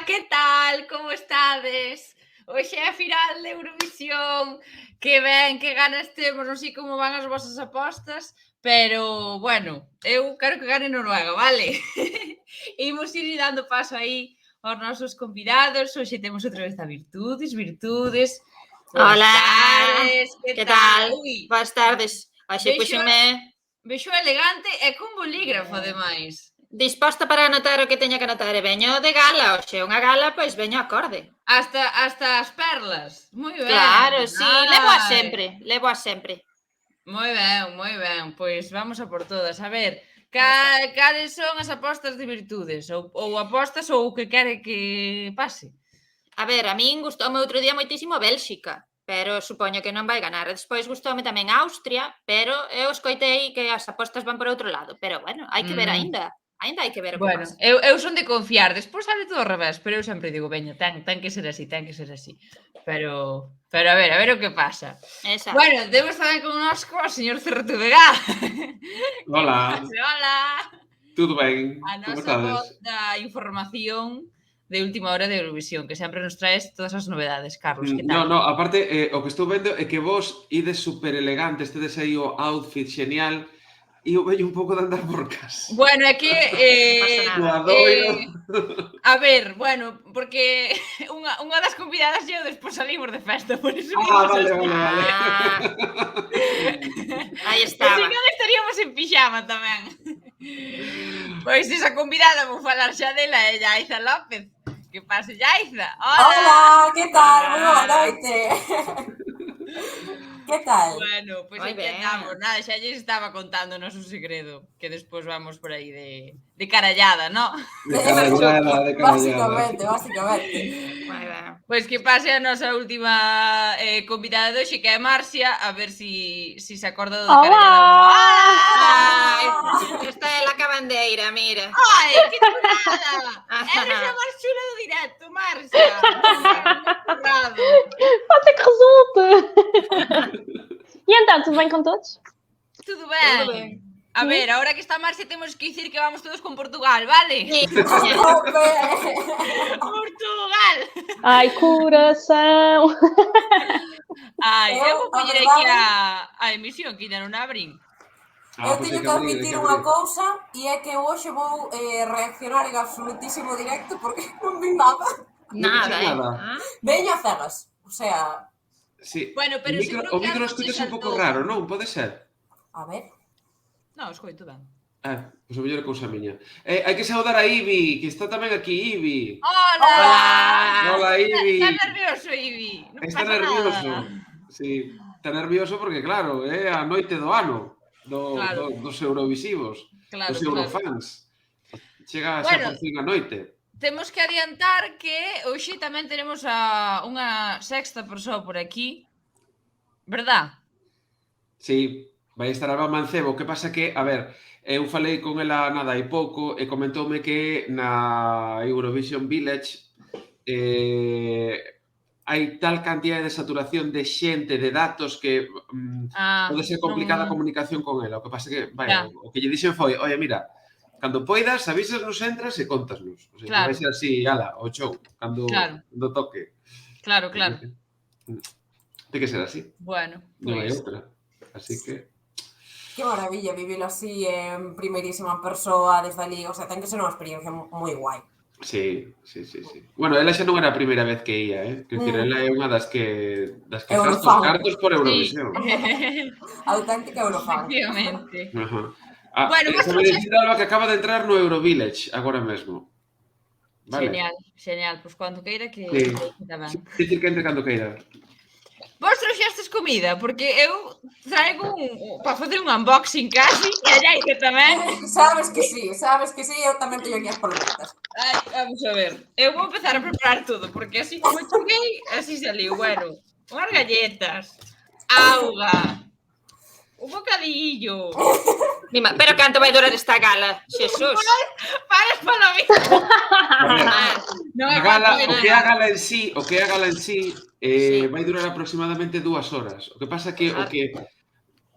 que tal? Como estades? Hoxe é a final de Eurovisión. Que ben, que ganas temos, non sei como van as vosas apostas, pero, bueno, eu quero que gane Noruega, vale? Imos ir dando paso aí aos nosos convidados. Hoxe temos outra vez a Virtudes. Hola, Que que tal? Ui, Boas tardes. Hoxe puxeme vexo elegante e con bolígrafo, ademais. disposta para anotar o que teña que anotar e veño de gala hoxe. Unha gala, pois veño acorde. Hasta as perlas. Moi ben. Claro, sí, levo a sempre. Moi ben. Pois vamos a por todas. A ver, cales son as apostas de Virtudes? Ou apostas ou o que quere que pase? A ver, a min gustoume outro día moitísimo Bélxica, pero supoño que non vai ganar. Despois gustoume tamén Austria, pero eu escoitei que as apostas van por outro lado. Pero bueno, hai que ver aínda. Aínda hai que ver o que Bueno, pasa. eu son de confiar. Despois sale todo ao revés, pero eu sempre digo, veña, ten que ser así. Pero a ver o que pasa. Exacto. Bueno, temos tamén connosco o señor Cerretubegá. Hola. Hola. Tudo ben? A Como nosa voz estades? da información de última hora de Eurovisión, que sempre nos traes todas as novedades. Carlos, que tal? No, aparte, o que estou vendo é que vos ides super elegantes, tedes aí o outfit xenial, e eu veño un pouco de andar por casa. Bueno, é que... a ver, bueno, porque unha das convidadas eu despois salimos de festa, por iso... Vale. Aí estaba. Se non estaríamos en pijama tamén. Pois esa convidada, vou falar xa dela, é Yaiza López. Que pase, Yaiza? Hola, que tal? Moi boa noite. Que tal? Bueno, pois aquí estamos, nada, xa lles estaba contando o noso segredo, que despois vamos por aí de carallada, ¿no? De carallada. Básicamente. Moi ben. Pois que pase a nosa última convidada de hoxe, que é Marcia, a ver si se acorda do de carallada. Esta é la cabandeira, mira. Ai, que chulada! Eres a máis chula do directo, Marcia. Pode ser que resulte. E então, tudo bem com todos? Tudo ben. A ver, ahora que está Marcia temos que dicir que vamos todos con Portugal, vale? Portugal! Ai, coração! Ai, eu vou poñer aquí a emisión, que ainda non abrin. Eu teño que admitir unha cousa, e é que hoxe vou reaccionar en absolutísimo directo porque non vi nada. Nada. Veño a cegas, o sea... Sí. Bueno, pero o micro escoitas un pouco raro, non? Pode ser? A ver... Non, escoito ben. Pois a mellor é cousa miña. Hai que saudar a Ivi, que está tamén aquí, Ivi. Hola, Ivi. Está nervioso, Ivi. Está nervioso. Sí, está nervioso porque, claro, é a noite do ano dos Eurovisivos, dos Eurofans. Chega xa por fin a noite. Temos que adiantar que hoxe tamén tenemos a unha sexta persoa por aquí, verdad? Sí, vai estar Alba Mancebo. O que pasa que, a ver, eu falei con ela nada hai pouco e comentoume que na Eurovision Village hai tal cantidade de saturación de xente, de datos, que pode ser complicada a comunicación con ela. O que pasa que, o que lle dixen foi, oye, mira, cando poidas, avísasnos, entras e contasnos. O sea, vai ser así, ala, o show, cando toque. Claro. Ten que ser así. Bueno, Non hai outra. Así que... Que maravilla vivilo así en primeirísima persoa desde ali. O sea, ten que ser unha experiencia moi guai. Sí. Bueno, ela xa non era a primeira vez que ia, Quer dizer, ela é unha das que gasta os cartos por Eurovisión. Auténtica Eurofan. Efectivamente. Bueno, se me decide Alba que acaba de entrar no Eurovillage agora mesmo. Genial. Pois cando queira que tamén. Que dicir que entre cando queira. Vos trouxestes comida, porque eu traigo para facer un unboxing casi, e allá hice tamén. Sabes que sí, eu tamén teño aquí as palomitas. Vamos a ver, eu vou empezar a preparar todo, porque así como cheguei, así saliu, bueno, unhas galletas, auga, un bocadillo. Mima, pero canto vai durar esta gala? Xesús. Para as palomitas. O que é a gala en sí vai durar aproximadamente 2 horas. O que pasa que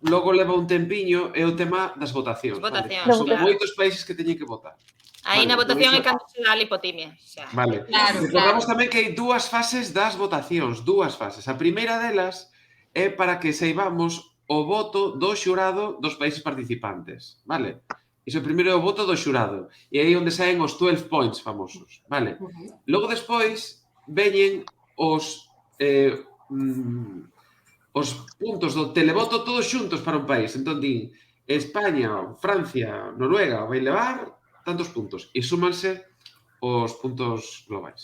logo leva un tempiño é o tema das votacións. Son moitos países que teñen que votar. Aí na votación é cando se dá a lipotimia. Vale. Recordamos tamén que hai dúas fases das votacións, dúas fases. A primeira delas é para que saibamos o voto do xurado dos países participantes, vale? Iso primeiro é o voto do xurado. E aí onde saen os 12 points famosos, vale? Logo despois veñen os puntos do televoto todos xuntos para un país. Entón din, España, Francia, Noruega vai levar tantos puntos e súmanse os puntos globais.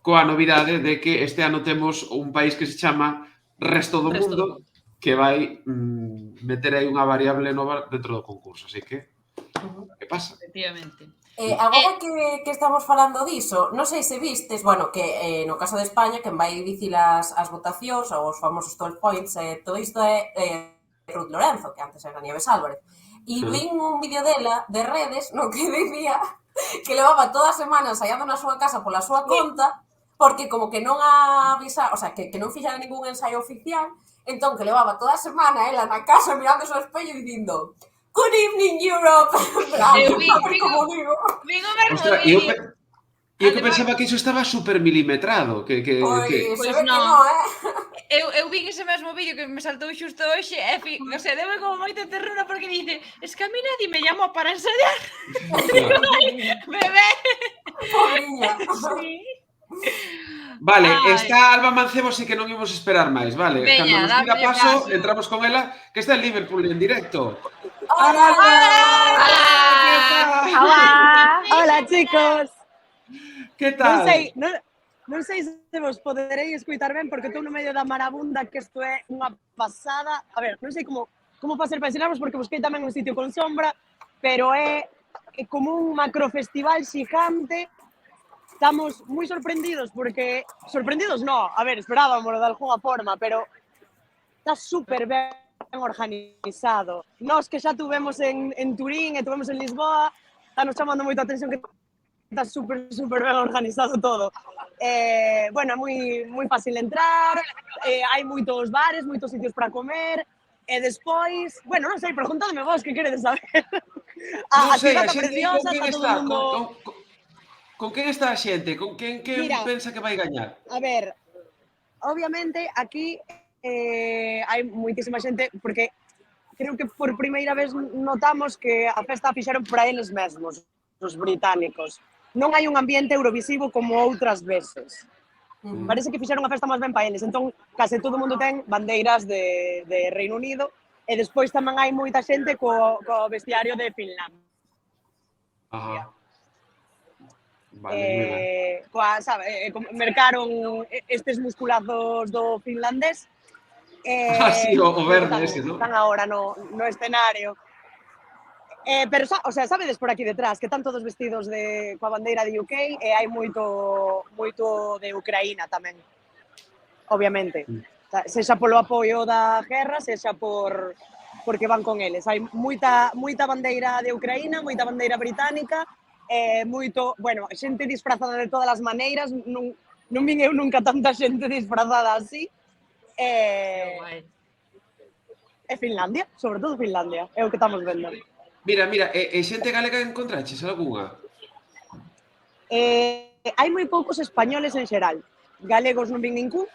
Coa novidade de que este ano temos un país que se chama Resto do Mundo que vai meter aí unha variable nova dentro do concurso. Así que, que pasa? Efectivamente. Agora que estamos falando diso, non sei se vistes, bueno, que no caso de España, quen vai dicir as votacións, ou os famosos 12 points, todo isto é Ruth Lorenzo, que antes era Nieves Álvarez. E vin un vídeo dela de redes no que dicía que levaba toda a semana ensaiando na súa casa pola súa conta, porque como que non avisa, o sea, que non fixara ningún ensaio oficial, entón que levaba toda a semana ela na casa mirando ao espello e dicindo Good evening, Europe! Eu vigo mesmo vídeo. Eu que pensaba que iso estaba super milimetrado. Pois non. Eu vi ese mesmo vídeo que me saltou xusto hoxe e, non sei, debe como moita ternura porque dice, es que a mí nadie me llamó para ensayar. Digo, bebé. Pobrinha. Vale, está Alba Mancebo, así que non imos esperar máis, vale? Cando nos tira paso, entramos con ela, que está en Liverpool en directo. Hola! Hola, chicos! Que tal? Non sei se vos podereis escutar ben porque estou no medio da marabunda, que isto é unha pasada. A ver, non sei como facer para ensinarvos porque busquei tamén un sitio con sombra, pero é como un macrofestival xigante. Estamos moi sorprendidos porque... Sorprendidos no, a ver, esperábamos de alguna forma, pero está super ben organizado. Nós que xa tuvemos en Turín e tuvemos en Lisboa, está nos chamando moito a atención que está super ben organizado todo. Bueno, é moi fácil entrar, hai moitos bares, moitos sitios para comer, e despois, bueno, non sei, preguntadme vos que queredes saber. A cidade preciosa, está todo o mundo... Con quen está a xente? Con quen pensa que vai gañar? A ver, obviamente aquí hai moitísima xente, porque creo que por primeira vez notamos que a festa a fixeron para eles mesmos, os británicos. Non hai un ambiente eurovisivo como outras veces. Parece que fixeron a festa máis ben para eles. Entón, case todo o mundo ten bandeiras de Reino Unido e despois tamén hai moita xente co vestiario de Finlandia. Ajá. Vale, mercaron estes musculazos do finlandés. Sí, o verde ese, ¿no? Están agora no escenario. Pero, o sea, sabedes por aquí detrás que están todos vestidos coa bandeira de UK e hai moito de Ucraína tamén, obviamente. Sexa polo apoio da guerra, sexa porque van con eles. Hai moita bandeira de Ucraína, moita bandeira británica, moito, bueno, xente disfrazada de todas as maneiras, non vin eu nunca tanta xente disfrazada así. E Finlandia, sobre todo Finlandia, é o que estamos vendo. Mira, e xente galega encontraches algunha? Hai moi poucos españoles en xeral, galegos non vin ningún.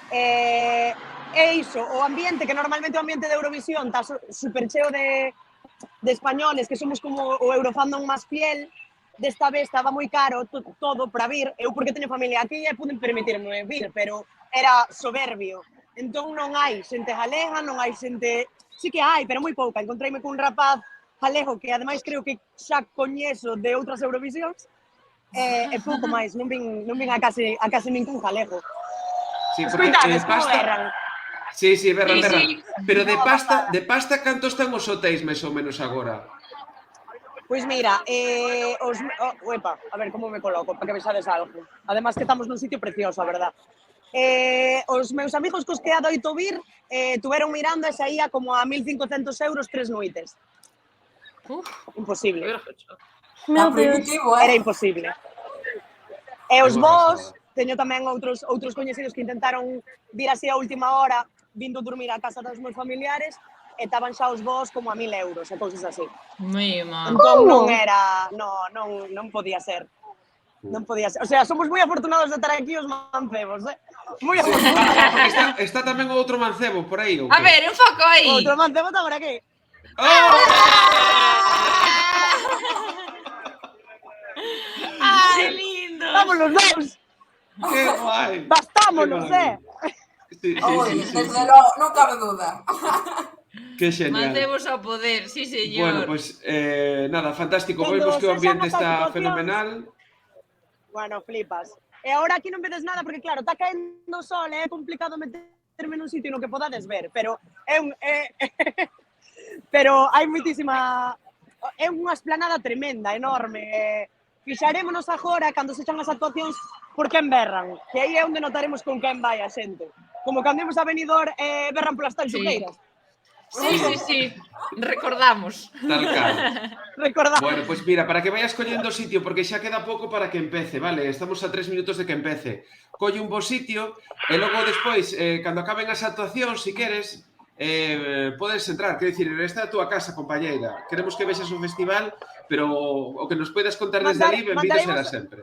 E iso, o ambiente, que normalmente o ambiente de Eurovisión está super cheo de españoles, que somos como o Eurofandom máis fiel, desta vez estaba moi caro todo para vir. Eu porque teño familia aquí e pude permitirme vir, pero era soberbio. Entón non hai xente galega, non hai xente... Sí que hai, pero moi pouca. Encontreime cun rapaz galego que ademais creo que xa coñezo de outras Eurovisións e pouco máis, non vin a case ningún galego. Escoitades como berran. Sí, berran. Pero de pasta canto están os hotéis máis ou menos agora? Pois mira, a ver como me coloco para que vexades algo. Ademais que estamos nun sitio precioso, a verdad. Os meus amigos cos que adoito vir tuveron mirando e saía como a 1.500 euros 3 noites. Imposible. Era imposible. E os vos, teño tamén outros coñecidos que intentaron vir así a última hora, vindo dormir á casa dos meus familiares, e estaban xa os vos como a 1.000 euros e cousas así. Moi mal. Entón non era, non podía ser. Non podía ser. O sea, somos moi afortunados de estar aquí os mancebos, Moi afortunados. Está tamén outro mancebo por aí, ou A que? ver, un foco aí. Outro mancebo está por aquí. Ai, lindo. Estamos los dous. Que guai. Bastámonos, Sí, desde logo, non cabe duda. Que genial. Mancebos ao poder, sí, señor. Bueno, pois, nada, fantástico. Vemos que o ambiente está fenomenal. Bueno, flipas. E agora aquí non vedes nada, porque claro, está caendo o sol, é complicado meterme nun sitio no que podades ver, pero pero hai moitísima... É unha esplanada tremenda, enorme. Fixarémonos agora, cando se echan as actuacións, por quen berran, que aí é onde notaremos con quen vai a xente. Como cando imos a Benidorm berran polas tanxuqueiras. Sí. Recordamos. Tal cal. Recordamos. Bueno, pois mira, para que vayas collendo sitio, porque xa queda pouco para que empece, vale? Estamos a 3 minutos de que empece. Colle un bo sitio e logo despois, cando acaben as actuacións, si queres, podes entrar. Quero dicir, esta é a túa casa, compañeira. Queremos que vexas o festival, pero o que nos podes contar desde ali, benvido será sempre.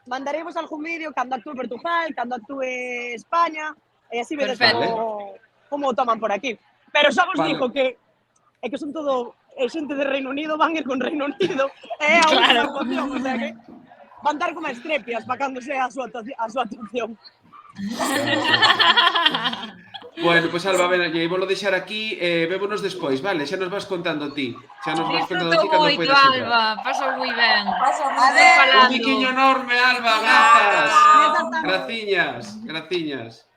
Mandaremos algún vídeo cando actúe Portugal, cando actúe España, e así vedes como o toman por aquí. Pero xa vos digo que é que son todo xente de Reino Unido, van ir con Reino Unido, é a última actuación, o sea que van dar como estrepias para cando sea a súa actuación. Bueno, pois Alba, ven aquí, volo deixar aquí, vémonos despois, vale? Xa nos vas contando ti. Xa nos vas contando ti cando poidas entrar. Alba, paso moi ben. Un biquiño enorme, Alba, grazas. Graciñas.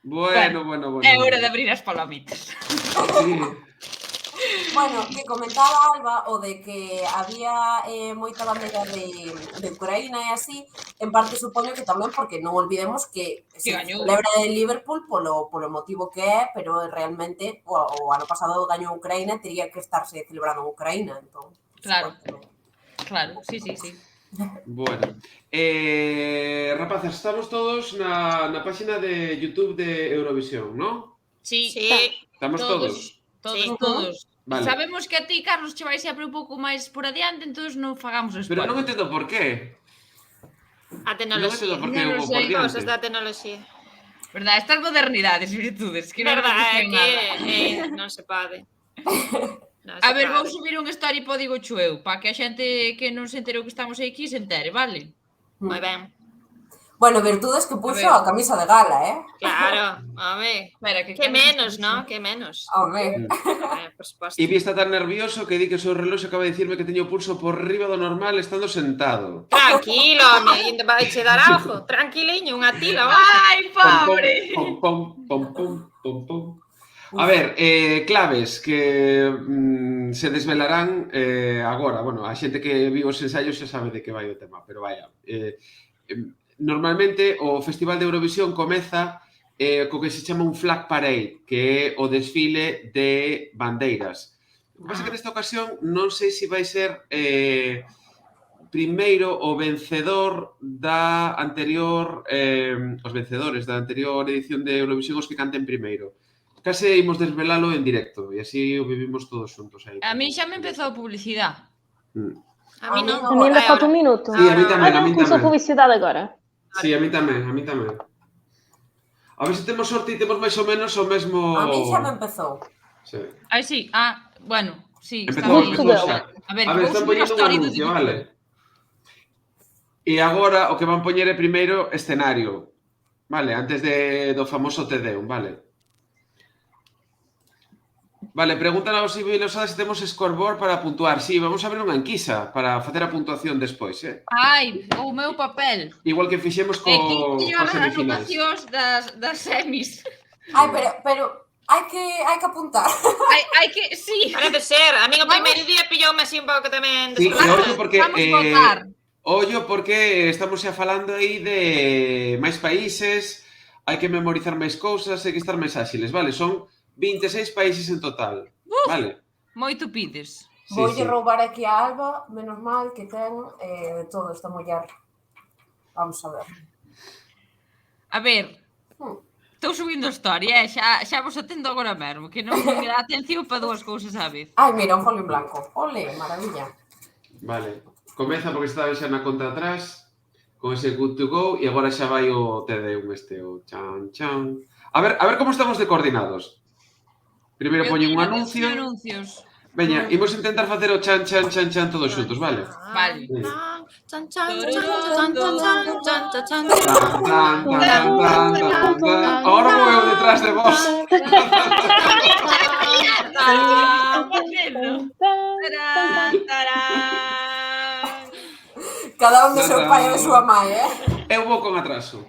Bueno. É hora de abrir as palomitas. Sí. Bueno, que comentaba Alba o de que había moita bandeira de Ucraína e así, en parte supoño que tamén porque non olvidemos que se celebra en Liverpool polo motivo que é, pero realmente o ano pasado gañou Ucraína e teria que estarse celebrando en Ucraína, entón. Claro, sí. Bueno, rapazas, estamos todos na página de YouTube de Eurovisión, ¿no? Sí. Estamos todos. Todos. Vale. Sabemos que a ti, Carlos, che vai sempre un pouco máis por adiante, entón non fagamos spoiler. Pero non entendo por qué. A tecnoloxía. Non entendo por qué hubo por diante. Cosas da tecnoloxía. Verdad, estas modernidades, virtudes, que non Verdad, nos que non se pode. A ver, vou subir un story, digo eu, para que a xente que non se enterou que estamos aquí se entere, vale? Moi ben. Bueno, virtudes que puxo a camisa de gala, Claro, home. Que menos, ¿no? Que menos. Home. Por suposto. E vi está tan nervioso que di que o seu reloxo acaba de dicirme que teño o pulso por riba do normal estando sentado. Tranquilo, home, vai che dar algo. Tranquiliño, unha tila, vamos. Ai, pobre. Pom. A ver, claves que se desvelarán agora. Bueno, a xente que viu os ensaios xa sabe de que vai o tema, pero vaya. Normalmente o Festival de Eurovisión comeza co que se chama un flag parade, que é o desfile de bandeiras. O que pasa que nesta ocasión non sei se vai ser primeiro o vencedor da anterior, os vencedores da anterior edición de Eurovisión os que canten primeiro. Case imos desvelalo en directo e así o vivimos todos xuntos aí. A mí xa me empezou a publicidade. A mí non. A mí ainda falta un minuto. Sí, a mí tamén. Começou a publicidade agora. Sí, a mí tamén. A ver se temos sorte e temos máis ou menos o mesmo... A mí xa me empezou. Sí. Ai, sí. Bueno, sí. Empezou xa. A ver, están poñendo un anuncio, vale? E agora o que van poñer é primeiro escenario, vale? Antes do famoso Tedeum, vale? Vale, preguntan aos civilosadas se temos scoreboard para puntuar. Sí, vamos a ver unha enquisa para facer a puntuación despois, Ai, o meu papel. Igual que fixemos co as semifinais. anotacións das semis. Ai, pero hai que apuntar. Hai que, sí. Parece ser, a mí o primeiro día pilloume así un pouco tamén. Sí, e ollo porque vamos a votar. ollo porque estamos xa falando aí de máis países, hai que memorizar máis cousas, hai que estar máis áxiles, vale? Son 26 países en total, vale? Moito pides. Voulle roubar aquí a Alba, menos mal que ten todo esta muller. Vamos a ver. A ver, Estou subindo story, xa vos atendo agora mesmo, que non me dá atención para dúas cousas á vez. Ai, mira, un folio en blanco. Ole, maravilla. Vale. Comeza porque estaba xa na conta atrás con ese good to go e agora xa vai o TD1 o chan chan. A ver como estamos de coordinados. Primeiro poñen un anuncio. Anuncios. Veña, imos intentar facer o chan chan chan chan todos xuntos, vale? Vale. Tan, tan, tan, tan. Ahora vou eu detrás de vos. Cada un do seu pai e da súa mãe, Eu vou con atraso.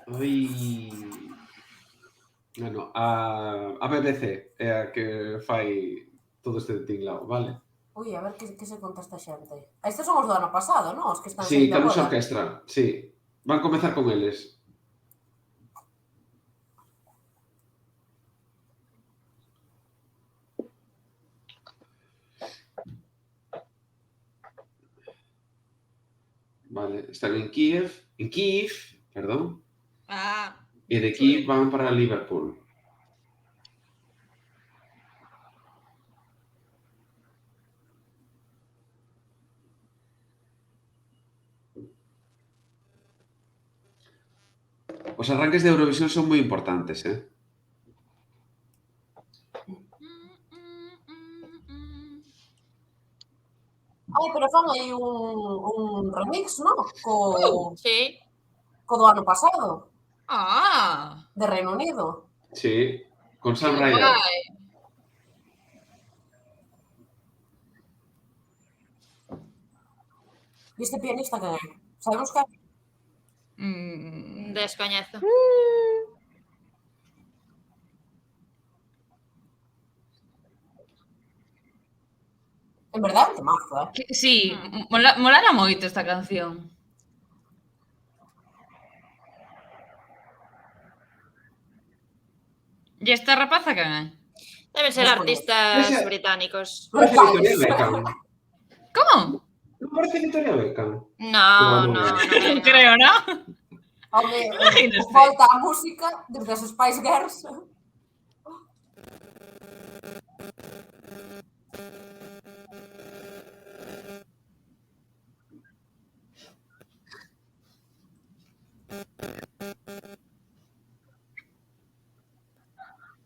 Ui. Bueno, a BBC é a que fai todo este tinglao, vale? Ui, a ver que se conta esta xente. Estes son os do ano pasado, non? Os que están Sí, saindo Camus agora. Orquestra, sí. Van comezar con eles. Vale, están en Kiev, perdón. E de Kiev van para Liverpool. Os arranques de Eurovisión son moi importantes, Ai, pero fan aí un remix, non? Sí. Co do ano pasado, de Reino Unido. Sí, con Sam Ryder. E este pianista que é? Sabemos que é? Descoñezo. En verdade, que mazo, Sí, molana moito esta canción. E esta rapaza quen é? Deben ser artistas británicos. Parece Victoria Beckham. Como? Non parece Victoria Beckham? No. Non creo, non? Home, Imagínate. volta a música desde as Spice Girls.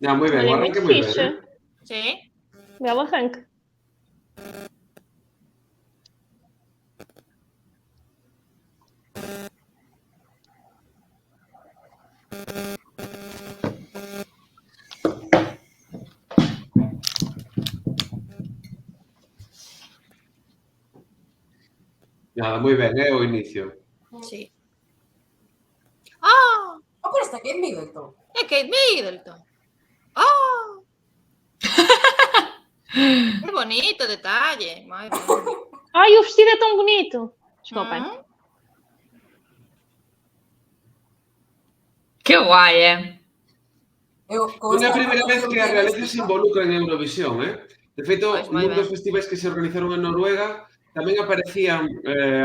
Moi ben, o Olha, arranque muito moi ben, fixe. Sí. Belo arranque. Nada, moi ben, o inicio. Sí. Oh, pero esta Kate Middleton. É Kate Middleton. Oh. Que bonito detalle. Moi ben. Ai, o vestido é tão bonito. Desculpem. Que guai, Non é a primeira vez que a realeza se involucra en Eurovisión, De feito, nun dos festivais que se organizaron en Noruega tamén aparecían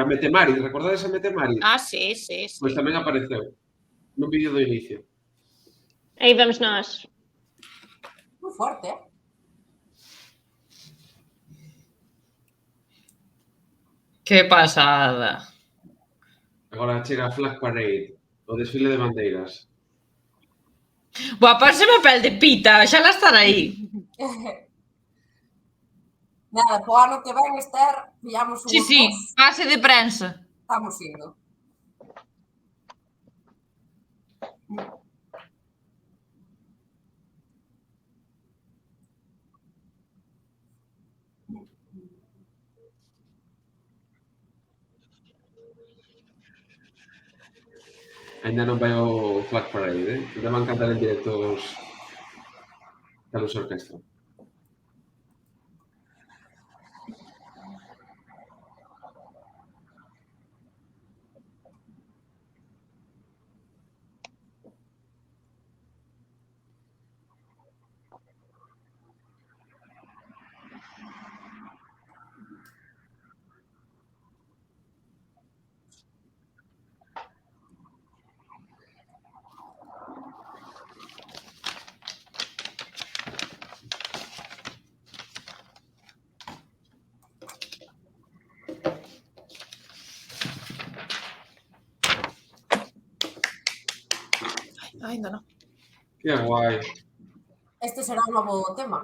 a Mette-Marit. Recordades a Mette-Marit? Sí. Pois tamén apareceu nun vídeo do inicio. Aí vamos nós. Moi forte, Que pasada. Agora chega a Flag Parade, o desfile de bandeiras. Boa, páseme a pel de pita, xa la estar aí. Nada, po ano que ven, Esther, pillamos un Sí, pase de prensa. Estamos indo. Ainda non vai o Flag Parade, Ainda van cantar en directo os Camus Orquestra. Ainda non. Que guai. Este será un novo tema.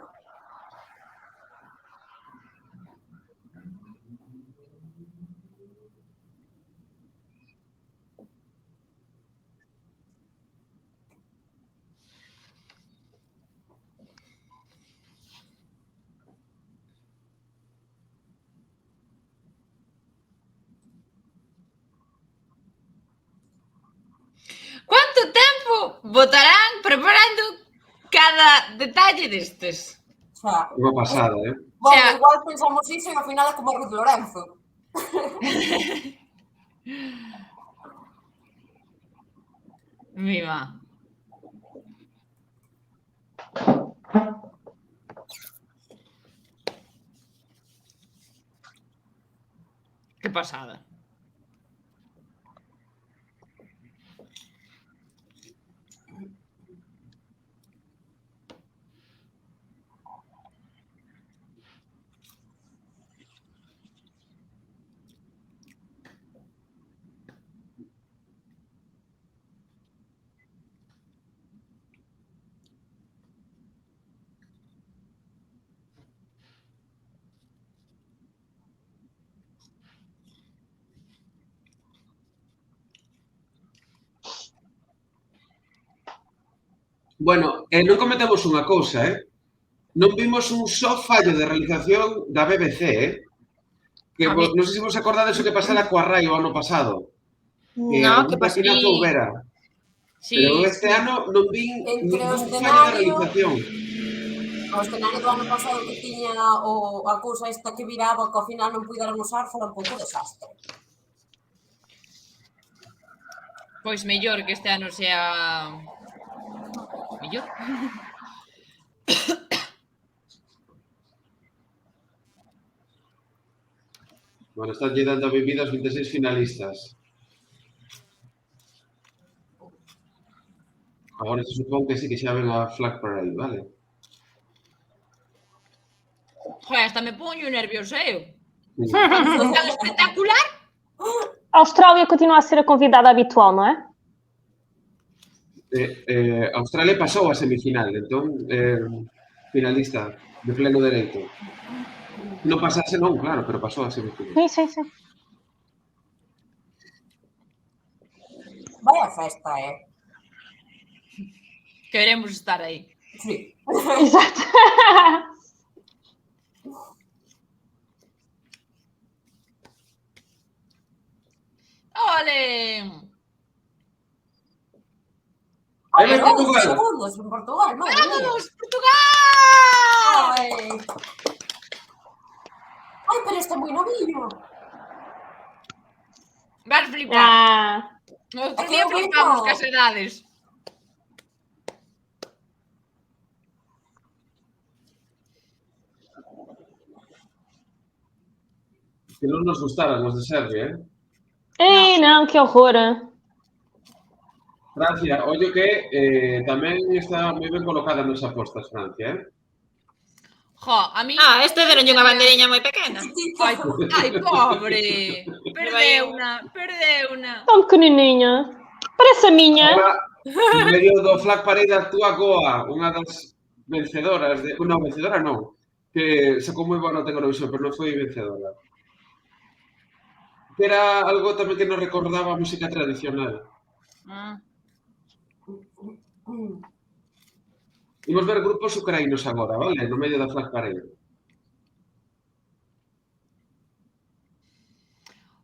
Quanto tempo botarán preparando cada detalle destes? Xa. Unha pasada, Bueno, Xa. igual pensamos iso e ao final é como Ruth Lorenzo. Mima. Que pasada. Bueno, non comentamos unha cousa, non vimos un só fallo de realización da BBC, que non sei se vos acordades o que pasara coa RAI o ano pasado. Que No, algún que pasa? patinazo houbera. Pero este ano non vin Entre o ningún fallo de escenario, realización. o escenario do ano pasado que tiña a cousa esta que viraba que ao final non puideron usar, fora un pouco desastre. Pois mellor que este ano sea... mellor. Bueno, están lle dando a benvida aos 26 finalistas. Agora se supón que sí que xa ven a Flag Parade, vale? Joder, hasta me poño nerviosa eu. Foi tan espectacular. A Austrália continua a ser a convidada habitual, não é? Australia pasou a semifinal, entón, finalista de pleno dereito. Non pasase non, claro, pero pasou a semifinal. Sim. Vaya festa, Queremos estar aí. Sí. Exato. Ole! Aí vai 11 Portugal. segundos en Portugal, madre mía. Vamos, Portugal! Ai, pero este é moi novillo. Vas flipar. Ah, Outro É que día eu vou flipamos co- cas edades. Que non nos gustaran os de Serbia, ei, não, que horror. Francia, ollo que tamén está moi ben colocada nas apostas, Francia, Jo, a mí... Este deronlle unha banderiña moi pequena. Ai, pobre! Perdeuna. Tão pequenininha. Parece a minha. Agora, en medio do Flag Parade actúa Goa, unha das vencedoras de... Non, vencedora non, que sacou moi boa nota en Eurovisión, pero non foi vencedora. Que era algo tamén que nos recordaba a música tradicional. Imos ver grupos ucraínos agora, vale? No medio da Flag Parade.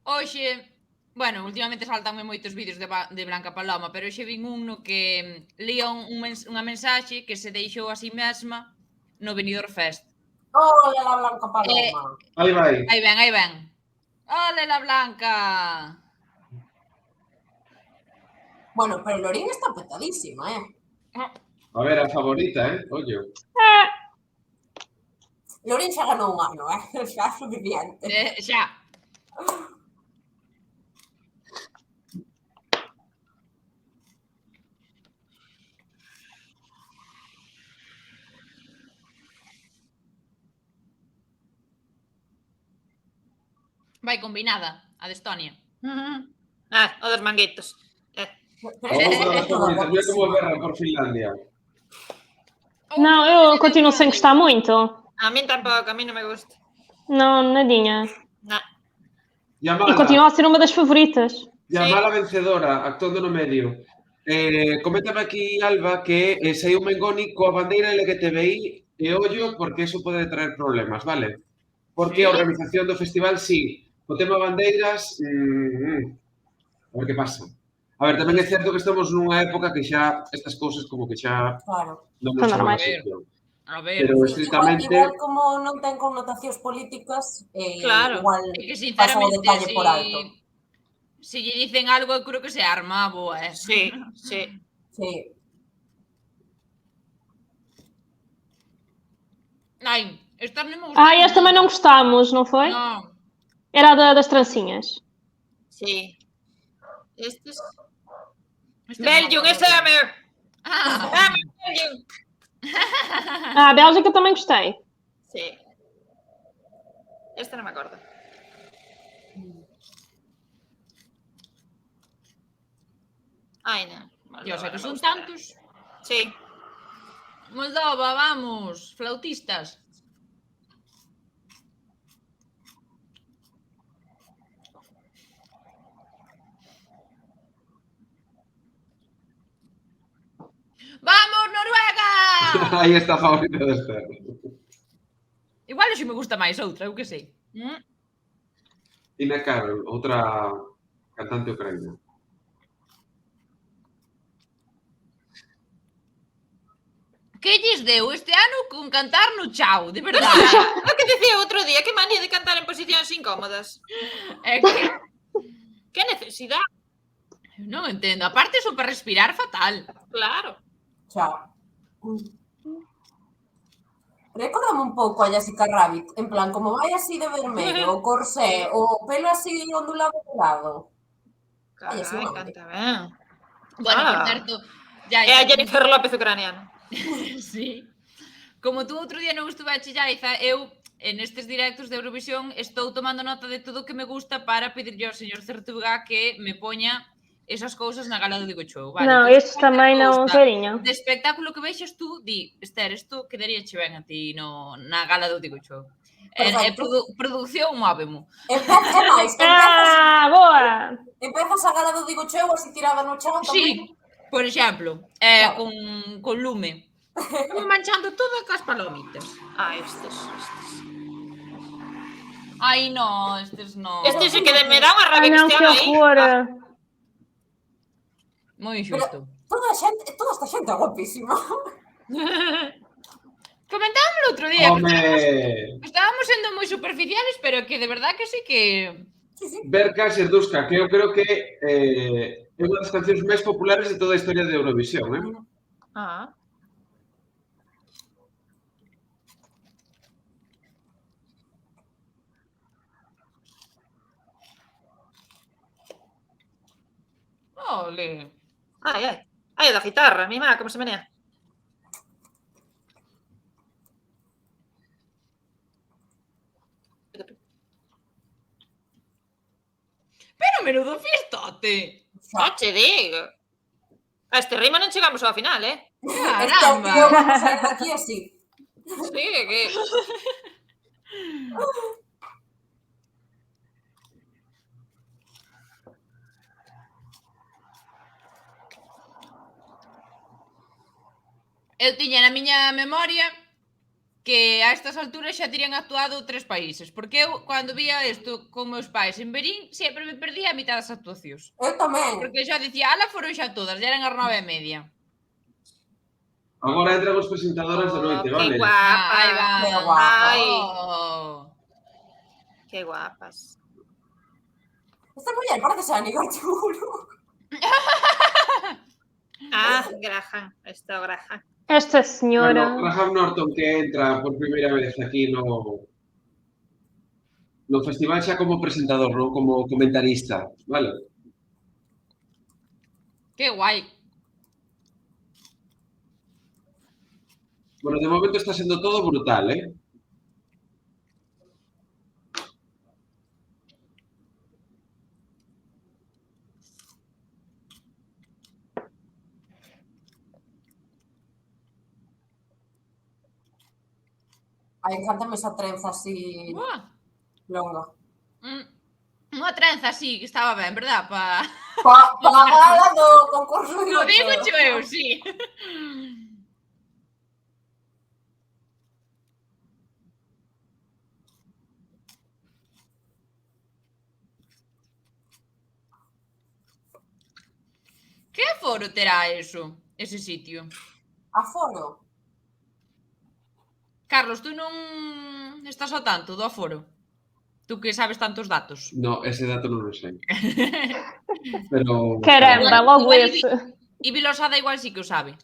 Hoxe, bueno, últimamente saltanme moitos vídeos de Blanca Paloma, pero hoxe vin un no que lía unha mensaxe que se deixou a si mesma no Benidorm Fest. Ole la Blanca Paloma. Aí vai. Aí ven. Ole la Blanca! Bueno, pero Lorín está petadísima, A ver, a favorita, ollo. Lorín xa ganou un ano, xa é suficiente. Xa. Vai combinada, a de Estonia. O dos manguitos. Vamos a las favoritas. Mira como berra por Finlandia. Não, eu continuo sem gostar muito. A min tampouco, a min non me gusta. Não, nadinha. Nah. E continua a ser uma das favoritas. Yamala vencedora, actuando no medio. Coméntame aquí, Alba, que saiu Mengoni coa bandeira LGTBI e ollo porque eso pode traer problemas, vale? Porque a organización do festival, sí, o tema bandeiras, a ver que pasa. A ver, tamén é certo que estamos nunha época que xa estas cousas como que xa non nos chaman a atención. Pero estritamente... Igual como non ten connotacións políticas, igual pasan o detalle por alto. Se lle dicen algo, eu creo que se arma, boa, Sí. Ai, estas non me gustan. Ah, esta também não gostámos, não foi? Non. Era a das trancinhas. Sí. Estes... Belgium, este é a meu. Belgium. A Bélgica também gostei. Sí. Esta non me acordo. Ai, non. Dios, que son tantos. Sí. Moldova, vamos, flautistas. ¡Vamos, Noruega! Aí está a favorita de Esther. Igual xe me gusta máis outra, eu que sei. Ina Karol, outra cantante ucraína. Que lles deu este ano con cantar no chao, de verdade? O que dicía outro día, que manía de cantar en posicións incómodas. É que... Que necesidade? Non entendo. Aparte, son para respirar fatal. Claro. Xa. Recórdame un pouco a Jessica Rabbit, en plan, como vai así de vermello, o corsé, o pelo así ondulado de lado. Carai, canta ben. Bueno, por certo... É a Jennifer López ucraniana. Sí. Como tú outro día non estuve a Chillaiza, eu, nestes directos de Eurovisión, estou tomando nota de todo o que me gusta para pedirlle ao señor Certuga que me poña esas cousas na gala do Digo Show. Vale, Non, estes tamén non queriño. De espectáculo que vexas tú, di, Esther, isto quedaríache ben a ti na gala do Digo Show. Producción, móvemo. Boa! Empezas a gala do Digo Show así tirada no chão tamén? Sí, por exemplo, con lume. Estamos manchando todo cas palomitas. Estes. Ai, no, estes non. Estes se que me dá unha rabia que estean aí. Moi injusto. Toda esta xente é guapísima. Comentábamos outro día que estábamos sendo moi superficiales, pero que de verdad que sí que... Berka Serduska, que eu creo que é unha das cancións máis populares de toda a historia de Eurovisión, Ole. Ai, da guitarra, mi má, como se menea. Pero menudo fiestote. Xa che digo. A este ritmo non chegamos ao final, Caramba. Eu vamos a sair aquí así. Sí, que... Eu tiña na miña memoria que a estas alturas xa terían actuado 3 países, porque eu, cando vía isto con meus pais en Berín, sempre me perdía a mitad das actuacións. Eu tamén. Porque xa dicía, ala, foron xa todas, ya eran as 9:30. Agora entran os presentadoras da noite, vale? Que guapa. Ai, va. Que guapa. Ai, Oh. que guapas. Esta muller parece ser a Nicole Chulo. Graham. Esta Graham. Esta señora... Bueno, Graham Norton que entra por primeira vez aquí no festival xa como presentador, non como comentarista, vale? Que guai. Bueno, de momento está sendo todo brutal, Ai, encántame esa trenza así longa. Unha trenza así, que estaba ben, verdad? Pa a gala do concurso de Lo digo cho eu, sí. Que aforo terá eso, ese sitio? Aforo? Carlos, tú non estás ao tanto do aforo? Tú que sabes tantos datos. No, ese dato non o sei. Pero... Caramba, logo esse. E Vilosada igual sí que o sabe.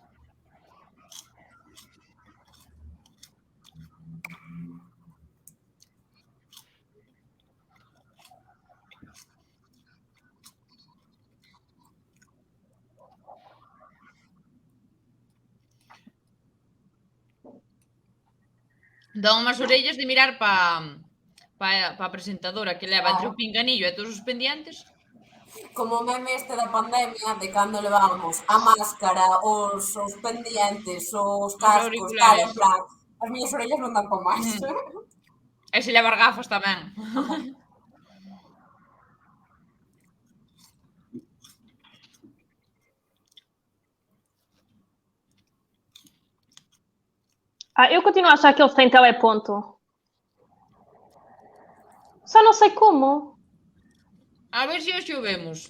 Dán unhas orellas de mirar pa a presentadora que leva entre o pinganillo e todos os pendientes. Como o meme este da pandemia, de cando levábamos a máscara, os pendientes, os cascos, tal, en plan, as miñas orellas non dan con máis. E se levar gafas tamén. Eu continuo a achar que eles têm teleponto. Só não sei como. A ver se hoxe o vemos.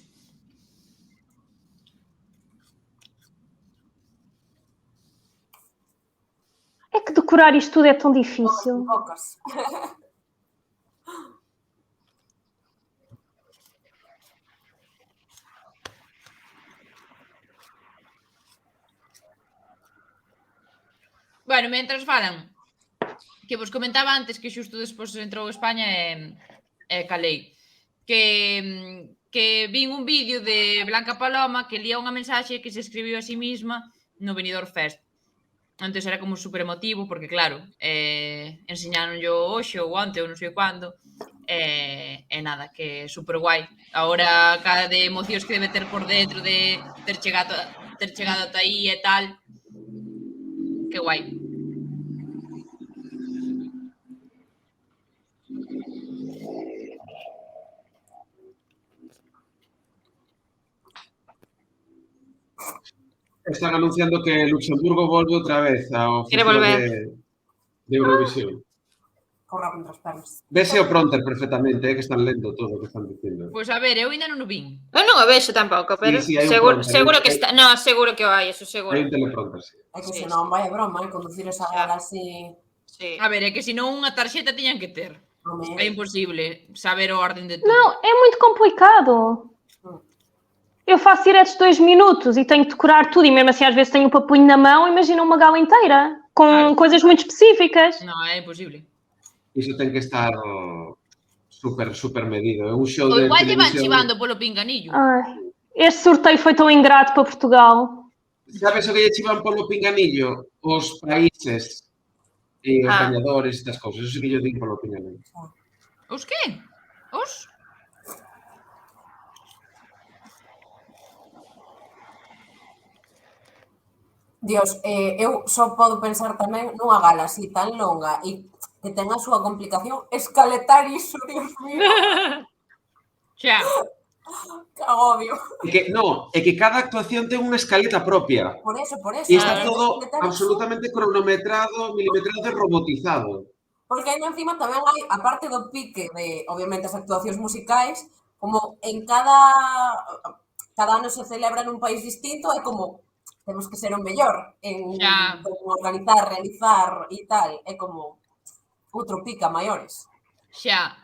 É que decorar isto tudo é tão difícil. Poucas. Bueno, mentras falan, que vos comentaba antes que xusto despois entrou España e calei, que vin un vídeo de Blanca Paloma que lía unha mensaxe que se escribiu a sí mesma no Benidorm Fest. Entón era como super emotivo, porque claro, enseñáronllo hoxe ou onte ou non sei cando, e nada, que é super guai. Agora, cada de emocións que debe ter por dentro de ter chegado ata aí e tal, que guai. Están anunciando que Luxemburgo volve outra vez ao festival de Eurovisión. Corra contra as pernas. Vese o pronter perfectamente, que están lendo todo o que están dicindo. Pois a ver, eu ainda non o vin. Eu non o vexo tampouco, pero Sí, hai un seguro que está... No, seguro que o hai, eso seguro. Hai un telepronter, sí. É que senón vai a broma, conducir esa gala así... Sí. A ver, é que senón unha tarxeta tiñan que ter. É imposible saber o orden de tudo. Não, é muito complicado. Eu faço diretos 2 minutos e tenho que decorar tudo, e mesmo assim às vezes tenho o papunho na mão, imagina uma gala inteira, com coisas muito específicas. Non, é imposible. Iso ten que estar super medido. É un show Ou de igual lle van televisión. chivando polo pinganillo. Ai, este sorteio foi tão ingrato para Portugal. Sabes o que lle chivan polo pinganillo? Os países e os gañadores e estas cousas. Eso que lle din polo pinganillo. Os que? Os? Dios, eu só podo pensar tamén nunha gala así tan longa e que ten a súa complicación escaletar iso, Dios mío. Xa. Que agobio. É que cada actuación ten unha escaleta propia. Por eso. E está todo absolutamente cronometrado, milimetrado e robotizado. Porque ainda encima tamén hai, a parte do pique de, obviamente, as actuacións musicais, como en cada ano se celebra nun país distinto, é como, temos que ser o mellor en organizar, realizar e tal, é como outro pica maiores. Xa.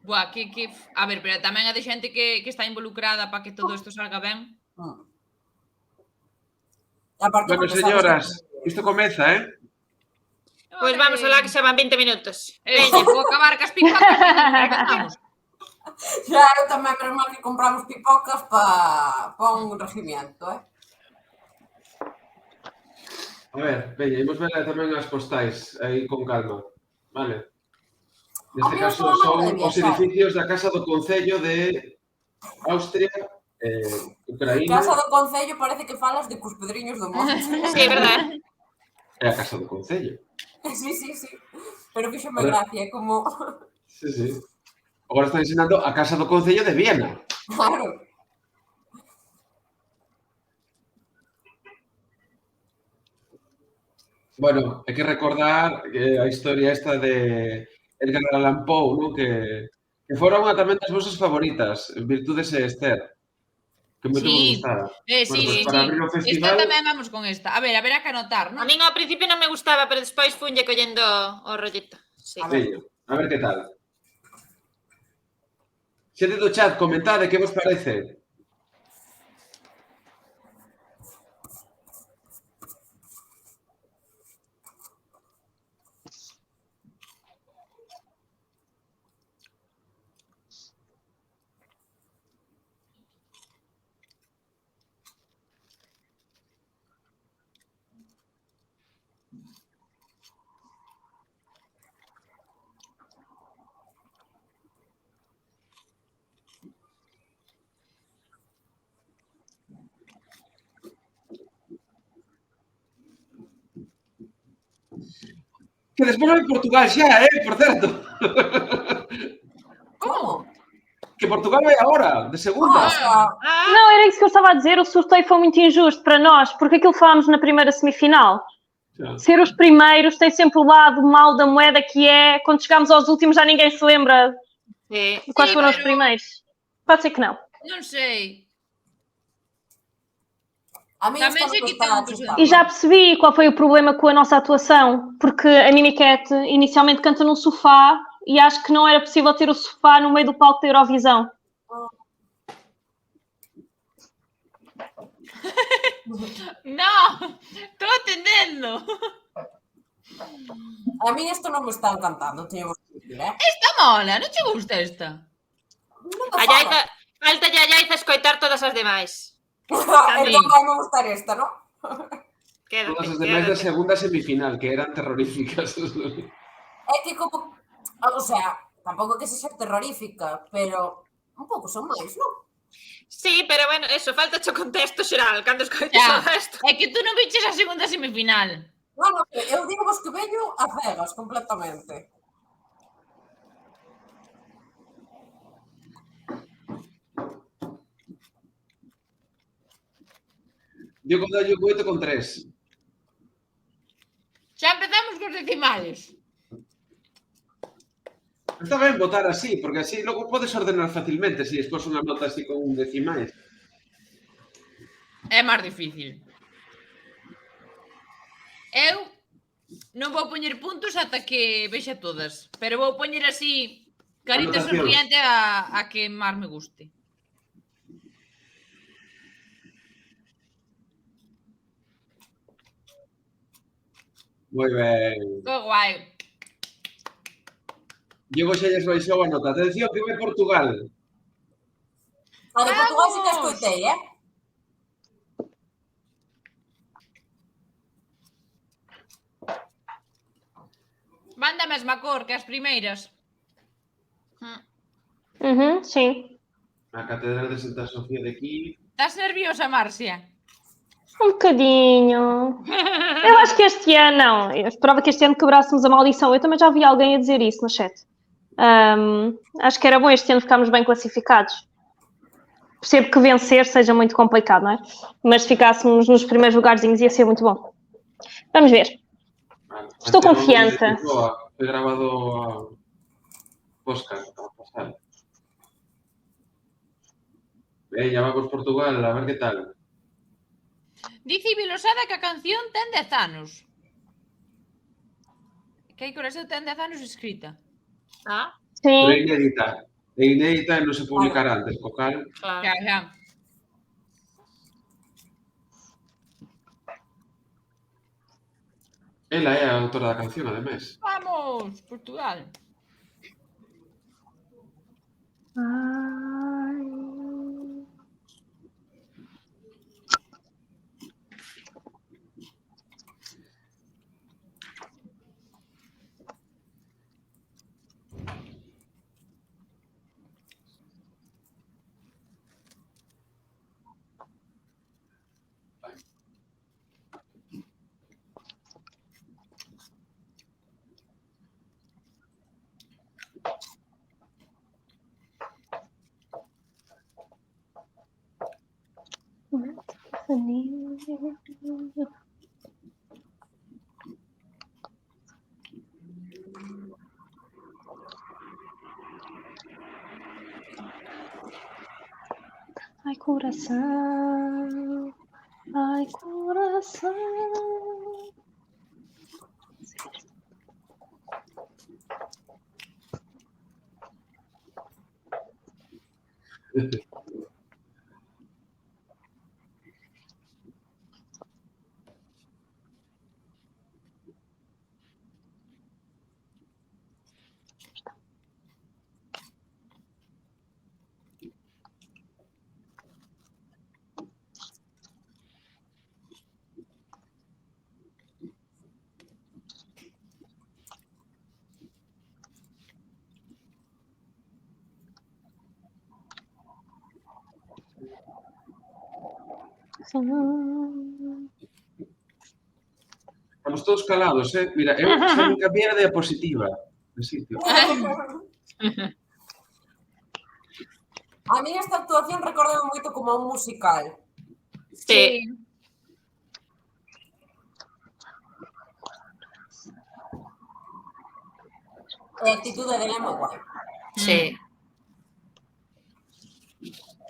Buah, a ver, pero tamén é de xente que está involucrada para que todo isto salga ben. Bueno, señoras, isto comeza, Pois vamos alá que xa van 20 minutos. Vou acabar cas pipocas. Xa, eu tamén, pero mal que compramos pipocas para un regimiento, A ver, veña, imos ver tamén as postais aí con calma, vale? Neste caso son os edificios da Casa do Concello de Austria, Ucraína... Casa do Concello parece que falas de Cuspedriños do Monte. Sí, é verdade. É a Casa do Concello. Sí. Pero fíxome gracia, como... Sí, sí. Agora están ensinando a Casa do Concello de Viena. Claro. Bueno, hai que recordar a historia esta de Edgar Allan Poe, non? Que fora unha tamén das vosas favoritas, Virtudes e Esther, que moito vos Sí, gustara. Bueno, sí. para abrir o Esta festival... tamén vamos con esta. A ver, haberá que anotar, non? A min ao principio non me gustaba, pero despois funlle collendo o rollito. Sí. A ver que tal. Xente do chat, comentade que vos parece. Que despois vai Portugal xa, por certo. Como? Que Portugal vai agora, de segunda. Não, era isso que eu estava a dizer. O sorteio foi muito injusto para nós, porque aquilo falámos na primeira semifinal. Ser os primeiros tem sempre o lado mau da moeda, que é quando chegamos aos últimos já ninguém se lembra de quais foram os primeiros. Pode ser que não. Non sei. A mí Tamén isto sei non que está ten un chustado. E já percebi qual foi o problema com a nossa atuação, porque a Mimiquete inicialmente canta num sofá e acho que não era possível ter o sofá no meio do palco da Eurovisão. Non, estou atendendo. A mí isto non me está encantando, teño vos que dicir, Esta mola, non che gusta esta? Non A me Yaiza, falta a Yaiza escoitar todas as demais. Entón vai me gustar esta, non? Quédate, Todas as demais da quédate. segunda semifinal, que eran terroríficas. É que como... O sea, tampouco que sexa terrorífica, pero un pouco son máis, non? Sí, pero bueno, eso, falta o contexto xeral, cando escoites Xa, o resto. é que tú non viches a segunda semifinal. Non, eu digo vos que veño a cegas completamente. Diego dallo 8,3. Xa empezamos cos decimales. Está ben votar así, porque así logo podes ordenar facilmente se despois unha nota así con decimais. É máis difícil. Eu non vou poñer puntos ata que vexa todas, pero vou poñer así carita sonriente a que máis me guste. Moi ben. Que guai. Diego xa lles baixou a nota. Atención, que vai Portugal. A de Portugal sí que escoitei, Van da mesma cor que as primeiras. Sim. A Catedral de Santa Sofía de aquí. Estás nerviosa, Márcia? Um bocadinho. Eu acho que este ano, não. Eu esperava que este ano quebrássemos a maldição. Eu também já vi alguém a dizer isso no chat. Acho que era bom este ano ficarmos bem classificados. Percebo que vencer seja muito complicado, não é? Mas se ficássemos nos primeiros lugarzinhos ia ser muito bom. Vamos ver. Estou confiante. Foi gravado a Oscar, a pasar. Veña, vamos Portugal, a ver que tal. Dice Vilosada que a canción ten 10 anos. Que hai Corazón ten 10 anos escrita. Ah, Sim. Pero é inédita. É inédita e non se publicará antes, co cal. claro. Xa. Ela é a autora da canción, ademais. Vamos, Portugal. Ai, coração. Ai, coração. Estamos todos calados, eh? Mira, eu xa me cambiei a diapositiva de sitio. A mí esta actuación recórdame moito como un musical. Sí. A actitude dela é moi guai. Sí.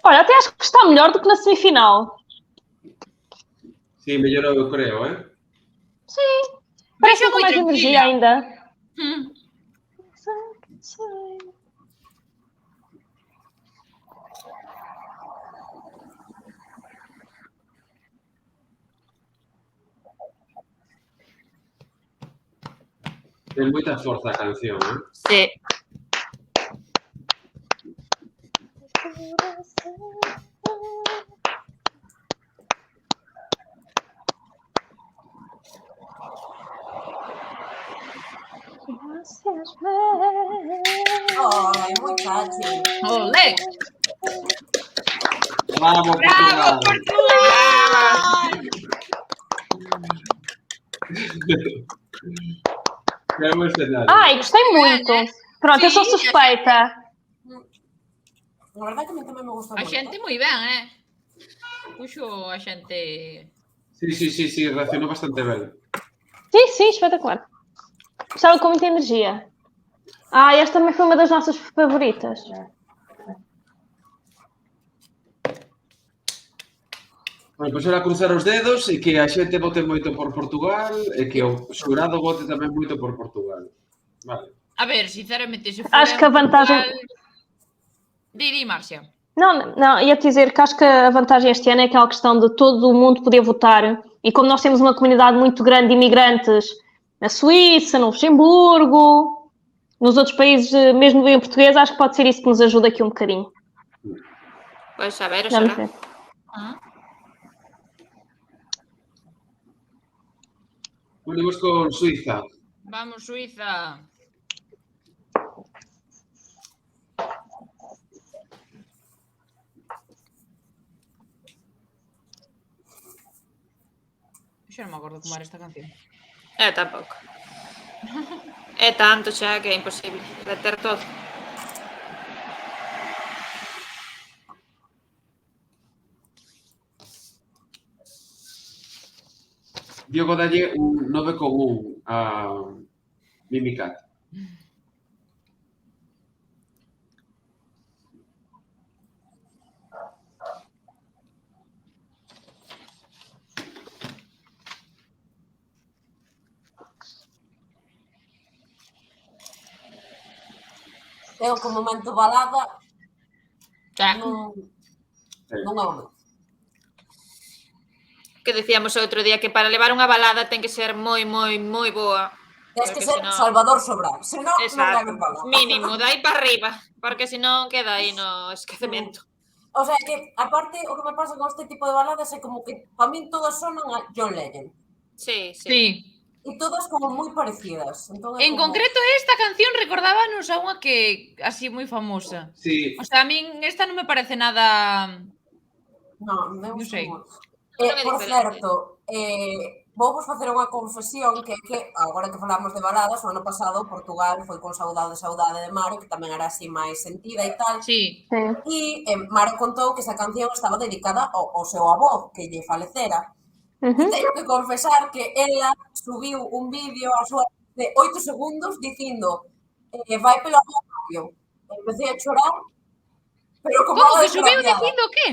Olha, até acho que está melhor do que na semifinal. Sí, mellor eu creo, eh? Sim. Parece com mais energia ainda. Ten moita forza a canción, eh? Sí. Ai, moi chachi. Olé! Bravo, Bravo, Portugal! Portugal! Que bo escenario. Ai, gostei muito. Pronto, eu sou suspeita. A verdade que a mí tamén me gusta A moito. xente moi ben, Puxo a xente... Sí, reaccionou bastante ben. Sim, espetacular. Estava com muita energia. Esta também foi uma das nossas favoritas. Bueno, pois era cruzar os dedos e que a xente vote moito por Portugal e que o xurado vote tamén moito por Portugal. Vale. A ver, sinceramente, se for Acho que a vantagem... Didi, Márcia. Não, ia dizer que acho que a vantagem este ano é aquela questão de todo o mundo poder votar. E como nós temos uma comunidade muito grande de imigrantes na Suíça, no Luxemburgo, nos outros países, mesmo em português, acho que pode ser isso que nos ajuda aqui um bocadinho. Pois a ver, Vamos será. ver. Volvemos con Suiza. Vamos, Suiza. Xa non me acordo como era esta canción. Tampouco. É tanto xa que é imposible reter todo. Diogo dalle un 9,1 a Mimicat. Eu, como momento balada, non é o meu. Que dicíamos outro día que para levar unha balada ten que ser moi boa. Tens que ser Salvador Sobral, senón non Exacto, leves balada. mínimo, dai para arriba, porque senón queda aí no esquecemento. O sea, que aparte o que me pasa con este tipo de baladas é como que para min todas sonan a John Legend. Sí. E todas como moi parecidas. Entón, En concreto, esta canción recordábanos a unha que así moi famosa. Sí. O sea, a min esta non me parece nada... Non, me gusta sei. moito. Por certo, Vou vos facer unha confesión que agora que falamos de baladas, o ano pasado Portugal foi con Saudade de Maro, que tamén era así máis sentida e tal. Sí. E Maro contou que esa canción estaba dedicada ao seu avó, que lle falecera. E teño que confesar que ela subiu un vídeo a súa de 8 segundos dicindo vai pelo avó Mario. Empecé a chorar, pero como Como unha que subiu desgraciada. dicindo que?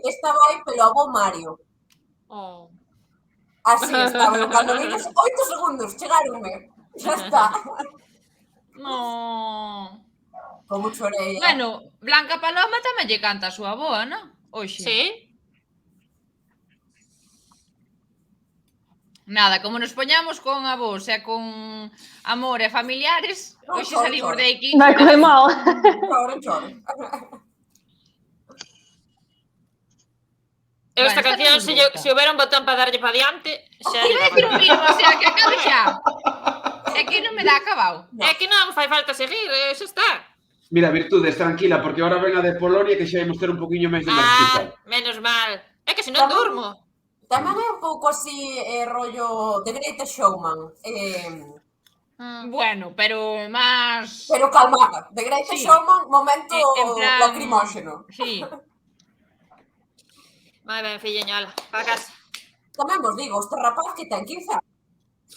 Esta vai pelo avó Mario. Así estaba, cando vi os 8 segundos, chegaronme. Xa está. No. Como chorei. Bueno, Blanca Paloma tamén lle canta a súa boa, non? Oxe. Sí. Nada, como nos poñamos con avós e con amor e familiares, Non, hoxe choro, salimos choro. de aquí. Vai correr mal. Choro. Eu esta Bueno, canción, esta non me gusta. se houbera un botón para darlle para diante, xa lle Iba a daba. decir o mismo, o sea, que acabe xa. É que non me dá acabado. É que non fai falta seguir, xa está. Mira, Virtudes, tranquila, porque ahora ven a de Polonia que xa imos ter un poquinho máis de marchita. Menos mal. É que se non durmo. Tamén é un pouco así rollo The Greatest Showman. Bueno, pero máis... Pero calmada. The Greatest Sí. Showman, momento En plan... lacrimóxeno. Sí. Vai ben, filliñola, para casa. Tamén vos digo, este rapaz que ten 15 anos.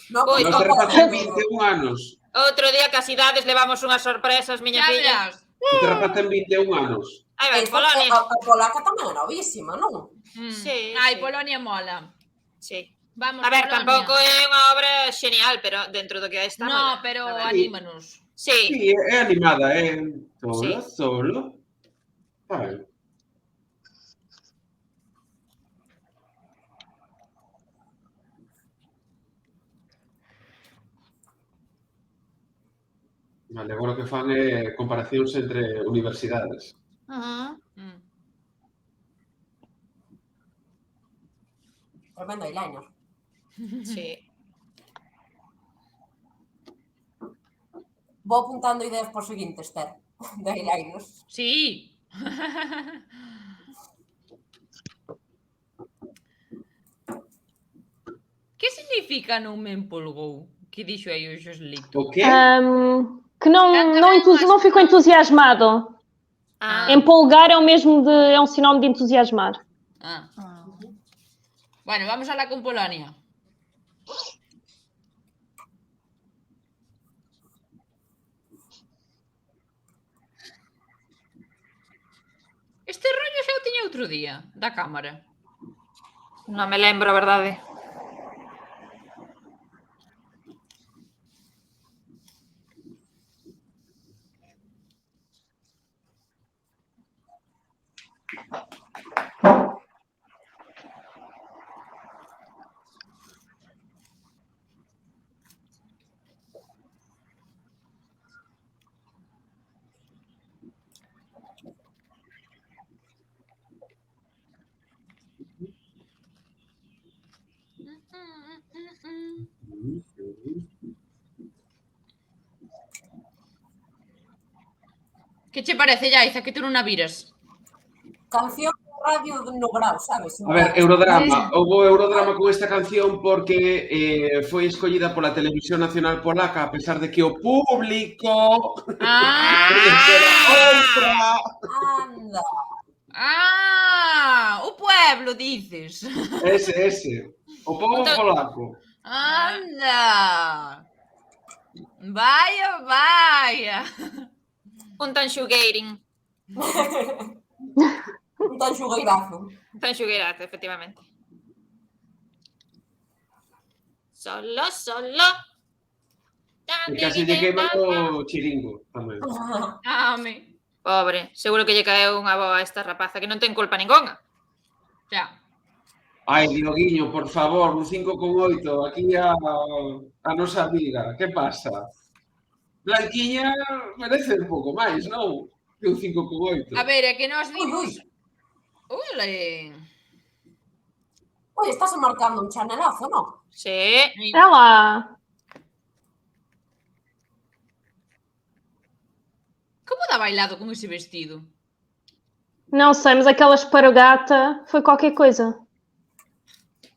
No, Oi, Nos rapaz ten 21 anos. Outro día que as idades levamos unhas sorpresas, miña Xa filla. verás. Este rapaz ten 21 anos. Aí vai, Esta, Polonia. a polaca tamén é novísima, non? Sí, Ai, sí. Polonia mola. Sí. Vamos, A ver, Polonia. tampouco é unha obra xenial, pero dentro do que está... No, pero anímanos. Sí. Sí, é animada, Sí. solo. Vale. Vale, agora o que fan é comparacións entre universidades. Tremendo eyeliner. Sí. Vou apuntando ideas por seguinte, Esther, de eyeliners. Sí. Que significa non me empolgou? Que dixo aí o Xoslito? O que? Que não ficou entusiasmado. Empolgar é o mesmo é um sinónimo de entusiasmar. Bueno, vamos a la con Polonia. Este rollo xa o tiña outro día, da cámara. Non me lembro, a verdade. Que che parece, Yaiza, que tú non a viras? Canción de radio no Grau, sabes? A ver, Eurodrama. Houve Eurodrama con esta canción porque foi escollida pola Televisión Nacional Polaca a pesar de que o público... outra! Anda! O pueblo, dices. Ese. O povo polaco. Anda! Vaya. Un tanxugueirin. Un tanxugueirazo. Un tanxugueirazo, efectivamente. Solo. E casi lle queiman o chiringo tamén. Ame. Pobre, seguro que lle caeu unha boa a esta rapaza que non ten culpa ningunha. Xa. Ai, Dioguiño, por favor, un 5,8. Aquí a nosa amiga. Que pasa? Blanquiña merece un pouco máis, non? Que un 5,8. A ver, é que nós vimos... Ule. Oi, estás marcando un chanelazo, non? Sí. Ela... Como dá bailado con ese vestido? Não sei, mas aquela esparagata foi qualquer coisa.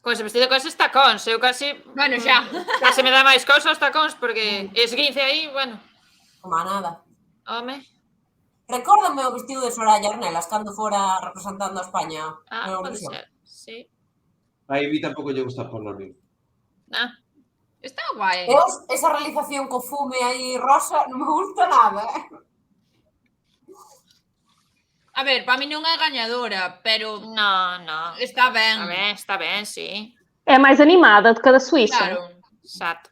Con ese vestido con eses tacóns, eu casi... Bueno, xa. Case me dá máis cousa os tacóns, porque esguince aí, bueno... Como a nada. Home... Recórdame o vestido de Soraya Arnelas cando fora representando a España na pode Eurovisión. ser, sí. A Ivy tampouco lle gusta Polonio. Está guai. Esa realización co fume aí rosa non me gusta nada, A ver, para mí non é gañadora, pero No. está ben. Está ben, sí. É máis animada do que a da Suíça. Claro. Exacto.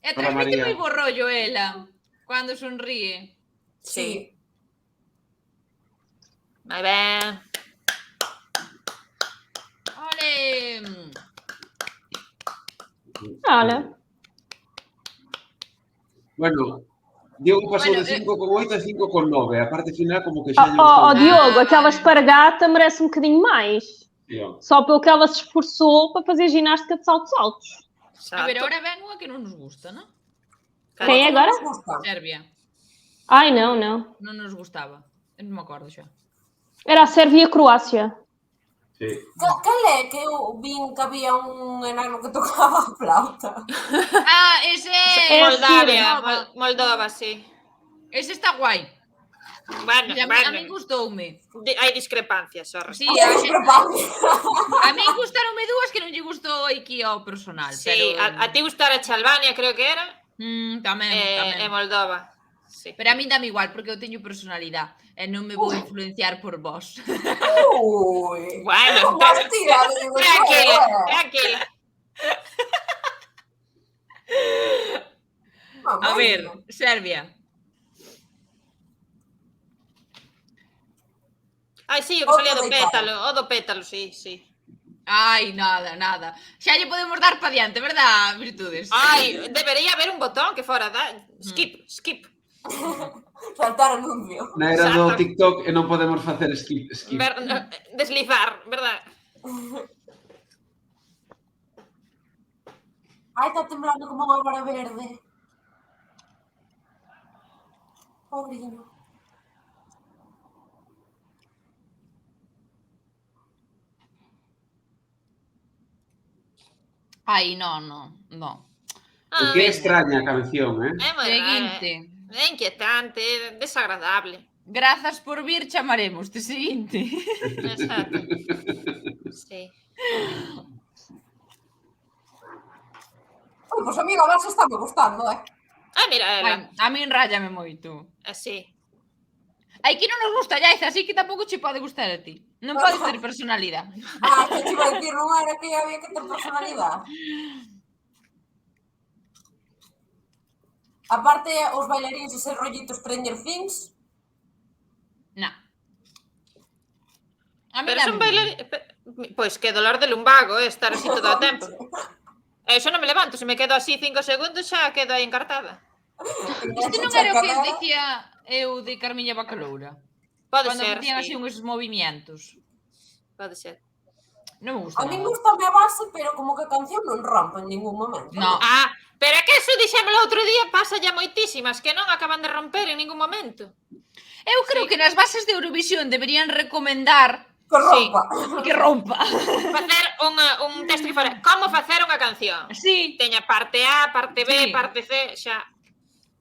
E transmite María. moi bo rollo ela, cando sonríe. Sí. Moi ben. Ole! Olha. Bueno, Diogo pasou Bueno, de 5,8 a 5,9. A parte final como que xa lle gustou. Ó, Diogo, aquela espargata merece um bocadinho mais. Sí, ó. Só pelo que ela se esforçou para fazer ginástica de saltos altos. A ver, agora ven unha que non nos gusta, non? Quem é agora? Non nos gusta. Serbia. Ai, não, não. Non nos gustaba. Eu non me acordo xa. Era a Sérvia e a Croácia. Sí. Cal é que eu vin que había un enano que tocaba a flauta? Ah, ese é... Moldavia, Moldova, sí. Ese está guai. Bueno, A mí gustoume. hai discrepancias, sorry. Sí, A a mí gustaronme dúas que non lle gustou aquí ao personal. Sí, Pero... a ti gustara Albania, creo que era, Tamén. e Moldova. Sí. Pero a mí dame igual, porque eu teño personalidade e non me vou influenciar por vos. Ui. Bueno, Mentira, é aquela. A ver, Serbia. Ai, sí, o que salía do pétalo, sí. Ai, nada. Xa lle podemos dar pa diante, verdad, Virtudes? Ai, debería haber un botón que fora skip. Saltar anuncio. Na era do TikTok e non podemos facer skip. Deslizar, verdad? Ai, está temblando como unha vara verde. Pobrinho. Ai, non. Que é extraña a canción, eh? É moi Seguinte. É inquietante, é desagradable. Grazas por vir, chamaremos. Te seguinte. Exacto. Sí. Ui, pois amiga, a verse está me gustando, Mira, ela. A min rállame moito. Así. Hai que non nos gusta Yaiza, así que tampouco che pode gustar a ti. Non podes ter personalidade. Que te iba a dicir, non era que había que ter personalidade. Aparte, os bailarins e ser rollitos Stranger Things. Non. A mí Pero son bailarines... Pois que dolor de lumbago, estar así todo o tempo. Eu xa non me levanto, se me quedo así 5 segundos xa quedo aí encartada. Isto non era o que dicía eu de Carmiña Bacaloura? Pode Cando ser, facían sí. así uns movimentos. Pode ser. Non me gusta. A mí gustame a base, pero como que a canción non rompe en ningún momento. No. Pero é que eso dixémolo outro día, pasa ya moitísimas, que non acaban de romper en ningún momento. Eu creo que nas bases de Eurovisión deberían recomendar Que rompa. que rompa. Facer un texto que fora como facer unha canción. Sí. Teña parte A, parte B, Sí. parte C, xa.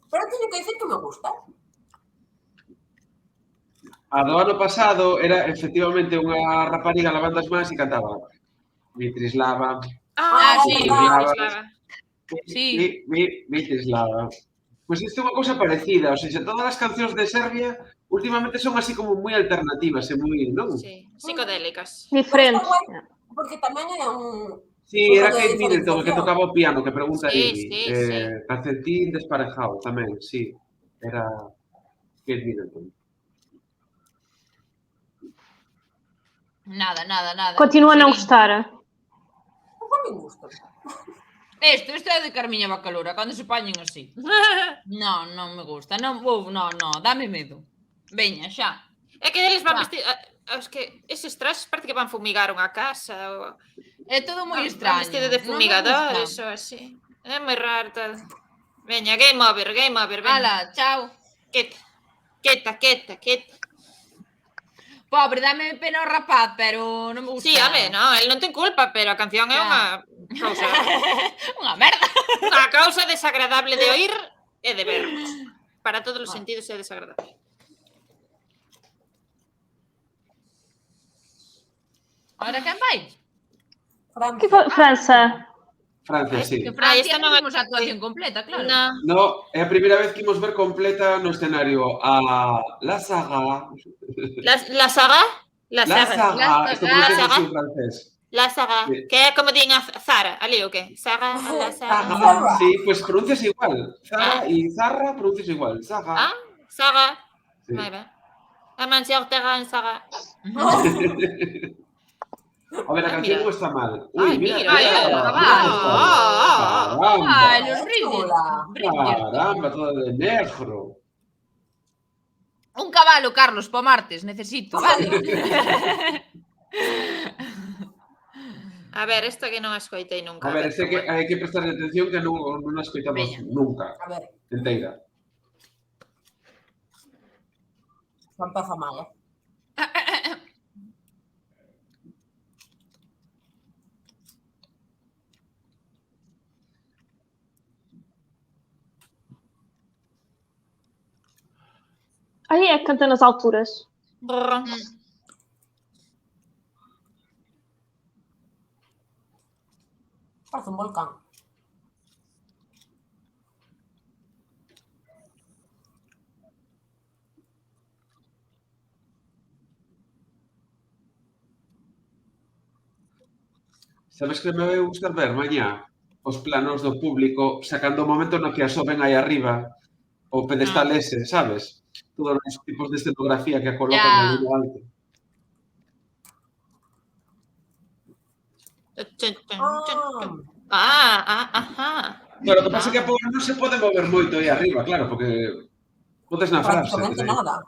Pero teño que dicir que me gusta. A do ano pasado era efectivamente unha rapariga lavando as mans e cantaba Mitrislava. Sí. Sí. Mitrislava. Pois isto é unha cousa parecida, ou seja, todas as cancións de Serbia últimamente son así como moi alternativas e moi, non? Sí, psicodélicas. Diferentes. Porque tamén é un... Sí, era Kate Middleton que tocaba o piano, que pregunta Sí, Ivy. sí. Calcetín desparejado tamén, sí. Era Kate Middleton. Nada. Continua a não Seguinte. gostar. A mí gusta. Isto é de Carmiña Bacaloura, cando se pañen así. Non me gusta. Non, dame medo. Veña, xa. É que eles van vestir... Es que eses traxes parece que van fumigar unha casa ou... É todo moi Van extraño. vestido de fumigadores ou así. É moi raro todo. Veña, game over, veña. Ala, chao. Quieta. Pobre, dame pena o rapaz, pero non me gusta. Sí, home, non, el non ten culpa, pero a canción é unha cousa... Unha merda. Unha cousa desagradable de oír e de ver. Para todos os sentidos é desagradable. Ahora quen vai? Que foi? França. Francia, sí. Que Francia esta non non é- vimos a actuación completa, claro. No, é a primeira vez que imos ver completa no escenario a La Saga. La Saga? La Saga, isto como La se Saga. en francés. La Saga. Sí. Que é como din a Zara, ali o que? Saga, la Saga. Saga, sí, pues pronuncias igual. Zara y Zarra pronuncias igual. Saga. Ah, Saga. Sí. Moi ben. A mansión terra en Saga. A ver, la canción mira. no está mal. Uy, Ay, mira. mira, mira, mira. Ai, Caramba. los brillos. Caramba, todo de negro. Un cabalo, Carlos, pa martes, necesito, vale? A ver, esta que non a escoitei nunca. A ver, este que hai que prestar atención que non a escoitamos Veña. nunca. A ver, Enteira. xa empeza mal, Aí é que canta nas alturas. Brrr. Parece un volcán. Sabes que me vai gustar ver mañá os planos do público sacando o momento no que asoben aí arriba o pedestal ese, sabes? Todos os tipos de escenografía que a colocan Ya. aí no alto. Ajá. Pero o que pasa é que a pobre non se pode mover moito aí arriba, claro, porque podes na frase. Prácticamente nada.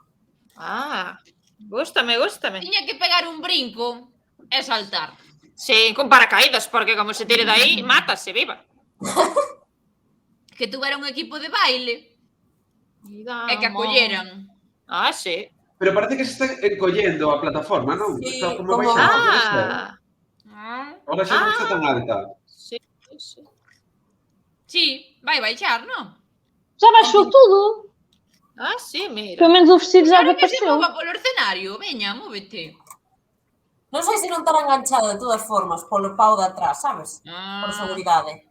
Gústame. Tiña que pegar un brinco e saltar. Sí, con paracaídas, porque como se tire de aí, mátase, viva. Que tuvera un equipo de baile e que acolleran. Ah, sí. Pero parece que se está encollendo a plataforma, non? Sí, Está como como- baixando, pode ser. Ahora xa non Ah. está tan alta. Sí. Sí, vai baixar, non? Já baixou tudo. Ah, sí, mira. Pelo menos o vestido já Claro que se apareceu. mova polo escenario. Veña, móvete. Non sei se non estará enganchado de todas formas polo pau de atrás, sabes? Por seguridade.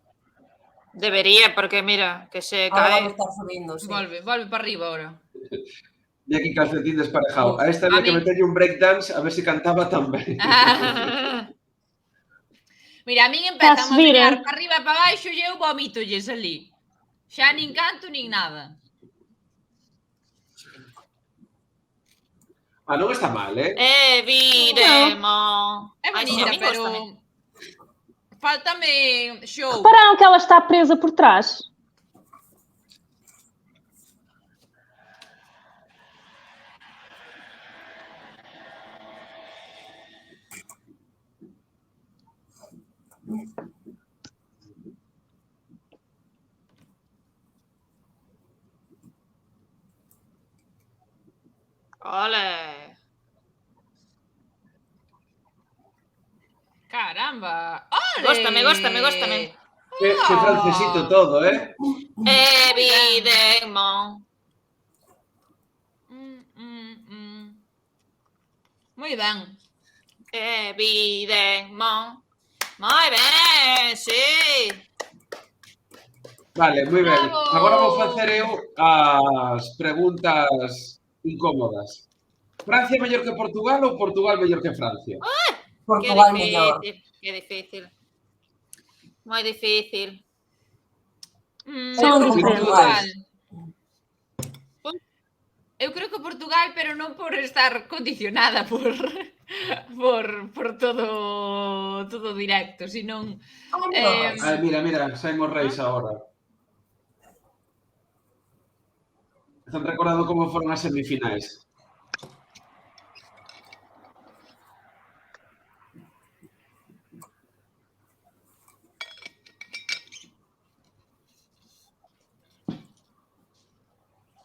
Debería, porque mira, que se Ahora cae. vamos estar subindo, sí. Volve para arriba ahora. E aquí calcetín desparejado. A esta había que mí- meterlle un breakdance a ver se cantaba tamén. Mira, a min empezan a subir, mirar para arriba e para baixo e eu vomítolles ali. Xa nin canto nin nada. Non está mal, Viremo. É Ai, sí, bonita, a mí pero gústame. faltame show. Repararam que ela está presa por trás? Ole. Caramba. Ole! Góstame. Que francesito todo, Evidemo. Moi ben. Evidemo. Moi ben, sí. Vale, moi ben. Bravo. Agora vou facer eu as preguntas incómodas. Francia mellor que Portugal ou Portugal mellor que Francia? Portugal mellor. Qué difícil. Moi difícil. Son Eu creo que diferentes. Portugal. Eu creo que Portugal, pero non por estar condicionada por todo directo, senón Mira, saen os reis agora. Están recordando como foron as semifinais.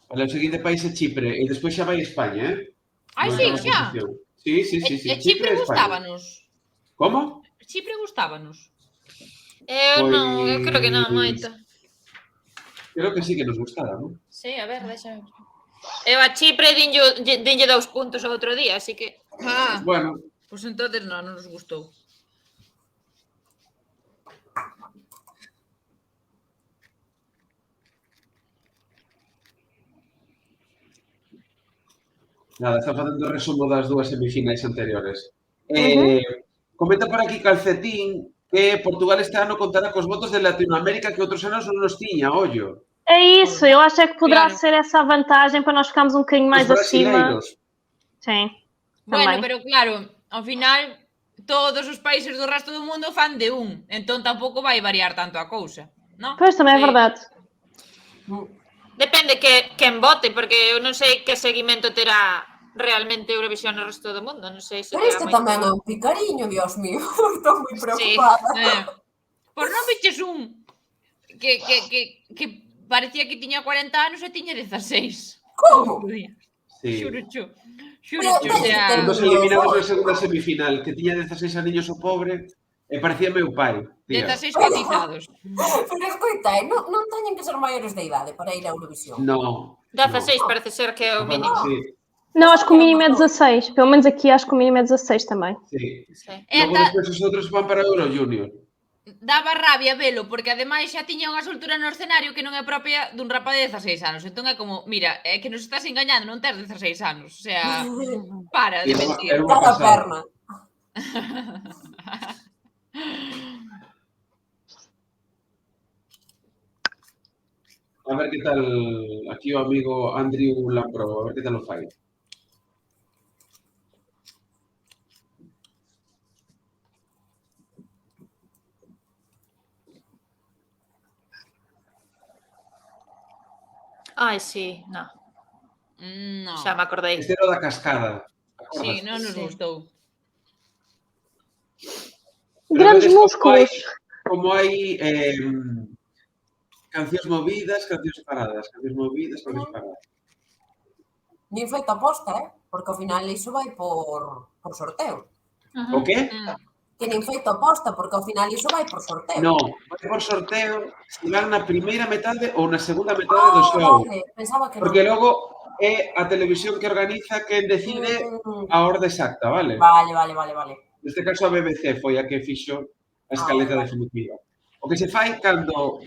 Vale, o seguinte país é Chipre e despois xa vai España, Ai, Na sí, oitava xa. posición. Sí. E Chipre gustábanos? Como? Chipre gustábanos? Eu non, eu creo que non, moito. Creo que sí que nos gustaba, non? Sí, a ver, deixa. Eu a Chipre dinlle 2 puntos o outro día, así que... Bueno. Pois entonces non nos gustou. Nada, está facendo o resumo das dúas semifinais anteriores. Comenta por aquí Calcetín que Portugal este ano contará cos votos de Latinoamérica que outros anos non nos tiña, ollo. É isso, eu acho que poderá ser essa a vantagem para nós ficarmos um bocadinho mais acima. Sim. Bueno, pero claro, ao final todos os países do resto do mundo fan de un, entón tampouco vai variar tanto a cousa, non? Pois tamén é verdade. Depende quen vote, porque eu non sei que seguimento terá realmente Eurovisión no resto do mundo, non sei se... Pero este tamén é un picariño, Dios mío, estou moi preocupada. Por non viches un que parecía que tiña 40 anos e tiña 16. Como? Sí. Xurucho. Cando se eliminamos na segunda semifinal, que tiña 16 aniños o pobre, e parecía meu pai. 16 cotizados. Pero escoita, non teñen que ser maiores de idade para ir a Eurovisión. No. 16 parece ser que é o mínimo. Sí. Não, acho que o mínimo é 16. Pelo menos aqui acho que o mínimo é 16 também. Sí. Logo despois os outros van para Euro Junior. Daba rabia velo, porque ademais xa tiña unha soltura no escenario que non é propia dun rapaz de 16 anos. Entón é como, mira, é que nos estás engañando, non tes 16 anos. O sea, para de mentir. Cada perna. A ver que tal aquí o amigo Andrew Lampro, a ver que tal o fai. Ai, sí, no. No. Xa me acordei. Este era o da cascada. Sí, non nos gustou. Grandes músculos. Como hai cancións movidas, cancións paradas, cancións movidas, cancións paradas. Nin feito aposta, porque ao final iso vai por sorteo. O que? Que nin feito aposta, porque ao final iso vai por sorteo. Non, vai por sorteo se van na primeira metade ou na segunda metade do show. Vale, pensaba que porque logo é a televisión que organiza quen decide a orde exacta, vale? Vale. Neste caso a BBC foi a que fixo a escaleta definitiva. O que se fai cando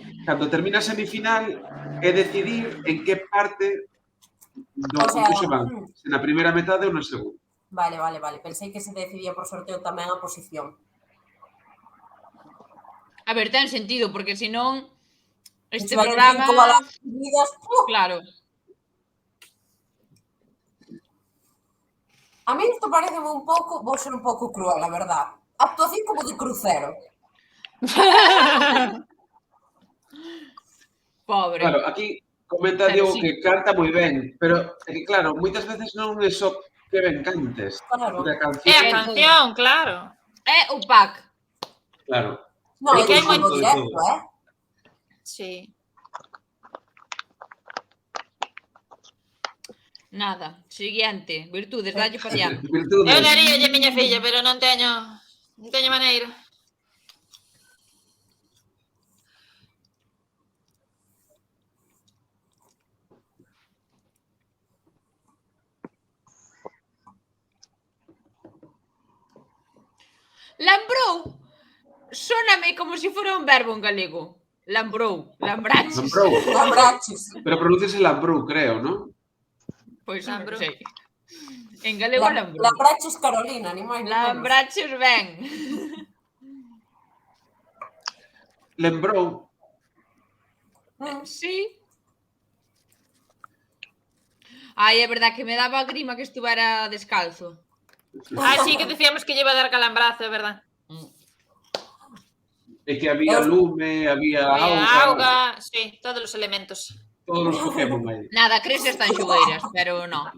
termina a semifinal é decidir en que parte do concurso van, se na primeira metade ou na segunda. Vale. Pensei que se decidía por sorteo tamén a posición. A ver, ten sentido, porque senón este programa... Claro. A mí isto parece un pouco, vou ser un pouco cruel, a verdad. Actuación como de crucero. Pobre. Claro, aquí comenta Diego que canta moi ben, pero é que claro, moitas veces non é só que ben cantes. Claro. É a canción, claro. É o pack. Claro. Non, é que é moi directo, Sí. Nada, siguiente. Virtudes, dalle pa diante. Eu daríalle miña filla, pero non teño maneira. Lambrou. Sóname como se fora un verbo en galego. Lambrou, lambraches. Lambraches. Pero pronúnciase lambrou, creo, non? Pois non sei. En galego lambrou. Lambraches Carolina, ni máis. Lambraches ben. Lembrou. Sí. Ai, é verdad que me daba grima que estuvera descalzo. Sí, que decíamos que lle iba a dar calambrazo, é verdad. É que había lume, había auga, sí, todos os elementos. Todos os Pokémon aí. Nada, crees están xogueiras, pero non.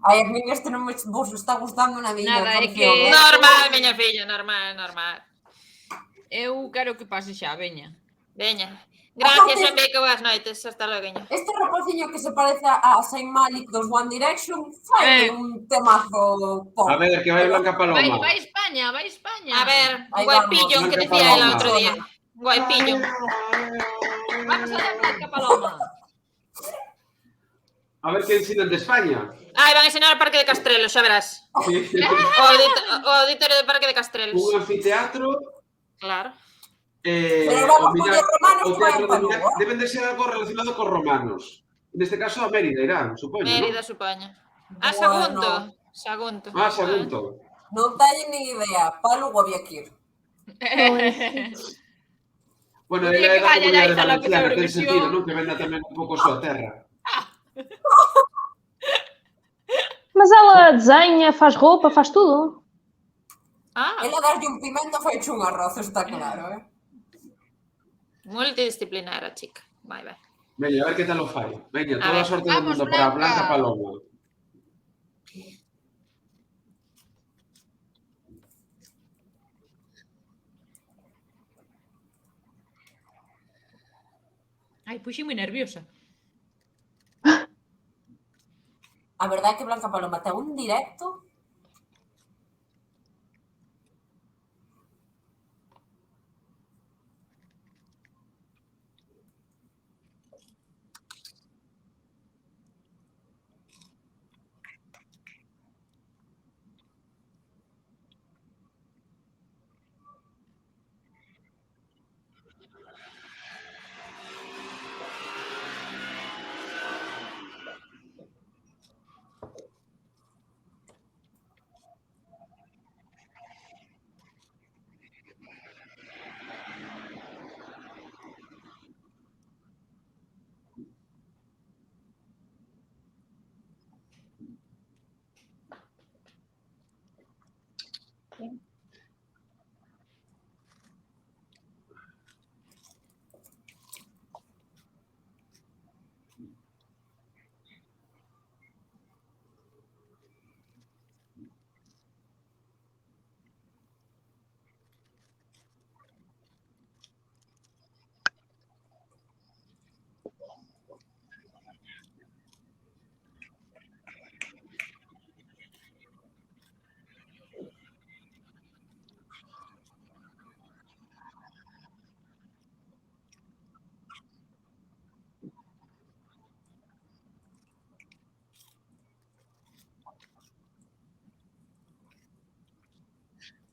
Ai, a mí este non me vos está gustando na miña. Nada, é que... Normal, miña filla, normal. Eu quero que pase xa, veña. Veña. Gracias, Enrique, boas noites. Hasta logo. Este rapaciño que se parece a Saint Malik dos One Direction fai un temazo pop. A ver, que vai Blanca Paloma. Vai España, vai España. A ver, Ahí guaipillo, vamos. que Blanca decía el Paloma. outro día. Guaipillo. Vamos a ver Blanca Paloma. A ver que ensinan de España. Ai, van a ensinar o Parque de Castrelos, xa verás. O auditorio do Parque de Castrelos. Un anfiteatro. Claro. Pero vamos con os romanos o que vayan teatro para de Milán Lugo. deben de ser algo relacionado cos romanos. Neste caso a Mérida irán, supoño, Mérida, ¿no? supoño. Bueno. Sagunto. Sagunto. Non teñen ni idea. Pa Lugo había que ir. Bueno, Dile ela é que da vaya comunidade ya a la valenciana, ten Eurovisión. sentido, non? Que venda tamén un pouco a súa terra. Mas ela desenha, faz roupa, faz tudo. Ela darlle un pimento faiche un arroz, está claro, Multidisciplinar a chica. Vai. Veña, a ver que tal o fai. Veña, A toda a ver. sorte do Vamos, mundo para Blanca. Blanca Paloma. Ai, puxi moi nerviosa. A verdade é que Blanca Paloma ten un directo.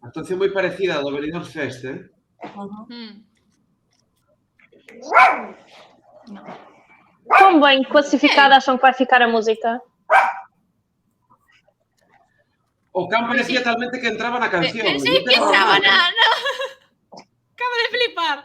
Actuación moi parecida a do Benidorm Fest, Quão bem classificada acham que vai ficar a música? O can parecía talmente que entraba na canción. Pensei que entraba na... Acabo de flipar.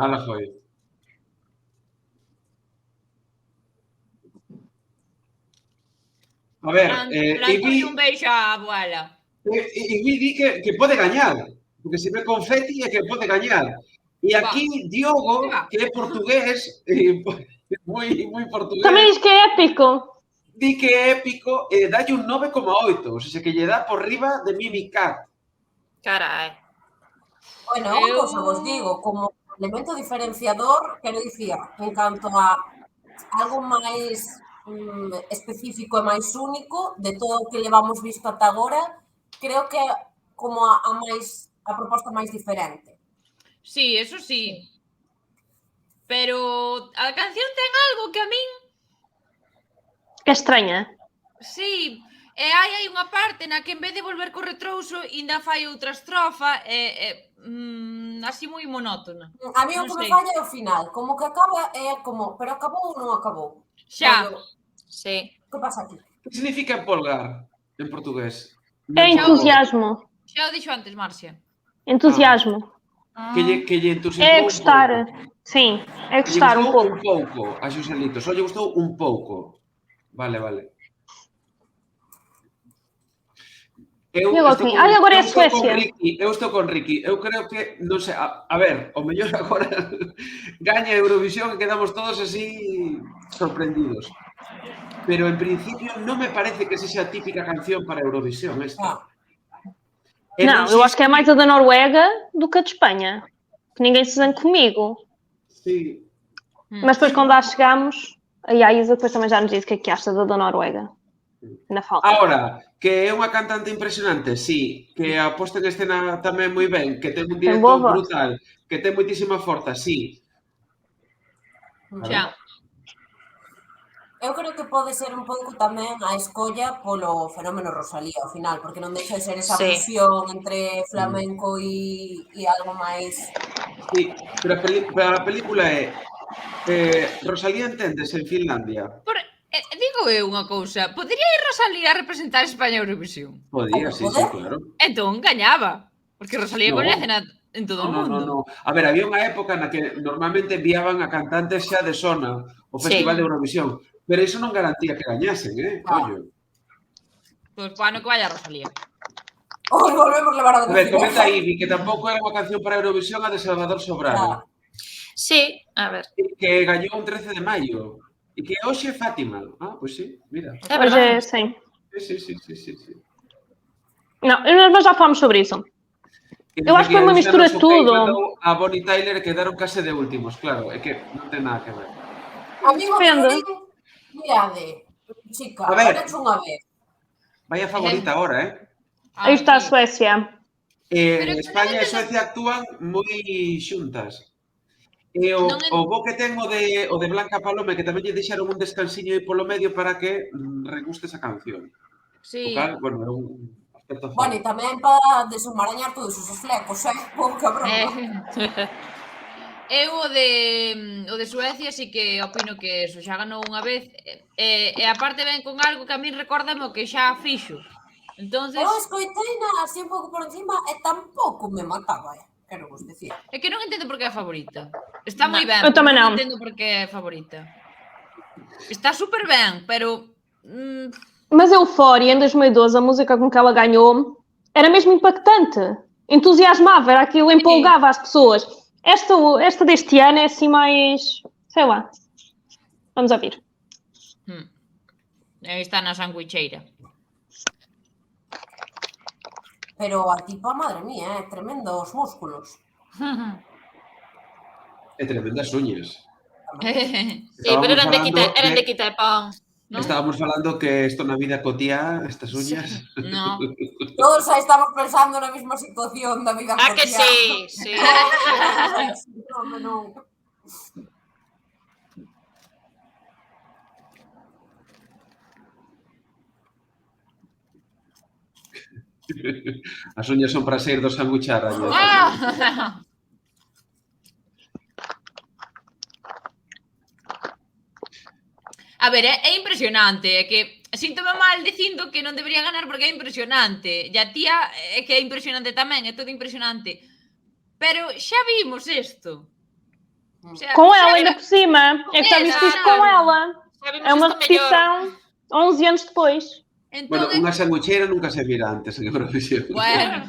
Ala foi. A ver, Ibi... un beixo á abuela. Ibi di que pode gañar, porque se ve confeti é que pode gañar. E aquí Diogo, que é portugués, moi portugués... Tamén diz que é épico. Di que é épico e dalle un 9,8, ou seja, que lle dá por riba de Mimicat. Carai. Bueno, unha cosa vos digo, como elemento diferenciador, quero dicir, en canto a algo máis específico e máis único de todo o que levamos visto ata agora, creo que como a proposta máis diferente. Sí, eso sí. Pero a canción ten algo que a min... Que estranha. Sí, e hai unha parte na que en vez de volver co retrouso ainda fai outra estrofa así moi monótona. A mí o que me falla é o final, como que acaba e é como, pero acabou ou non acabou? Xa. Sí. Que pasa aquí? Que significa empolgar en portugués? É entusiasmo. Xa o dixo antes, Marcia. Entusiasmo. Que lle entusiasmou É un gostar. pouco. Sim, é Que lle gostar un gustou pouco. un pouco a Xoselito, só lle gustou un pouco. Vale. Eu agora é Suecia. Eu estou con Ricky. Eu creo que, non sei, a ver, o mellor agora gaña Eurovisión e quedamos todos así sorprendidos. Pero en principio non me parece que sexa a típica canción para Eurovisión esta. Non, eu acho que é máis a da Noruega do que a de Espanha. Que ninguém se zangue comigo. Sí. Mas depois, quando lá chegamos, a Isa depois também já nos disse o que acha da Noruega. Na falta. Ahora, que é unha cantante impresionante, sí. Que a posta en escena tamén moi ben. Que ten un directo brutal. Que ten moitísima forza, sí. Xa. Eu creo que pode ser un pouco tamén a escolla polo fenómeno Rosalía, ao final, porque non deixa de ser esa fusión entre flamenco e algo máis... Sí, pero a película é Rosalía enténdese en Finlandia. Digo eu unha cousa, podería ir Rosalía a representar España a Eurovisión? Podía, sí, claro. Entón, gañaba, porque Rosalía coñecena en todo o mundo. No. A ver, había unha época na que normalmente enviaban a cantantes xa de zona o Festival de Eurovisión, pero iso non garantía que gañasen, Ollo. Pois ano que vaya Rosalía. Hoy volvemos a levar a... A ver, comenta Ibi, que tampouco era unha canción para Eurovisión a de Salvador Sobrano. Sí, a ver. Que gañou un 13 de maio. E que hoxe é Fátima. Pois sí, mira. Hoxe, sim. Sí. Não, nós já falamos sobre isso. Eu acho que foi uma mistura de tudo. A Bonnie Tyler quedaron case de últimos, claro, é que non ten nada que ver. Amigo, mirade, chica, agora é unha vez. Vai a favorita ahora, Aí está a Suecia. España e Suecia actúan moi xuntas. E o bo que ten o de Blanca Palome, que tamén lle deixaron un descansiño aí polo medio para que reguste esa canción. Sí. O cal, bueno, é un aspecto... Bueno, e tamén para desumarañar todos os flecos, pouca broma. Eu o de Suecia sí que opino que eso xa ganou unha vez e aparte ven con algo que a min recórdame o que xa fixo. Entonces... Eu escoiteina así un pouco por encima e tampouco me mataba, quero vos dicir. É que non entendo por que é a favorita. Está moi ben, eu tamén non entendo por que é a favorita. Está super ben, pero... Mas Euphoria, em 2012, a música com que ela ganhou era mesmo impactante. Entusiasmava, era aquilo, empolgava as pessoas. Esta deste ano é assim mais... sei lá. Vamos ouvir. Aí está na sanguicheira. Pero a tipa, madre mía, tremendos músculos. E tremendas uñas. Sí, pero eran de quita de pan. ¿No? Estábamos falando que esto na vida cotía, estas uñas. No. Todos aí estamos pensando na mesma situación da vida cotía. Que sí, sí. Non. As uñas son para sair do sándwich a raña. A ver, é impresionante, é que síntome mal dicindo que non debería ganar porque é impresionante. E a tía é que é impresionante tamén, é todo impresionante. Pero xa vimos isto. O sea, com ela ainda por cima. É que já viste isto com ela. É uma repetição 11 anos depois. Bueno, unha sanguicheira nunca se vira antes en Eurovisión. Bueno.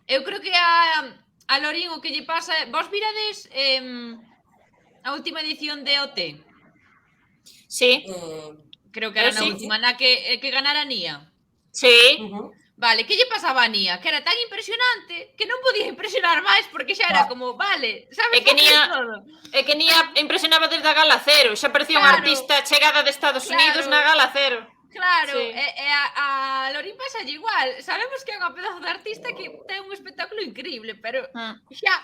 Eu creo que a Lorín o que lle pasa... Vos virades a última edición de OT? Sí. Creo que era na última, na que ganara Nia. Sí. Vale, que lle pasaba a Nia? Que era tan impresionante que non podía impresionar máis porque xa era como, vale, sabes facer todo. É que Nia impresionaba desde a Gala Cero, xa parecía unha artista chegada de Estados Unidos na Gala Cero. Claro, e a Lorín pasa igual. Sabemos que é unha pedazo de artista que ten un espectáculo increíble, pero xa...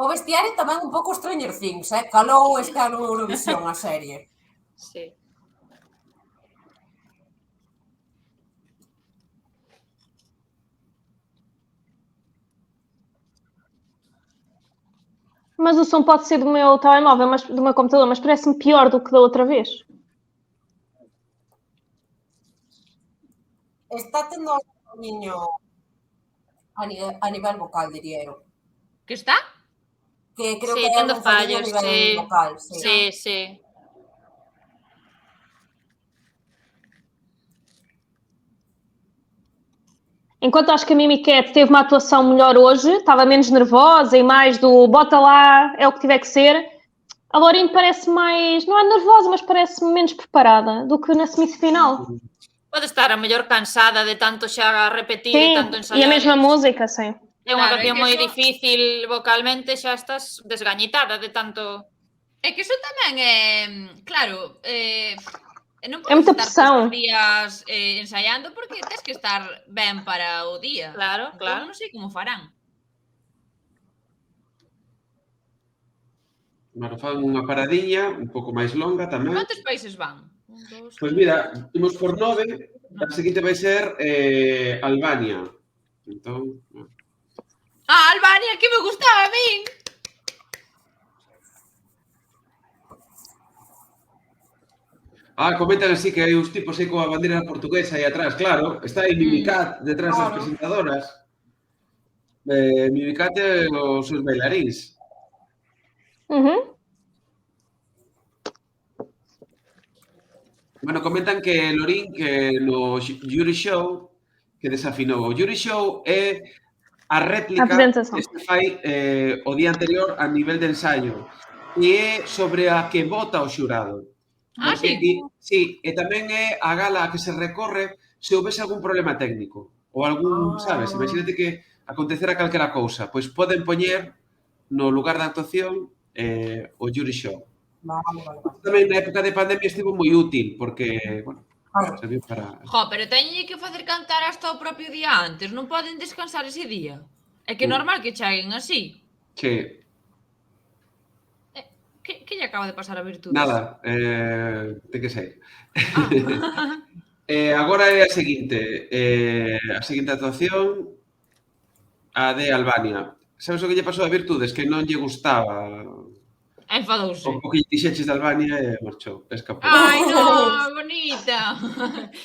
O vestiario tamén un pouco Stranger Things, calou este ano Eurovisión a serie. Sí. Mas o som pode ser do meu telemóvel, do meu computador, mas parece-me pior do que da outra vez. Está tendo un niño a nivel vocal, diría eu. Que está? Que creo Sí, que é tendo un falliño a fallos, nivel vocal. Sí. Enquanto acho que a Mimi Cat teve uma atuação melhor hoje, estava menos nervosa e mais do bota lá, é o que tiver que ser, a Lorín parece mais, não é nervosa, mas parece menos preparada do que na semifinal. Pode estar a mellor cansada de tanto xa repetir e tanto ensaiar. E a mesma música, sim. É unha canción moi difícil vocalmente, xa estás desgañitada de tanto... É que iso tamén é, claro, non podes estar todos os días ensaiando porque tens que estar ben para o día. Claro. Non sei como farán. Bueno, fan unha paradiña un pouco máis longa tamén. Cantos países van? Pois mira, imos por 9, a seguinte vai ser Albania. Entón... Albania, que me gustaba a min! Comentan así que hai uns tipos aí coa bandeira portuguesa aí atrás, claro. Está aí Mimi Cat detrás das presentadoras. Mimi Cat e os seus bailarins. Bueno, comentan que Lorín que no Jury Show que desafinou. O Jury Show é a réplica que se fai o día anterior a nivel de ensaio e é sobre a que vota o xurado. Sí? Sí, e tamén é a gala a que se recorre se houvese algún problema técnico ou algún, sabes, imagínate que acontecera calquera cousa, pois poden poñer no lugar da actuación o Jury Show. Tamén na época de pandemia estivo moi útil porque, bueno, serviu para... Pero teñen que facer cantar hasta o propio día antes, non poden descansar ese día. É que é normal que cheguen así. Sí. Que lle acaba de pasar a Virtudes? Nada, ten que sair. Agora é a seguinte actuación, a de Albania. Sabes o que lle pasou a Virtudes? Que non lle gustaba Enfadouse. o que lle dixeches de Albania e marchou, escapou. Ai, non, bonita.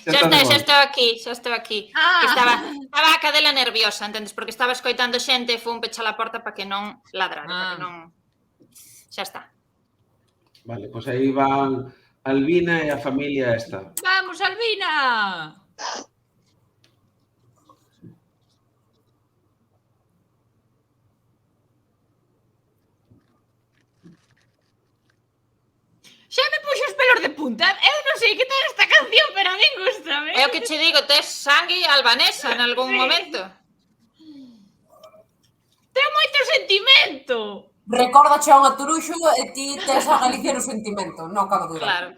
Xa estou aquí. Estaba a cadela nerviosa, entendes? Porque estaba escoitando xente e fun pechar a porta para que non ladrara, para que non... Xa está. Vale, pois aí van Albina e a familia esta. Vamos, Albina! Xa me puxo os pelos de punta. Eu non sei que tal esta canción, pero a min gusta, É o que che digo, tes sangue albanesa en algún momento. Ten moito sentimento. Recórdache a unha Turuxo e ti tes a Galicia no sentimento, non cabe dúda. Claro.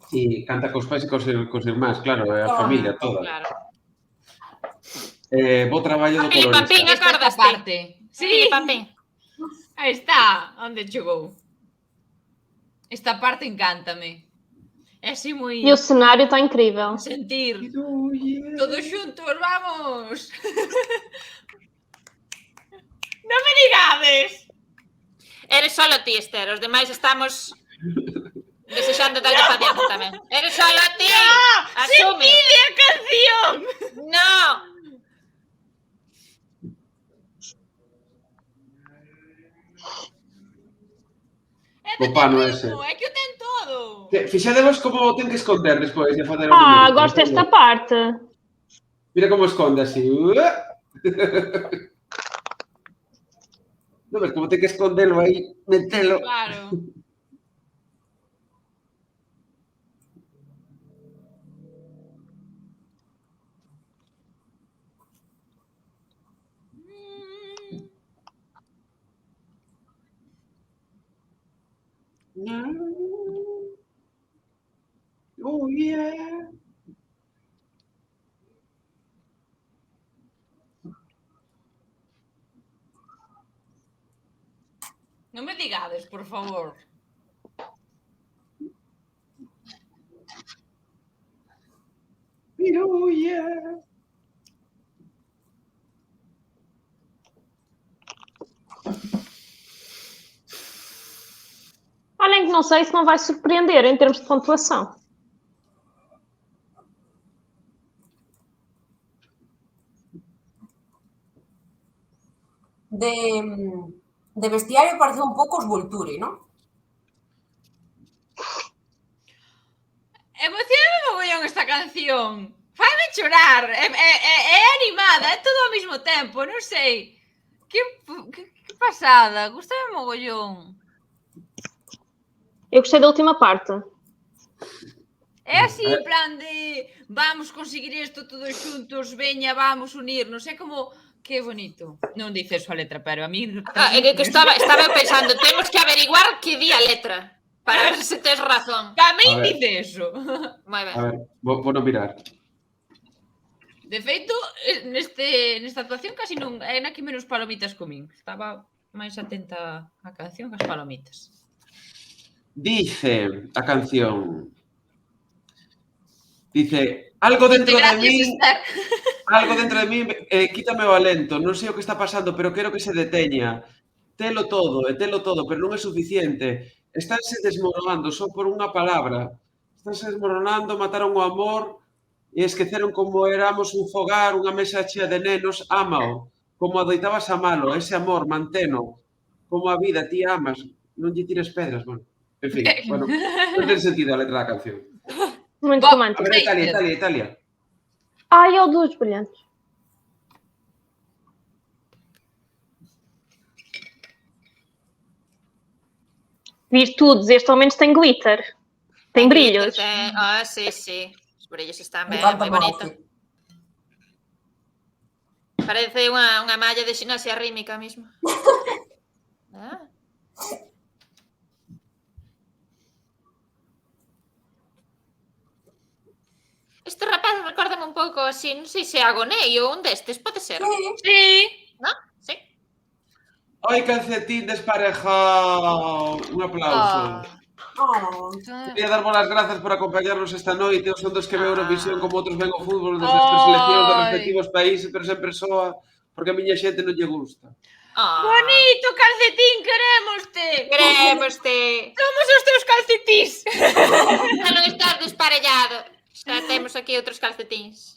Sí, canta cos pais e cos irmáns, claro, é a familia toda. Claro. Bo traballo do colorista. Papín, acordaste? Sí, Papín. Aí está, onde chegou. Esta parte encántame. É así moi... E o cenário está incrível. Sentir. Todos juntos, vamos! Non me digades! Eres solo ti, Esther. Os demais estamos desexando encanta darlle paciencia tamén. Eres solo a ti. ¡Se Asume. pide a canción! No. O pano ese. É que o ten todo. Fixadevos como ten que esconder despois de facer o Ah, número. gosto desta parte. Mira como esconde así. Non ves como ten que escondelo aí, metelo. Claro. Oh, yeah. Non me digades, por favor. Oh, yeah. Olhem que não sei se não vai surpreender em termos de pontuação. De vestiario parece un pouco os Volturi, non? Emocioname mogollón esta canción. Faime chorar. É animada, é todo ao mesmo tempo, non sei. Que pasada. Gustame mogollón. Eu gostei da última parte. É así, en plan de vamos conseguir isto todos xuntos, veña, vamos unirnos. É como, que bonito. Non dice eso a letra, pero a mí... É que estaba pensando, temos que averiguar que di a letra. Para ver se tes razón. Tamén dice eso. Moi ben. A ver, vou non mirar. De feito, nesta actuación casi non... É na que menos palomitas comín. Estaba máis atenta á canción que as palomitas. Dice a canción... Dice, algo dentro de min quítame o alento, non sei o que está pasando, pero quero que se deteña. Telo todo, pero non é suficiente. Estánse desmoronando só por unha palabra. Estánse desmoronando, mataron o amor e esqueceron como éramos un fogar, unha mesa chea de nenos, ámao. Como adoitabas amalo, ese amor, manteno. Como a vida, ti amas, non lle tires pedras, bueno. En fin, bueno, non ten sentido a letra da canción. Muito A romântico. ver, Italia. Ai, é o dos brilhantes. Virtudes, este ao menos tem glitter. Tem brilhos. Ah, sí. Os brillos están ben, Encanta moi bonito. Mauzi. Parece unha malla de ximnasia rítmica mesmo. Ah. Este rapaz recórdame un pouco así, non sei se é Agonei ou un destes, pode ser? Sí. Non? Sí. Ai, calcetín desparejado. Un aplauso. Quería dar boas grazas por acompañarnos esta noite. Os son dos que ve Eurovisión como outros ven o fútbol desde as preseleccións dos respectivos países, pero sempre soa porque a miña xente non lle gusta. Bonito calcetín, querémoste. Somos os teus calcetís. Xa non estás desparellado. Xa temos aquí outros calcetíns.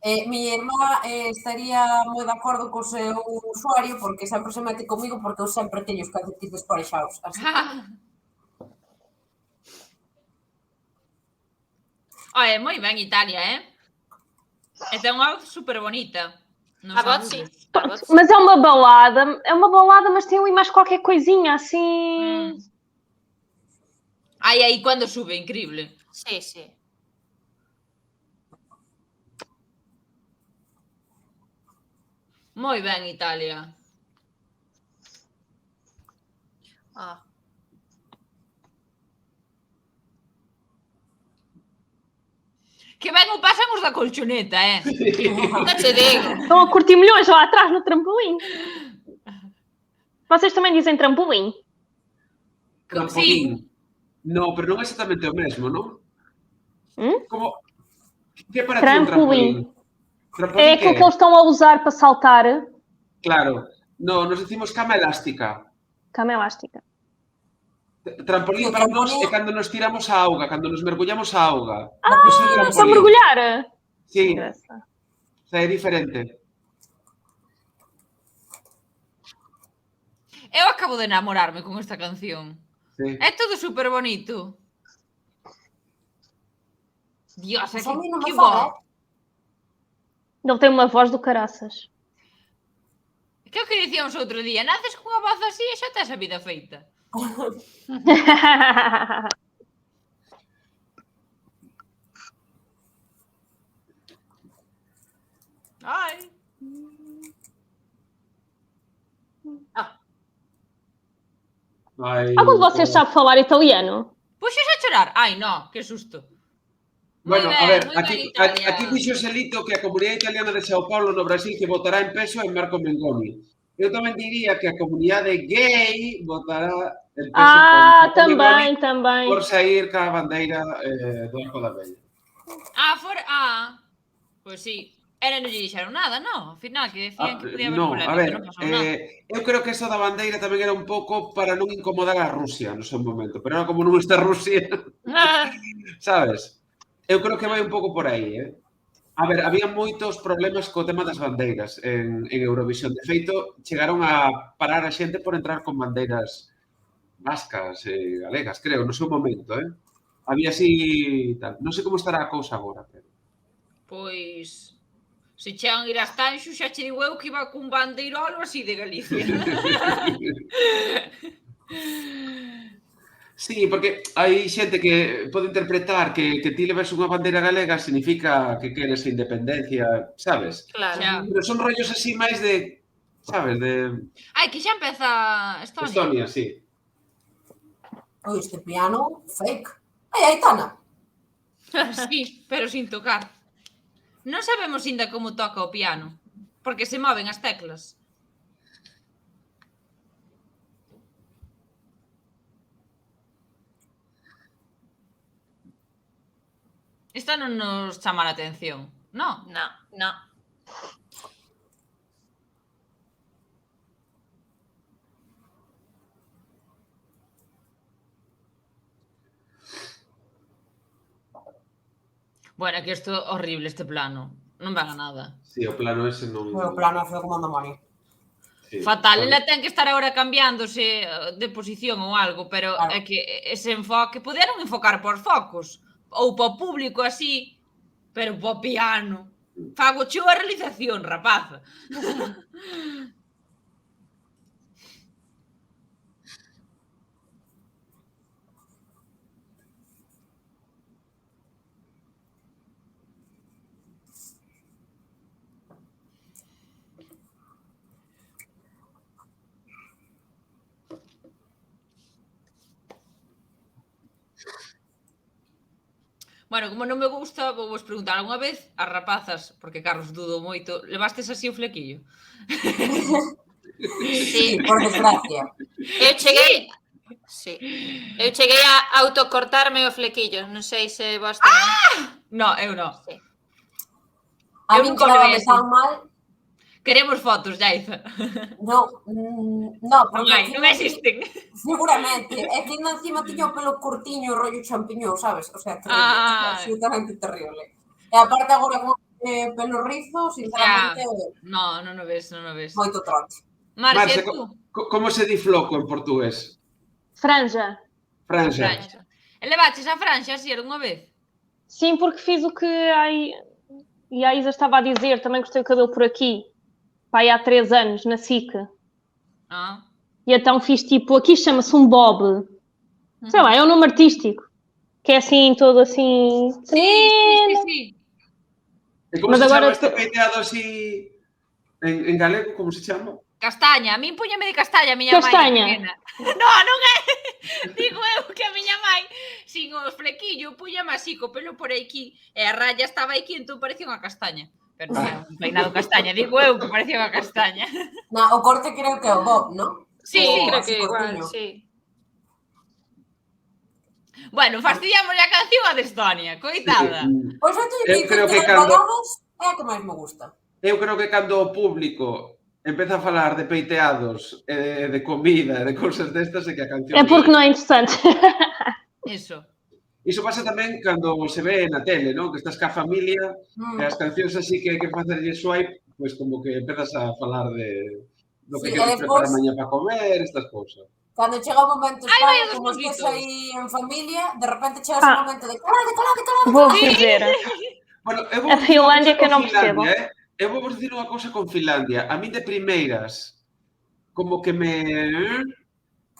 Miña irmá estaría moi de acordo co seu usuario porque sempre se mete comigo porque eu sempre teño os calcetís desparexados. Oye, moi ben Italia, E ten unha voz super bonita. A voz, sí. Mas é uma balada, mas tem ali mais qualquer coisinha assim. Aí, cando sube, increíble. Sí. Moi ben, Italia. Que ben o pasan os da colchoneta, Non te digo. Estão a curtir milhões lá atrás no trampolim. Vocês também dizem trampolim? Trampolim. No, pero non é exactamente o mesmo, non? Como... Que é para ti un trampolim? É aquilo que eles estão a usar para saltar. Claro. No, nos decimos cama elástica. Cama elástica. Trampolín para nós é cando nos tiramos a auga, cando nos mergullamos a auga. Ah, só mergulhar? Sí, é diferente. Eu acabo de enamorarme con esta canción. Sí. É todo super bonito. Dios, é que voz. Ele tem unha voz do caraças. Que é o que dicíamos outro día? Naces cunha voz así e xa tes a vida feita. Ai. Algum de vocês sabe falar italiano? Puxes a chorar? Ai, no, que susto. Bueno, a ver, aquí dixo Celito que a comunidade italiana de Sao Paulo no Brasil que votará en peso en Marco Mengoni. Eu tamén diría que a comunidade gay votará en peso tamén. Por sair ca bandeira do Arco da Vella. Pois sí. Era non lle dixeron nada, non? Ao final, que decían que podía haber polémica, non pasou nada. Eu creo que eso da bandeira tamén era un pouco para non incomodar a Rusia no seu momento, pero ahora como non está Rusia, sabes? Eu creo que vai un pouco por aí, A ver, había moitos problemas co tema das bandeiras en Eurovisión. De feito, chegaron a parar a xente por entrar con bandeiras vascas e galegas, creo, no seu momento, Había así tal. Non sei como estará a cousa agora, pero... Pois... Se chegan ir as Tanxo, xa che digo eu que iba cun bandeirolo así de Galicia. Sí, porque hai xente que pode interpretar que ti leves unha bandeira galega significa que queres independencia, sabes? Claro. Pero son rollos así máis de, sabes, de... Ai, que xa empeza Estonia. Estonia, sí. Oi, este piano, fake. Ai, Aitana. Sí, pero sin tocar. Non sabemos ainda como toca o piano, porque se moven as teclas. Esta non nos chama a atención, non? No. Bueno, que isto é horrible, este plano. Non van a nada. Sí, o plano ese non... O plano é feo como un demonio. Sí, fatal, ela ten que estar agora cambiándose de posición ou algo, pero é que ese enfoque, poderon enfocar por focos, ou po público así, pero po piano. Fago cheo a realización, rapaza. Bueno, como non me gusta, vou vos preguntar algunha vez as rapazas, porque Carlos dudo moito, levastes así o flequillo? Sí, por desgracia. Eu cheguei... Sí. Eu cheguei a autocortarme o flequillo. Non sei se vos tamén... No, eu non. Sí. A min que levame tan mal... Queremos fotos, Yaiza. No, porque... Non existen. Seguramente. É que ainda encima tiña o pelo curtiño, rollo champiñón, sabes? O sea, terrible. Absolutamente terrible. E aparte agora con pelo rizo, sinceramente... Non o ves. Moito trote. Marcia, tú? Como se di floco en portugués? Franja. E levaches a franxa así algunha vez? Sim, porque fiz o que a Isa estava a dizer, também gostei do cabelo por aqui. Pai, há 3 anos, na SIC. E então fiz tipo, aqui chama-se um bob. Sei lá, é um nome artístico. Que é assim, todo assim... Sim. E como se chama este peiteado así en galego, como se chama? Castaña, a min puñame de castaña a miña Castaña. Mãe. Non é. Digo eu que a miña mãe, sin os flequillos, puñame así, co pelo por aquí, e a raya estaba aquí, entón parecía unha castaña. Pero non é un peinado castaña, digo eu que parecía unha castaña. O corte creo que é o bob, non? Sí, creo que igual, sí. Bueno, fastidiamos a canción a de Estonia, coitada. Pois eu creo que cando... é a que máis me gusta. Eu creo que cando o público empeza a falar de peiteados, de comida, de cousas destas, e que a canción... É porque non é interessante. Eso. Iso pasa tamén cando se ve na tele, non? Que estás ca familia, e as cancións así que hai que facerlle swipe, pois como que empezas a falar de do que queres preparar mañá para comer, estas cousas. Cando chega o momento España, como estás aí en familia, de repente chegas o momento de calade. Vou dizer. Bueno, A Finlândia que non percebo. Eu vou vos dicir unha cousa con Finlandia. A min de primeiras, como que me...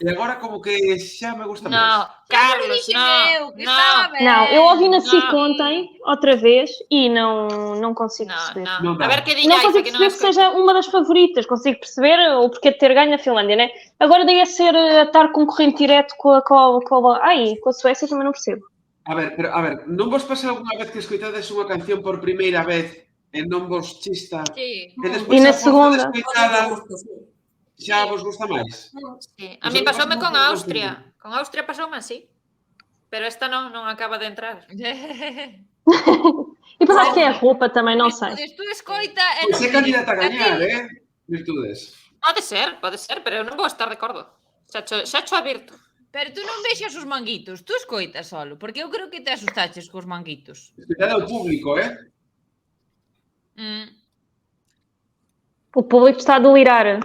E agora como que xa me gusta máis. No, Carlos, no. Non, eu ouvi na SIC ontem, outra vez, e não consigo perceber. No. A ver que Não consigo perceber que seja uma das favoritas, consigo perceber o porquê de ter ganho a Finlândia, né? Agora daí a estar concorrente direto com a Suécia também não percebo. A ver, non vos pasa alguna vez que escoitades unha canción por primeira vez e non vos chista? Sí. E na segunda? Xa vos gusta máis? Sí. A mí pasoume con Austria. Con Austria pasoume así. Pero esta non acaba de entrar. E pensar que é a roupa também, non sei. Tú escoita... Pois é candidata a gañar, Virtudes. Pode ser, pero eu non vou estar de acordo. Xa cho advirto. Pero tú non vexas os manguitos, tú escoitas solo, porque eu creo que te asustaches cos manguitos. Escoitade ao público, O público está a delirar.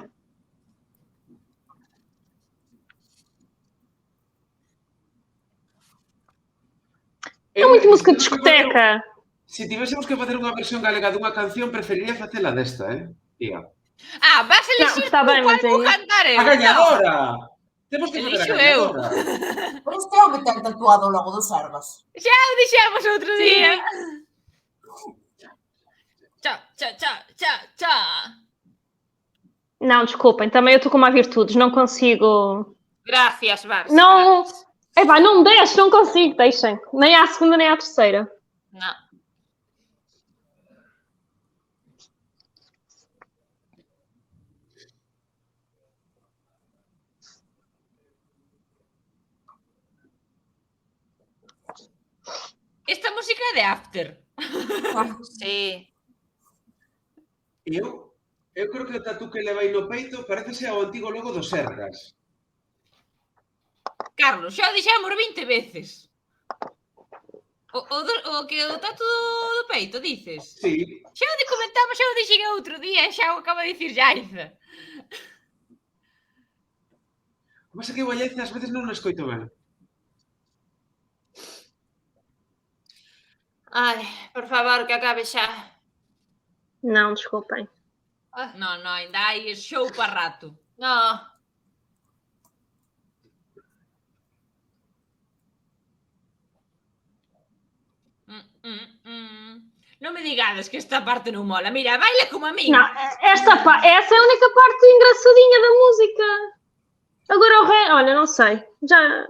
É muito música de discoteca. Se tivésemos que facer unha versión galega dunha canción, preferiría facela desta, tía. Vas a elixir está ben, cual vou cantar eu. A gañadora! Temos que facer a gañadora. Pero este home ten tatuado logo dos Sergas. Xa o dixemos outro día. Tchau. Não, desculpem, também eu estou com má virtudes, não consigo... Gracias, Vars. Não... Epá, não deixo, não consigo, deixem. Nem à segunda, nem à terceira. Não. Esta música é de After. Sí. Eu creo que o tatu que levai no peito parece ao antigo logo dos Sergas. Carlos, xa o dixemos 20 veces. O que o tatu do peito, dices? Sí. Xa o comentamos, xa o dixen outro día, xa o acaba de dicir Jaiza. Mas é que o Jaiza ás veces non o escoito ben. Ai, por favor, que acabe xa. Não, desculpem. Non, ainda hai show para rato. No. Non me digades que esta parte non mola. Mira, baila como a mí. Não, essa é a única parte engraçadinha da música. Agora o resto, olha, não sei. Já...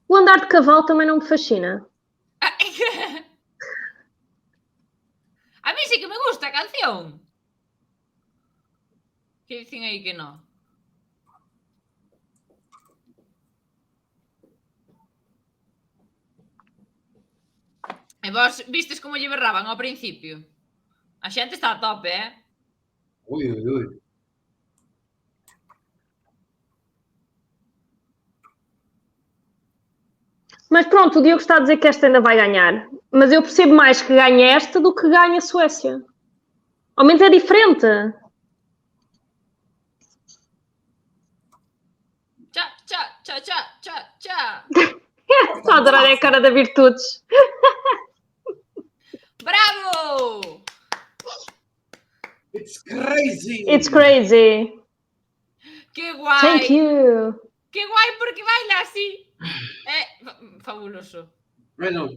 O andar de cavalo também não me fascina. A mí sí que me gusta a canción. Que dicen aí que non? E vos vistes como lle berraban ao principio? A xente está a tope, Ui. Mas pronto, o Diogo está a dizer que esta ainda vai ganhar. Mas eu percebo mais que ganha esta do que ganha a Suécia. Ao menos é diferente. Tchá. Estou a adorar a cara da Virtudes. Bravo! It's crazy! It's crazy. Que guai! Thank you. Que guai porque baila así. É fabuloso. Bueno,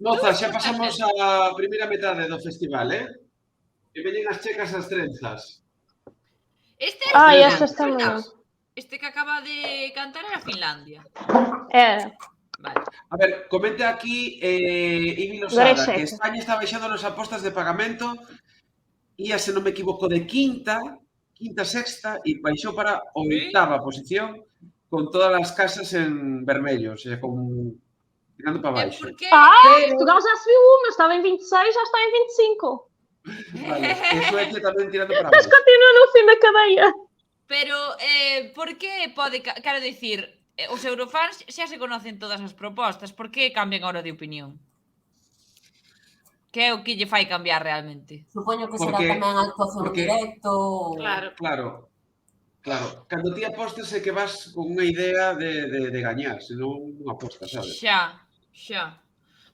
mozas, xa pasamos a primeira metade do festival, E veñen as checas as trenzas. Esta está mal. Este que acaba de cantar era Finlandia. É. Vale. A ver, comente aquí Ibi Losada que España está baixando nas apostas de pagamento e, se non me equivoco, de quinta, sexta e baixou para oitava posición con todas as casas en vermello, o sea, con tirando para baixo. Portugal já subiu uma, estava em 26, já está em 25. Vale, e Suecia tamén tirando para Mas baixo. continua no fim da cadeia. Pero, por que pode... Quero dicir, os eurofans xa se conocen todas as propostas, por que cambian ahora de opinión? Que é o que lle fai cambiar realmente? Supoño que será tamén a actuación en directo. Claro. Cando ti apostas é que vas con unha idea de gañar, senón non apostas, sabes? Xa.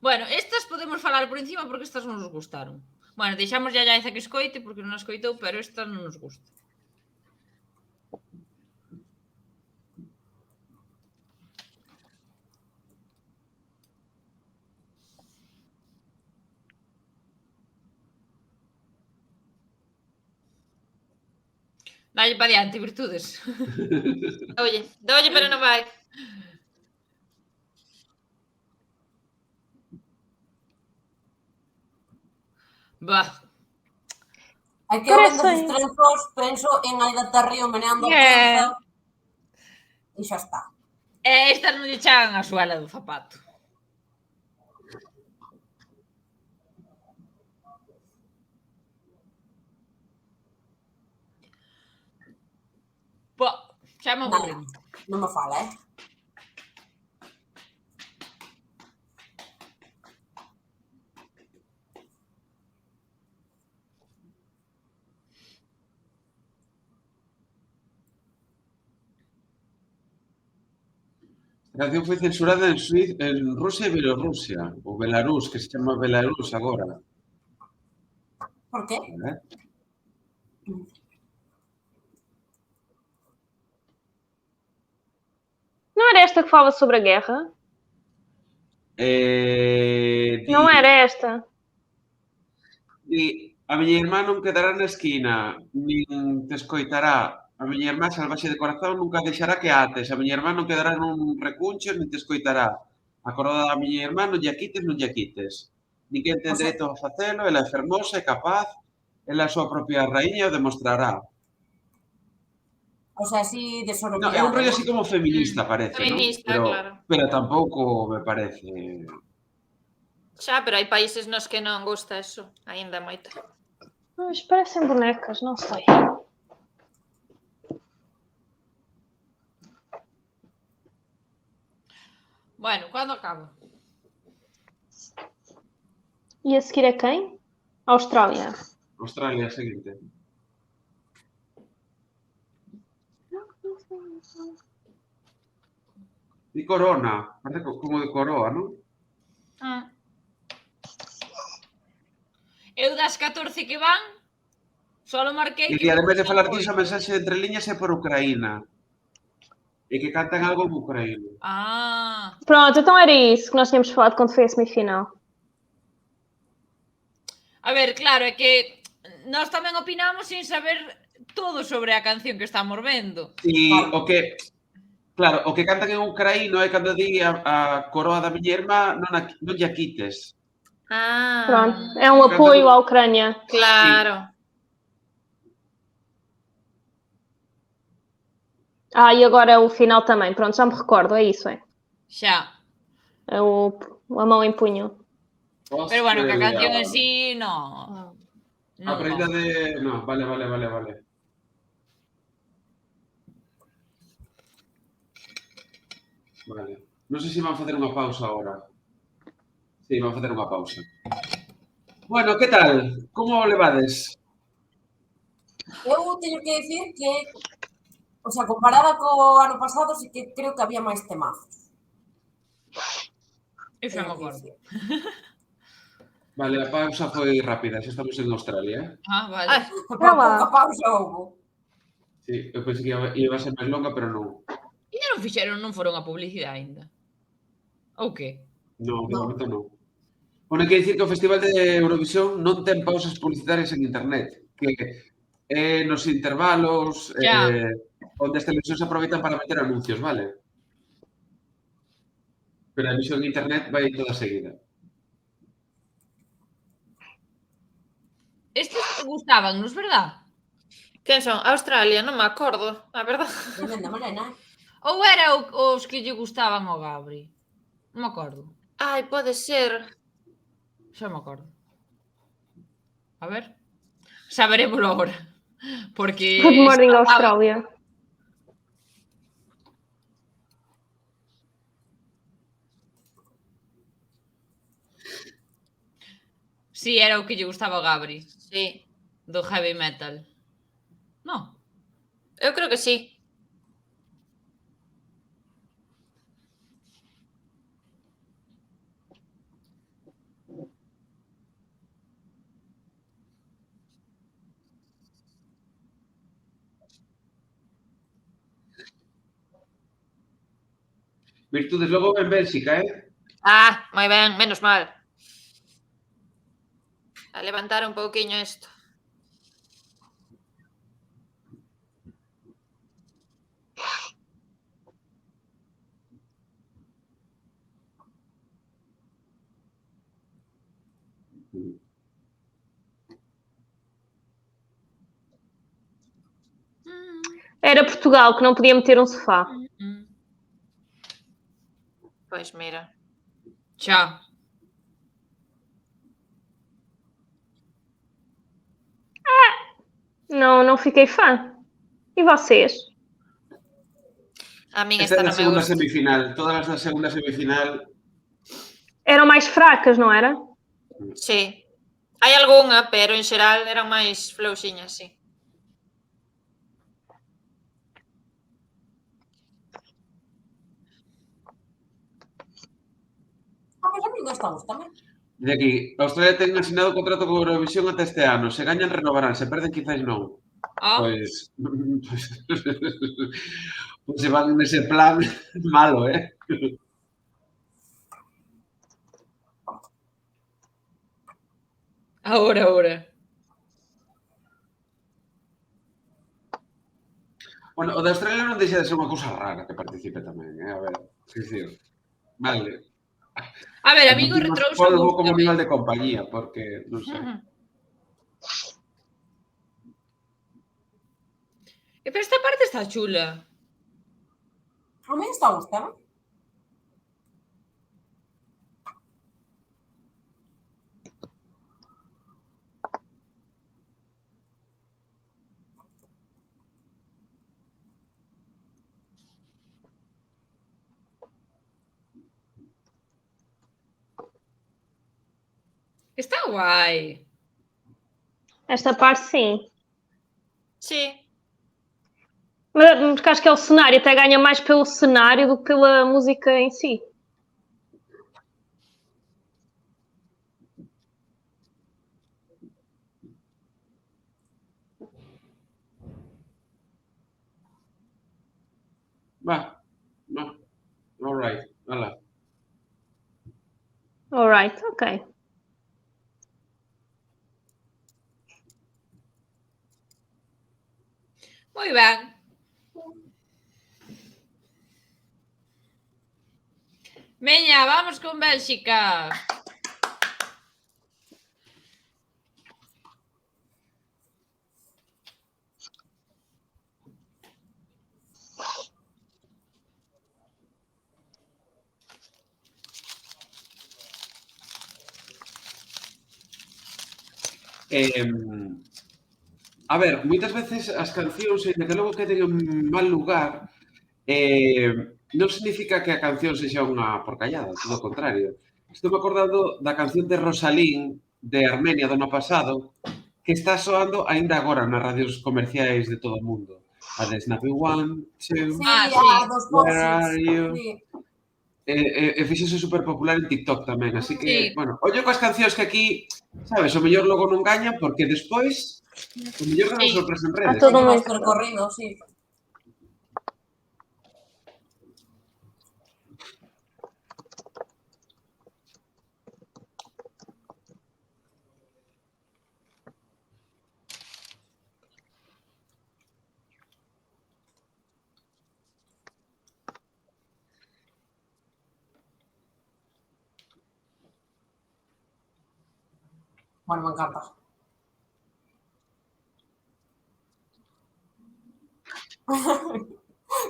Bueno, estas podemos falar por encima porque estas non nos gustaron. Bueno, deixamos ya Eza que escoite porque non escoitou, pero estas non nos gusta. Dalle para diante, virtudes. Doulle, pero non vai. Bah. Hai que ver dos estrenzos, penso en Aida Tarrío meneando a cabeza e xa está. Estas non lle chagan a suela do zapato. Xa me aburren. Non me fala, A canción foi censurada en Rusia e Bielorrusia, ou Belarus, que se chama Belarus agora. Por qué? Não era esta que fala sobre a guerra? Non era esta. A miña irmá non quedará na esquina, nin te escoitará. A miña irmá salvaxe de corazón nunca deixará que ates. A miña irmá non quedará nun recuncho nin te escoitará. A coroa da miña irmá non lle quites, non lle quites. Ninguén ten dereito a facelo, ela é fermosa e capaz, ela é a súa propia raíña o demostrará. O sea, así de sonoridade. É un rollo así como feminista, parece, Feminista, claro. Pero tampouco me parece... Xa, pero hai países nos que non gusta eso, aínda moito. Mas parecem bonecas, não sei. Bueno, quando acaba? E a seguir é quem? Austrália. Australia, a seguinte. E corona, parece como de coroa, non? Eu das 14 que van, solo marquei... E ademais de falar disso, a mensaxe de entre liñas é por Ucraína. E que cantan algo en Ucraína. Pronto, então era isso que nós tínhamos falado quando foi a semifinal. A ver, claro, é que nós tamén opinamos sin saber todo sobre a canción que estamos vendo. E o que... Claro, o que cantan en ucraíno é cando di a coroa da miña irmá non lle quites. Pronto, é um apoio à Ucrânia. Claro. E agora o final também. Pronto, já me recordo, é isso, é. Xa. É a mão em punho. Pero bueno, que a canción en sí, no. A prenda de... No, vale. Vale. Non sei se van facer unha pausa agora. Sí, van facer unha pausa. Bueno, que tal? Como levades? Eu teño que dicir que, o sea, comparada co ano pasado, sí que creo que había máis temazos. Iso non me acordo. Vale, a pausa foi rápida, xa estamos en Australia, vale. Pouca pausa houve. Sí, eu pensei que iba a ser máis longa, pero non. E non fixeron, non foron a publicidade ainda? Ou que? Non, de momento non. Bueno, hai que dicir que o Festival de Eurovisión non ten pausas publicitarias en internet, que é nos intervalos onde as televisións aproveitan para meter anuncios, vale? Pero a emisión en internet vai toda seguida. Estes gustaban-nos, verdad? Quen son? Australia, non me acordo, a verdad. Tremenda morena. Ou era os que lle gustaban ao Gabri? Non me acordo. Ai, pode ser. Xa me acordo. A ver. Saberémoslo agora. Porque... Good Morning Australia. Sí, era o que lle gustaba a Gabri. Sí. Do heavy metal. Non? Eu creo que sí. Virtudes logo en Bélxica, Moi ben, menos mal. A levantar un pouquiño isto. Era Portugal, que não podia meter um sofá. Pois mira. Xa. Não fiquei fã. E vocês? A min Esta esta é da non me segunda gusta. semifinal. Todas as da segunda semifinal... Eram mais fracas, não era? Sí. Hai algunha, pero en xeral eran máis flouxiñas, sí. Pois a mí gostamos tamén. De aquí, Australia ten asinado contrato con Eurovisión ata este ano. Se gañan, renovarán. Se perden, quizás non. Pois se van nese plan malo, Ahora. Bueno, o de Australia non deixa de ser unha cousa rara que participe tamén, A ver, dicir, vale. A ver, a mí o retrouso polvo como nivel de compañía, porque, non sei. Pero esta parte está chula. A mí está gustando. Está guai. Esta parte, sim. Sí. Mas acho que é o cenário, até ganha mais pelo cenário do que pela música em si. All right, hala. All right, ok. Moi ben. Veña, vamos con Bélxica. A ver, moitas veces as cancións, ainda que logo queden en mal lugar, non significa que a canción sexa unha porcallada, todo o contrario. Estou acordando da canción de Rosalín, de Armenia, do ano pasado, que está soando aínda agora nas radios comerciais de todo o mundo. A de Snappy One, Two, Sí, a dos Where Foxes. Are You? Sí. E fixose super popular en TikTok tamén, así que, Sí. bueno, ollo coas cancións que aquí, sabes, o mellor logo non gañan porque despois o mellor dan Sí. sorpresa en A redes. todo Teñen mundo. máis percorrido, sí. Bueno, me encanta.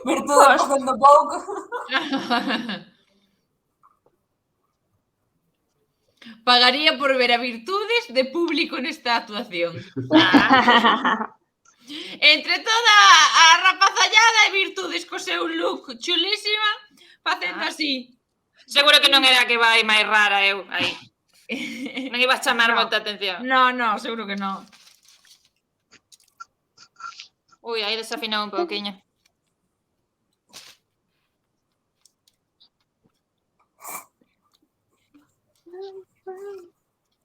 Virtude Gosto. facendo pouco. pagaría por ver a Virtudes de público nesta actuación. Entre toda a rapazallada e Virtudes co seu look chulísima, facendo así. Seguro que non era a que vai máis rara eu aí. Non iba a chamar moita atención. No, seguro que non. Ui, aí desafinou un pouquiño.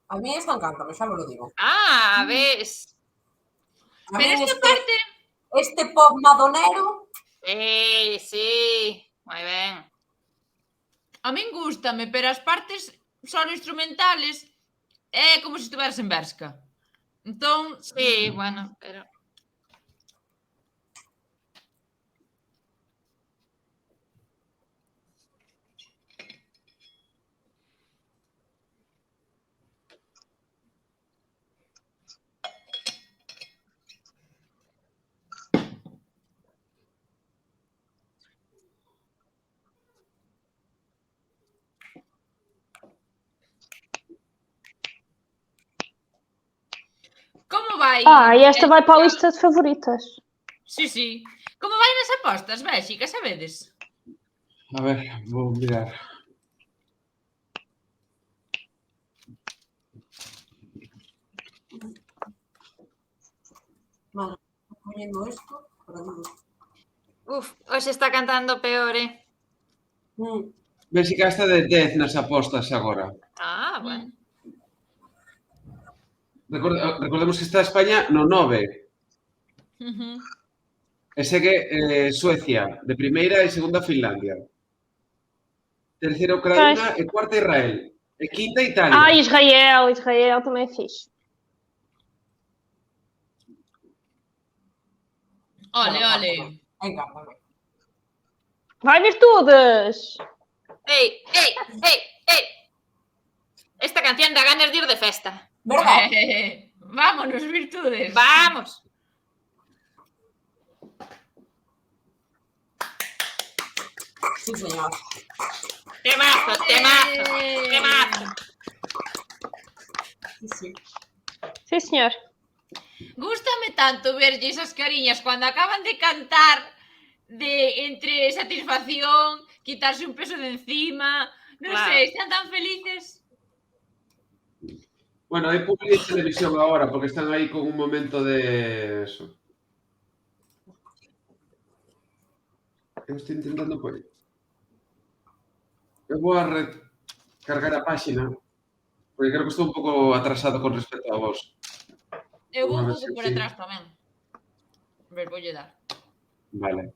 A mí esta encanta, xa me lo digo. Ves. Pero esta parte... Este pop madonero... Sí, moi ben. A min gústame, pero as partes solo instrumentales é como se estuveras en Bershka. Entón... Sí, bueno, pero... Como vai? E esta vai para a lista de favoritas. Sí. Como vai nas apostas, Bélxica, sabedes? A ver, vou mirar. Vale, poniendo esto, pero digo... Hoxe está cantando peor, Bélxica está de 10 nas apostas agora. Bueno. Recordemos que está España no 9. E segue Suecia, de primeira e segunda Finlandia. Terceira Ucraína e cuarta Israel. E quinta Italia. Israel também é fixe. Ole. Encanta. Vai, Virtudes! Ei! Esta canción da ganas de ir de festa. Verdad? Vámonos, Virtudes. Vamos. Sí, señor. Temazo. Sí. Sim, senhor. Gústame tanto verlle esas cariñas cando acaban de cantar entre satisfacción, quitarse un peso de encima, non sei, están tan felices. Bueno, hai público de televisión agora, porque están aí con un momento de eso. Eu estou intentando por aí. Eu vou a recargar a páxina, porque creo que estou un pouco atrasado con respecto a vos. Eu vou un pouco por atrás tamén. A ver, voulle dar. Vale.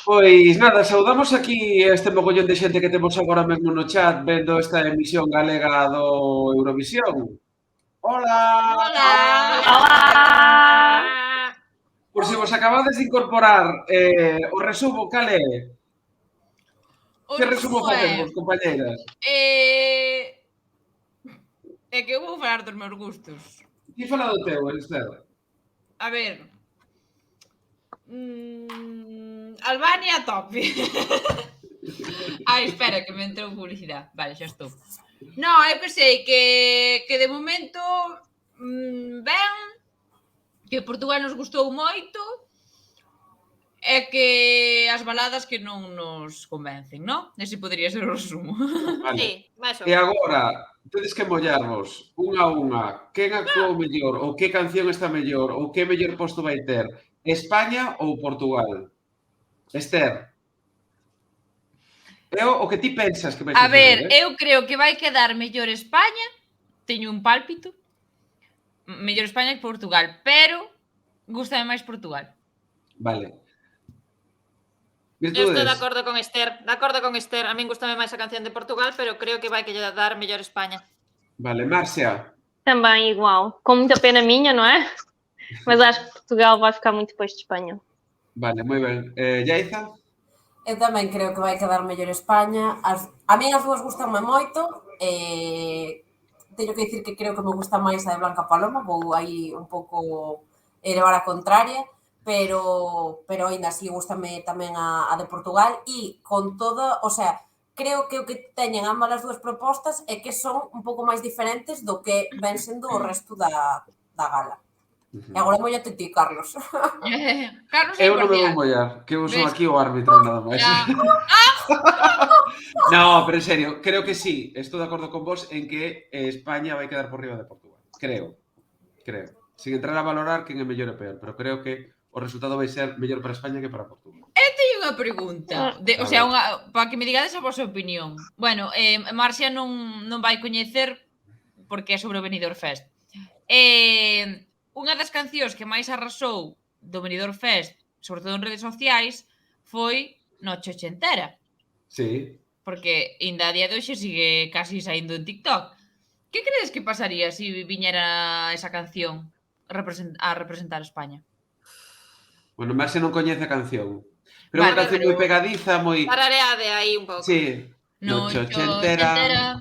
Pois nada, saudamos aquí este mogollón de xente que temos agora mesmo no chat vendo esta emisión galega do Eurovisión. Hola! Por se vos acabades de incorporar, o resumo, cal é? Que resumo facemos, compañeiras? É que eu vou falar dos meus gustos. Ti fala do teu, Esther? A ver... Albania a tope. Espera, que me entrou publicidade. Vale, xa estou. Non, eu que sei que de momento ben, que Portugal nos gustou moito e que as baladas que non nos convencen, non? Ese podría ser o resumo. Vale. Sí, máis ou E agora, tedes que mollarvos unha a unha. Quen actuou mellor, ou que canción está mellor, ou que mellor posto vai ter? España ou Portugal? Esther. O que ti pensas que vai suceder? A ver, eu creo que vai quedar mellor España, teño un pálpito, mellor España que Portugal, pero gústame máis Portugal. Vale. Eu estou de acordo con Esther, a min gustame máis a canción de Portugal, pero creo que vai que lle dar mellor España. Vale, Márcia. Também igual, com muita pena minha, não é? Mas acho que Portugal vai ficar muito depois de Espanha. Vale, moi ben. Yaiza? Eu tamén creo que vai quedar mellor España. A mí as dúas gustanme moito. Teño que dicir que creo que me gusta máis a de Blanca Paloma, vou aí un pouco elevar a contraria, pero aínda así gustame tamén a de Portugal e con todo, o sea, creo que o que teñen ambas as dúas propostas é que son un pouco máis diferentes do que ven sendo o resto da gala. E agora mollate ti, Carlos. Carlos é Eu non me vou imparcial. mollar, que eu son aquí o árbitro nada máis. No, pero en serio, creo que sí, estou de acordo con vos en que España vai quedar por riba de Portugal. Creo. Sin entrar a valorar quen é mellor e peor, pero creo que o resultado vai ser mellor para España que para Portugal. Teño unha pregunta, o sea, para que me digades a vosa opinión. Bueno, Marcia non vai coñecer porque é sobre o Benidorm Fest. Unha das cancións que máis arrasou do Benidorm Fest, sobre todo en redes sociais, foi Noche Ochentera. Sí. Porque ainda a día de hoxe sigue casi saindo en TikTok. Que credes que pasaría se viñera esa canción a representar a España? Bueno, Marcia non coñece a canción. Pero é unha canción moi pegadiza, moi... Tarareade aí un pouco. Sí. Noche ochentera,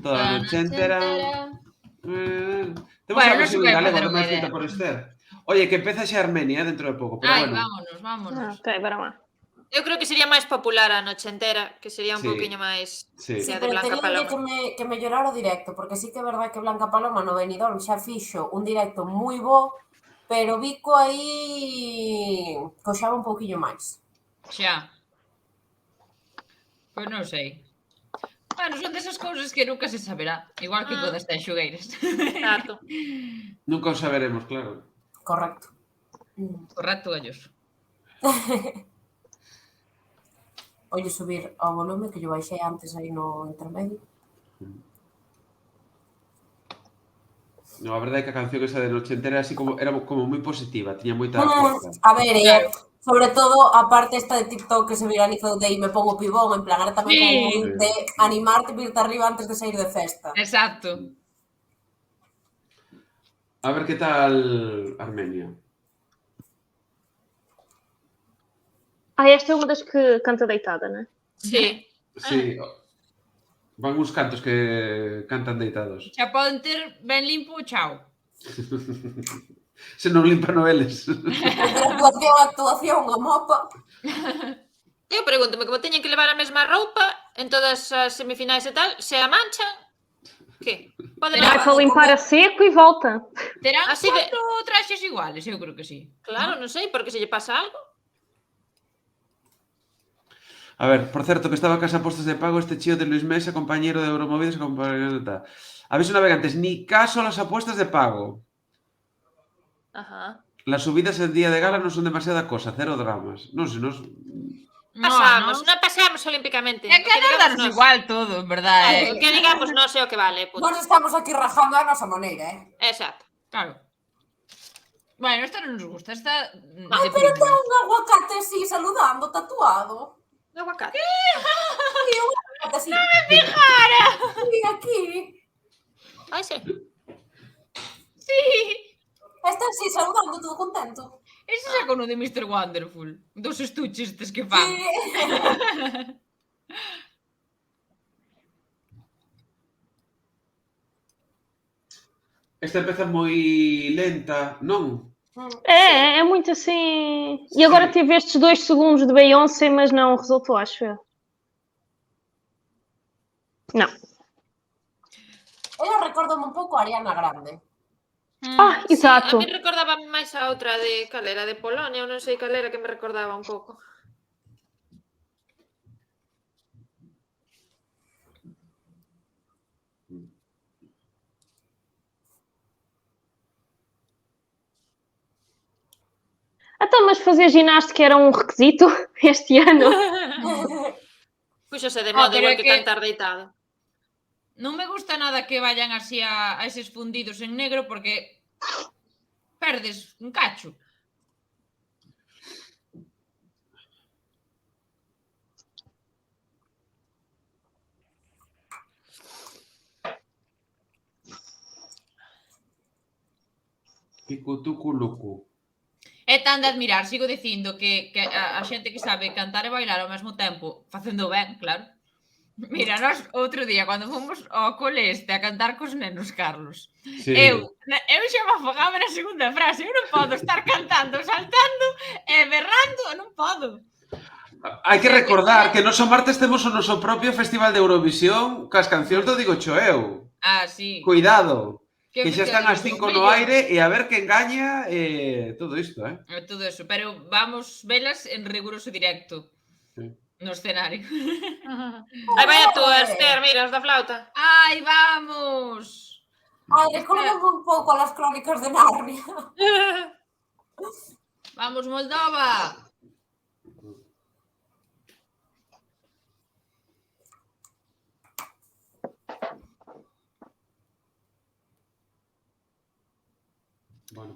toda a noche entera. Temos a versión en galego, non me escrita por Esther. Oye, que empeza xa Armenia dentro de pouco, pero bueno. Vámonos. Ok, verá. Eu creo que sería máis popular a noche entera, que sería un pouquiño máis... Sí, de pero Blanca teño Paloma. que mellorar o directo, porque sí que é verdade que Blanca Paloma no Benidorm xa fixo un directo moi bo, pero Vico aí coxaba un pouquiño máis. Xa. Pois non sei. Bueno, son desas cousas que nunca se saberá. Igual que con as Tanxugueiras. Exacto. Nunca o saberemos, claro. Correcto. Correcto, gallos. Olle subir ao volume, que yo baixei antes aí no intermedio. No, a verdade é que a canción esa de Noche Entera era como moi positiva, tiña moita forza. A ver, sobre todo a parte esta de TikTok que se viralizou de me pongo pibón, en plan, era tamén como de animarte, virte arriba antes de sair de festa. Exacto. A ver que tal Armenia. Esta é unha das que canta deitada, non é? Sí. Sí. Van uns cantos que cantan deitados. Xa poden ter ben limpo o chao. Se non limpan eles. Actuación, a mopa. Eu pregúntome, como teñen que levar a mesma roupa en todas as semifinais e tal, se a manchan, que? Poden Vai para limpar a seco e volta. Terán traxes iguales? Eu creo que sí. Claro, non sei, porque se lle pasa algo. A ver, por certo, que estaba a casa postos de pago este chío de Luis Mesa, compañero de Euromovidos, compañero de tal. Aviso navegantes, ni caso a las apuestas de pago. Ajá. Las subidas el día de gala no son demasiada cosa, cero dramas. Non sei, non pasamos olímpicamente. É que darnos igual todo, en verdade. O que digamos non sei o que vale. Nós estamos aquí rajando a nosa maneira, Exacto. Claro. Bueno, esta non nos gusta, esta... Ai, pero ten un aguacate así saludando, tatuado. Un aguacate? Sí, un aguacate así. Non me fijara! Sí, aquí. Ai, sí. Sí. Está así saludando, todo contento. Ese xa con o de Mr. Wonderful. Dos estuches estes que fan. Sí. Esta empeza moi lenta, non? É muito assim. E agora tive estes 2 segundos de Beyoncé, mas não resultou, acho eu. Não. Ela recorda-me un pouco a Ariana Grande. Exato. A mí recordaba máis a outra de calera de Polonia, ou non sei calera que me recordaba un pouco. Então, mas fazer ginástica era um requisito este ano? Puxose de moda igual que cantar deitado. Non me gusta nada que vayan así a eses fundidos en negro porque perdes un cacho. Picutuculucu. É tan de admirar, sigo dicindo que a xente que sabe cantar e bailar ao mesmo tempo, facendo ben, claro. Mira, nós outro día, cando fomos ao cole este a cantar cos nenos, Carlos, sí. eu xa me afogaba na segunda frase, eu non podo estar cantando, saltando e berrando, non podo. Hai que recordar que nos o martes temos o noso propio Festival de Eurovisión cas cancións do Digo Choeu. Sí. Cuidado, que xa están as 5 no aire e a ver quen gaña todo isto, Todo eso, pero vamos velas en riguroso directo no escenario. Aí vai a túa, Esther, mira, os da flauta. Ai, vamos! Ai, recórdame un pouco a las crónicas de Narnia. Vamos, Moldova!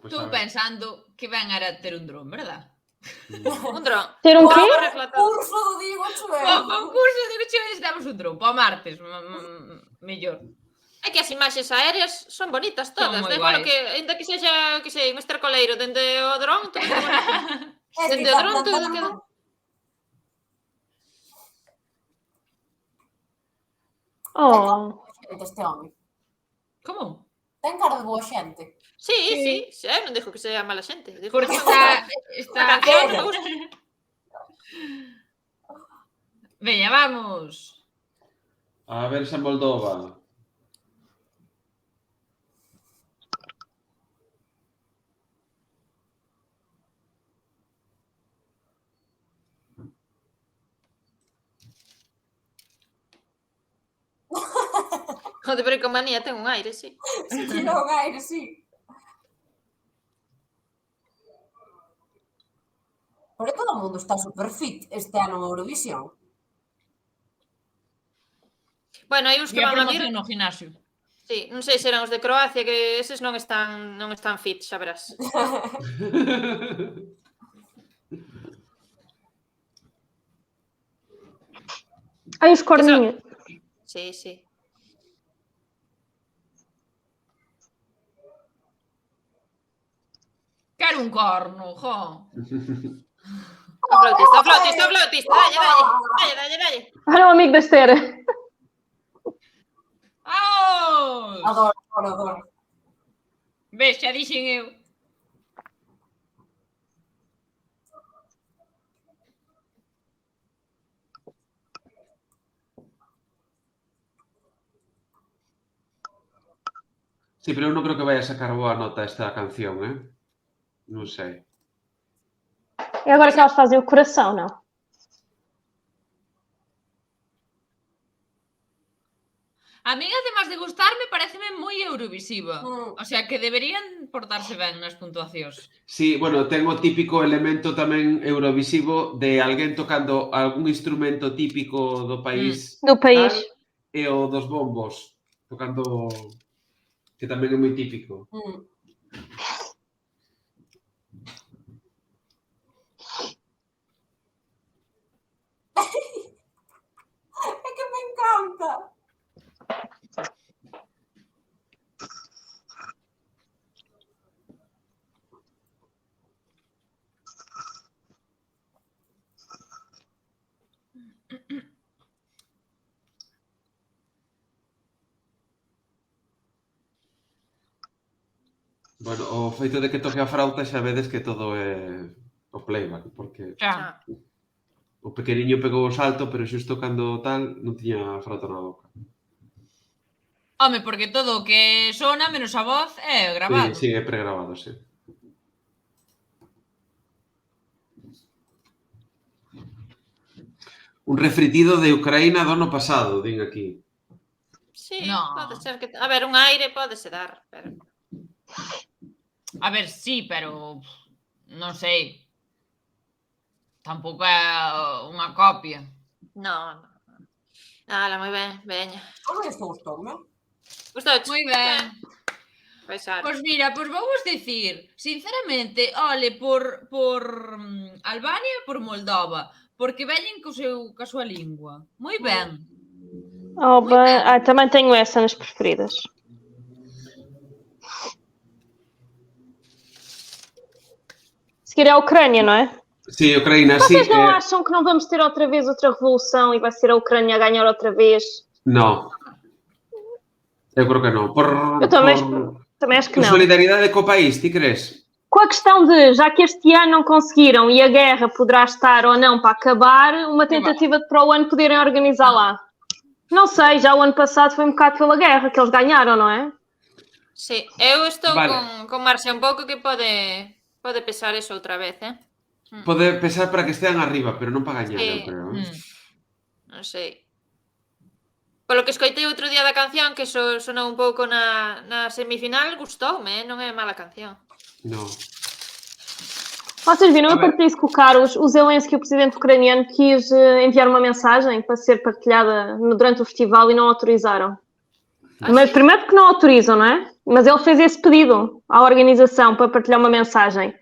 Estou pensando que ben era ter un dron, verdad? Un dron. Ter un qué? Curso do Digo Choeu. O curso de Digo Choeu necesitamos un dron, para o martes, mellor. É que as imaxes aéreas son bonitas todas, moi igual guais. que, ainda que sexa, que sei, un estercoleiro dende o dron, todo que bonito. Dende o dron todo queda... Oh. Este home. Como? Ten cara de boa xente. Sí, non dixo que sea mala xente. Porque está... está... canción me gusta. Veña, vamos. A ver esa Moldova. O de bricomanía ten un aire, sí. Si tira un aire, sí. Pero todo o mundo está super fit este ano en Eurovisión. Bueno, hai uns que E a van a vir... promoción no gimnasio. Sí, non sei se eran os de Croacia, que eses non están fit, xa verás. Ai, os corninhos. Sí. Quero un corno, jo. O flautista. Dalle. Olha o amigo da Esther. Vamos! Adoro. Ves, xa dixen eu. Sí, pero eu non creo que vai a sacar boa nota esta canción, Non sei. E agora que elas fazem o coração, não? A min, además de gustarme, pareceme moi eurovisiva. O sea, que deberían portarse ben nas puntuacións. Sí, bueno, ten o típico elemento tamén eurovisivo de alguén tocando algún instrumento típico do país. Do país. E o dos bombos, tocando... que tamén é moi típico. É que me encanta. Bueno, o feito de que toque a frauta xa vedes que todo é o playback, porque o pequeniño pegou o salto, pero xusto cando tal non tiña a frauta na boca. Home, porque todo o que sona, menos a voz, é grabado. Sí, é pregrabado, sí. Un refritido de Ucraína do ano pasado, din aquí. Sí, no. Pode ser que... A ver, un aire podese dar, pero... A ver, sí, pero... Non sei. Tampouco é unha copia. No. Ala, moi ben, veña. Como isto gustoume? Gustouche? Moi ben. Pois mira, pois vou vos dicir, sinceramente, ole, por Albania e por Moldova, porque veñen coa súa lingua. Moi ben. Também tenho essa nas preferidas. Seguir a Ucrânia, não é? Sim, Ucrânia, sim. Vocês não acham que não vamos ter outra vez outra revolução e vai ser a Ucrânia a ganhar outra vez? Não. Eu creo que não. Eu também acho que não. Por solidariedade co país, ti crees? com a questão de, já que este ano não conseguiram e a guerra poderá estar ou não para acabar, uma tentativa de para o ano poderem organizar lá. Não sei, já o ano passado foi um bocado pela guerra que eles ganharam, não é? Sí, eu estou con Marcia un pouco que pode pesar eso outra vez, Pode pesar para que estean arriba, pero non para gañar, eu Sí. creo. Non sei. Polo que escoitei outro día da canción, que sonou un pouco na semifinal, gustoume, non é mala canción. Non. Vocês viram, eu partilhei isso com o Carlos, o Zelensky, o presidente ucraniano, quis enviar uma mensagem para ser partilhada durante o festival e não autorizaram. Mas primeiro porque não autorizam, não é? Mas ele fez esse pedido à organização para partilhar uma mensagem.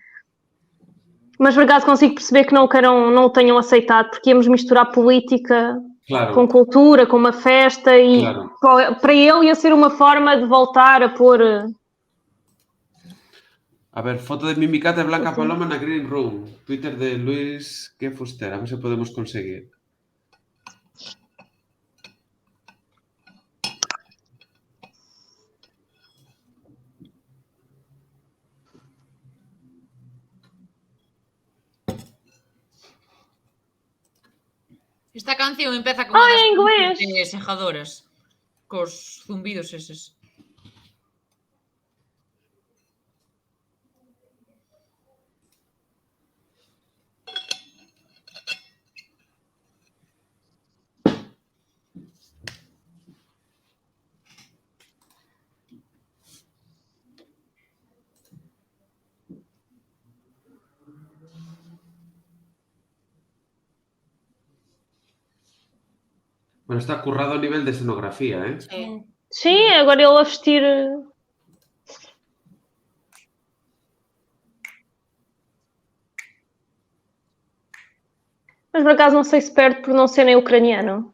Mas por acaso consigo perceber que não o tenham aceitado, porque íamos misturar política com cultura, com uma festa, e para ele ia ser uma forma de voltar a pôr... A ver, foto de Mimicata e Blanca Paloma na Green Room. Twitter de Luis que Fuster. A ver se podemos conseguir. Esta canción empeza con unhas de sejadoras, cos zumbidos eses. Bueno, está currado a nivel de escenografía, ¿eh? Sí. Sim, agora ele a vestir... Mas por acaso não sei se perde por não ser nem ucraniano.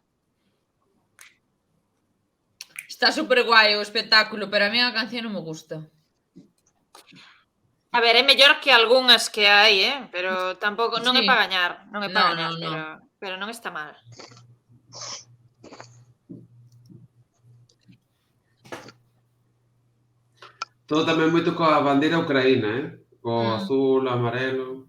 Está super guai o espectáculo, pero a mí a canción non me gusta. A ver, é mellor que algunhas que hai, pero tampouco non é para gañar, non é para gañar, pero non está mal. Todo tamén moito coa bandeira ucraína, co azul, amarelo.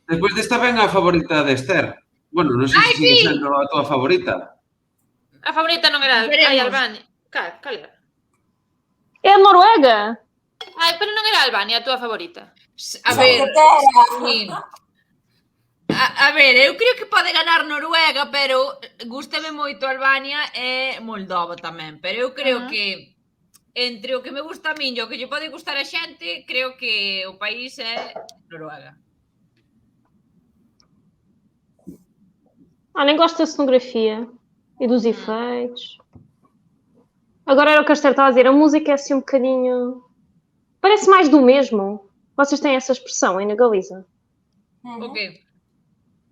Despois desta ven a favorita de Esther. Bueno, non sei se sigue sendo a tua favorita. A favorita non era Albania. Cal era? É a Noruega. Ai, pero non era Albania a túa favorita. A ver, a ver, eu creo que pode ganar Noruega, pero gústame moito Albania e Moldova tamén. Pero eu creo que entre o que me gusta a min e o que lle pode gustar a xente, creo que o país é Noruega. Nem gosto da cenografia e dos efeitos. Agora era o que a Esther estava a dizer, a música é assim um bocadinho... Parece mais do mesmo. Vocês têm essa expressão aí na Galiza? O quê?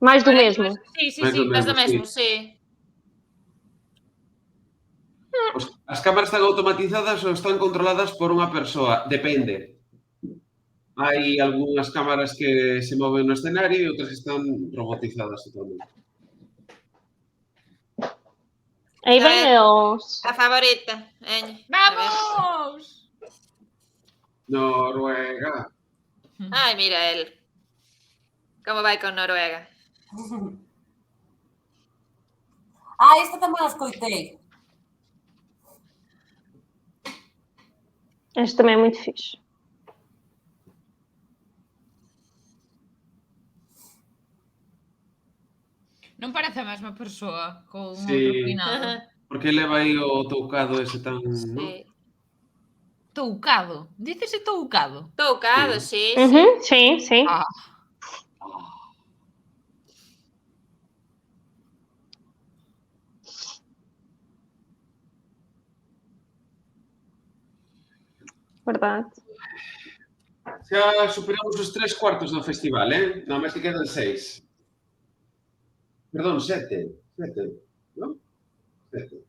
Mais do mesmo. Sí, mais do mesmo, sí. As cámaras están automatizadas ou están controladas por unha persoa? Depende. Hai algunhas cámaras que se moven no escenario e outras que están robotizadas totalmente. Aí vem eles. A favorita. Vamos! Noruega. Ai, mira el. Como vai con Noruega? Esta tamén a escoitei. Este também é muito fixe. Non parece a mesma persoa con outro peinado. Porque leva aí o toucado ese tan... Toucado? Dícese toucado? Toucado, sí. Sim, sim. Verdade. Xa superamos os 3 cuartos do festival, Nada máis que quedan 6. Perdón, 7, non? 7.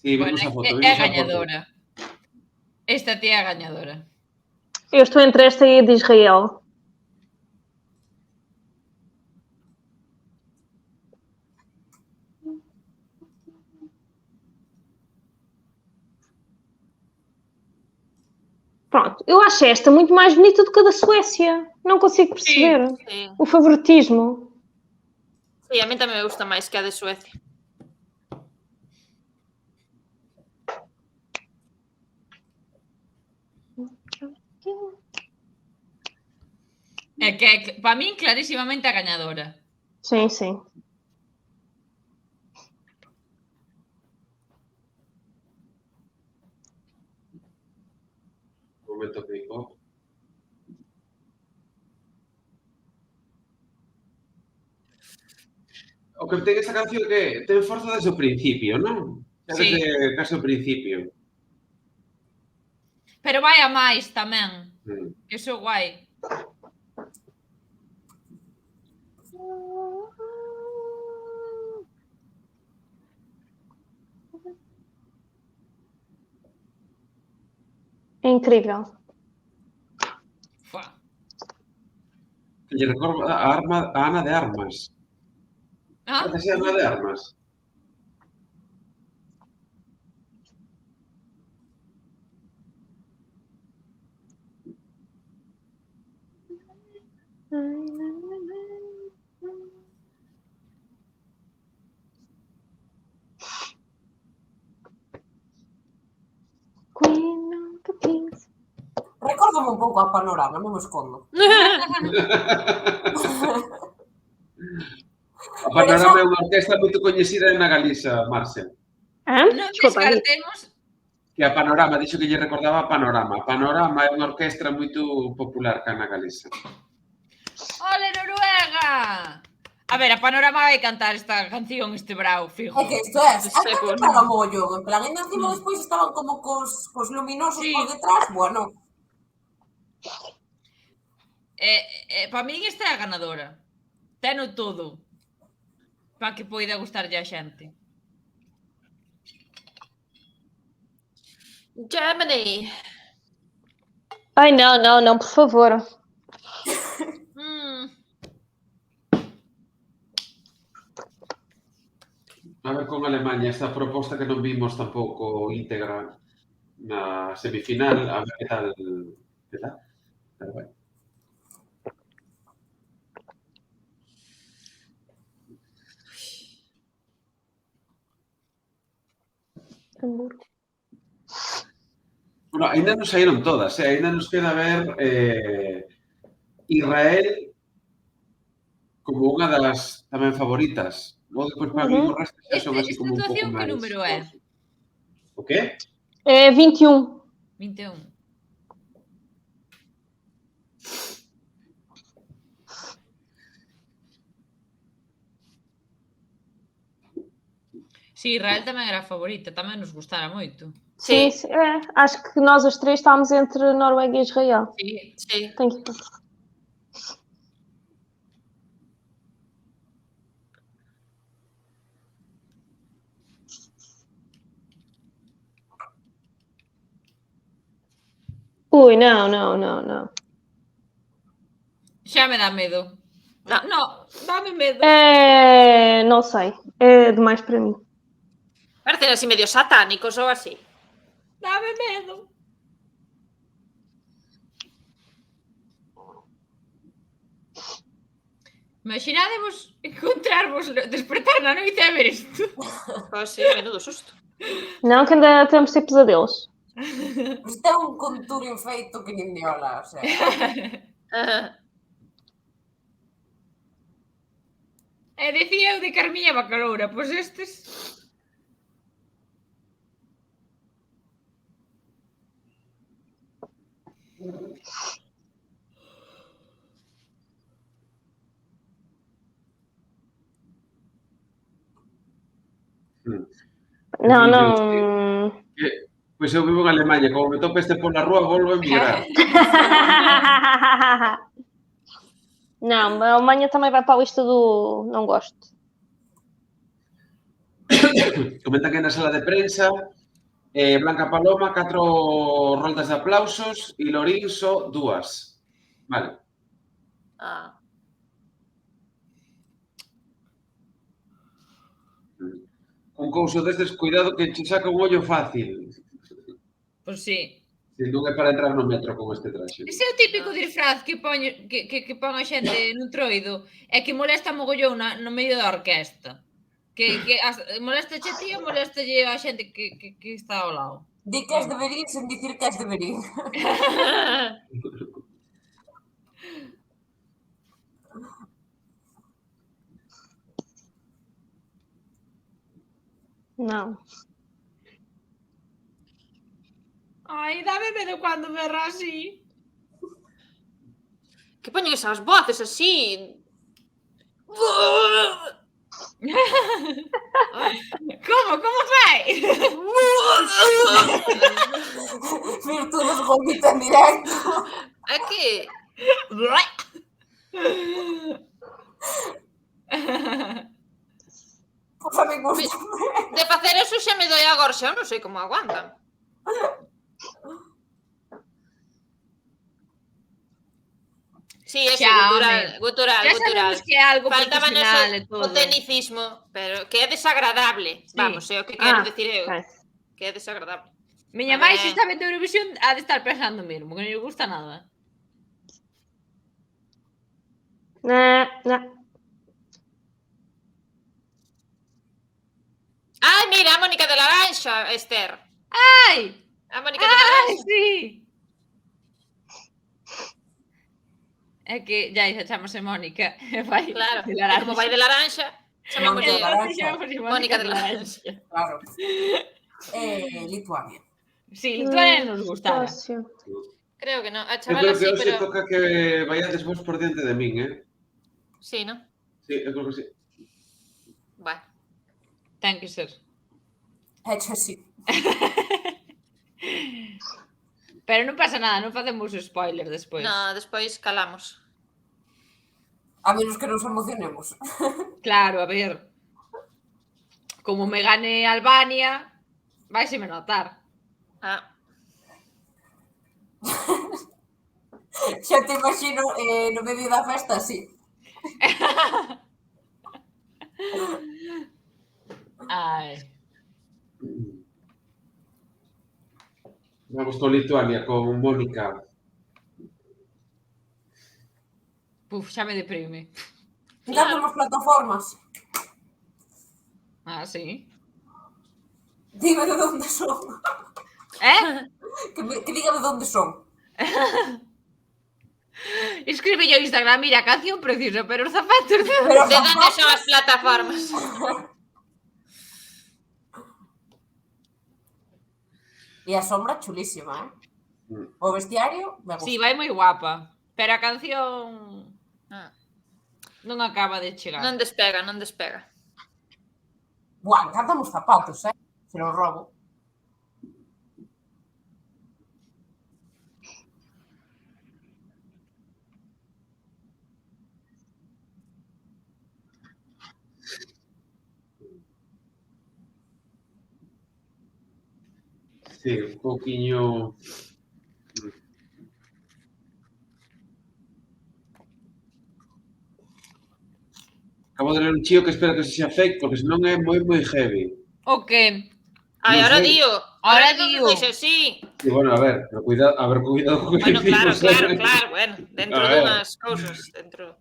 Sí, Bueno, vimos a foto. é a gañadora. Esta tía é a gañadora. Eu estou entre esta e a de Israel. Pronto, eu acho esta muito mais bonita do que a da Suécia. Não consigo perceber o favoritismo. Sí, a mí tamén me gusta máis que a de Suecia. É que, para min, clarísimamente a gañadora. Sim, sim. Un momento que digo. O que ten esta canción que ten forza desde o principio, non? Desde case o principio. Pero vai a máis tamén. Que iso é guai. É incrível. Que lle recorda a Ana de Armas. Parece a Ana de Armas. Recórdame un pouco a Panorama, non me escondo. A Panorama é unha orquestra moito coñecida na Galiza, Marcia. Non descartemos... Que a Panorama, dixo que lle recordaba a Panorama. A Panorama é unha orquestra moito popular cá na Galiza. Ole, Noruega! A ver, a Panorama vai cantar esta canción, este bravo, fijo. É que isto é, hai que para mollo, en plan, ainda encima despois estaban como cos luminosos por detrás, bueno. Para min esta é a ganadora. Teno todo para que poida gustarlle a xente. Germany. Ai, não, não, não, por favor. A ver con Alemanha, esta proposta que non vimos tampouco íntegra na semifinal, a ver que tal. Que tal? Pero bueno. Bueno, ainda non saíron todas, ainda nos queda ver Israel como unha das tamén favoritas. Logo, depois, para mí, o resto xa son así como un pouco máis... Que número é? O qué? É 21. 21. Si, Israel tamén era a favorita, tamén nos gustara moito. Sim, sim, é. Acho que nós as três estávamos entre Noruega e Israel. Sim. Tem que... Ui, não, não, não, não. Xa me dá medo. No, dame medo. Não sei. É demais para mim. Parecen así medio satánicos ou así. Dame medo. Imaginádevos encontrarvos, despertar na noite a ver isto. Pois sí, menudo susto. Não, que ainda temos de ter pesadelos. Isto é un conturio feito que nin de ola, o sea. E dicía eu de Carmiña Bacaloura, pois estes... Não, não... Pois eu vivo en Alemanha, como me tope este pola rúa, volvo a emigrar. Não, a Alemanha também vai para a lista do não gosto. Comentan que na sala de prensa Blanca Paloma, 4 roldas de aplausos e Lorín só 2. Vale. Un couso destes, cuidado que che saca un ollo fácil. Pois sí. Se non é para entrar no metro con este traxe. Ese é o típico disfraz que pon a xente no troido e que molesta mogollón no medio da orquesta. Que molesta che ti ou molestalle a xente que está ao lado? Di que és de Verín sen dicir que és de Verín. Não. Ai, dame medo cando berra así. Que poñen esas voces así. Como fai? Virtudes gomita en directo. É que... Pois a mí gusta. De facer eso xa me doi a gorxa, eu non sei como aguantan. Sí, eso, gutural. Ya sabemos que é algo Faltaba profesional e todo. o tecnicismo, pero que é desagradable. Vamos, é o que quero dicir eu. Que é desagradable. Miña máis se está vendo Eurovisión ha de estar pensando mesmo, que non lle gusta nada. Não. Ai, mira, a Mónica de Laranxa, Esther. Ai! A Mónica de Laranxa. Sí! É que ya chamase Mónica. Claro, como vai de Laranxa, chamámoslle Mónica de Laranxa. Claro. Lituania. Sí, Lituania nos gustaba. Creo que non. A Eu chavala creo sí, que hoxe pero... toca que vayades vos por diante de min, Sí, non? Sí, eu creo que sí. Bueno. Ten que ser. Hecho así. Pero non pasa nada, non facemos spoiler despois. No, despois calamos. A menos que nos emocionemos. Claro, a ver. Como me gane Albania, vaiseme notar. Xa te imagino no medio da festa así. Ai. Vamos con Lituania, con Mónica. Puf, xa me deprime. Claro. Nas plataformas. Sí. Dime de onde son. Que diga de onde son. Escribe yo Instagram, mira, canción preciosa, pero os zapatos... De onde son as plataformas? E a sombra chulísima, O vestiario me gusta. Sí, vai moi guapa, pero a canción non acaba de chegar. Non despega. Buah, encantan os zapatos, se los robo. Sí, un poquinho... Acabo de ler un chío que espero que se xa fake, porque senón é moi heavy. O que? Ai, Non ahora sei. dío. Ahora non dío. dixo, sí. Sí, bueno, a ver, pero cuidado con que Bueno, dicimos, claro, bueno, dentro A ver. dunhas cousas, dentro...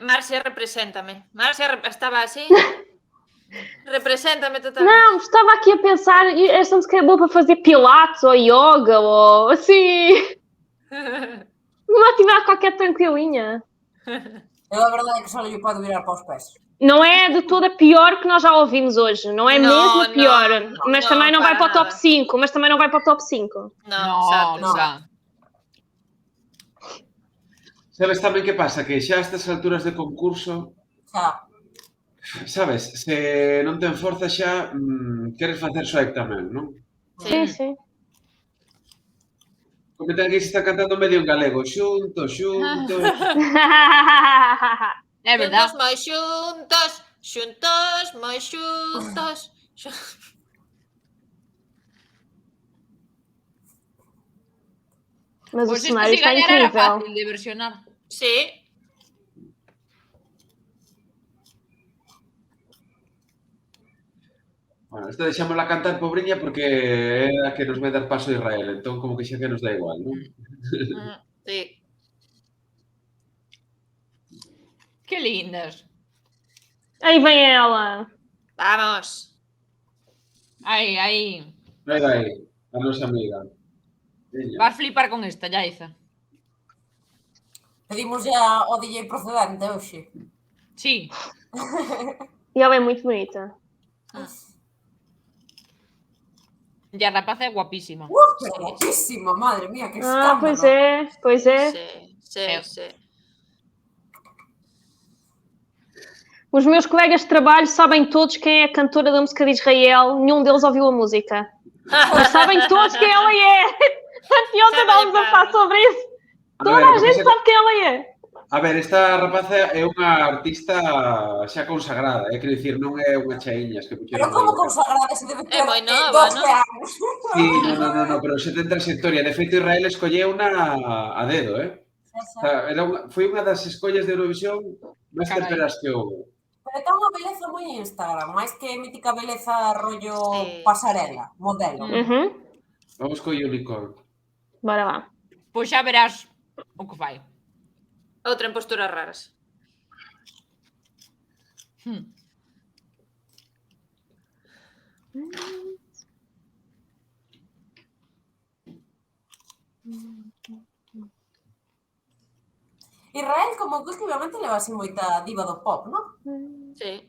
Marcia, represéntame. Marcia, estaba así? Represéntame totalmente. Não, estava aqui a pensar, esta música é boa para fazer pilates ou yoga ou assim. Uma atividade qualquer tranquilinha. Eu a verdade é que só lhe pode virar para os pés. Não é de toda pior que nós já ouvimos hoje. Não é mesmo a pior. Mas também não vai para o top 5. Mas também não vai para o top 5. Non, exato. Sabes tamén que pasa? Que xa a estas alturas de concurso, sabes, se non ten forza xa, queres facer swag tamén, non? Sí, sí. Como ten que se está cantando medio en galego. Xuntos, xuntos. É verdade. Xuntos, moi xuntos, xuntos, moi xuntos. Mas o Pois cenário isto está si gañar era incrível. fácil de versionar. Sí. Bueno, esta deixámosla cantar, pobriña, porque é a que nos vai dar paso a Israel. Entón, como que xa que nos dá igual, non? Sí. Que lindas. Aí vem ela. Vamos. Aí. Vai, a nosa amiga. Veña. Vas flipar con esta, Yaiza. Pedimos ya o DJ procedente hoxe. Sí. E ela é muito bonita. E a rapaza é guapísima. Pero guapísima, madre mía, que escándalo. Pois é. Sí. Os meus colegas de trabalho sabem todos quem é a cantora da música de Israel. Nenhum deles ouviu a música. Mas sabem todos quem ela é. E ontem estávamos a falar sobre isso. Toda a gente sabe quem ela é. A ver, esta rapaza é unha artista xa consagrada, quero dicir, non é unha chaiñas que Pero como consagrada se debe ter moi nova, 12 non? anos? Sí, no, pero xe ten trayectoria. De feito, Israel escolleu unha a dedo, Foi unha das escollas de Eurovisión máis temperas que houve. Pero ten unha beleza moi Instagram, máis que mítica beleza rollo pasarela, modelo. Vamos co Unicorn. Bora lá. Pois xa verás o que fai. Outra en posturas raras. Israel como que últimamente leva así moita diva do pop, non? Sí.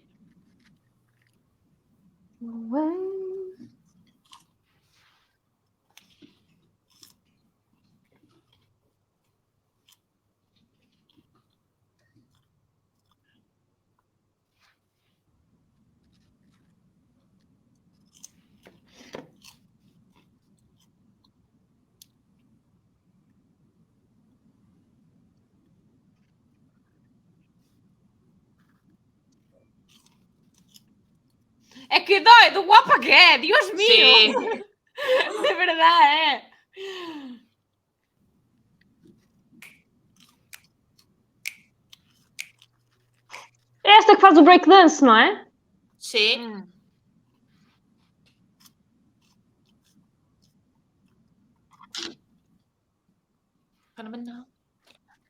É que dói do guapa que é, Dios mío. Sí. De verdade, É esta que faz o breakdance, não é? Sí. Fenomenal.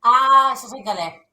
Ah, xa sei cal é.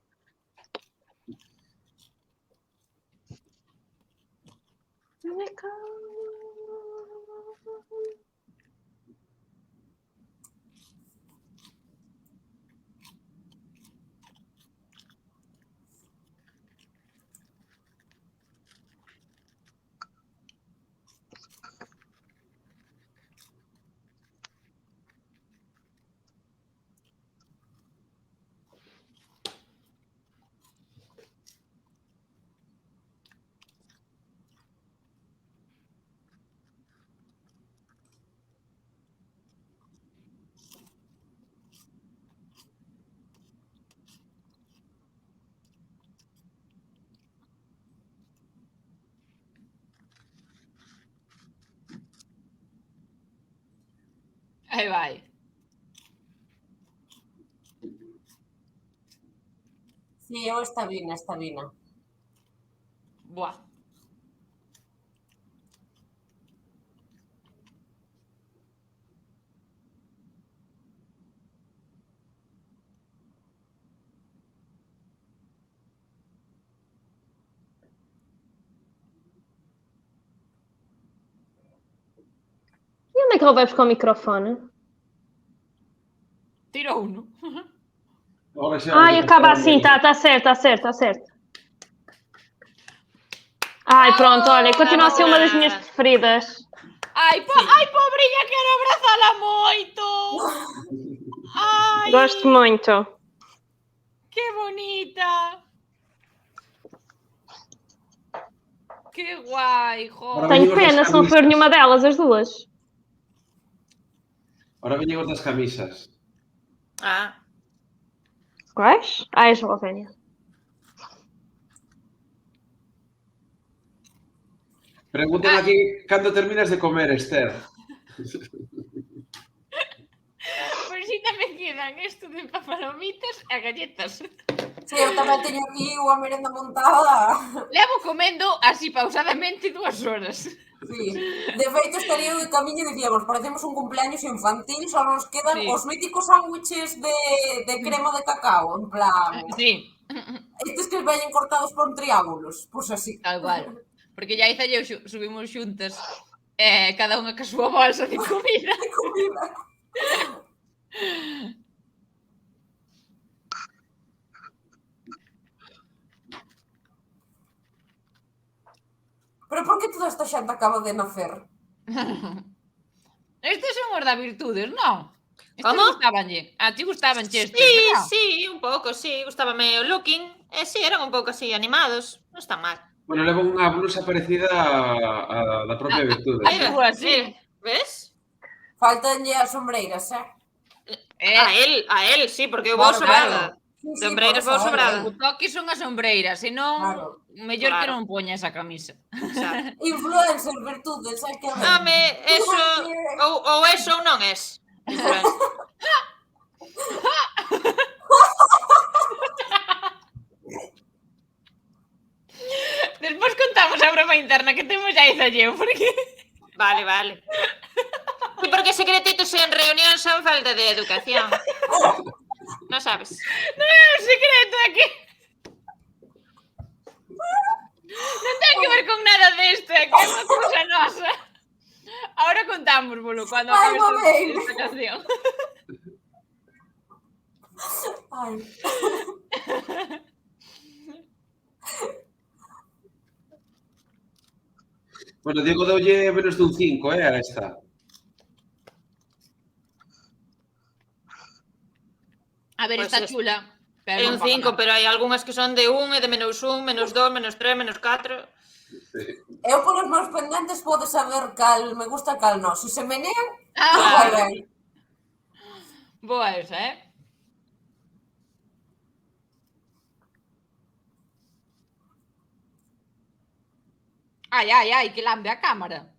Aí vai. Sí, eu está vina. Buah. E onde é que ele vai buscar o microfone? Tirou uno. Ai, acaba assim, tá certo. Ai, pronto, olha, continua a ser uma das minhas preferidas. Ai, pobrinha, quero abrazala moito. Ai, Gosto muito. que bonita. Que guai, jo. Tenho pena se não for nenhuma delas, as duas. Ahora venimos das camisas. Quais? Ah, é Eslovénia. Preguntan aquí cando terminas de comer, Esther. Pois si tamén quedan isto de palomitas e galletas. Sí, eu tamén teño aquí unha merenda montada. Levo comendo así pausadamente 2 horas. Sí. De feito, estaría de camiño e dicíamos, parecemos un cumpleaños infantil, só nos quedan os míticos sándwiches de crema de cacao, en plan... Sí. Estes que veñen cortados por triángulos, pois así. Tal cual. Porque ya Isa e eu subimos xuntas cada unha ca súa bolsa de comida. De comida. Pero por que toda esta xente acaba de nacer? Estes son os da virtudes, non? Como? Gustabanlle. A ti gustabanche estes, Sí, verdad? sí, un pouco, sí. Gustábame o looking. Sí, eran un pouco así animados. Non está mal. Bueno, levo unha blusa parecida a da propia Virtudes. Ai, sí. Ves? Faltanlle as sombreiras, A él, sí, porque eu vou sobrada. Sí, Sombreiras vou sobrada. O toque son as sombreiras, senón mellor que non poña esa camisa. Influencer, Virtudes, que a ver. Home, eso, ou eso ou non es. Despois contamos a broma interna que temos xa Isa e eu, porque... Vale. Sí, porque secretitos en reunión son falta de educación. Non sabes? Non é un secreto, é que... Non ten que ver con nada desto, é que é unha cousa nosa. Ahora contamos, bolo, cando acabe esta canción. Ai. Bueno, Diego deulle menos dun 5, a esta. A ver, está chula. É un 5, pero hai algunhas que son de 1 e de menos 1, menos 2, menos 3, menos 4. Eu polos meus pendentes podo saber cal me gusta cal non. Se se menean, vai ben. Boa esa, Ai, que lambe a cámara.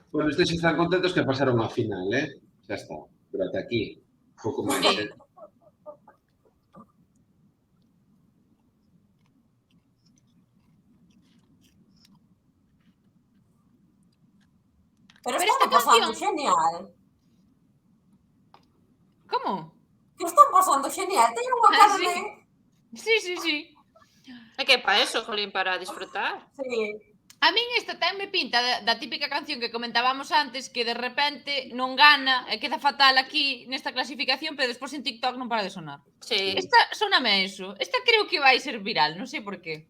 Bueno, estes están contentos que pasaron a final, Xa está. Pero ata aquí, pouco máis, Pero están pasando genial. Como? Que están pasando genial. Teñen unha cara de... Sí. É que é para eso, jolín, para disfrutar. Sí. A min esta tenme pinta da típica canción que comentábamos antes que de repente non gana e queda fatal aquí nesta clasificación, pero despois en TikTok non para de sonar. Sí. Esta soname eso. Esta creo que vai ser viral, non sei por qué.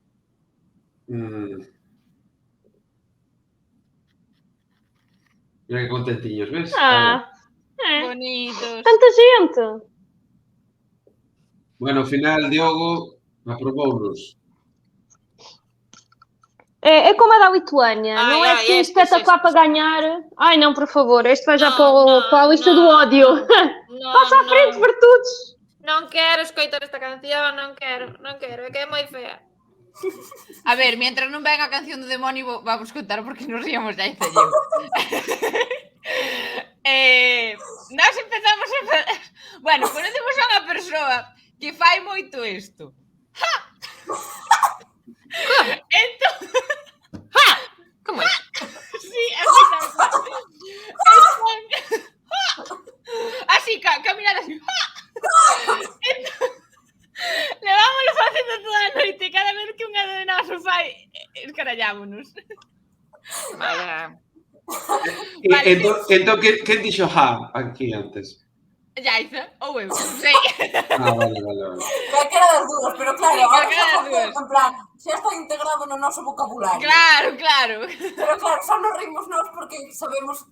Mira que contentiños, ves? Bonitos. Tanta gente. Bueno, ao final, Diogo aprobounos. É como a da Lituânia, não é assim espetacular para ganhar. Ai não, por favor, este vai já para a lista do ódio. Passa à frente, Virtudes. Non quero escoitar esta canción, non quero, é que é moi fea. A ver, mientras non ven a canción do demonio vamos contar porque nos ríamos ya Isa e eu. Nós empezamos a... Bueno, conocemos a unha persoa que fai moito isto. Entón... Como é? Sí, así tal cual. Así, caminando así. Entón, levámoslo facendo toda a noite. Cada vez que unha de nós o fai, escarallámonos. Vale. Entón, quen dixo ja aquí antes? Yaiza, ou eu, non sei. Vale. Calquera das dúas, pero claro, Sí, ahora calquera xa das dúas. en plan, xa está integrado no noso vocabulario. Claro. Pero claro, só nos rimos nós porque sabemos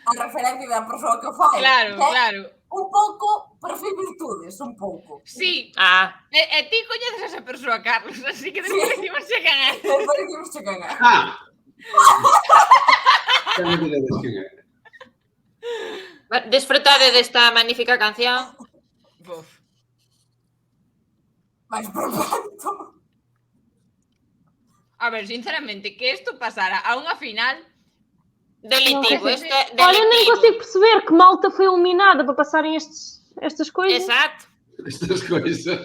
a referencia da persoa que o fai. Claro. Un pouco perfil virtudes, un pouco. Sí. Ah, E ti coñeces a esa persoa, Carlos, así que despois decimos que quen é. Despois dicimos que quen é. Xa me diredes quen é. disfrutade desta magnífica canción. Buf. Mais perfecto. A ver, sinceramente, que isto pasara a unha final... Delitivo, isto é Olha, eu nem delitivo. consigo perceber que malta foi eliminada para passarem estas coisas. Exacto. Estas coisas.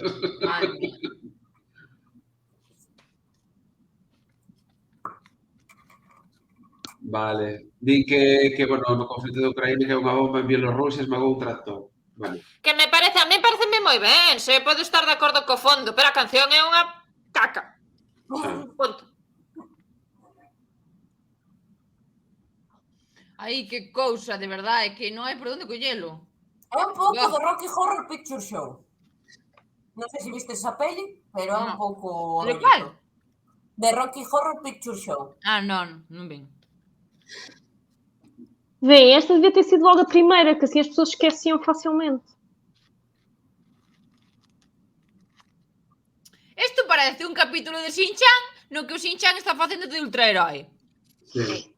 Vale. Din que, bueno, no conflito de Ucraína que é unha bomba en Bielorrusia esmagou un tractor. Vale. Que a mí pareceme moi ben, se podo estar de acordo co fondo, pero a canción é unha caca. Punto. Ai, que cousa, de verdade, que non hai por onde collelo. É un pouco de Rocky Horror Picture Show. Non sei se viste esa peli, pero é un pouco... De cal? De Rocky Horror Picture Show. Non ven. Vê, esta devia ter sido logo a primeira, que assim as pessoas esqueciam facilmente. Isto parece un capítulo de Shin-Chan no que o Shin-Chan está facendo de ultraherói. Sí.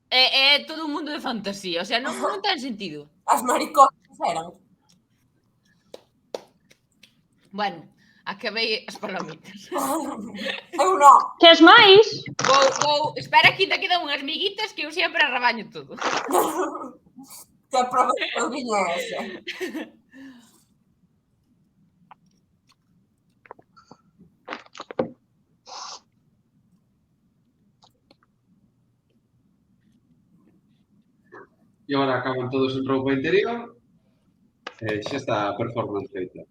É todo un mundo de fantasía, o sea, non ten sentido. As mariconas eran. Bueno, acabei as palomitas. Eu non. Queres mais? Espera que ainda quedan unhas miguitas que eu sempre arrabaño todo. Que aproveito o viña ese. E agora acaban todos en roupa interior. Xa está a performance feita.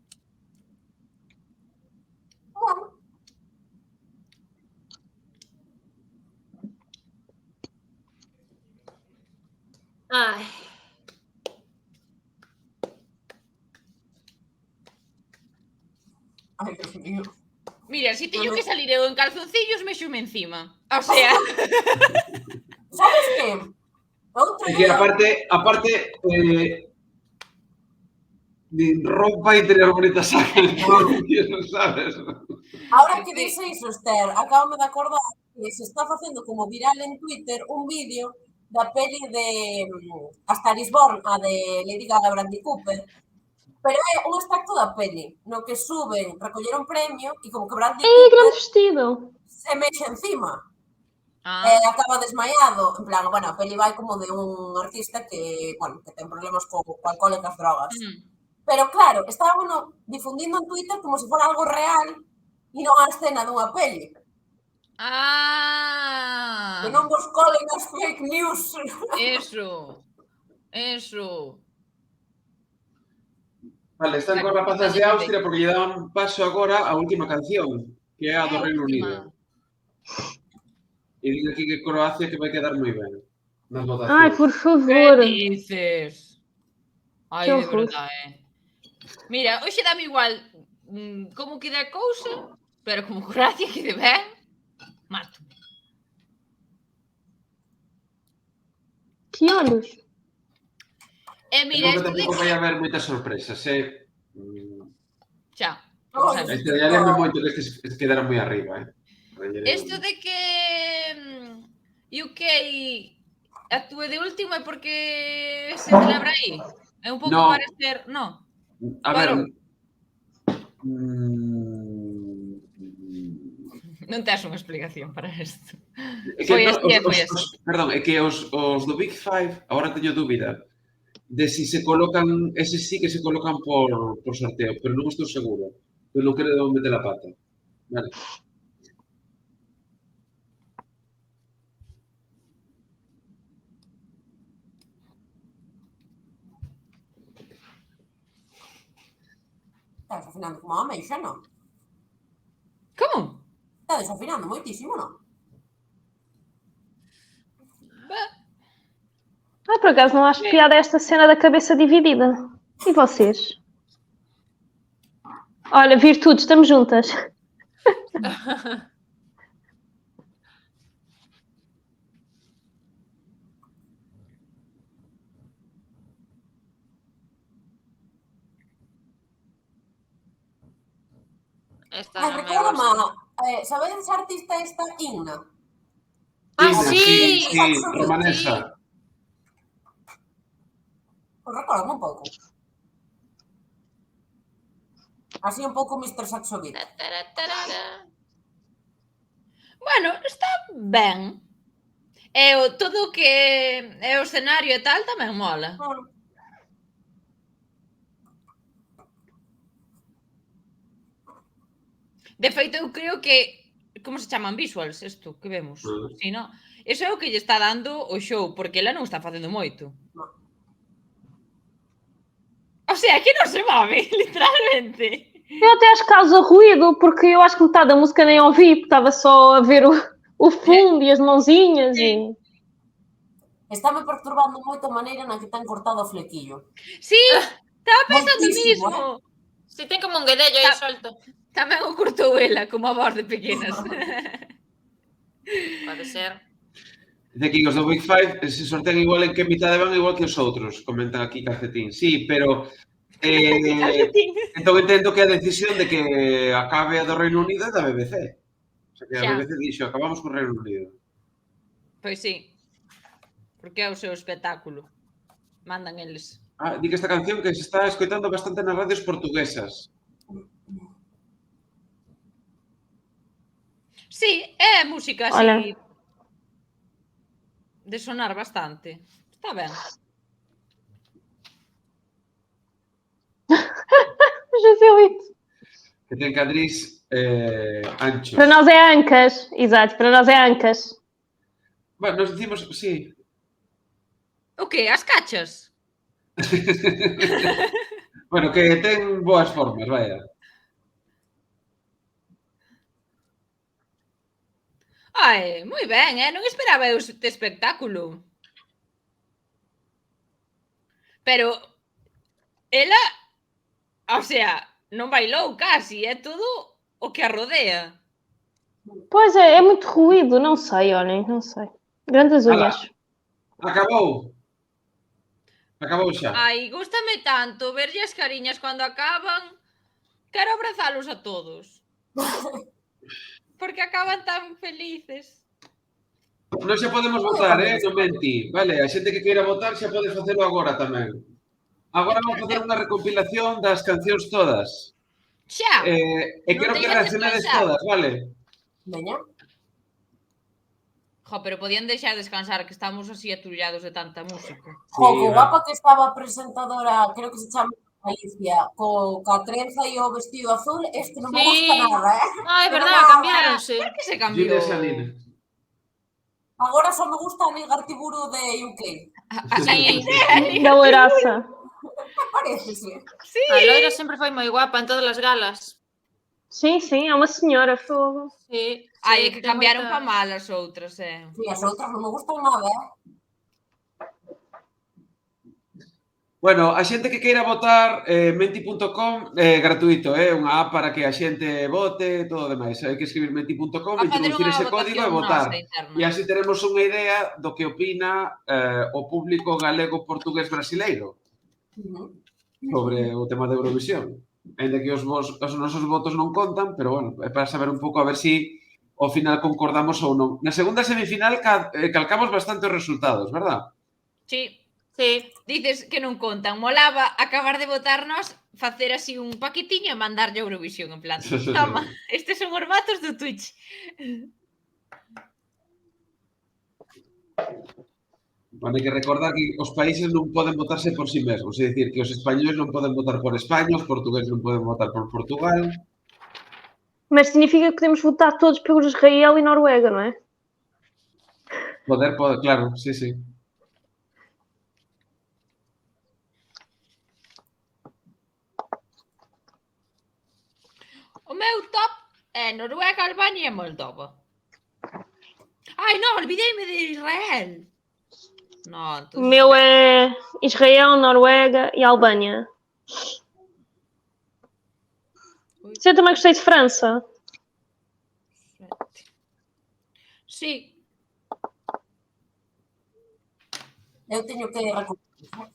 Ai. Ai, Dios mío. Mira, se teño que salir eu en calzoncillos, mexome encima. O sea... Sabes que? Outro É que día... aparte roupa interior bonita sacan, sabes? Ahora que dice iso, Esther, acabame de acordar que se está facendo como viral en Twitter un vídeo da peli de A Star is Born, a de Lady Gaga e Bradley Cooper, pero é un extracto da peli, no que suben, recolleron premio e como que Bradley Ei, Cooper grande vestido! se mexe encima. Acaba desmaiado, en plan, bueno, a peli vai como de un artista que, bueno, que ten problemas co alcohol e cas drogas. Pero claro, estaban difundindo en Twitter como se fora algo real e non a escena dunha peli. Que non vos colen as fake news. Eso. Vale, están con rapazas de Austria porque lle dan paso agora a última canción, que é a do Reino Unido. E digo aquí que Croacia que vai quedar moi ben nas votacións. Ai, por favor. Que dices? Ai, de verdade. Mira, hoxe dame igual como queda a cousa, pero como Croacia quede ben, mato. Que olhos? Mira, Creo que tampouco vai haber moitas sorpresas, Xa. Extrañareme moito que estes quedaran moi arriba, Isto de que UK actúe de último é porque se celebra aí? É un pouco parecer... Non? A ver... Non tes unha explicación para isto. Foi así. Perdón, é que os do Big Five, agora teño dúbida de si se colocan, ese sí que se colocan por sorteo, pero non estou seguro. Eu non quero meter a pata. Vale. Está desafinando como a meixa, non? Como? Está desafinando moitísimo, non? Por acaso não acho piada esta cena da cabeça dividida. E vocês? Olha, virtudes, estamos juntas. Recorda-me, sabedes a artista esta Inna? Sí! Romanesa. Pues recorda-me un pouco. Así un pouco Mr. Saxo Beat. Bueno, está ben. E todo o que é o escenario e tal tamén mola. De feito, eu creo que... Como se chaman visuals isto que vemos? Si, non? Iso é o que lle está dando o show, porque ela non está facendo moito. O sea, que non se move, literalmente. Eu até acho que causa ruído, porque eu acho que metade da música nem ouvi, porque estava só a ver o fundo e as mãozinhas e... Está-me perturbando moito a maneira na que ten cortado o flequillo. Sí, estaba pensando mismo. Si ten como un guedello aí solto. Tamén o cortou ela, como a voz de pequenas. Pode ser. Dice aquí, os do Big Five se sortean igual en que mitade van igual que os outros, comentan aquí Calcetín. Sí, pero... entón entendo que a decisión de que acabe a do Reino Unido é da BBC. O sea, que a BBC dixo, acabamos co Reino Unido. Pois sí. Porque é o seu espectáculo. Mandan eles. Di que esta canción que se está escoitando bastante nas radios portuguesas. Sí, é música así... Hola. De sonar bastante. Está ben. Joselito. Que ten cadrís anchos. Para nós é ancas, exato, para nós é ancas. Bueno, nos dicimos, sí. O que? As cachas? Bueno, que ten boas formas, vaya. Ai, moi ben, non esperaba eu este espectáculo. Pero ela, o sea, non bailou casi, é todo o que a rodea. Pois é, é muito ruído, não sei, olhem, não sei. Grandes unhas. Acabou. Acabou xa. Ai, gústame tanto verlle as cariñas cando acaban. Quero abrazalos a todos. Porque acaban tan felices. Non xa podemos votar, non menti. Vale, a xente que queira votar xa pode facelo agora tamén. Agora vamos facer unha recompilación das cancións todas. Xa. E quero que reaccionades todas, vale? Veña. Jo, pero podían deixar descansar, que estamos así atullados de tanta música. Jo, que guapa que estaba a presentadora, creo que se chama Alicia, ca trenza e o vestido azul, non me gusta nada, Ah, é verdade, cambiáronse. Por que se cambiou? Julia Salina. Agora só me gusta a Nigar Tiburu de UK. Sí. Da loiraça. Parécese. Sí. A loira sempre foi moi guapa en todas as galas. Sim, sim, é uma senhora, fogo. Sí. Ai, é que cambiaron pa mal as outras, Sí, as outras non me gustan nada, Bueno, a xente que queira votar, menti.com gratuito, unha app para que a xente vote, todo o demais. Hai que escribir menti.com, introducir ese código e votar. E así teremos unha idea do que opina o público galego-portugués brasileiro sobre o tema de Eurovisión. Ainda que os nosos votos non contan, pero bueno, é para saber un pouco a ver si ao final concordamos ou non. Na segunda semifinal calcamos bastante os resultados, verdad? Sí. Sí. Dices que non contan. Molaba acabar de votarnos, facer así un paquetiño e mandarlle a Eurovisión, en plan, toma, estes son os vatos do Twitch. Bueno, hai que recordar que os países non poden votarse por si mesmos, é dicir, que os españoles non poden votar por España, os portugueses non poden votar por Portugal. Mas significa que podemos votar todos por Israel e Noruega, não é? Poder, claro, sí, sí. O meu top é Noruega, Albania e Moldova. Ai, non, olvideime de Israel. Non, O meu é Israel, Noruega e Albânia. Se eu também gostei de França. Sí. Eu teño que recuperar.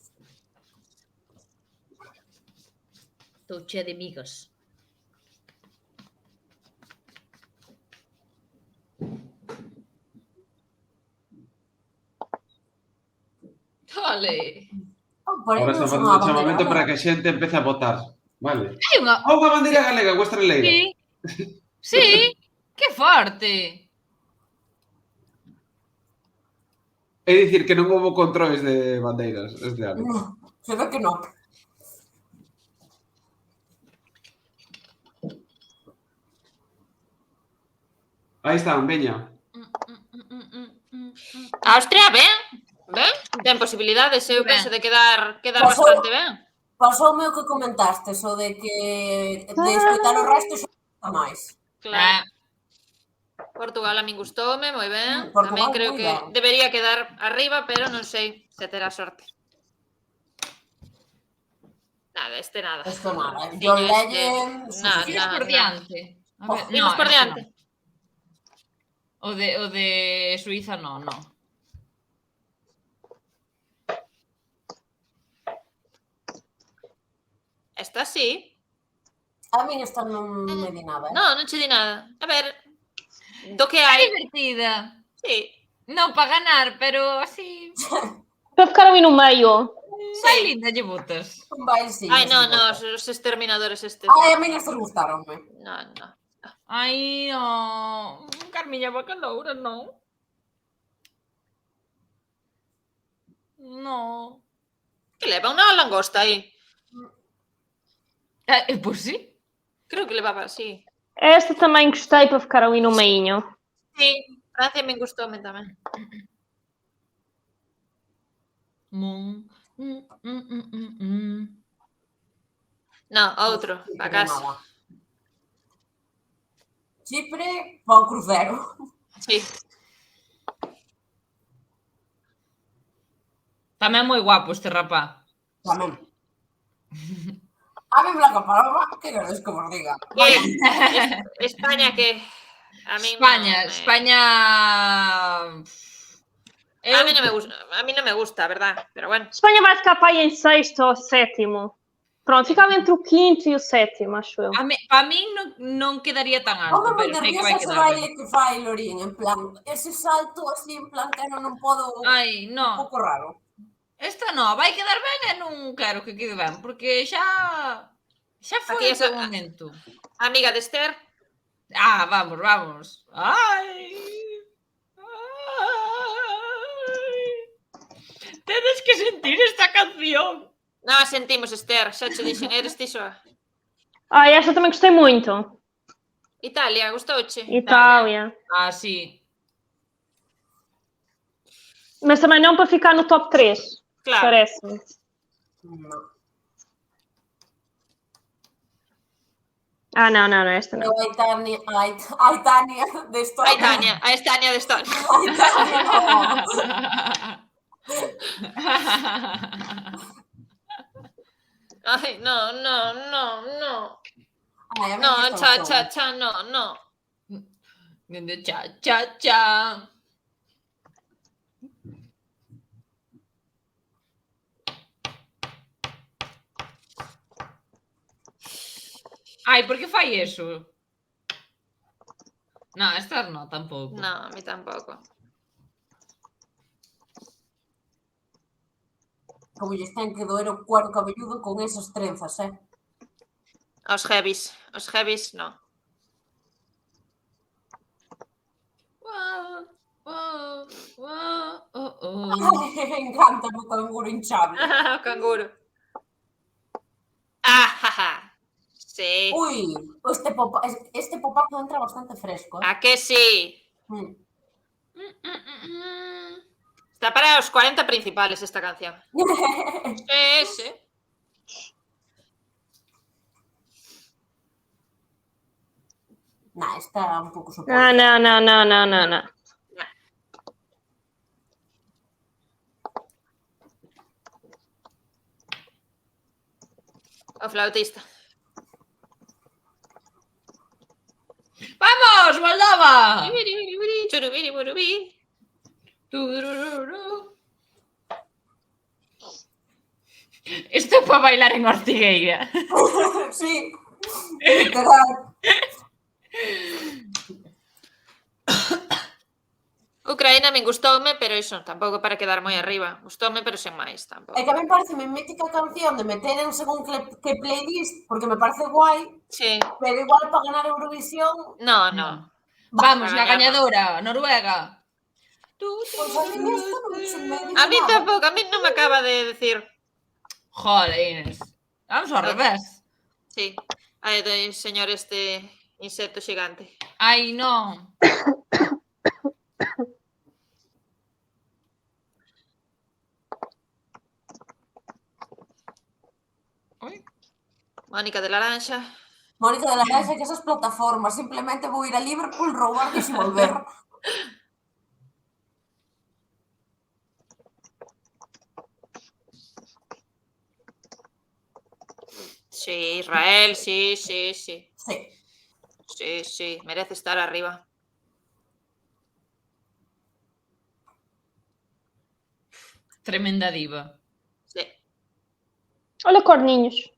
Estou chea de migas. Dale. Ahora está facendo o chamamento para que a xente empece a votar. Vale. Hai unha... A unha bandeira galega, a vuestra leira. Sí. Sí. Que forte. É dicir que non houve controles de bandeiras este ano. Se ve que non. Aí están, veña. Austria, ben. Ten posibilidades, eu penso de quedar bastante ben. Pasoume o que comentastes, o de que de escoitar o resto xa non máis. Claro. Portugal a min gustoume, moi ben. Portugal Tamén creo moi que ben. debería quedar arriba, pero non sei se terá sorte. Nada, nada. Esto nada. John Legend... Imos por diante. A ver, Imos por diante. O de Suiza non. Esta sí. A min esta non me di nada. Non che di nada. A ver, do que É hai. divertida. Sí. Non para ganar, pero así... Para ficar ali no meio. Sai linda lle botas. Un bailcillo. Ai, non, os exterminadores estes. Ai, a min estes gustaronme. Non. Ai, non. Carmiña Bacaloura, non. No. Que leva unha langosta aí. Pois sí. Creo que levaba así. Esta também gostei para ficar ali no meinho. Sí, Francia me gustoume tamén. No, outro, para casa. Chipre, para o crucero. Sí. Tamén moi guapo este rapá. Tamén. A mí Blanca Paloma, que queredes que vos diga? España que... A mí España... A mí non me gusta, a verdad, pero bueno. Espanha vai ficar para aí em sexto ou sétimo. Pronto, ficava entre o quinto e o sétimo, acho eu. Para min non quedaría tan alto, pero sei que vai ese quedar. baile que fai Lorín, en plan, ese salto así, en plan, que non podo... Ai, non. Un pouco raro. Esta non, vai quedar ben e non quero que quede ben, porque xa foi o seu momento. Amiga de Esther. Vamos. Ai. Tedes que sentir esta canción. Non a sentimos, Esther, xa che dixen, eres ti soa. Esta também gostei muito. Italia, gustouche? Itália. Sí. Mas também não para ficar no top 3. Claro. Parece-me. Non. Não, esta não. A Tania de Estonia. A Estania de Estonia. Ai, no. No, cha, no. Cha. Ai, por que fai eso? Non, estas non, tampouco. Non, a mí tampouco. Como lles ten que doer o cuero cabelludo con esas trenzas, Os heavies, non. Encanta o canguro hinchable. O canguro. Jaja. Sí. Ui, este popazo entra bastante fresco. A que sí? Está para os 40 principales esta canción. Sí. Nah, está un pouco soporte. Não. O flautista. Vamos, Moldova! Churubiri, burubí. Isto é para bailar en Ortigueira. Sí, literal. Ucraína me gustoume, pero iso tampouco para quedar moi arriba. Gustoume, pero sen máis, tampouco. É que a mí parece mítica canción de meter en según que playlist, porque me parece guai, Sí. pero igual para ganar Eurovisión... No. Vamos, Para la gañar, gañadora, Noruega. Pois a mí isto non se me dice A mí nada. tampouco, a mí non me acaba de decir. Jolines. Vamos ao revés. Sí. Ai, do señor este insecto xigante. Ai, non. Mónica de Laranxa. Mónica de Laranxa, que esas plataformas, simplemente vou ir a Liverpool, roubarlles e volver. Sí, Israel, sí. Sí. Sí, merece estar arriba. Tremenda diva. Sí. Olha, corninhos.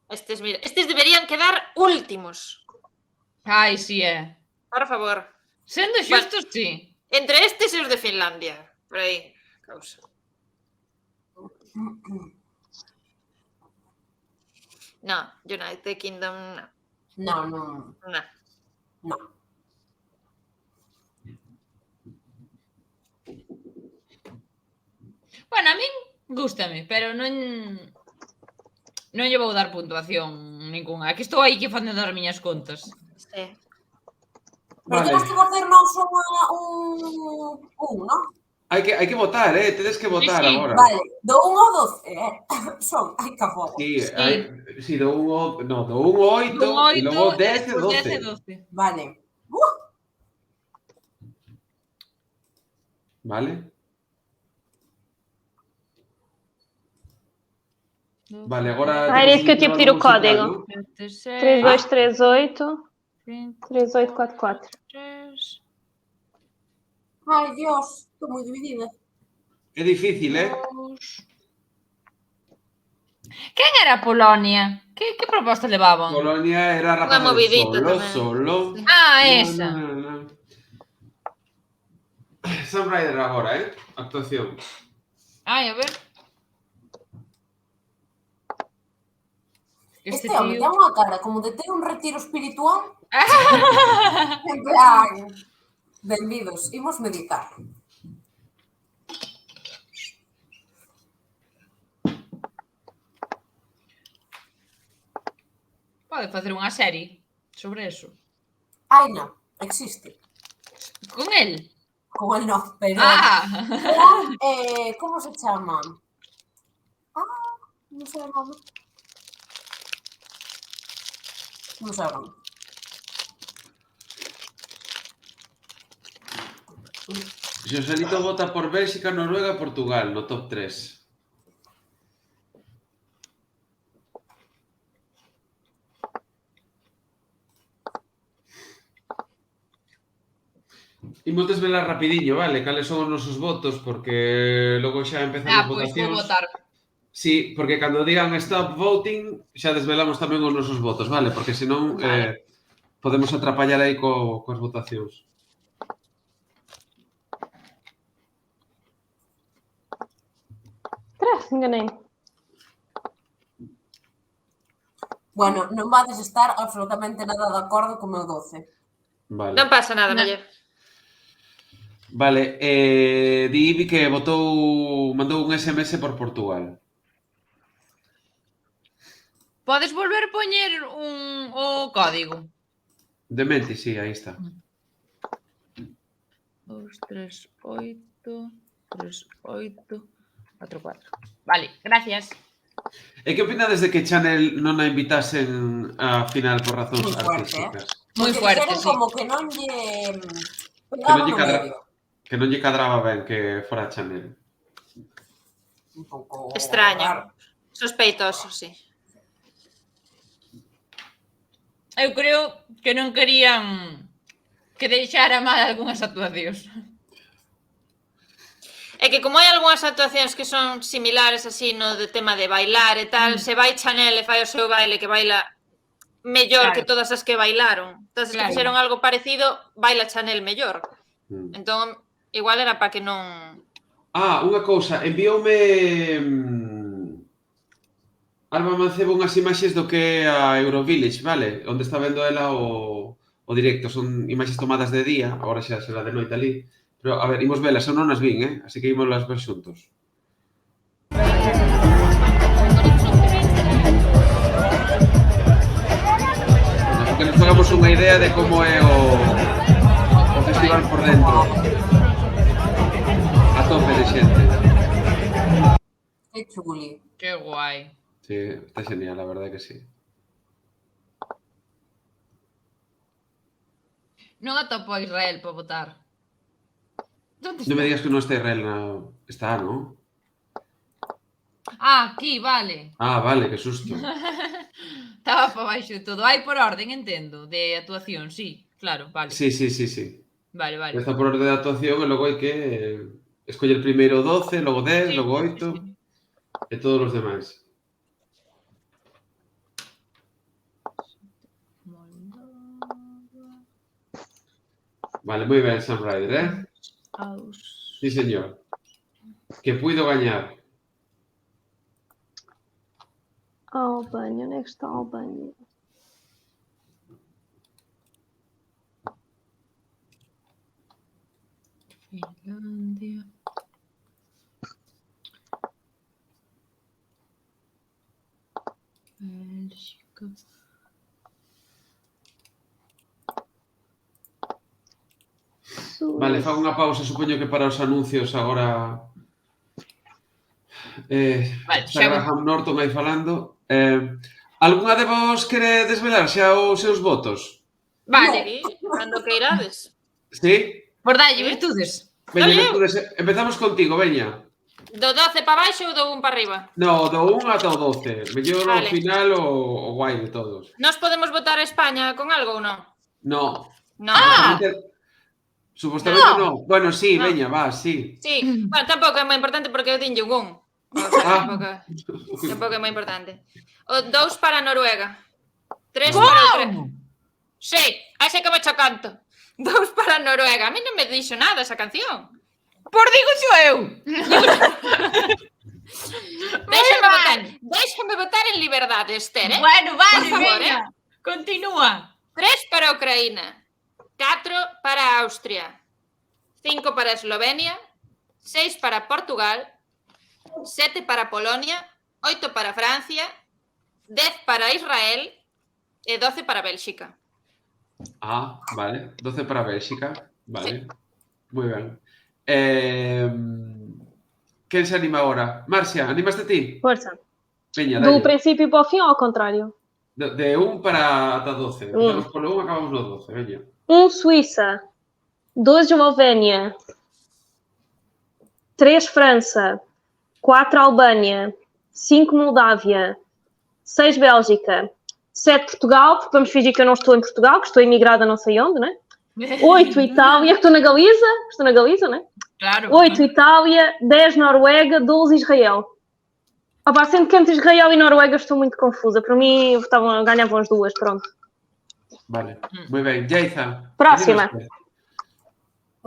Estes deberían quedar últimos. Ai, si é. Por favor. Sendo xustos, sí. Entre estes e os de Finlandia. Por aí, causa. No, United Kingdom, no. No. Bueno, a min gústame, pero non lle vou dar puntuación ninguna. Aquí estou aí que facendo as miñas contas. Sí. Pero Vale. temos que facernos non? Hai que votar, tedes que votar Sí. agora. Vale, do 1 ao 12, son, ai, que foda. Sí, do 1 ao 8 e logo 10 e 12. Vale. Vale? Vale, agora... Ah, era isso que eu tinha pedido o código. 3238 3844. Ai, Dios, estou moi dividida. É difícil, Quen era Polonia? Que proposta levaban? Polonia era Unha rapaz movidita tamén. solo. Ah, esa. No. Sam Ryder agora, actuación. Ai, a ver. Este home ten unha cara como de ter un retiro espiritual. En plan, benvidos, imos meditar. Pode facer unha serie sobre eso. Ai, non, existe. Con el? Con el non, pero... como se chama? Non sei o nome. Non sei o nome. Joselito vota por Bélxica, Noruega e Portugal no top 3. Imos desvelar rapidiño, vale? Cales son os nosos votos, porque logo xa empezan as votacións. Pois vou votar. Sí, porque cando digan stop voting, xa desvelamos tamén os nosos votos, vale? Porque senón podemos atrapallar aí coas votacións. Enganei. Bueno, non vades estar absolutamente nada de acordo co meu 12. Vale. Non pasa nada, muller. Vale, di Ibi que mandou un SMS por Portugal. Podes volver poñer o código? Dementi, sí, aí está. 2, 3, 8, 3, 8, 4, 4. Vale, gracias. E que opinades de que Chanel non a invitasen a final por razóns artísticas? Moi fuerte, sí. Como que non lle pegaba no medio. Que non lle cadraba ben que fora Chanel. Un pouco extraño. Sospeitoso, sí. Eu creo que non querían que deixara mal algunhas actuacións. É que como hai algunhas actuacións que son similares así no de tema de bailar e tal, se vai Chanel e fai o seu baile que baila mellor que todas as que bailaron. Todas as que fixeron algo parecido, baila Chanel mellor. Entón, igual era para que non... Unha cousa, envioume Alba Mancebo unhas imaxes do que é a Eurovillage, vale? Onde está vendo ela o directo. Son imaxes tomadas de día, agora xa será de noite ali. Pero, a ver, imos velas, eu non as vin, así que imos las ver xuntos. Así que nos pagamos unha idea de como é o festival por dentro. A tope de xente. Que chuli. Que guai. Sí, está genial, la verdad que sí. Non atopo a Israel para votar. Non me digas que non está Israel Está, non? Aquí, vale. Vale, que susto. Estaba para baixo todo. Hai por orden, entendo, de actuación, sí. Claro, vale. Sí. Vale. Está por orden de actuación e logo hai que escoller primeiro 12, logo 10, logo 8 e todos os demais. Vale, moi ben, Sam Ryder, Sí, señor. Que puido gañar. Albânia, onde é que está a Albânia? Finlândia. Bélgica. Vale, fago unha pausa, supoño que para os anuncios agora está Graham Norton aí falando. Algúna de vos quere desvelar xa os seus votos? Vale, cando que irades. Sí? Por dalle, virtudes. Veña, virtudes, empezamos contigo, veña. Do 12 para baixo ou do 1 para arriba? No, do 1 ata o 12. Mellor ao final o guai de todos. Nos podemos votar a España con algo ou non? No. No. Supostamente no. Bueno, sí, veña, va, sí. Sí, bueno, tampouco é moi importante porque eu dinlle un 1. Tampouco é moi importante. O 2 para Noruega. 3 para Ucrania. Sí, ese que me canto. 2 para Noruega. A mí non me dixo nada esa canción. Por digo xo eu. Déxame votar en liberdade, Esther, Bueno, vale, veña. Continúa. 3 para Ucraína. 4 para Austria. 5 para Eslovenia. 6 para Portugal. 7 para Polonia. 8 para Francia. 10 para Israel e 12 para Bélxica. Vale. 12 para Bélxica. Vale. Sí. Moi ben. Quen se anima agora? Marcia, animaste ti? Forza. Veña, Do principio para o fin ou ao contrario? De 1 para ata 12. Empezamos polo 1, acabamos no 12. Veña. 1 Suíça. 2 Eslovénia. 3 França. 4 Albânia. 5 Moldávia. 6 Bélgica. 7 Portugal, porque vamos fingir que eu não estou em Portugal, que estou imigrada não sei onde, né? 8 Itália, que estou na Galiza, né? Claro. 8 Itália, 10 Noruega, 12 Israel. Sendo que entre Israel e Noruega estou muito confusa. Para mim, ganhavam as duas, pronto. Vale, moi ben. Jaiza. Próxima.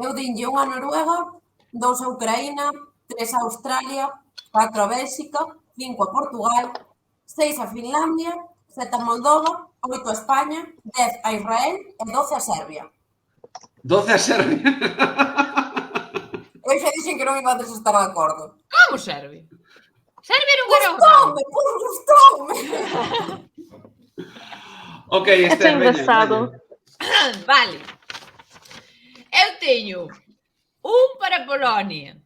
Eu dinlle 1 a Noruega, 2 a Ucraína, 3 a Australia, 4 a Bélxica, 5 a Portugal, 6 a Finlandia, 7 a Moldova, 8 a España, 10 a Israel e 12 a Serbia. 12 a Serbia? Eu xa dixen que non ibades a estar de acordo. Como Serbia? Serbia non era un... Gustoume! Ok, Esther, veña. Vale. Eu teño 1 para Polonia.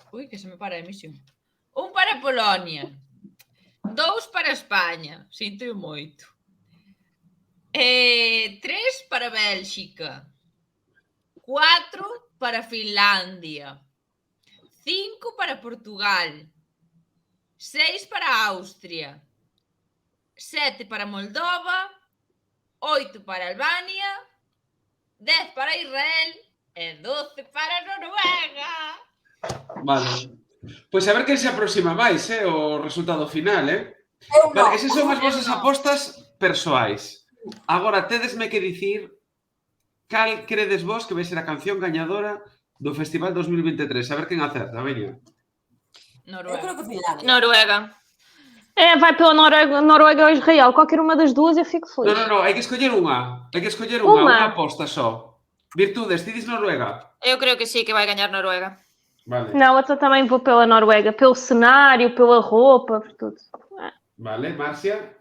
Ui, que se me para a emisión. 1 para Polonia. 2 para España, sinto moito. 3 para Bélxica. 4 para Finlandia. 5 para Portugal. 6 para Austria. 7 para Moldova. 8 para Albania. 10 para Israel e 12 para Noruega. Vale. Pois a ver quen se aproxima máis, o resultado final, Vale, esas son as vosas apostas persoais. Agora, tedesme que dicir cal credes vos que vai ser a canción gañadora do Festival 2023. A ver quen acerta, veña. Eu creo que Finlandia. Noruega. Vai pela Noruega ou Israel. Qualquer uma das duas eu fico feliz. Non, hai que escoller unha. Hai que escoller unha aposta só. Virtudes, ti dis Noruega? Eu creo que sí, que vai gañar Noruega. Vale. Não, eu também vou pela Noruega. Pelo cenário, pela roupa, por tudo. Vale, Márcia.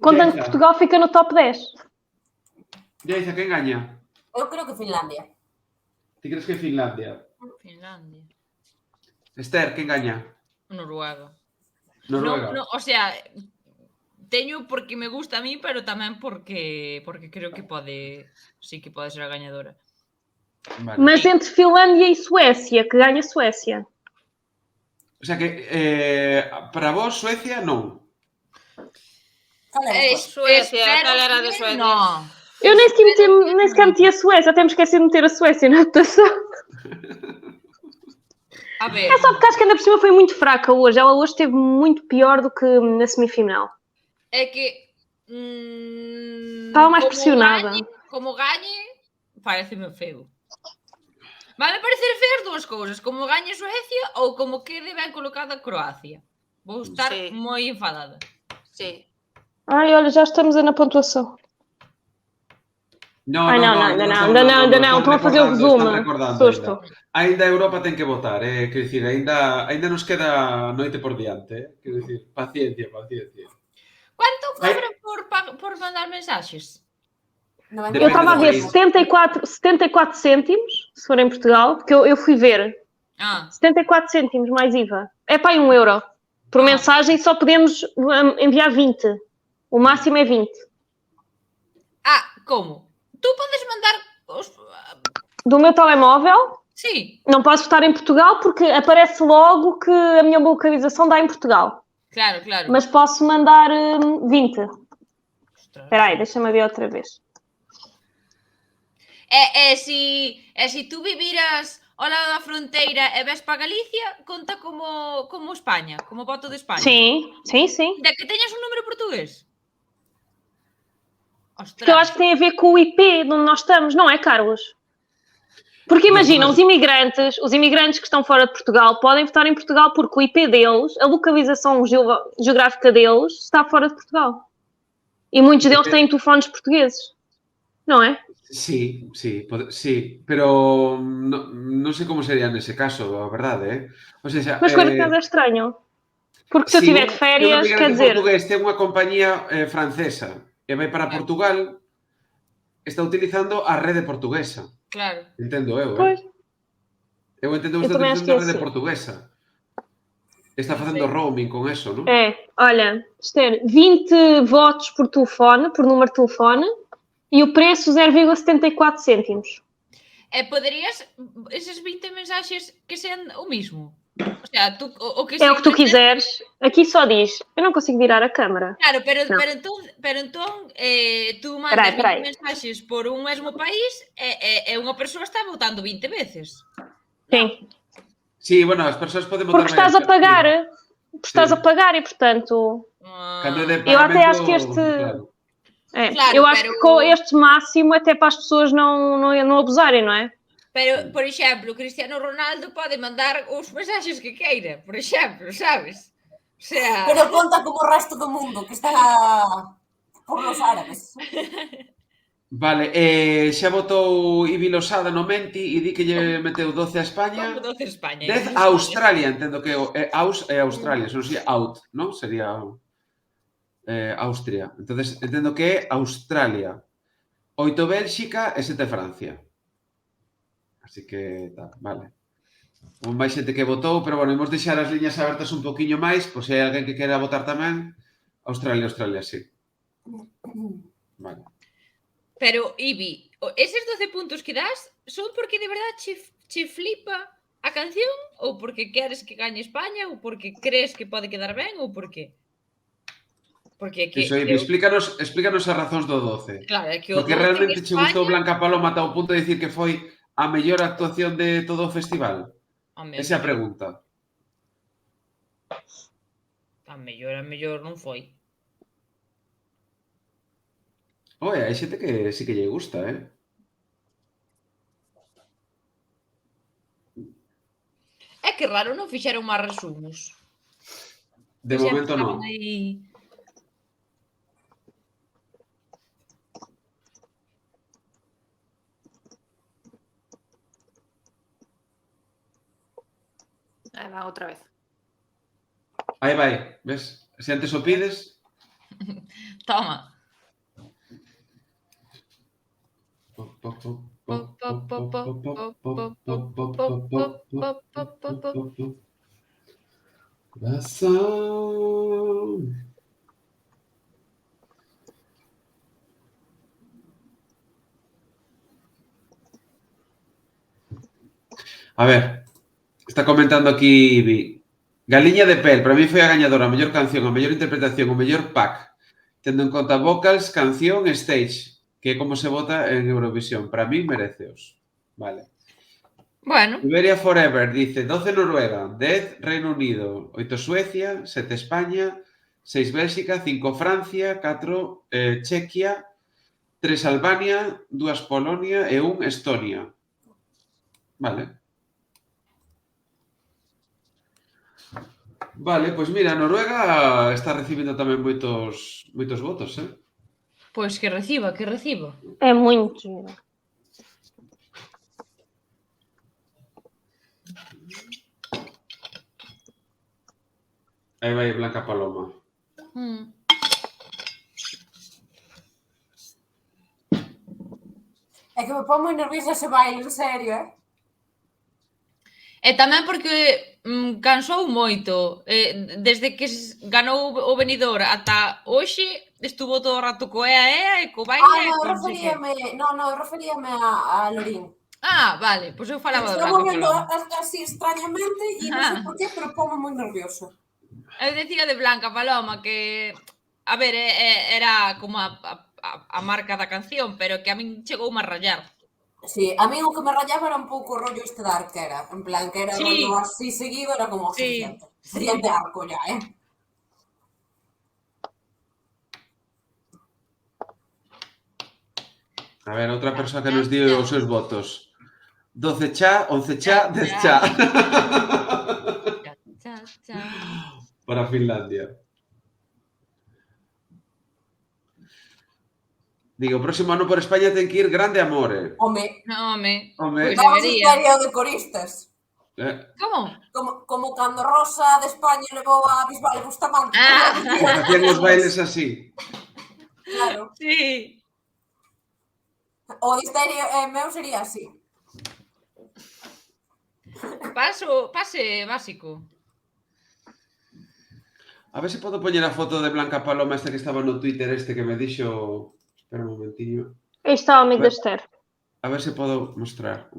Contando que Portugal fica no top 10. Yaiza, quen gaña? Eu creo que Finlandia. Ti crees que Finlandia? Finlandia. Esther, quen gaña? Noruega. Noruega. No, o sea, teño porque me gusta a mí, pero tamén porque creo que sí que pode ser a gañadora. Vale. Mas entre Finlândia e Suécia, que ganha Suécia. O sea que para vos Suecia non. Suécia, cal era de Suécia? No. Eu nem sequer meti a Suécia, até me esqueci de meter a Suécia na votação. A ver. É só porque acho que ainda por cima foi muito fraca hoje. Ela hoje esteve muito pior do que na semifinal. É que estava mais pressionada. Como gañe, parece-me feo. Vai-me parecer feo as dúas cousas, como gañe Suecia ou como quede ben colocada Croacia. Vou estar moi enfadada. Sí. Ai, olha, já estamos na pontuação. Não, ainda não. Estão a fazer o resumo. Susto. Ainda a Europa ten que votar, quer dizer, ainda nos queda noite por diante, quer dizer, paciencia. Quanto cobra por mandar mensaxes? Eu estava a ver 74 cêntimos, se for em Portugal, porque eu fui ver. 74 cêntimos mais IVA. É para aí €1. Por mensagem só podemos enviar 20. O máximo é 20. Como? Tu podes mandar do meu telemóvel? Sim. Não posso votar em Portugal porque aparece logo que a minha localização dá em Portugal. Claro. Mas posso mandar 20. Espera aí, deixa-me ver outra vez. Se tu viviras ao lado da fronteira e ves para Galicia, conta como España, como voto de España. Sim. De que teñas um número português. Porque eu acho que tem a ver com o IP de onde nós estamos, não é, Carlos? Porque imagina, os imigrantes que estão fora de Portugal podem votar em Portugal porque o IP deles, a localização geográfica deles, está fora de Portugal. E muitos deles têm telefones portugueses, não é? Sí, pero non sei como sería nese caso, a verdade, O sea, mas coisa que é estranho. Porque se eu tiver férias, quer dizer... portugués ten unha compañía francesa e vai para Portugal, está utilizando a rede portuguesa. Claro. Entendo eu, Pois. Eu entendo que está utilizando a rede portuguesa. Está facendo roaming con eso, non? Olha, Esther, 20 votos por telefone, por número de telefone, e o preço 0,74 cêntimos. Poderias, esses 20 mensaxes que sean o mesmo? O sea, o que é o que tu quiseres. Aqui só diz, eu não consigo virar a câmara. Claro, pero entón tu mandas 20 mensaxes por un mesmo país e unha persoa está votando 20 veces. Sim. Sí, bueno, as persoas poden votar. Porque estás a pagar. Estás a pagar e, portanto... eu até acho que este... Claro, eu acho que com este máximo até para as pessoas não abusarem, não é? Pero, por exemplo, o Cristiano Ronaldo pode mandar os mensaxes que queira, por exemplo, sabes? O sea... Pero conta como o resto do mundo, que está por los árabes. Vale, xa votou Ibi Losada no Menti e di que lle meteu 12 a España. 12 a España. 10 a Australia, entendo que é Australia, non sería out, non? Sería Austria. Entonces, entendo que é Australia. 8 Bélxica e 7 Francia. Así que, vale. Houve máis xente que votou, pero bueno, imos deixar as liñas abertas un poquinho máis, pois se hai alguén que quera votar tamén. Australia, sí. Vale. Pero, Ibi, eses 12 puntos que das son porque de verdade che flipa a canción ou porque queres que gañe España ou porque crees que pode quedar ben ou por qué? Porque que Iso, Ibi, explícanos as razóns do 12. Claro, é que o Porque 12 en realmente che gustou España... Blanca Paloma ata o punto de dicir que foi a mellor actuación de todo o festival? Esa é a pregunta. A mellor non foi. Oe, hai xente que sí que lle gusta, É que raro non fixeron máis resumos. De momento non. Aí... Aí va outra vez. Aí vai, ves? Se antes o pides... Toma. Coração. A ver, está comentando aquí Ibi. Galiña de Pel, para mí foi a gañadora, a mellor canción, a mellor interpretación, o mellor pack, tendo en conta vocals, canción, stage, que é como se vota en Eurovisión. Para mí, mereceos. Vale. Bueno. Iberia Forever dice 12 Noruega, 10 Reino Unido, 8 Suecia, 7 España, 6 Bélxica, 5 Francia, 4 Chequia, 3 Albania, 2 Polonia e 1 Estonia. Vale. Vale, pois mira, Noruega está recibindo tamén moitos votos, Pois que reciba. É muito giro. Aí vai Blanca Paloma. É que me pon moi nerviosa ese baile, en serio, E tamén porque cansou moito. Desde que ganou o Benidorm ata hoxe estuvo todo o rato co EA e co baile. Non, eu referíame a Lorín. Vale, pois eu falaba de Blanca Estamos vendo Paloma. así extrañamente e non sei por qué, pero pongo moi nervioso. Eu decía de Blanca Paloma que, a ver, era como a marca da canción, pero que a min chegou a rayar. Sí, a mí o que me rayaba era un pouco o rollo este da arquera, en plan, que era rollo así seguido, era como siguiente arco ya, A ver, outra persoa que nos dio os seus votos. 12 cha, 11 cha, 10 cha. Para Finlandia. Digo, o próximo ano por España ten que ir Grande Amore. Home. Pois vamos debería. Stereo de coristas. Como? Como cando Rosa de España levou a Bisbal e Bustamante. Facían os bailes así. Claro. Sí. O de Stereo meu sería así. Pase básico. A ver se podo poñer a foto de Blanca Paloma esta que estaba no Twitter que me dixo... Espera un momentiño. Aí está o amigo da Esther. A ver se podo mostrar.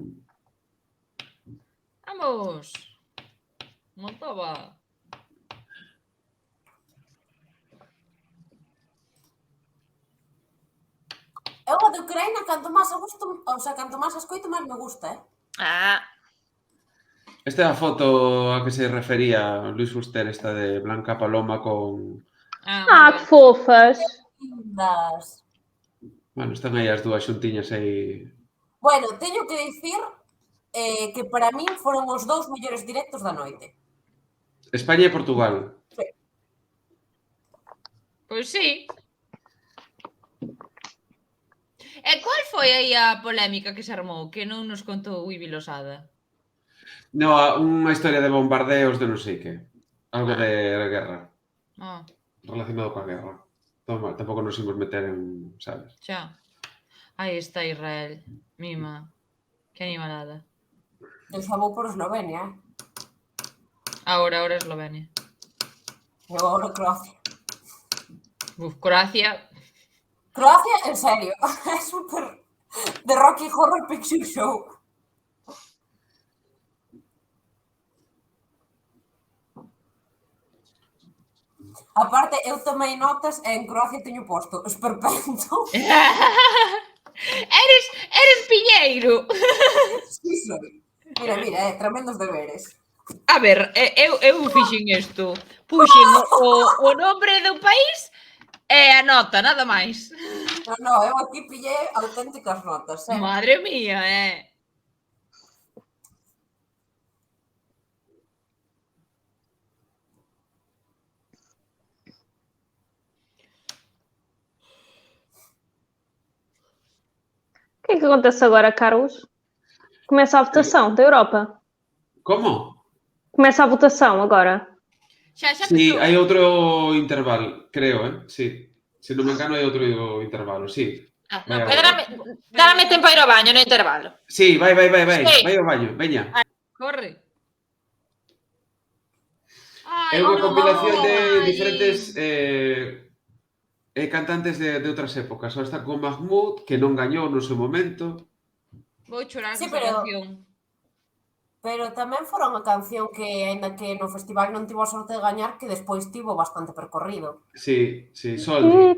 Vamos. Moldova. Eu a de Ucraína, canto máis a gusto, o sea, canto máis a escoito, máis me gusta, Esta é a foto a que se refería Luis Fuster, esta de Blanca Paloma con... que fofas. Lindas. Bueno, están aí as dúas xuntiñas aí. Bueno, teño que dicir que para min foron os dous mellores directos da noite. España e Portugal. Sí. Pois sí. E cual foi aí a polémica que se armou que non nos contou Ibi Losada? No, unha historia de bombardeos de non sei que. Algo de guerra. Relacionado coa guerra. Toma, tampouco nos imos meter en, sabes? Xa. Aí está Israel. Mima. Que animalada. Eu xa vou por Eslovenia, Ahora Eslovenia. Eu agora Croacia. Croacia. Croacia, en serio, é super de Rocky Horror Picture Show. Aparte, eu tomei notas e en Croacia teño posto esperpento. Eres piñeiro. Sí, soy. Mira, tremendos deberes. A ver, eu fixen isto. Puxen o nombre do país e a nota, nada máis. No, eu aquí pillei auténticas notas, Madre mía, O que é que acontece agora, Carlos? Começa a votação da Europa. Como? Começa a votação agora. Xa Sí, empezou. hai outro intervalo, creo, sí. Se non me engano, hai outro intervalo, sí. Dárame tempo a ir ao baño no intervalo. Sí, vai. Sí. Vai ao baño, veña. Corre. É unha compilación de diferentes cantantes de outras épocas. Ahora está con Mahmoud, que non gañou no seu momento. Vou chorar Sí, con esa canción. Pero tamén fora unha canción que, aínda que no festival non tivo a sorte de gañar, que despois tivo bastante percorrido. Sí, Soldi.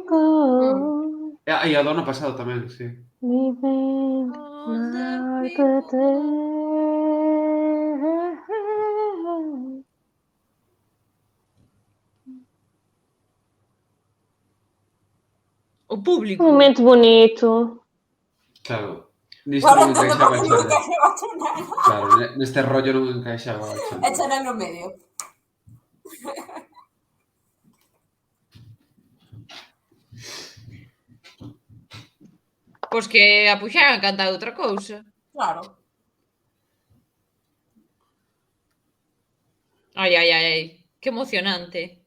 E a do ano pasado tamén, sí. O público. Um momento bonito. Claro. Nisto non encaixaba a Chanel. Claro, neste rollo non encaixaba a Chanel. E Chanel no medio. Pois que a puxaran a cantar outra cousa. Claro. Ai, que emocionante.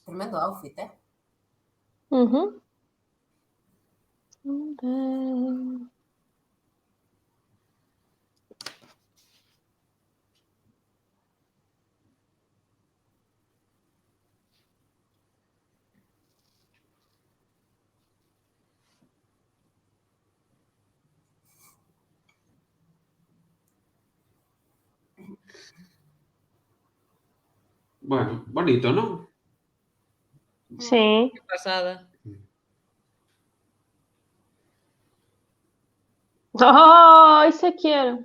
Tremendo outfit, Bueno, bonito, non? Sim. Que pasada. Oh, isso aqui era.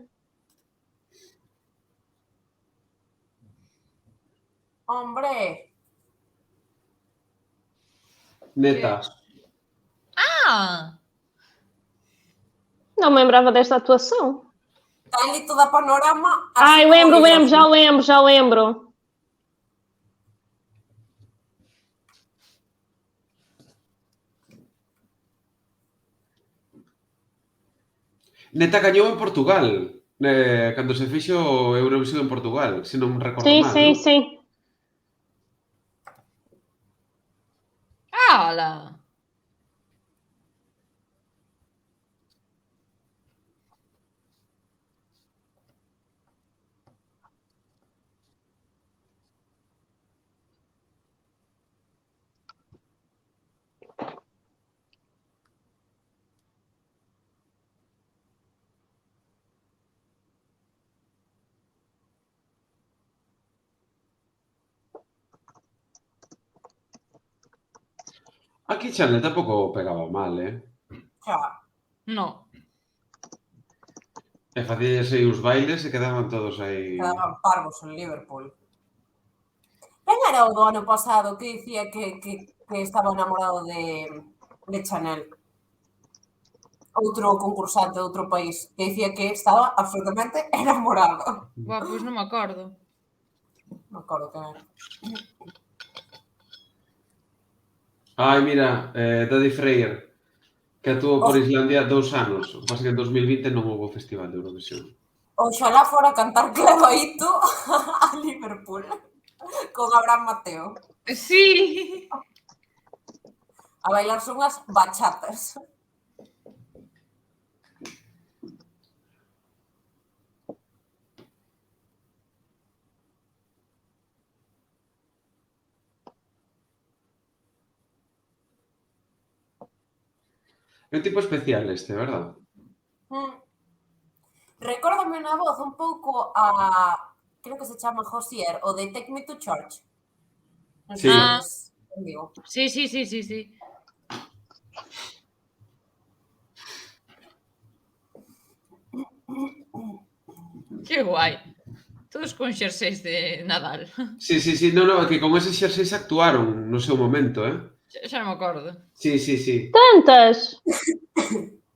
Hombre! Neta. Não me lembrava desta atuação. Está ali toda a panorama. Ai, já lembro. Neta gañou en Portugal, cando se fixo Eurovisión en Portugal, se non me recordo mal, Sim. Ala. Aquí Chanel tampouco pegaba mal, Xa. No. E facíase aí os bailes e quedaban todos aí... Quedaban parvos en Liverpool. Quen era o do ano pasado que dicía que estaba enamorado de Chanel? Outro concursante de outro país que dicía que estaba absolutamente enamorado. Buah, pois non me acordo. Non me acordo que era. Ai, mira, Daddy Freyr, que actuou por Islandia 2 anos. O que pasa que en 2020 non houve Festival de Eurovisión. Oxalá fora cantar Clevaito a Liverpool con Abraham Mateo. Sí. A bailarse unhas bachatas. É un tipo especial este, verdad? Recórdame na voz un pouco a... Creo que se chama Josier, o de Take Me to Church. Non sei Sí. sabes, digo. Sí, sí, sí, sí, sí. Que guai. Todos con xerseis de Nadal. Sí, sí, sí, no, que con ese xerseis actuaron no seu momento, Xa non me acordo. Sí, sí, sí. Tantas!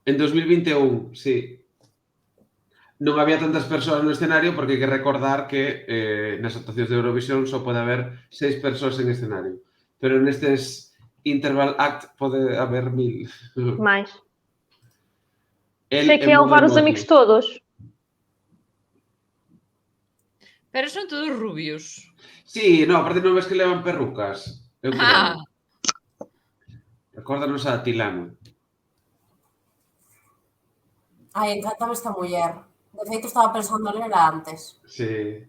En 2021, sí. Non había tantas persoas no escenario porque hai que recordar que nas actuacións de Eurovisión só pode haber 6 persoas en escenario. Pero nestes Interval Act pode haber 1000. Mais. El Sei que ia levar os amigos todos. Pero son todos rubios. Sí, no, aparte non ves que levan perrucas. Eu creo. Recórdanos a Tilano. Ai, encantame esta muller. De feito, estaba pensando nela antes. Sí.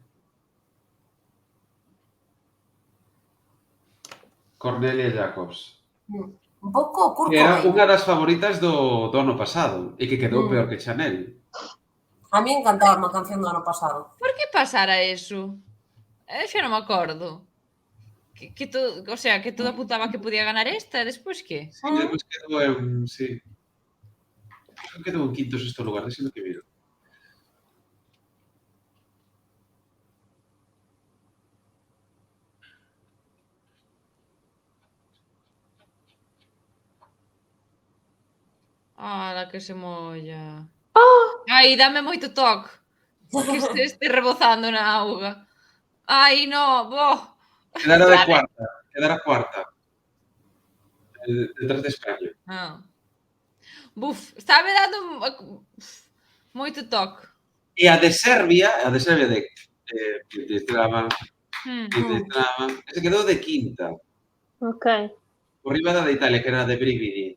Cornelia Jacobs. Un pouco Kurt Que era Cobain. unha das favoritas do ano pasado e que quedou peor que Chanel. A mí encantaba a canción do ano pasado. Por que pasara eso? Xa non me acordo. O sea, que todo apuntaba que podía ganar esta e despois que? Sí, despois quedou en... Sí. Quedou en quinto sexto lugar, deixando que miro. La que se molla. Ai, dame moito toque. Que este rebozando na auga. Ai, no, bo. Quedara cuarta. Detrás de España. Buf, estaba dando moito toque. E a de Serbia de Pietistrava, ese quedou de quinta. Ok. Por riba da de Italia, que era de Brividi.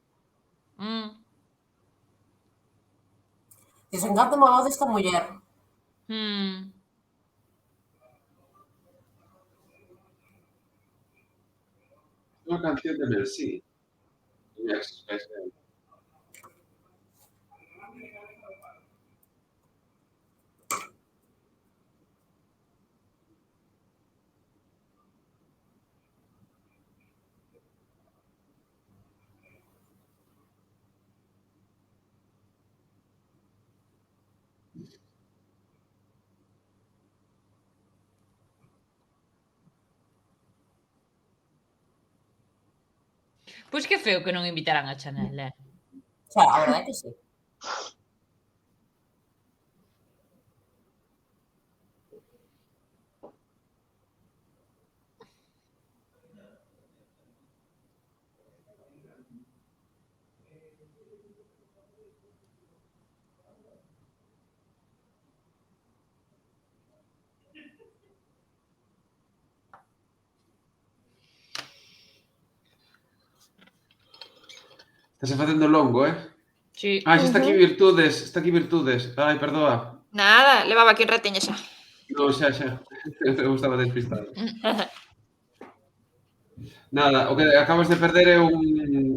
Dios, encantame a voz desta muller. Unha canción de Merci. Pois que feo que non invitaran a Chanel, Xa, a verdade é que sí. Estás facendo longo, Sí. Xa está aquí Virtudes. Ai, perdoa. Nada, levaba aquí un ratiño xa. Non, xa. Eu estaba despistado. Nada, o que acabas de perder é un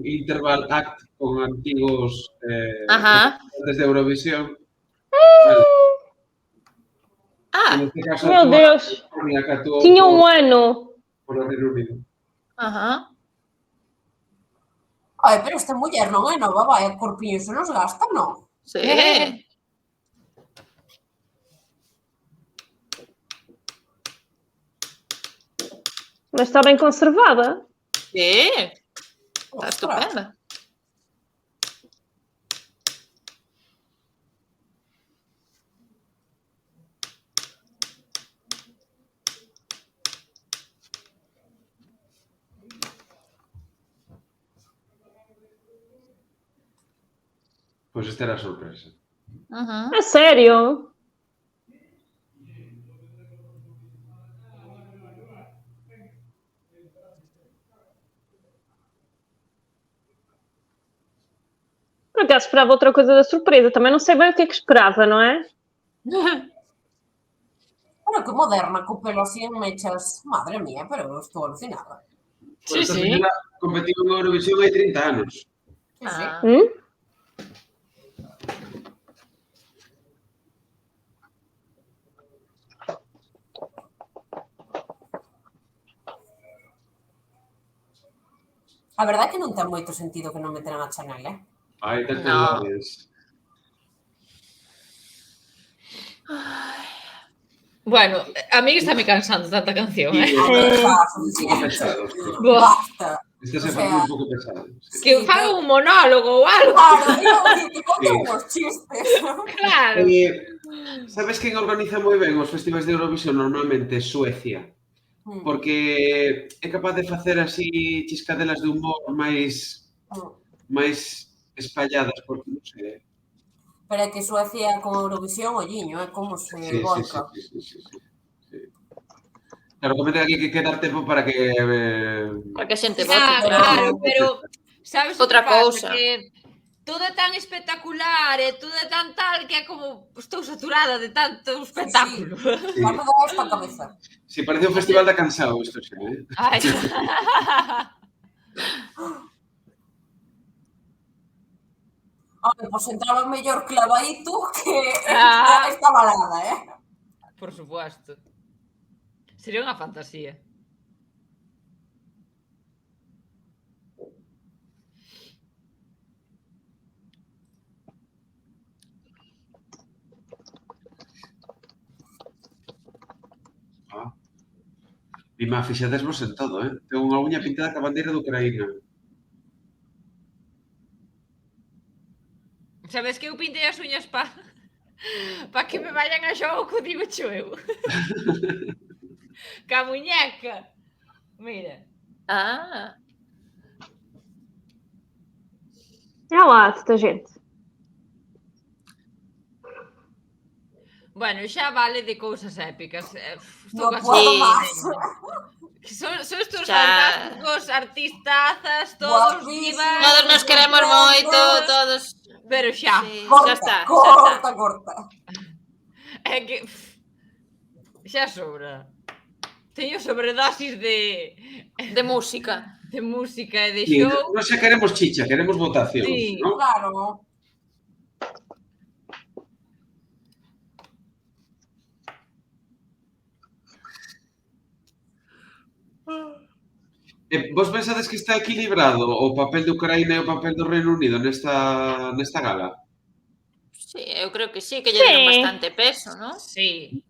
Interval Act con antigos participantes de Eurovisión. Vale. Neste caso, Meu Deus! Tiña un ano. Por o Reino Unido. Ai, pero esta muller non é nova, vai, a corpiño se nos gasta, non? Sí. Mas está ben conservada. Sí. Está estupenda. Pois esta era a sorpresa. É sério? Por acaso esperava outra coisa da surpresa. Também não sei bem o que é que esperava, não é? Pero que moderna, co pelo así en mechas. Madre mía, pero eu estou alucinada. Sí, Esta sí. señora competiu en Eurovisión hai 30 anos. Sí, sí. A verdade é que non ten moito sentido que non meteran a Chanel, eh? Ai, ten No. colores. Bueno, a mí está me cansando tanta canción, Sí, eh? Sí. un pouco pesado. Basta. Este se O faz sea, un pouco pesado. Sí. Que faga un monólogo ou algo. Claro, que conte Sí. unhos chistes. Claro. Sabes quen organiza moi ben os festivais de Eurovisión? Normalmente Suecia. Porque é capaz de facer así chiscadelas de humor máis espalladas, porque non sei. Pero é que Suecia con Eurovisión, olliño, é como se volca. Sí. Claro, comete aquí que quedar tempo para que... Para que a xente vote. Claro, pero sabes o que Outra pasa? cousa. Que todo é tan espectacular e todo é tan tal que é como estou saturada de tanto espectáculo. Sí. Vamos dar esta cabeza. Sí, parece un festival da cansado isto xa, eh? Ai. Ai, pois entraba mellor clavadito que Ah. esta balada, eh? Por supuesto. Sería unha fantasía. Dima, fixadesvos en todo, eh? Ten unha uña pintada ca bandeira de Ucraína. Sabes que eu pintei as uñas pa que me vayan a xogo, digo cho eu. Ca muñeca. Mira. Ah, É lá, tanta gente. Bueno, xa vale de cousas épicas. No Estou puedo Sí. más. Son estos Xa. fantásticos artistazas, todos Guapísimos. divas. todos nos queremos moito, todos... Pero xa. Sí, Corta, xa está, xa está. corta. É que xa sobra. Teño sobredosis De música. de música e de Sí, show. non xa queremos chicha, queremos votacións, Sí. non? Claro. Vos pensades que está equilibrado o papel de Ucraína e o papel do Reino Unido nesta gala? Sí, eu creo que sí, que lle deron Sí. bastante peso, ¿no? Sí.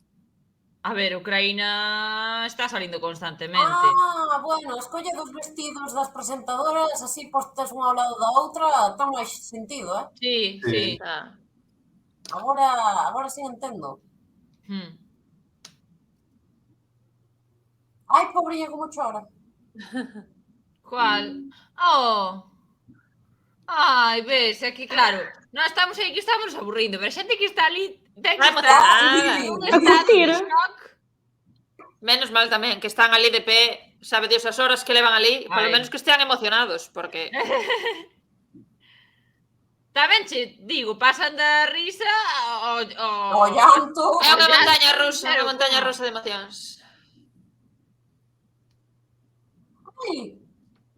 A ver, Ucraína está salindo constantemente. Bueno, a escolla dos vestidos das presentadoras así postas unha ao lado da outra ten máis sentido, eh? Sí, Sí. sí. Está. Agora sí entendo. Hmm. Ai, pobriña, como chora. Cual? Oh. Ai, ves, é que claro, nós estamos aí que estamos aburrindo, pero a xente que está ali ten que Vamos estar a en un A estado curtir. de shock. Menos mal tamén que están ali de pé, sabe Dios as horas que levan ali, polo Ai. menos que estean emocionados, porque Tamén che digo, pasan da risa O llanto. é unha ya, montaña rusa, claro, unha montaña como? rusa de emocións. Ai,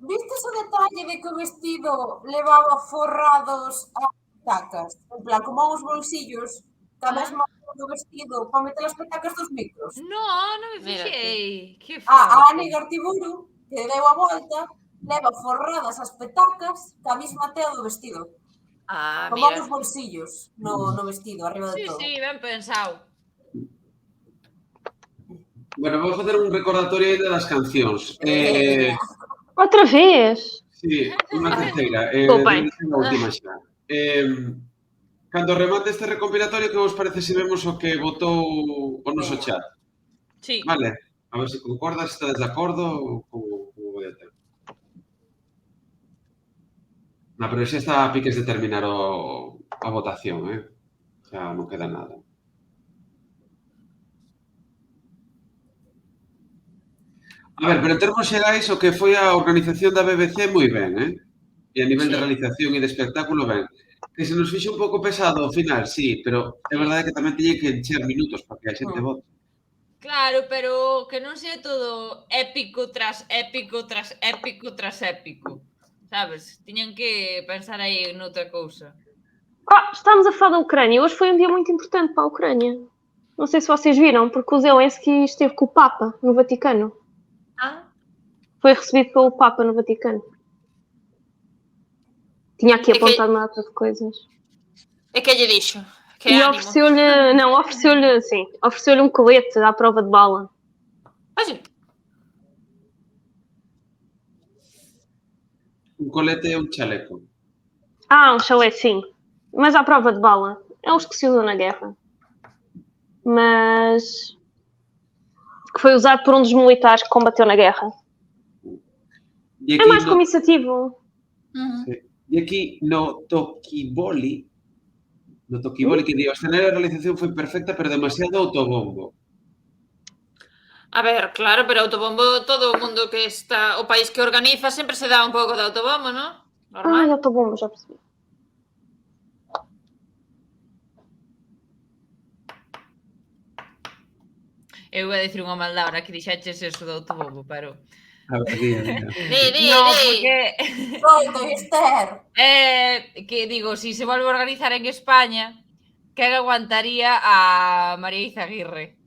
vistes o detalle de que o vestido levaba forrados as petacas? En plan, como uns bolsillos que a mesma do vestido para meter as petacas dos micros. No, non me Mira fixei. Que A forte. Ani Gartiburu, que deu a volta, leva forradas as petacas que a mesma tea do vestido. Ah, Como mira. uns bolsillos no vestido, arriba de Sí, todo. sí, ben pensado. Bueno, vou facer un recordatorio ainda das cancións. Outra vez? Sí, unha terceira. Desculpen. A última xa. Cando remate este recompilatorio, que vos parece se vemos o que votou o noso chat? Sí. Vale? A ver se concordas, se estades de acordo ou como vai a ter. No, pero xa está a piques de terminar a votación, eh? Xa non queda nada. A ver, pero en termos xerais, o que foi a organización da BBC moi ben, eh? E a nivel de realización e de espectáculo, ben. Que se nos fixe un pouco pesado ao final, sí, pero é verdade que tamén teñen que encher minutos para que a xente vote. Claro, pero que non sea todo épico tras épico tras épico tras épico. Sabes? Tiñan que pensar aí noutra cousa. Estamos a falar da Ucrânia. Hoje foi um dia muito importante para a Ucrânia. Não sei se vocês viram, porque o Zelensky esteve com o Papa no Vaticano. Foi recebido pelo Papa no Vaticano. Tinha aqui apontado uma data de coisas. E que lle dixo? Que E ánimo. ofereceu-lhe um colete à prova de bala. Oye, Un colete e un chaleco. Um chalé, sim. Mas à prova de bala. É os que se usam na guerra. Mas que foi usado por um dos militares que combateu na guerra. E É mais comisativo. E aquí no Tokiboli, que digo, a escenario de realización foi perfecta, pero demasiado autobombo. a ver, claro, pero autobombo, todo o mundo que está, o país que organiza sempre se dá un pouco de autobombo, non? Normal. Eu estou bom, já percebi. Eu ia dicir unha maldade ahora que dixaches eso do autobombo, pero... A ver, día. No, porque... Solto, Esther. Que digo, si se volve a organizar en España, quen aguantaría a María Izaguirre?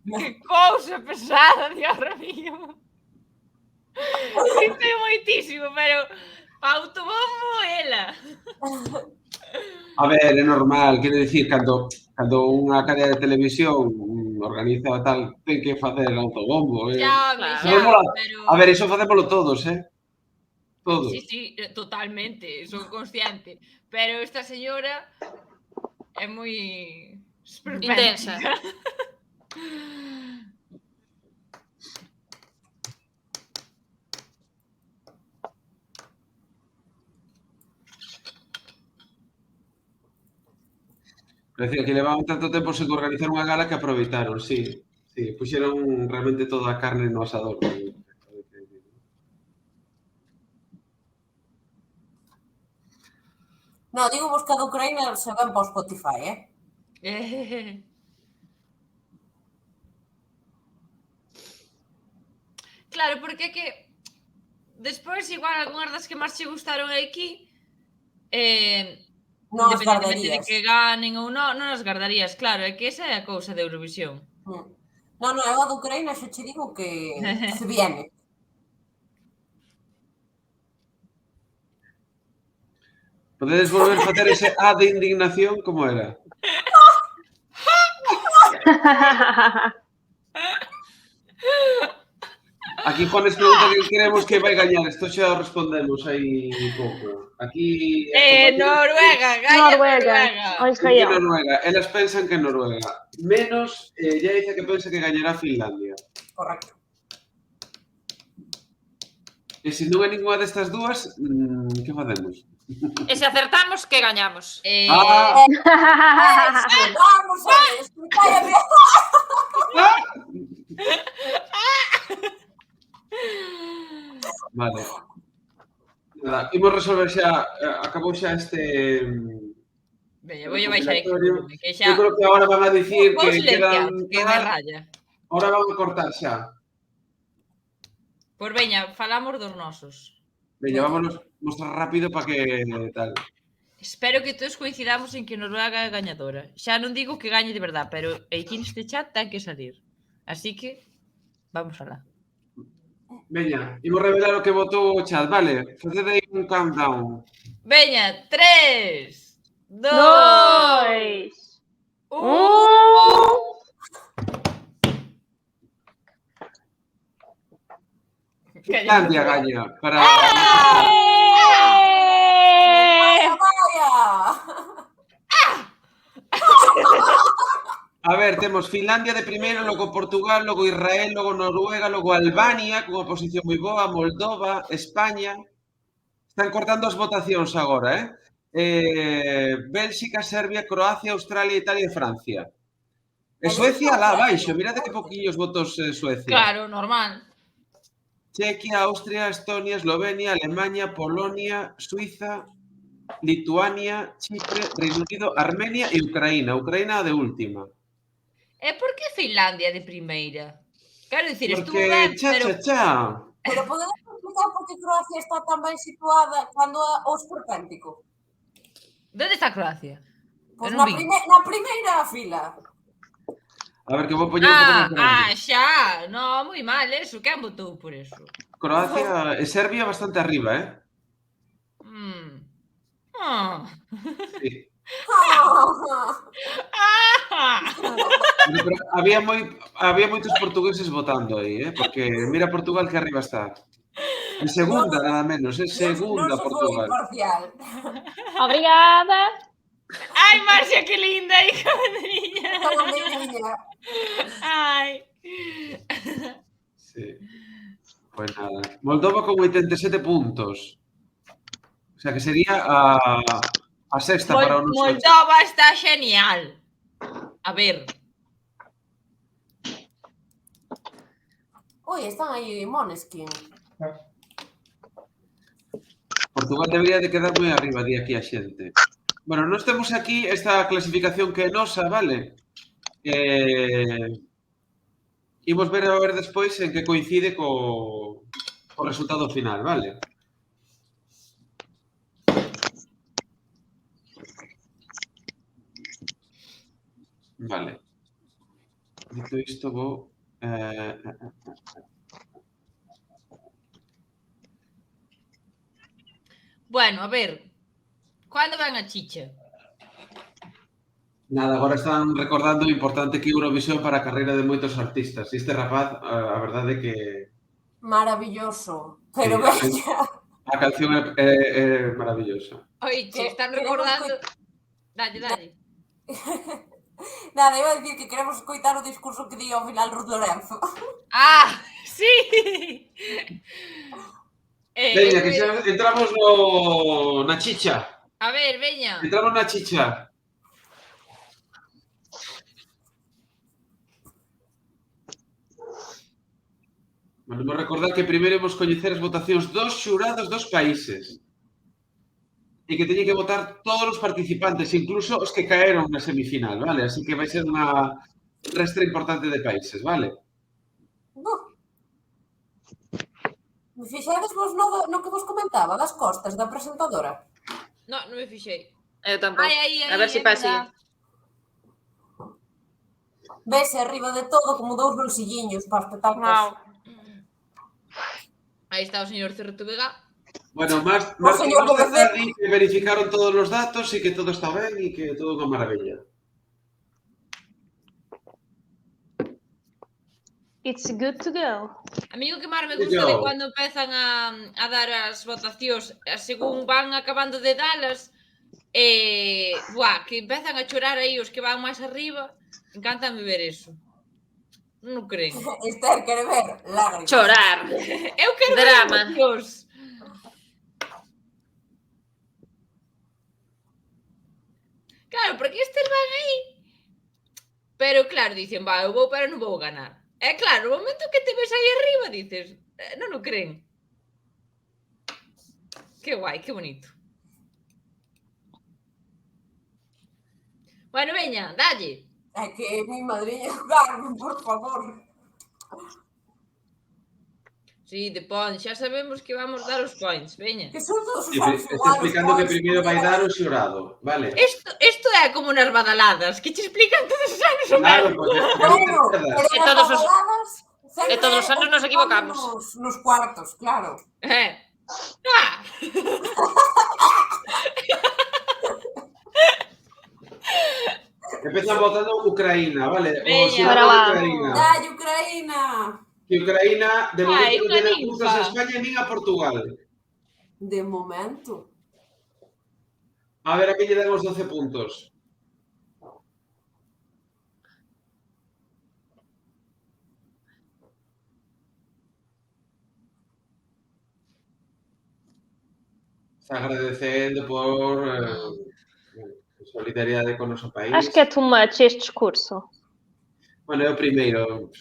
Que cousa pesada, Dios mío. Sinto moitísimo, pero autobombo ela. A ver, é normal, quero dicir, cando unha cadea de televisión organiza tal, ten que facer autobombo. Xa, pero... A ver, iso facémolo todos, Todos. Sí, totalmente, son consciente. Pero esta señora é moi... intensa. Decía que levaban tanto tempo sen organizar unha gala que aproveitaron, sí. Puxeron realmente toda a carne no asador. No, digo vos que de Ucrania se ven para o Spotify, Claro, porque é que despois igual algunhas das que máis che gustaron aquí non as independentemente de gardarías. que ganen ou non as gardarías, claro, é que esa é a cousa de Eurovisión. Non, eu a de Ucrania xa che digo que se viene. Podedes volver a facer ese de indignación como era? Aquí Juanes pregunta que queremos que vai gañar. Isto xa respondemos aí un pouco. Aquí... Noruega, gaña Noruega. Noruega. Elas pensan que Noruega. Menos, ya dice que pensa que gañará Finlandia. Correcto. E se non é ninguna destas dúas, que facemos? E se acertamos, que gañamos? Vamos a ver, escutállame. Vale. Nada, imos resolver xa, acabou xa este... Veña, vou baixar aquí. Eu creo que agora van a dicir que quedan... Que de raya. Ahora van a cortar xa. Pois veña, falamos dos nosos. Veña, vámonos mostrar rápido para que tal. Espero que todos coincidamos en que Noruega é gañadora. Xa non digo que gañe de verdad, pero aquí neste chat ten que salir. Así que, vamos alá. Veña, imos revelar o que votou o chat, vale? Faced aí un countdown. Veña, 3, 2, 1... Finlandia gaña para... A ver, temos Finlandia de primeiro, logo Portugal, logo Israel, logo Noruega, logo Albania, cunha posición moi boa, Moldova, España. Están cortando as votacións agora, Bélxica, Serbia, Croacia, Australia, Italia e Francia. E Suecia lá abaixo, mirade que poquinhos votos Suecia. Claro, normal. Chequia, Austria, Estonia, Eslovenia, Alemania, Polonia, Suiza, Lituania, Chipre, Reino Unido, Armenia e Ucraína. Ucraína de última. E por que Finlandia de primeira? Quero dicir, estuvo Porque, ben, pero... Pero podedes explicar por que Croacia está tan ben situada cando o esperpéntico? Onde está Croacia? Pois na primeira fila. A ver, que vou poñer un pouco máis grande. Xa, no, moi mal eso, quen votou por eso? Croacia e Serbia bastante arriba, Sí. Pero había moitos portugueses votando aí, porque mira Portugal que arriba está. En segunda, nada menos, segunda Portugal. Non se foi imparcial. Obrigada. Ai, Marcia, que linda, hija madriña. Todo miña. Ai. Sí. Pues nada. Moldova con 87 puntos. O sea, que sería a sexta para o noso. Moldova está genial. A ver. Ui, están aí Måneskin. Portugal debería de quedar moi arriba de aquí a xente. Bueno, nós temos aquí esta clasificación que é nosa, vale? Imos ver a ver despois en que coincide co resultado final, vale? Vale. Dito isto, vou... Bueno, a ver. Cando ven a chicha? Nada, agora están recordando o importante que é Eurovisión para a carreira de moitos artistas. E este rapaz, a verdade é que... Maravilloso. Pero veña. A canción é maravillosa. Oiche, están recordando... Dalle. Nada, iba a dicir que queremos escoitar o discurso que di ao final Ruth Lorenzo. Sí! Veña, que xa entramos na chicha. A ver, veña. Entramos na chicha. Bueno, vou recordar que primeiro vamos coñecer as votacións dos xurados dos países. E que teñen que votar todos os participantes, incluso os que caeron na semifinal, vale? Así que vai ser unha restra importante de países, vale? Me fixedes vos no que vos comentaba das costas da presentadora? Non me fixei. Eu tampouco. A ver se pasa. Vese arriba de todo como dous bolsilliños para espetar cosas. Aí está o señor Cerreto Vega. Bueno, Martín que verificaron todos os datos e que todo está ben e que todo é unha maravilla. It's good to go. A mí o que máis me gusta de cando empezan a dar as votacións, según van acabando de dalas, que empezan a chorar aí os que van máis arriba, encántame ver eso. Non creen. Esther quere ver lágrimas. Chorar. Eu quero drama. Ver votacións. Claro, porque estes van aí. Pero claro, dicen, eu vou, pero non vou ganar. E claro, no momento que te ves aí arriba, dices, non o creen. Que guai, que bonito. Bueno, veña, dalle. É que mi madriña Carmen, por favor. Sí, de points, xa sabemos que vamos dar os points, veña. Que son todos os anos está explicando que primeiro vai dar o xurado, vale? Isto é como nas badaladas, que te explican todos os anos o mesmo. E todos os anos nos equivocamos. Nos cuartos, claro. Empezan votando Ucraína, vale? O xurado de Ucraína. Dai, Ucraína! Que Ucraína, de momento, non ten puntos a España nin a Portugal. De momento. A ver, a que lle dan os 12 puntos. Está agradecendo por solidariedade con o noso país. Acho que é too much este discurso. Bueno, é o primeiro.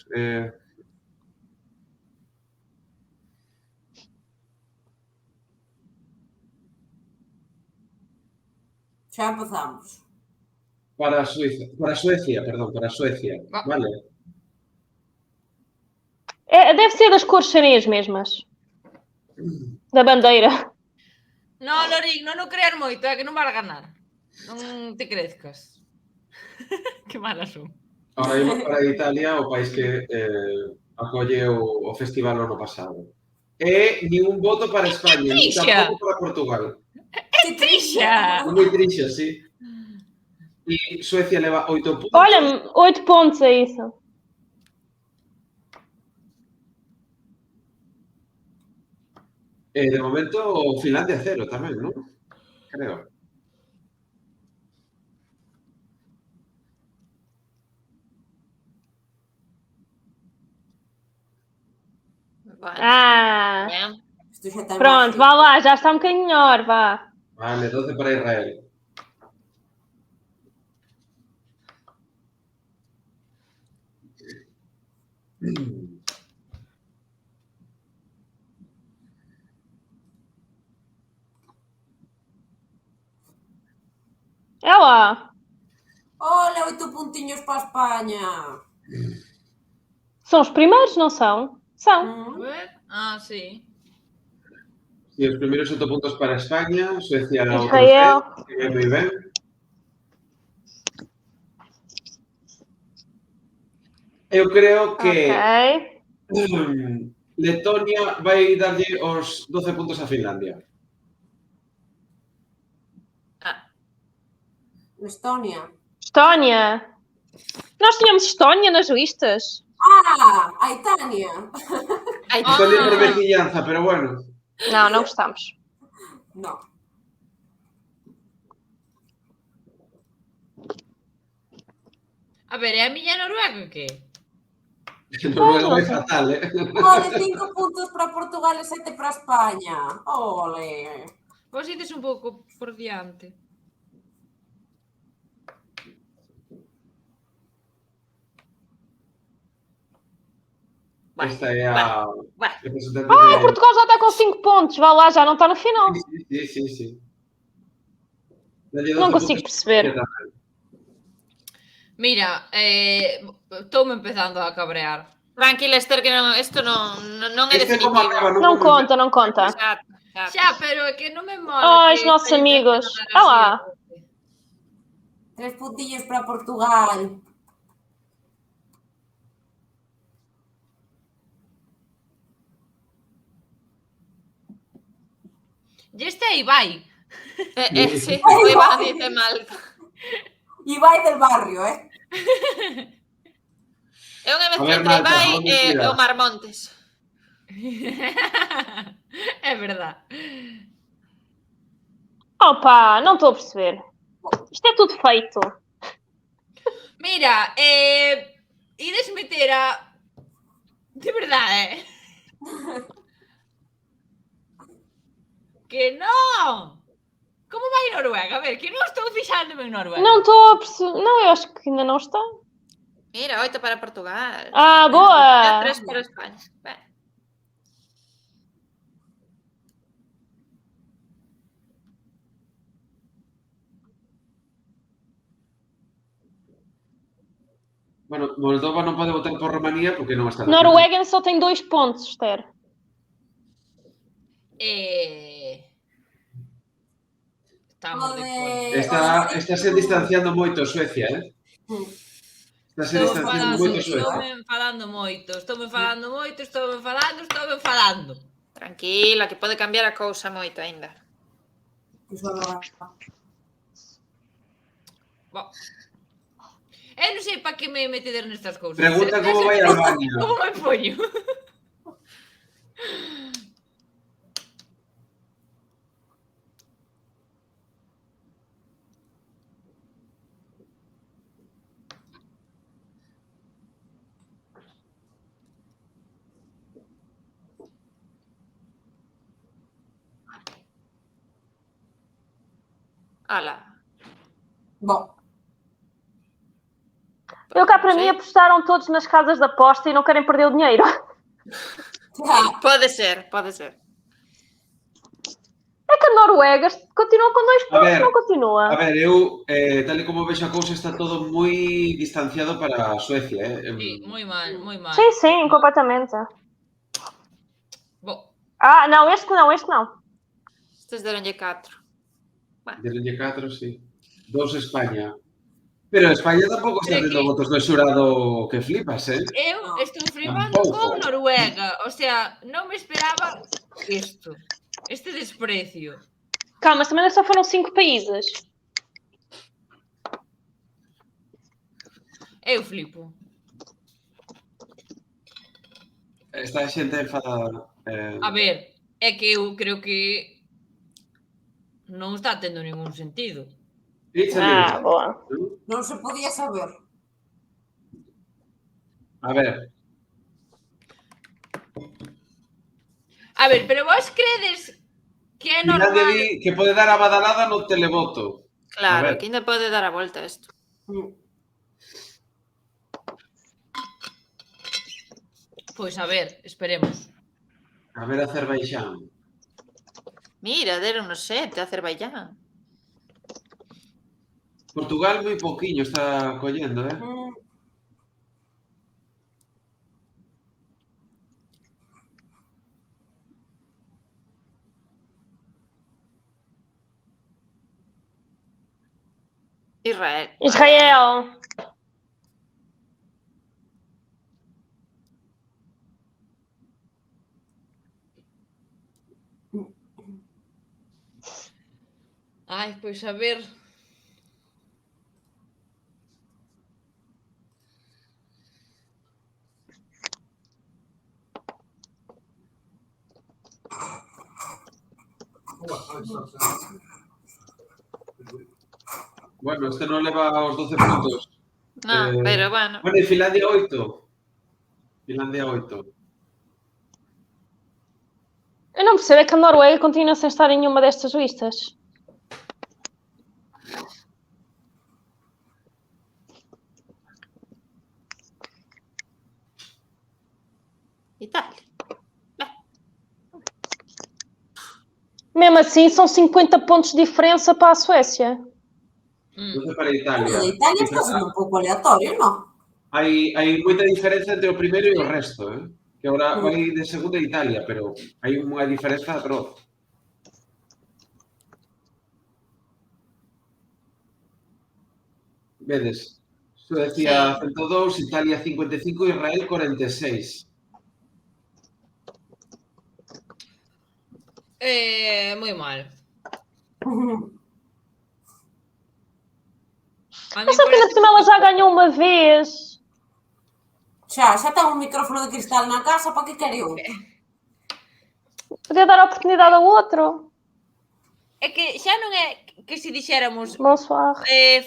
Xa empezamos. Para Suecia, vale? Deve ser das cores serem as mesmas. Da bandeira. No, Lorín, non creas moito, que non vas a ganar. Non te crezcas. Que malas son. Ahora imos para Italia, o país que acolle o festival ano pasado. E ni un voto para España, ni tampouco para Portugal. Que trixa! Moi trixa, sí. E Suecia leva 8 puntos. Olha, 8 pontos é isso. E de momento Finlandia 0 tamén, non? Creo. Pronto, vá lá, já está um bocadinho melhor, vá. Vale, 12 para Israel. É lá. Olha, 8 pontinhos para a Espanha. São os primeiros, não são? São. Ah, sim. E os primeiros 8 puntos para España, Suecia outros Israel. 10, que ben moi ben. Eu creo que Letonia vai darlle os 12 puntos a Finlandia. Estonia. Estónia. Nós tínhamos Estónia nas listas. A Itania. Italia por veciñanza, pero bueno. Não, não gostamos. No. A ver, é a miña Noruega que? Noruega vai fatal, Ole, 5 puntos para Portugal e 7 para España. Ole. Vos ides un pouco por diante. Esta é a representante Portugal já está com 5 pontos. Vá lá, já não está no final. Sí. Não consigo perceber. Mira, estou-me empezando a cabrear. Tranquila, Esther, que isto non é definitivo. Non conta. Xa, pero é que non me mola. Os nossos amigos. Vá lá. 3 puntillos para Portugal. E este é Ibai. Sí, o Iván dice mal. Ibai del barrio, É unha mezcla entre Ibai e Omar Montes. É verdade. Opa, não estou a perceber. Isto é tudo feito. Mira, ides meter a... De verdade, Que non! Como vai Noruega? A ver, que non estou fixándome en Noruega. Não estou a perceber. Não, eu acho que ainda não está. Mira, 8 para Portugal. Boa! 3 para España. Ben. Bueno, Moldova non pode votar por Romanía porque non está. Noruega só tem 2 pontos, Esther. Estamos de acordo. Está se distanciando moito Suecia, Está se distanciando moito Suecia. Estou me enfadando. Tranquila, que pode cambiar a cousa moito aínda. Eu non sei para que me metedes nestas cousas. Pregunta como vai Albania. Como me poño? Ala. Bom. Eu cá para mim apostaram todos nas casas de aposta e não querem perder o dinheiro. Pode ser. É que a Noruega continua com 2 pontos, não continua? A ver, eu, tal e como vexo a cousa, está todo moi distanciado para a Suecia. Sí, moi mal, moi mal. Sim, completamente. Bo, Não, este não. Estes deronlle 4. Deronlle 4, sí. 2 España. Pero España tampouco está Pero tendo que- votos do xurado que flipas, eu estou flipando Tampouco. con Noruega. O sea, non me esperaba isto. Este desprecio. Calma, mas também só foram 5 países. Eu flipo. Esta xente enfadada. A ver, é que eu creo que non está tendo ningún sentido. Boa. Non se podía saber. A ver, A ver, pero vos credes que é Finlandia normal? di que pode dar a badalada no televoto. A Claro, ver. que ainda pode dar a volta isto. Pois a ver, esperemos. A ver Azerbaixán. Mira, deron unos 7, Azerbaiyán. Portugal moi pouquiño está collendo, Israel. Israel. Ai, pois a ver. Bueno, este non leva os 12 puntos. No, pero bueno. Bueno, e Finlandia 8. Finlandia 8. Eu não percebo, é que a Noruega continua sem estar em nenhuma destas listas. Itália. Mesmo assim, são 50 pontos de diferença para a Suécia. 12 para Italia. A Italia está sendo un pouco aleatorio, non? Hai moita diferenza entre o primeiro e o resto, Que agora vai de segunda Italia, pero hai unha diferenza atroz. Vedes, Suecia 102, Italia 55, Israel 46. Moi mal. A Mas só que ainda por cima ela já ganhou uma vez. Xa ten un micrófono de cristal na casa, para que quere outro? Podia dar a oportunidade ao outro. É que xa non é que se dixéramos Bonsoir.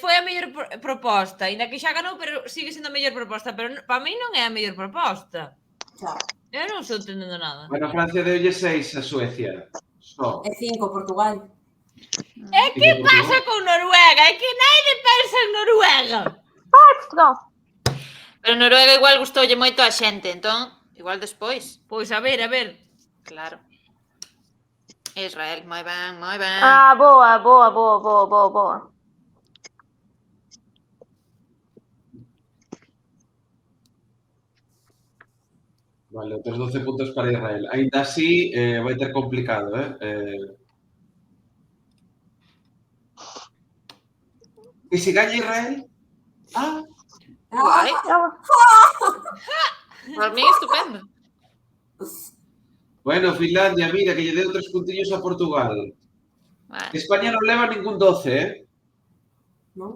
foi a mellor proposta, ainda que xa ganou, pero sigue sendo a mellor proposta, pero para mí non é a mellor proposta. Xa. Eu non estou entendendo nada. Bueno, Francia deulle 6 a Suecia. Só. E 5 Portugal. É que pasa con Noruega? É que naide pensa en Noruega. Portugal. Pero Noruega igual gustoulle moito a xente, entón, igual despois. Pois a ver. Claro. Israel, moi ben, moi ben. Boa. Vale, outros 12 puntos para Israel. Ainda así, vai ter complicado, E se gaña Israel? Guai. Por mí, estupendo. Bueno, Finlandia, mira, que lle deu 3 puntillos a Portugal. Vale. España non leva ningún 12, Non?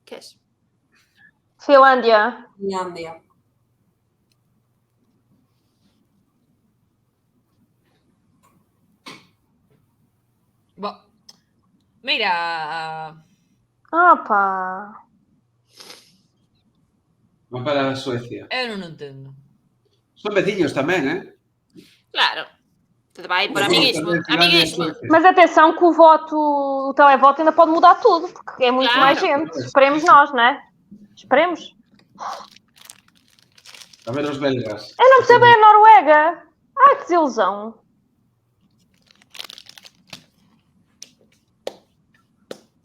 Que es? Finlândia. Finlandia. Bo. Mira, Opa. Va para Suecia. eu non entendo. Son veciños tamén, Claro. Te vai por amiguismo. Amiguismo. Mas atenção que o televoto ainda pode mudar tudo, porque é muito Claro. mais gente. Esperemos nós, não é? Esperemos. A ver os belgas. Eu não percebo bem a Noruega. Ai, que desilusão.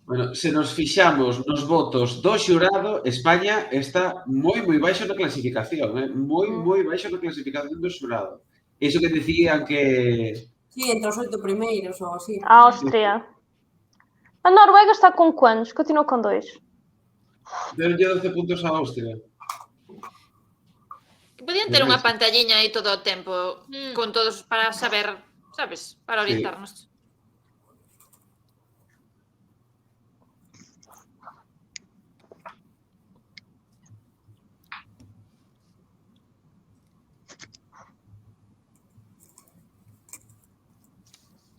Bueno, se nos fixamos nos votos do xurado, España está moi baixo na clasificación, moi baixo na clasificación do xurado. Iso que decían que... Sí, entre os 8 primeiros ou así. A Áustria. A Noruega está com quantos? Continua com 2. Deronlle 12 puntos a Austria. Podían ter unha pantalliña aí todo o tempo con todos para saber, sabes, para orientarnos.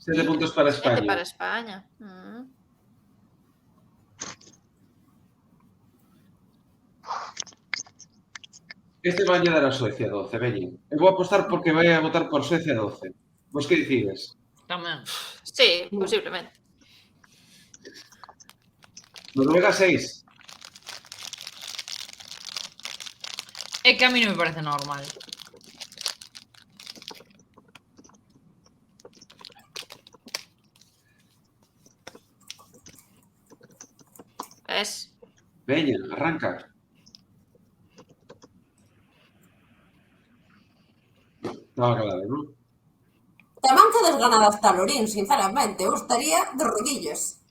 Sete puntos para España. 7 para España. Este vai a dar a Suecia 12, veñen. Eu vou apostar porque vai a votar por Suecia 12. Vos que dicides? Tamén. Sí, posiblemente. Noruega 6. É que a mí non me parece normal. Ves? Veña, arranca. Estaba claro, non? Tamén que desganadas talorín, sinceramente. Eu estaría de rodillas.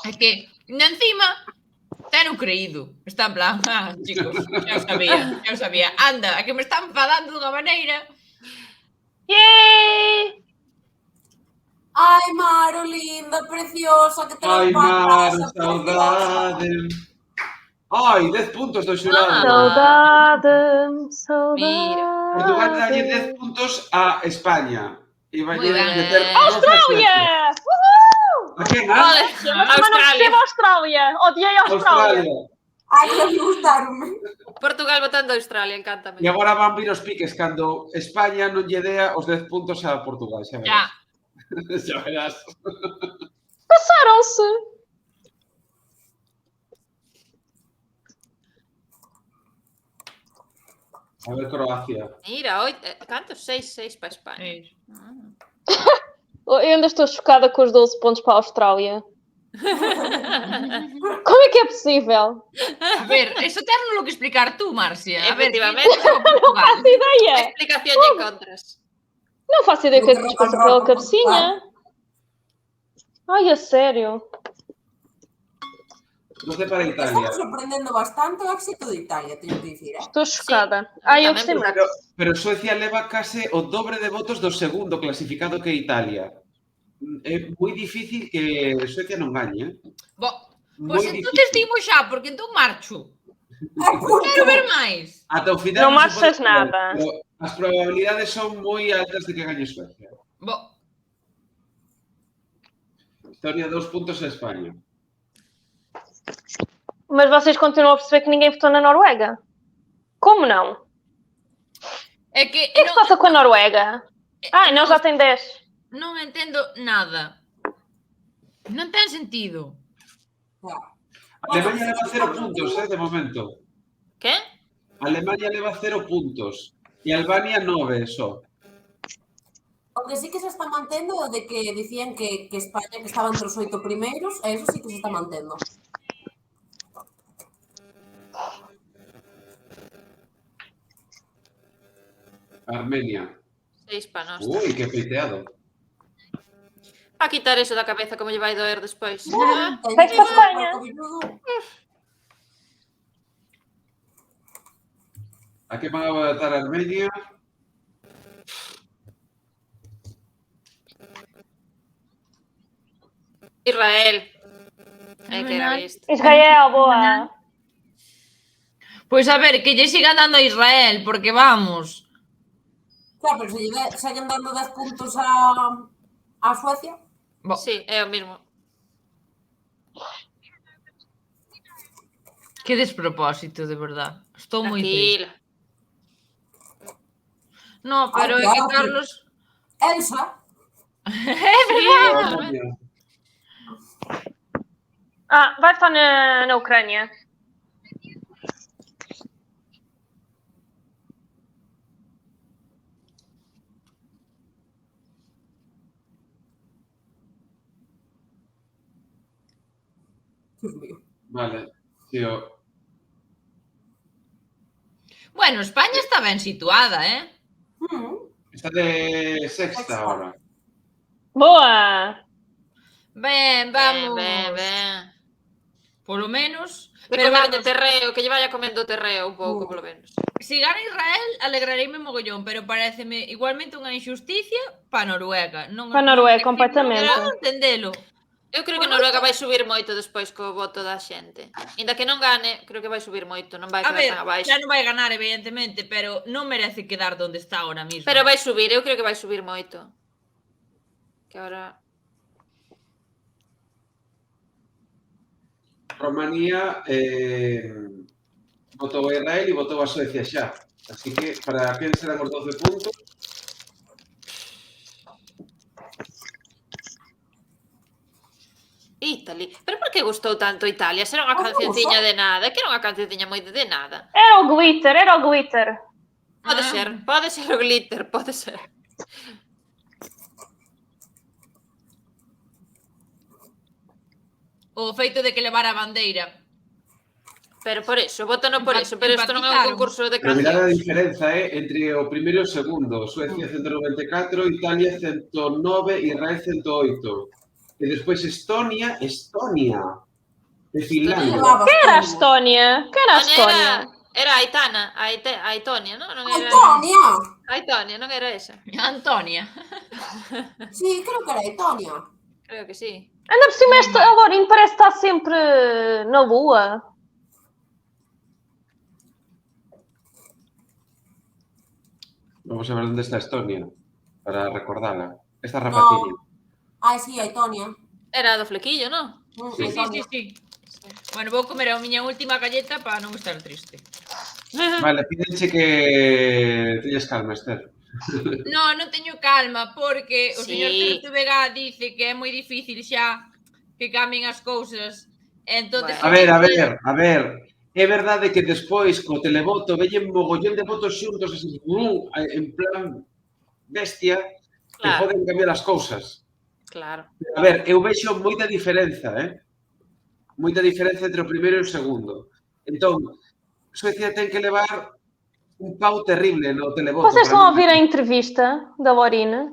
É que, encima, ten o creído. Está en plan, chicos, xa o sabía. Anda, a que me están enfadando dunha maneira. Yay! Ai, Maro, linda, preciosa, que te Ai, levantas, Maro, saudade. Ai, 10 puntos do xurado. Saudade, Mira. Portugal dalle saudade. 10 puntos a España. E vai Moi ben. meter Austrália! A quen, Olha, mas também não percebo a Austrália. Odiei a Austrália. Ai, que gustaronme. Portugal votando a Australia, encántame. E agora van vir os piques cando España non lle dea os 10 puntos a Portugal, xa verás. Xa verás. Passaram-se. A ver, Croacia. Mira, cantos? 6 para España. Eu ainda estou chocada com os 12 pontos para a Austrália. Como é que é possível? A ver, eso terno lo que explicar tú, Marcia. A ver, Efectivamente. Não faço ideia. Explicación de contras. Não faço ideia o que é que se passa pela cabecinha. Ai, a sério. 12 para Italia. Estamos sorprendendo bastante o éxito de Italia, teño que dicir. Estou chocada. Ai, eu gostei Tamén, muito. Pero Suecia leva case o dobre de votos do segundo clasificado que Italia. É moi difícil que Suecia non gañe. Pois entonces dimo xa, porque entón marcho. Quero ver máis. Ata o final Non se pode marchas saber, nada. pero as probabilidades son moi altas de que gañe Suecia. Historia 2 puntos a España. Mas vocês continuam a perceber que ninguém votou na Noruega? Como não? É que O que é que se passa com a Noruega? Ai, não, já tem 10. Non entendo nada. Non ten sentido. Alemania leva 0 puntos, de momento. Que? Alemania leva 0 puntos. E Albania 9, só. O que sí que se está mantendo é de que dicían que España que estaba entre os 8 primeiros, e eso sí que se está mantendo. Armenia. 6 para nós. Ui, que peiteado. A quitar eso da cabeza como lle vai doer despois. Vais para Espanha. A que van a votar a Armenia? Israel. Que era isto. Israel, boa. Pois a ver, que lle sigan dando a Israel, porque vamos. Claro, pero se lle seguen dando 10 puntos a Suecia. Sí, é o mismo. Que despropósito, de verdad. Estou moi triste. No, pero é que Carlos... Elsa. É verdade. Vai estar na Ucrânia. Dios mío. Vale, tío. Bueno, España está ben situada, Está de sexta ahora. Boa! Ben, vamos... Ben. Polo menos... De Pero comer de vamos, terreo, que lle vaya comendo terreo un pouco, polo menos. se gana Israel, alegrareime mogollón, pero pareceme igualmente unha injusticia para Noruega. Pa Noruega, completamente. Non entendelo. Eu creo que Noruega vai subir moito despois co voto da xente. Inda que non gane, creo que vai subir moito, non vai A quedar ver, tan abaixo. xa non vai ganar, evidentemente, pero non merece quedar donde está ahora mismo. Pero vai subir, eu creo que vai subir moito. Que ahora... Romanía votou a Israel e votou a Suecia xa. Así que, para quen serán os 12 puntos? Italy. Pero por que gustou tanto Italia? Será unha cancionciña de nada. Que era unha cancionciña moi de nada. Era o glitter. Pode ser o glitter, pode ser. O feito de que levara a bandeira. Pero por eso, votaron por eso. Pero isto non é un concurso de Pero mirad a cancións. diferenza, entre o primeiro e o segundo. Suecia 194, Italia 109, Israel 108. E despois Estonia, de Finlandia. Que era a Estónia? Era a Aitana, a Aitonia, non? Aitonia! Aitonia, non era esa. Antonia. Sí, creo que era Aitonia. Creo que sí. Ainda por cima, este Alorinho parece estar sempre na lua. Vamos a ver onde está Estonia, para recordala. Esta rapaciña. Ai, sí, Aitonia. Era do flequillo, non? Sí. Bueno, vou comer a miña última galleta para non estar triste. Vale, pídenche que teñas calma, Esther. Non teño calma, porque o señor Celeste Vega dice que é moi difícil xa que cambien as cousas. Entonces, A ver. É verdade que despois, co televoto, veñen mogollón de votos xuntos, así, en plan bestia, que poden cambiar as cousas. Claro. A ver, eu vexo moita diferenza, moita diferenza entre o primeiro e o segundo. Entón, Suecia ten que levar un pau terrible no televoto. Vocês estão a ouvir a entrevista da Lorina?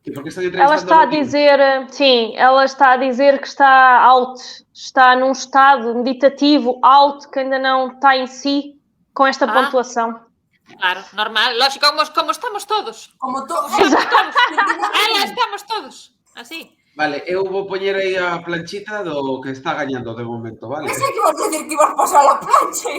Ela está a dizer, sim, ela está a dizer que está out, está num estado meditativo out, que ainda não está em si com esta pontuação. Claro, normal, lógico, como estamos todos. Como todos. Estamos todos, así. Vale, eu vou poñer aí a planchita do que está gañando de momento, vale? Pensei que ibas a decir que ibas a pasar a plancha.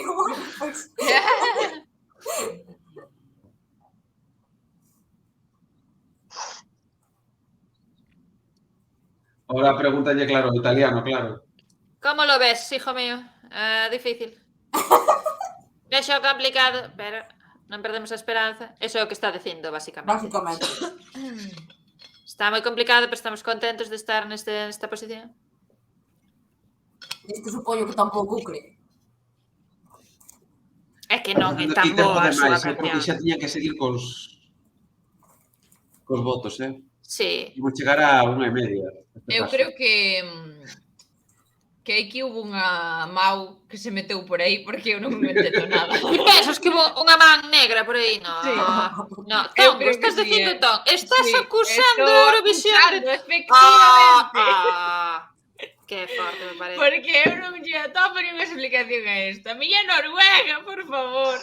Ahora pregúntalle, claro, italiano, claro. Como lo ves, hijo mío? Difícil. Vexo complicado, pero non perdemos a esperanza. Eso é o que está dicindo, basicamente. Está moi complicado, pero estamos contentos de estar nesta posición. Isto supoño que tampouco cree. É que non é tan boa a súa canción. Porque xa tiña que seguir cos votos, Sí. Vou chegar a 1,5. Eu creo que aquí hubo unha Mau que se meteu por aí porque eu non me entendo nada. Que pensas que hubo unha man negra por aí? No, sí. No, Tom, estás dicindo Tom. Estás acusando Eurovisión. Efectivamente. Que forte me parece. Porque eu non lle atopo ni unha explicación a isto. A miña Noruega, por favor.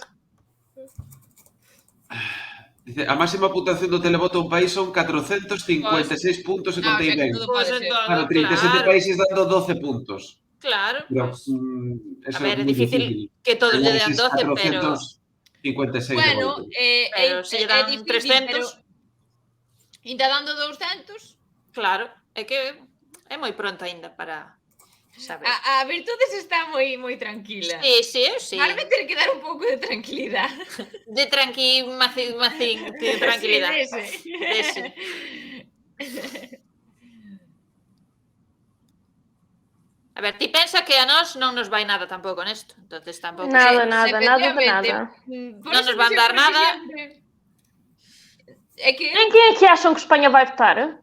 Dice, a máxima puntuación do televoto a un país son 456 puntos e contei ben. Claro, 37 países dando 12 puntos. Claro. Pero, a ver, é difícil que todos lle den 12, pero... 456 bueno, pero se lle dan 300... Ainda dando 200... Claro, é que é moi pronto ainda para... saber. A Virtudes está moi tranquila. Sí. Ahora me ter que dar un pouco de tranquilidade. De macín, de tranquilidade. Sí, A ver, ti pensa que a nós non nos vai nada tampouco nesto. Entonces tampouco... Nada. Non nos van dar nada. Em quem é que acham que Espanha vai votar?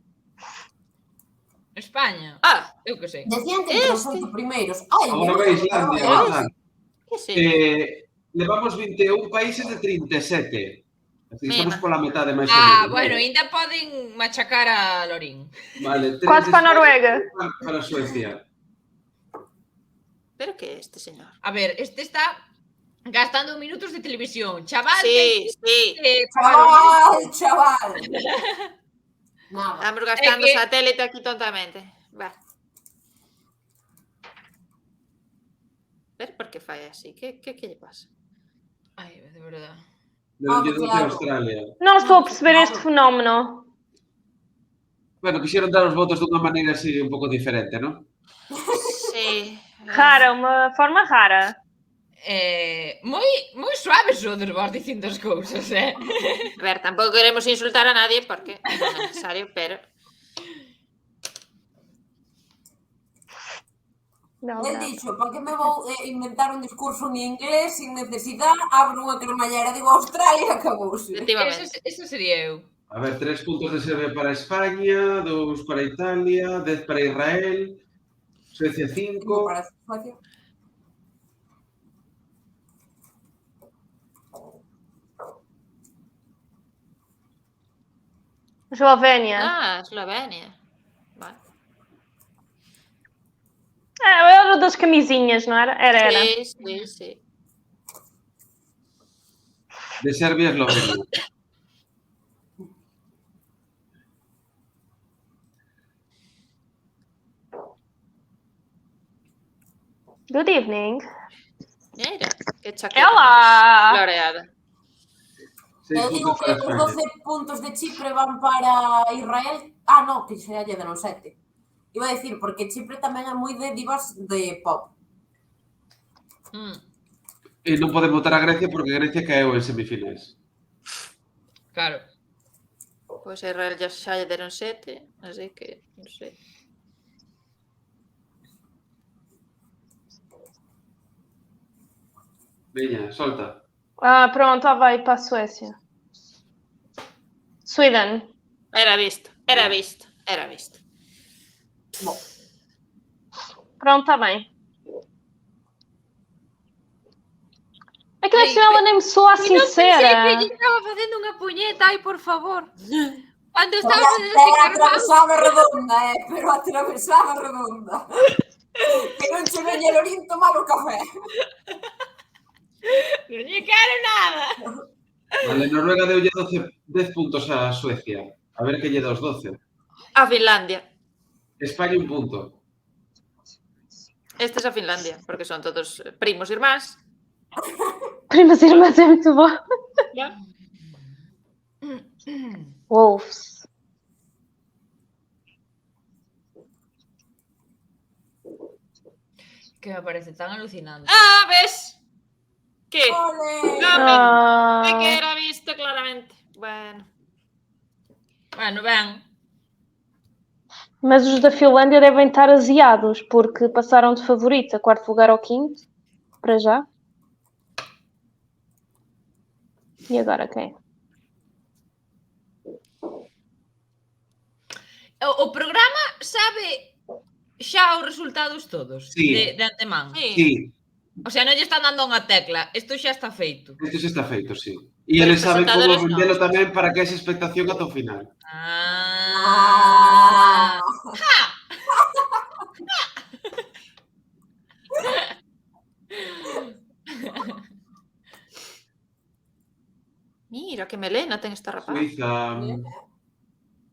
España. Ah, Eu que sei. Decían que entre os 8 primeiros. Agora vai Islandia. que sei. Levamos 21 países de 37. Así que estamos Mima. pola metade máis ou menos. Bueno, ainda poden machacar a Lorín. Vale, 3 4 de para España, Noruega. para Suecia. Pero que é este señor? A ver, este está gastando minutos de televisión. Chaval, Sí, sí. Chaval. Nada. Estamos gastando que- satélite aquí tontamente. Va. Pero por que fai así? Que lle pasa? Ai, de verdad. Desde claro. Australia. Não estou a perceber este fenómeno. Bueno, quixeron dar os votos dunha maneira así un pouco diferente, non? Sí. Rara, uma forma rara. Moi suaves sodes vos dicindo as cousas, A ver, tampouco queremos insultar a nadie porque non é necesario, pero... Não, He não. dicho, para que me vou inventar un discurso en inglés sin necesidade, abro unha cremallera, digo Australia e acabouse. Efectivamente. Eso sería eu. A ver, 3 puntos de Serbia para España, 2 para Italia, 10 para Israel, Suecia 5. Para Suecia. Eslovénia. Ah, Eslovénia. Vale. Era das camisinhas, não era? Era. Sí, sí, sí. De Serbia a Eslovenia. Good evening. Mira, que chaqueta. Ela! Floreada. 6 Eu digo puntos que para os España. 12 puntos de Chipre van para Israel. Ah, no, que xa lle deron 7. Iba a decir, porque Chipre tamén é moi de divas de pop. E non podemos votar a Grecia porque Grecia caeu en semifinais. Claro. Pois a Israel xa lle deron 7, así que, non sei. Veña, solta. Pronto, vai para a Suécia. Sweden. Era visto, era visto, era visto. Bom, Pronto, está bem. É que na ela nem me soa sincera. Eu estaba facendo unha puñeta, ai, por favor. Cando estaba é facendo ese carnaval. atravesada redonda, pero atravesada redonda. Que non che veña Lorín tomar o café. Non lle quero nada. Vale, Noruega deulle 10 puntos a Suecia. A ver que lle dá os 12. A Finlandia. España 1 punto. Este é a Finlandia, porque son todos primos irmáns. Primas e irmãs é muito bom. Wolves. Que me parece tan alucinante. Ah, ves? Que? Ole! É que era visto claramente. Bueno. Bueno, ben. Mas os da Finlândia devem estar aziados, porque passaram de favorita, quarto lugar ao quinto, para já. E agora quem? O programa sabe xa os resultados todos Sí. de antemán. Sí, O sea, non lle están dando unha tecla. Isto xa está feito. isto xa está feito, sí. E Pero eles saben como presentadores vendelo non. tamén para que esa expectación ata o final. Mira, que melena ten esta rapaz. Suiza,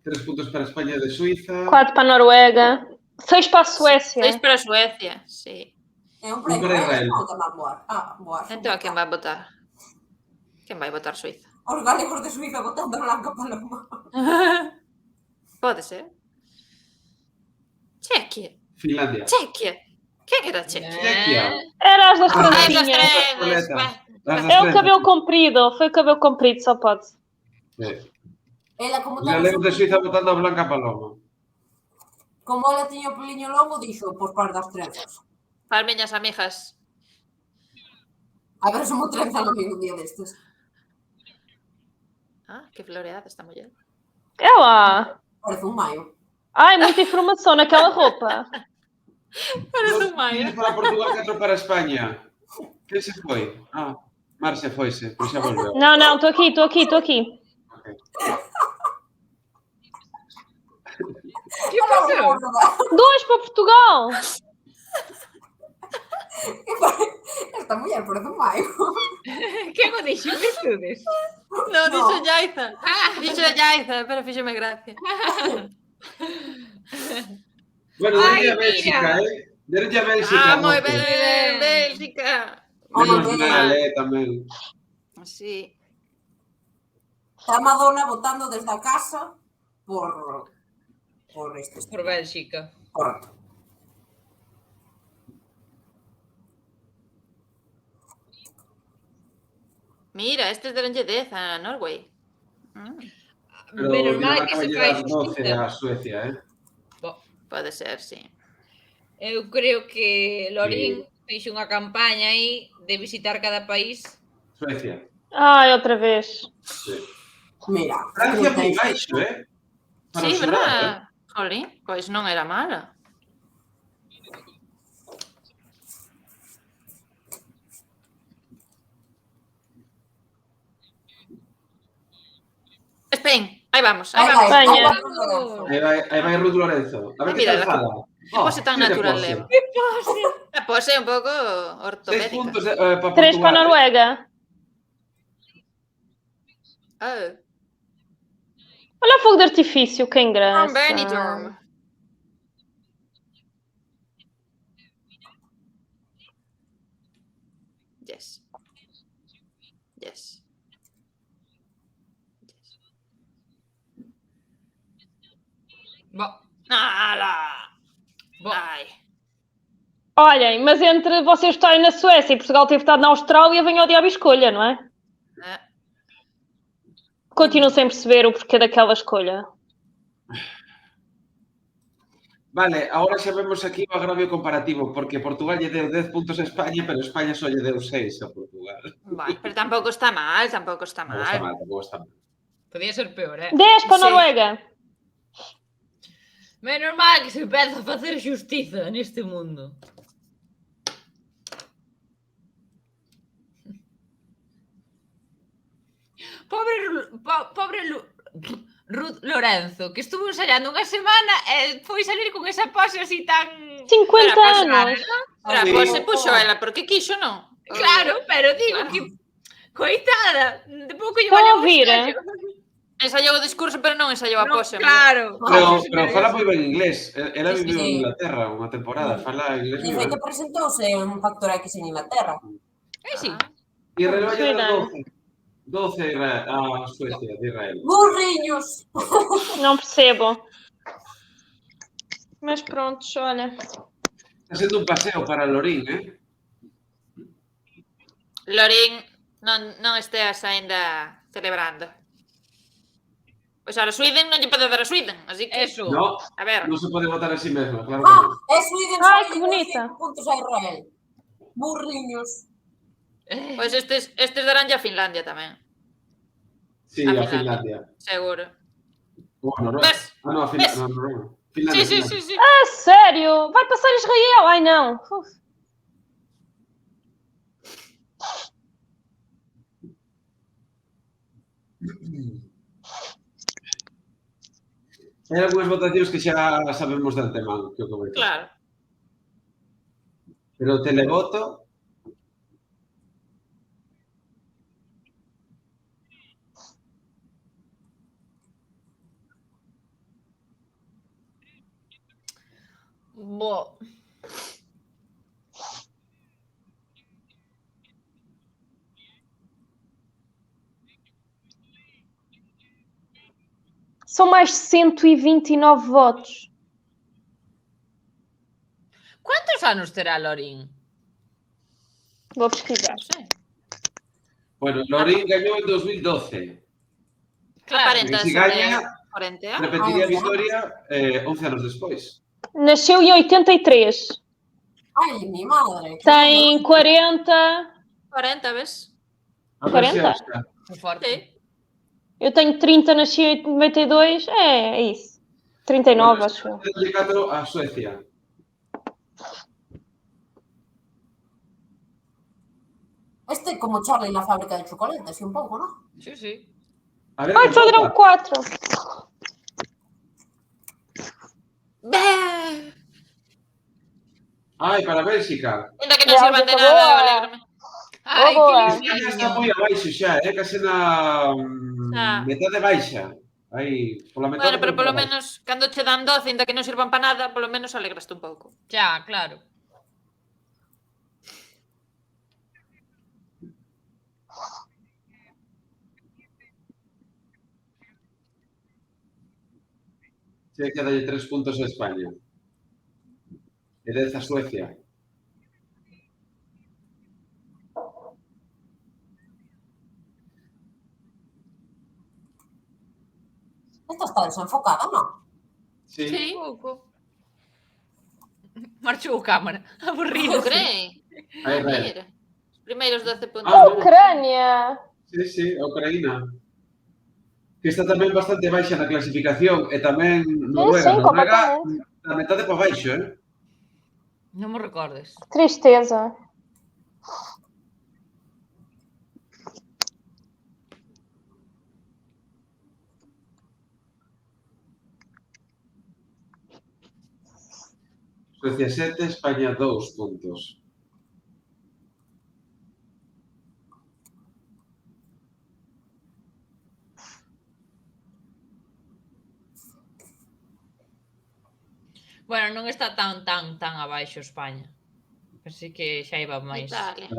3 puntos para España de Suiza. 4 para a Noruega. 6 para a Suécia. 6 para Suecia, sí. É un para premio, Israel. non tamén boar. Boar. Entón, a quen vai votar? Quen vai votar Suiza? Os galegos de Suiza votando a Blanca Paloma. Pode ser. Chequia. Finlandia. Chequia. Quen era Chequia? Chequia. Era as das Ah, Ai, das trancinhas. trenes. As das É o trenzas. cabelo comprido. Foi o cabelo comprido, só pode. Ela como Os galegos de tal, Suiza votando a Blanca Paloma. como ela tiña o peliño longo, dixo, pois par das trenzas. Para as miñas amigas. A ver se mo trenza no un día destes. Ah, que floreada esta muller. Ela. Parece un maio. Ai, muita informação naquela roupa. Parece Dos un maio. tiros para Portugal, 4 para España. Quen se foi? Marcia foise, pois xa volveu. Não, estou aqui. Okay. Que pasou? 2 para Portugal. Esta muller por do maio. Que o dixo que estudes? Non, dixo Yaiza. Dixo Yaiza, pero fíxeme gracia. Bueno, Ai, deronlle a Bélxica, Deronlle a Bélxica. Ah, moi mozo. ben, Bélxica. Menos Moi ben. mal, tamén. Sí. Está Madonna votando desde a casa por este. Por Bélxica. Correcto. Mira, estes deronlle 10 a Norway. Pero Menos mal que Dinamarca se vai fai dar 12 xustiza. a Suecia, Pode ser, sí. Eu creo que Lorín fixo unha campaña aí de visitar cada país. Suecia. Ai, outra vez. Sí. Mira, Francia moi baixo, Para Sí, o xurado, verdad? Jolín, pois non era mala. Spain, aí vamos, aí vamos. España. Aí vai Ruth Lorenzo. A ver que Mira, tal fala. Que pose tan natural leva. Que pase? A pose un pouco 6 ortopédica. puntos para 3 Portugal. para a Noruega. Oh, Olha o fogo de artifício, que engraça. from Benidorm. Yes. Yes. Bo, Ala! bo. Ai. Olhem, mas entre vocês estarem na Suécia e Portugal ter votado na Austrália, vem ao diabo e escolha, não é? Continuo sem perceber o porquê daquela escolha. Vale, agora xa vemos aquí o agravio comparativo, porque Portugal lle deu 10 puntos a España, pero España só lle deu 6 a Portugal. Bueno, pero tampouco está mal, tampouco está Tampouco está mal. mal, tampouco está mal. Podía ser peor, 10 para a Sí. Noruega. Menos mal que se empeza a facer xustiza neste mundo. Pobre Ruth Lorenzo, que estuvo ensayando unha semana e foi salir con esa pose así tan... 50 Para anos. Pero Sí. pois se puxo ela porque quixo, non? Claro, pero digo Claro. que... Coitada, de pouco lle Estão valeu a ouvir, Ensaiou o discurso, pero non ensaiou a pose. Claro. Pero fala moi ben inglés. Ela Sí, viviu sí. en Inglaterra unha temporada, fala inglés De moi feito, ben. presentouse en Factor X en Inglaterra. Sí. Israel vai Sí, dar non. 12 a Suecia, de Israel. Burriños! Não percebo. Mas pronto, olha. Está sendo un paseo para Lorín, Lorín, non esteas aínda celebrando. Pois ahora Sweden non lle pode dar a Sweden, así que... Eso. No, A ver, non se pode votar a sí mesma, claro que Ah, non. é Sweden Ai, só que lle deu bonita. 5 puntos a Israel. Burriños. pois estes daránlle a Finlandia tamén, Sí, a a Finlandia. Finlandia. seguro. Ou a Noruega. Ves? Ah, no, a Ves? Finlandia. No, Noruega. Sí, Finlandia, sí, Finlandia. sí, sí. Ah, sério? Vai passar Israel? Ai, não. Uf. Hai algunhas votacións que xa sabemos de antemano, que o comento. Claro. Pero o televoto... Bo. São mais 129 votos. Quantos anos terá Lorín? Vou pesquisar. Non sei. Bueno, Lorín gañou en 2012. Aparenta E se ser gaña, 40 anos. repetiría a victoria 11 anos despois. Nasceu em 83. Ai, mi madre. Tem 40. 40, ves? A ver se 40? está. Muy forte. Sí. Eu tenho 30, nasci em 92. É isso. 39, acho eu. 34 a Suecia. Este é como Charlie na fábrica de chocolates, un pouco, non? Sí, sí. A ver, Ai, só deram 4. Ai, para Bélxica. Ainda que non sirvan de nada, eu alégrame. Ai, Boa. que España está lixiño. moi abaixo xa, case na Ah. metade baixa. Aí, pola metade. Bueno, pero polo menos, cando che dan 12, ainda que non sirvan para nada, polo menos alegraste un pouco. Xa, claro. Se queda de 3 puntos a España. E 10 a Suecia. Esta está desenfocada, non? Sí. Sí, Pouco. Marchou a cámara. Aburrido. eu crei. Aí, Mira, os primeiros 12 puntos. Ah, no. Ucrânia. Sí, sí, a Ucraína. Que está tamén bastante baixa na clasificación e tamén Noruega. sim, Noruega completamente. a metade para baixo, Non me recordes. Tristeza. Suecia 7, España 2 puntos. Bueno, non está tan abaixo España. Así que xa iba máis. Italia.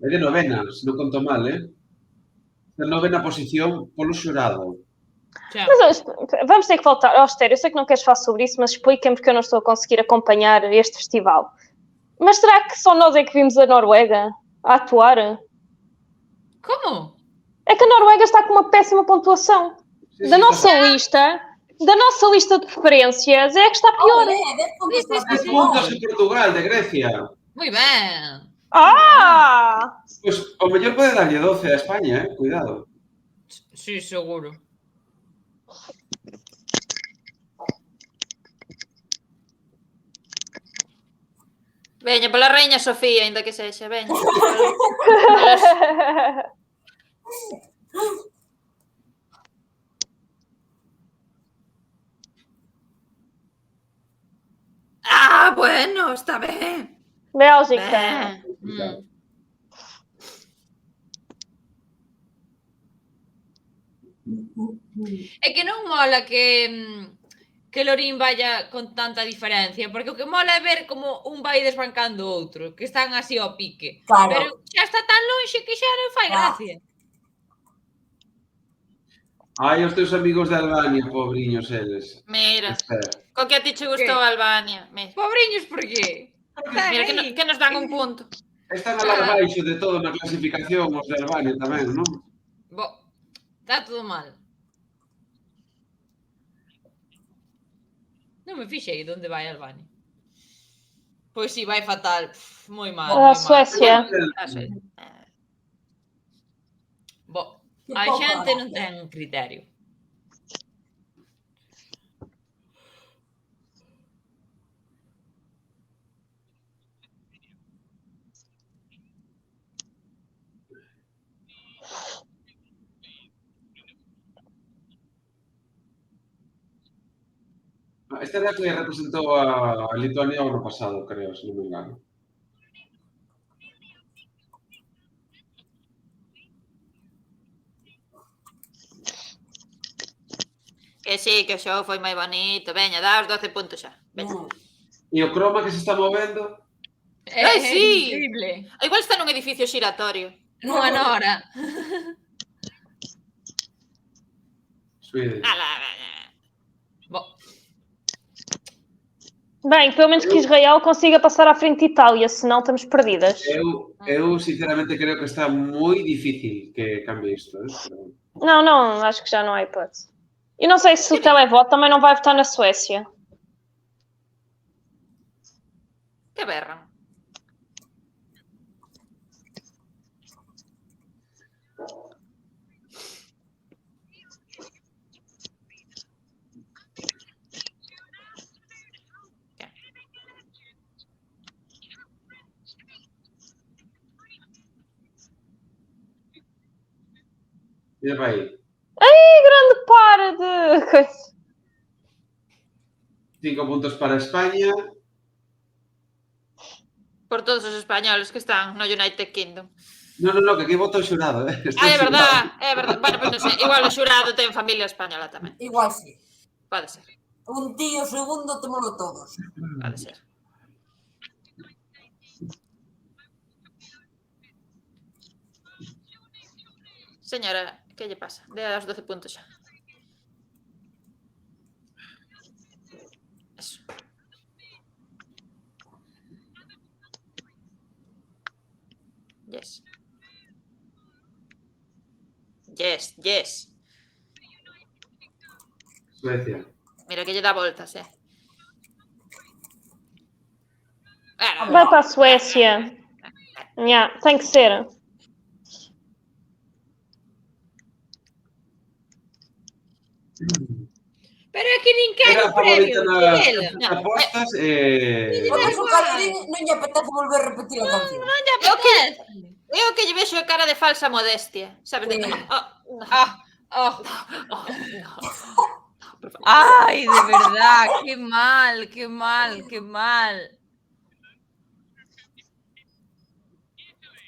É de novena, se non conto mal, De novena posición polo xurado. Xa. Mas vamos ter que voltar. Esther, eu sei que não queres falar sobre isso, mas explica-me porque eu não estou a conseguir acompanhar este festival. Mas será que só nós é que vimos a Noruega a atuar? Como? É que a Noruega está com uma péssima pontuação. Sí, Da sí, nossa lista de preferências é a que está pior. Olé, 10 puntos Sí, para sí, sí. 10 puntos en Portugal, de Grecia. Moi ben. Ah! Pois o mellor pode darlle 12 a España, cuidado. Sí, seguro. Veña, pola reina Sofía, ainda que sexa, veña. Ah, bueno, está ben. Bélgica. Ben. É que non mola que Lorín vaya con tanta diferencia, porque o que mola é ver como un vai desbancando o outro, que están así ao pique. Claro. Pero xa está tan lonxe que xa non fai gracia. Ai, os teus amigos de Albania, pobriños eles. Mira, co que a ti che gustou Albania. Mira, Pobriños, por qué? mira que nos dan un punto. Están a la baixo de todo na clasificación os de Albania tamén, non? Bo, está todo mal. Non me fixei onde vai Albania. Pois si, vai fatal. Moi mal, moi mal. Suécia. Bo, a xente non ten criterio. Esta era que representou a Lituania o ano pasado, creo, se non me engano. Que sí, que o show foi moi bonito. Veña, dá os 12 puntos xa. Veña. E o croma que se está movendo? Ai, sí! Increíble. Igual está nun edificio xiratorio. Nunha nora. Sweden. Bo, Bem, pelo menos que Israel consiga passar à frente de Itália, senão estamos perdidas. Eu sinceramente creo que está moi difícil que cambie isto. Pero... Não, acho que já não há hipótese. E não sei se o televoto também não vai votar na Suécia. Que berran. Mira para aí. Grande para de coisa. 5 puntos para España. Por todos os españoles que están no United Kingdom. No, que aquí vota o xurado, eh? É verdad. Bueno, pois non sei, igual o xurado ten familia española tamén. Igual sí. Pode ser. Un tío segundo tomolo todos. Pode ser. Señora, que lle pasa? De aos 12 puntos xa. Eso. Yes. Suecia. Mira que lle dá voltas, Vai para a Suécia. Tem que ser. Pero é que nin quero o premio. Nas apostas, Porque o Calorín non lle apetece volver a repetir a canción. Non lle apetece. Eu que lle vexo a cara de falsa modestia, sabes? Sí. Ai, de verdad, que mal.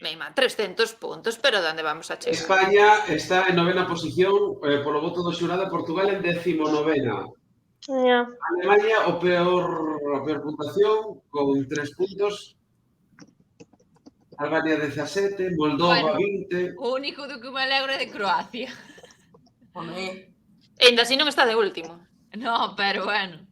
Meima, 300 puntos, pero onde vamos a chegar? España está en 9ª posición polo voto do xurado, Portugal en 19ª. Alemania, a peor puntuación, con 3 puntos. Albania 17, Moldova 20. O único do que me alegro é de Croacia. Home, E ainda así non está de último. No, pero bueno.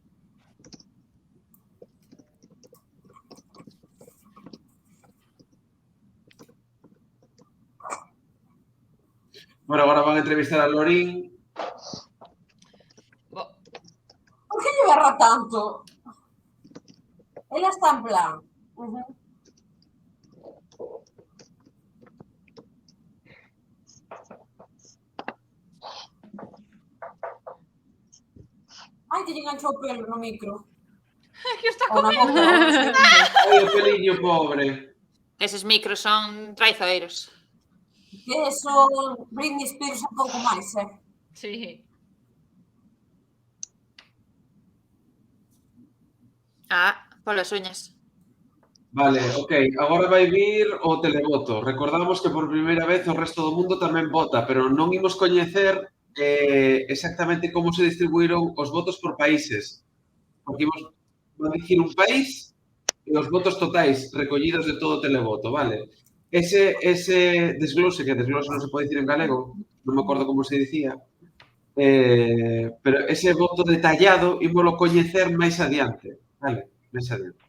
Bueno, agora van a entrevistar a Lorín. por que lle berra tanto? Ela está en plan. Ai, que lle enganchou o pelo no micro. Que está Ou na comendo. boca, non sei. Ai, o peliño pobre. Eses micros son traizoeiros. Que son Britney Spears un pouco máis, Sí. Polas uñas. Vale, ok. Agora vai vir o televoto. Recordamos que por primeira vez o resto do mundo tamén vota, pero non imos coñecer exactamente como se distribuíron os votos por países. Porque imos dicir un país e os votos totais recollidos de todo o televoto, vale? Ese desglose, que desglose non se pode dicir en galego, non me acordo como se dicía, pero ese voto detallado ímolo coñecer máis adiante, vale? Máis adiante.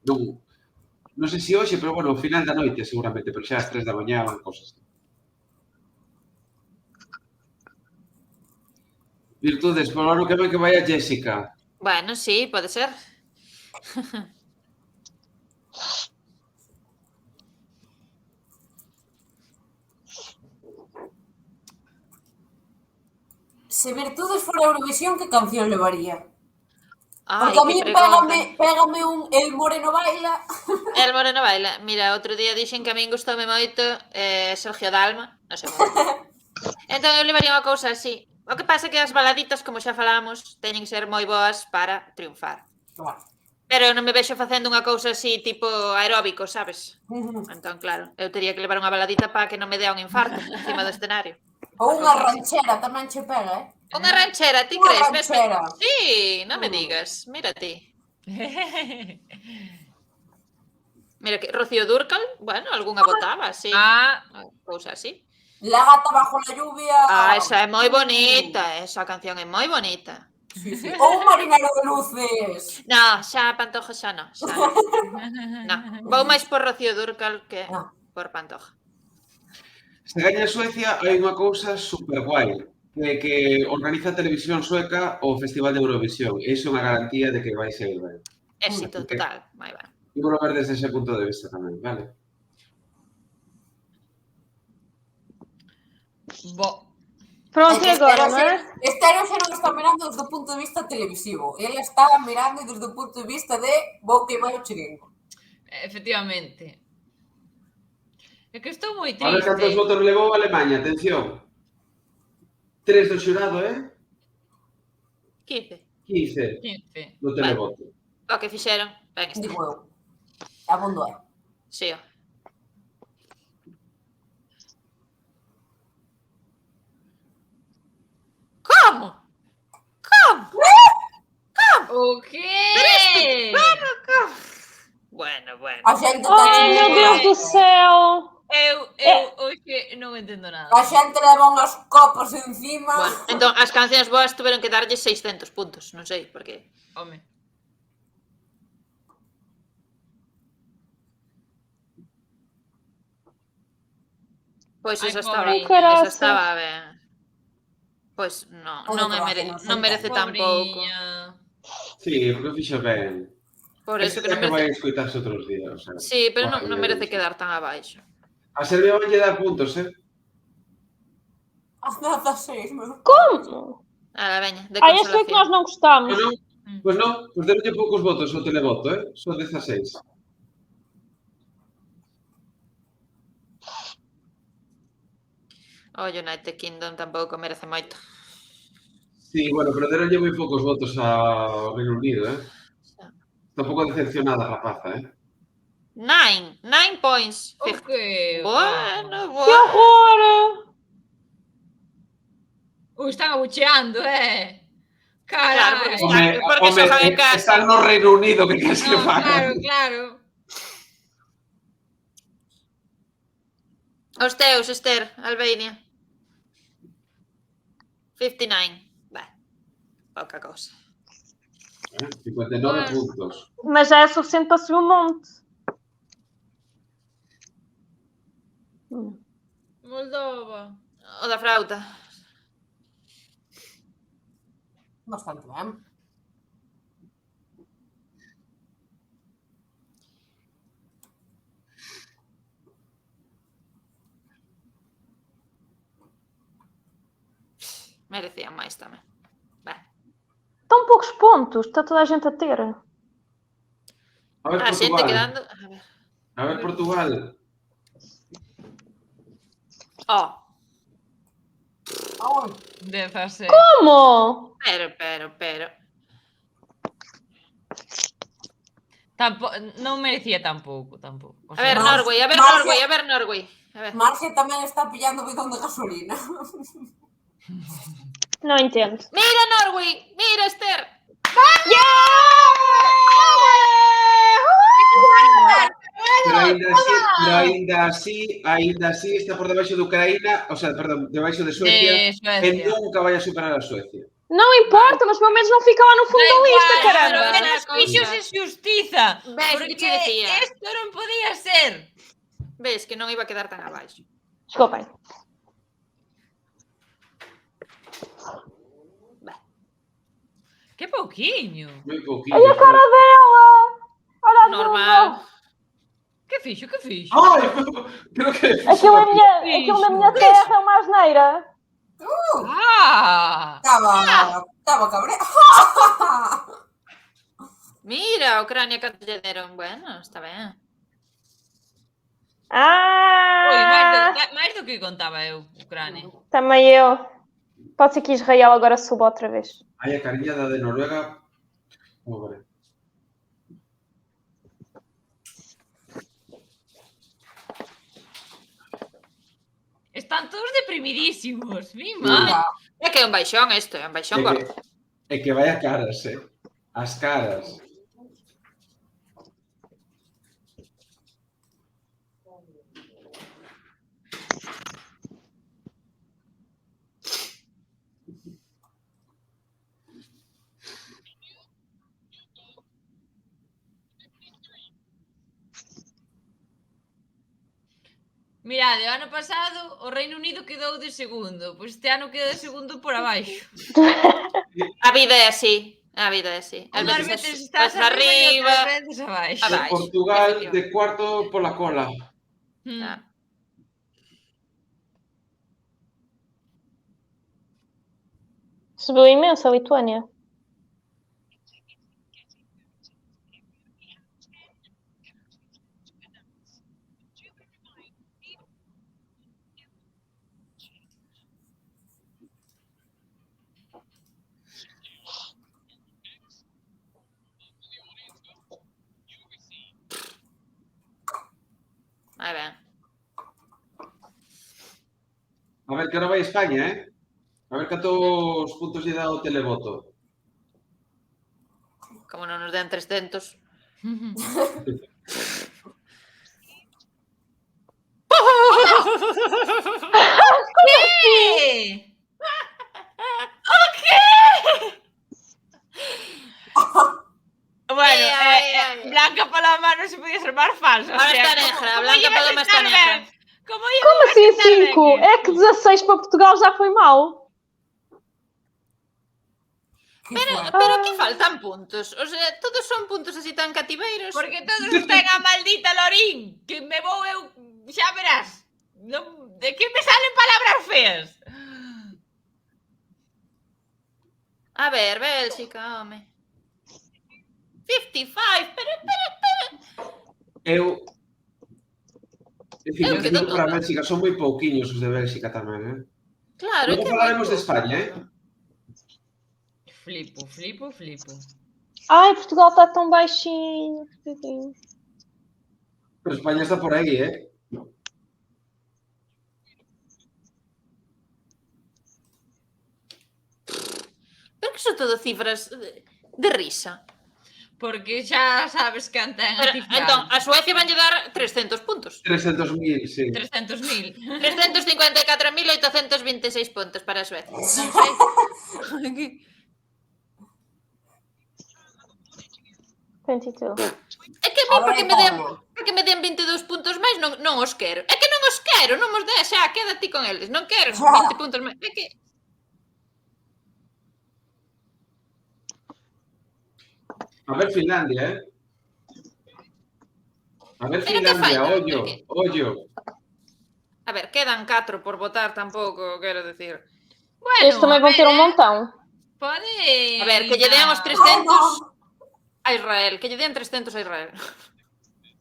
Non sei se hoxe, pero bueno, ao final da noite seguramente, pero xa ás 3 da mañá van cosas. Virtudes, por ano que ven que vai a Jessica. Bueno, sí, pode ser. Se Virtudes fora Eurovisión, que canción levaría? Ai, Porque a mí que pregunta. pégame un El Moreno Baila. El Moreno Baila. Mira, outro día dixen que a min gustoume moito Sergio Dalma, non sei como. Entón eu levaría unha cousa así. O que pasa é que as baladitas, como xa falamos, teñen que ser moi boas para triunfar. Claro. Pero non me vexo facendo unha cousa así, tipo aeróbico, sabes? Entón, claro, eu tería que levar unha baladita para que non me dea un infarto encima do escenario. Ou unha ranchera tamén che pega, Unha ranchera, ti Unha crees? ranchera. Sí, non me digas. Mira ti. Mira que Rocío Dúrcal, bueno, algunha botaba, sí. Cousa así. La gata bajo la lluvia. Esa é moi bonita, esa canción é moi bonita. Sí. Ou un marinero de luces. No, xa Pantoja xa non. No, vou máis por Rocío Dúrcal que por Pantoja. Se gaña Suecia, hai unha cousa super guai, que organiza a televisión sueca o Festival de Eurovisión. Iso é unha garantía de que vai ser ben. Éxito total, moi ben. Ímolo ver desde ese punto de vista tamén, vale? Pronto, e agora, non é? Estéreo xa non está mirando desde o punto de vista televisivo. Ela está mirando desde o punto de vista de vou queimar o chiringo. Efectivamente. É que estou moi A ver cantos triste. votos levou a Alemanha, atención. 3 do xurado, 15. 15 15. do televoto. O que fixeron, ben está. Digo eu. Abondo é. Sí, ó. Como? O quê? Bueno. A xente Ai, meu Deus do céu! Eu hoxe non entendo nada. A xente leva unhas copas encima. Bueno, entón, as cancións boas tuveron que darlle 600 puntos, non sei, porque... Home. Pois Ai, esa pobriña. estaba ben. Pois non merece tan pouco. Sí, porque fixo ben. Por eso que non que vai merece... escoitarse outros días. Sí, pero non merece quedar tan abaixo. A Serbia van lle dar puntos, As 16, meu. Como? Ala, veña, de Ai, este é que nós consolación. não gostamos. Pois non, pois deronlle poucos votos ao televoto, Só 16. O United Kingdom tampouco merece moito. Sí, bueno, pero deronlle moi poucos votos ao Reino Unido, Está un pouco decepcionada a rapaza, 9 points. O que? Bueno. Que horror! Están abucheando, Claro, Carai. porque xogan en casa. Están no Reino Unido, que queres que No, fagan? claro. Os teus, Esther, Albania. 59. Pouca cousa. 59 puntos. Mas já é suficiente para subir um monte. Moldova. O da frauta. Bastante ben. Merecían máis tamén. Tão poucos pontos, está toda a gente a ter. A ver, A xente Portugal. quedando... A ver, Portugal. Aonde? 16. Como? Pero... Non merecía tampouco. A ver, Norway. A ver. Marge tamén está pillando bidón de gasolina. Não entendo. Mira, Norway! Mira, Esther! Pero ainda así está por debaixo de Ucraína, o sea, perdón, debaixo de Suecia, e nunca vai a superar a Suecia. Não importa, mas pelo menos não fica lá no fundo da lista, caramba. Pero menos fixos e xustiza. Ves, Porque que che decía? isto non podía ser. Ves que non iba a quedar tan abaixo. Desculpem. Que pouquiño. Moi pouquinho. Olha a cara dela! Olha a Normal. Que fixo? Ai, creo que... Aquilo na minha terra é uma asneira. Estaba cabreado. Mira, Ucrania canto lle deron. Bueno, está ben. Mais do que contaba eu, Ucrania. Também eu. Pode ser que Israel agora suba outra vez. Ai, a cariñada de Noruega... Pobre. Están todos deprimidísimos. Mima. É que é un baixón isto, é un baixón gordo. É que vai a caras, As caras. Mirade, o ano pasado o Reino Unido quedou de segundo. Pois este ano queda de segundo por abaixo. A vida é así. Unhas veces estás arriba e outras veces abaixo. Portugal de cuarto pola cola. Subiu imenso a Lituânia. Aí ben. A ver, que ahora vai España, A ver cantos puntos lle dá o televoto. Como non nos den 300. ¿Qué? Bueno, Blanca Paloma non se podía ser máis falsa. Ahora está negra, Blanca Paloma está negra. Como assim 5? É que 16 para Portugal já foi mal. Pero aquí faltan puntos. O sea, todos son puntos así tan cativeiros. Porque todos ten a maldita Lorín, que me vou eu, xa verás. De que me salen palabras feas? A ver, Bélxica, home. 55, pero... Eu quedo para Bélxica, son moi pouquiños os de Bélxica tamén, Claro, Logo falaremos de España, Flipo. Ai, Portugal está tão baixinho. Pero España está por aí, Pero que son todo cifras de risa. Porque xa sabes que ten a cifra. Entón, a Suecia van lle dar 300 puntos. 300.000, sí. 300.000. 354.826 puntos para a Suecia. Non sei. É que a mí, porque me den 22 puntos máis, non os quero. É que non os quero, non os dé, xa, quédate con eles. Non quero 20 puntos máis. É que... A ver Finlandia, A ver Pero Finlandia, que ollo. A ver, quedan 4 por votar tampouco, quero decir. Bueno, Eles tamén vão ter un montón. Pode... A ver, que lle den os 300 a Israel, que lle den 300 a Israel.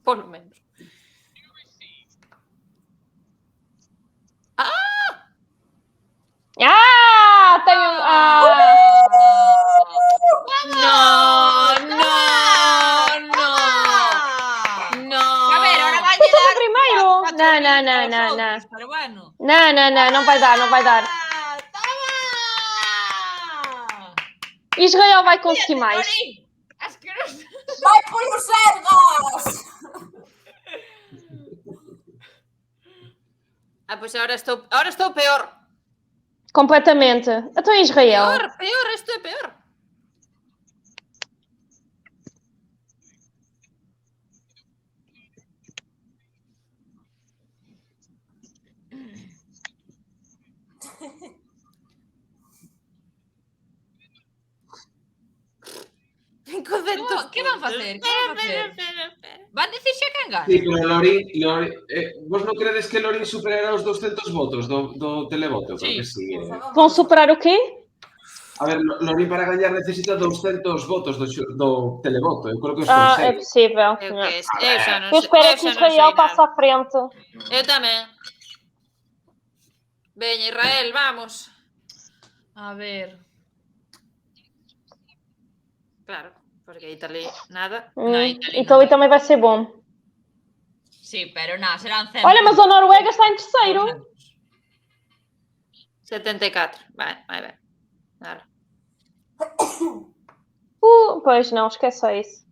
Por lo menos. Tenho... No. A ver, ahora vai Foi o primeiro. Não. Pero bueno. Não vai dar. Toma! Israel vai conseguir mais. Asqueroso. Vai por os Sergas! Pois agora estou peor. Completamente. Então Israel. Peor, isto é peor. Que van facer? Van dicir xa quen gana? Sí, pero Lorín, vos non credes que Lorín superará os 200 votos do televoto? Sí. Porque sí. Vão superar o quê? A ver, Lorín para gañar necesita 200 votos do televoto. Eu creo que os É consegue. possível. Eu xa non Eu espero que Israel passe à frente. Eu tamén. Veña, Israel, vamos. A ver... Claro, porque Italia nada. Itália também vai ser bom. Sí, pero nada, serán 100. Olha, mas a Noruega está em terceiro. 74. Vai ben. Nada. Pois não, esqueça isso.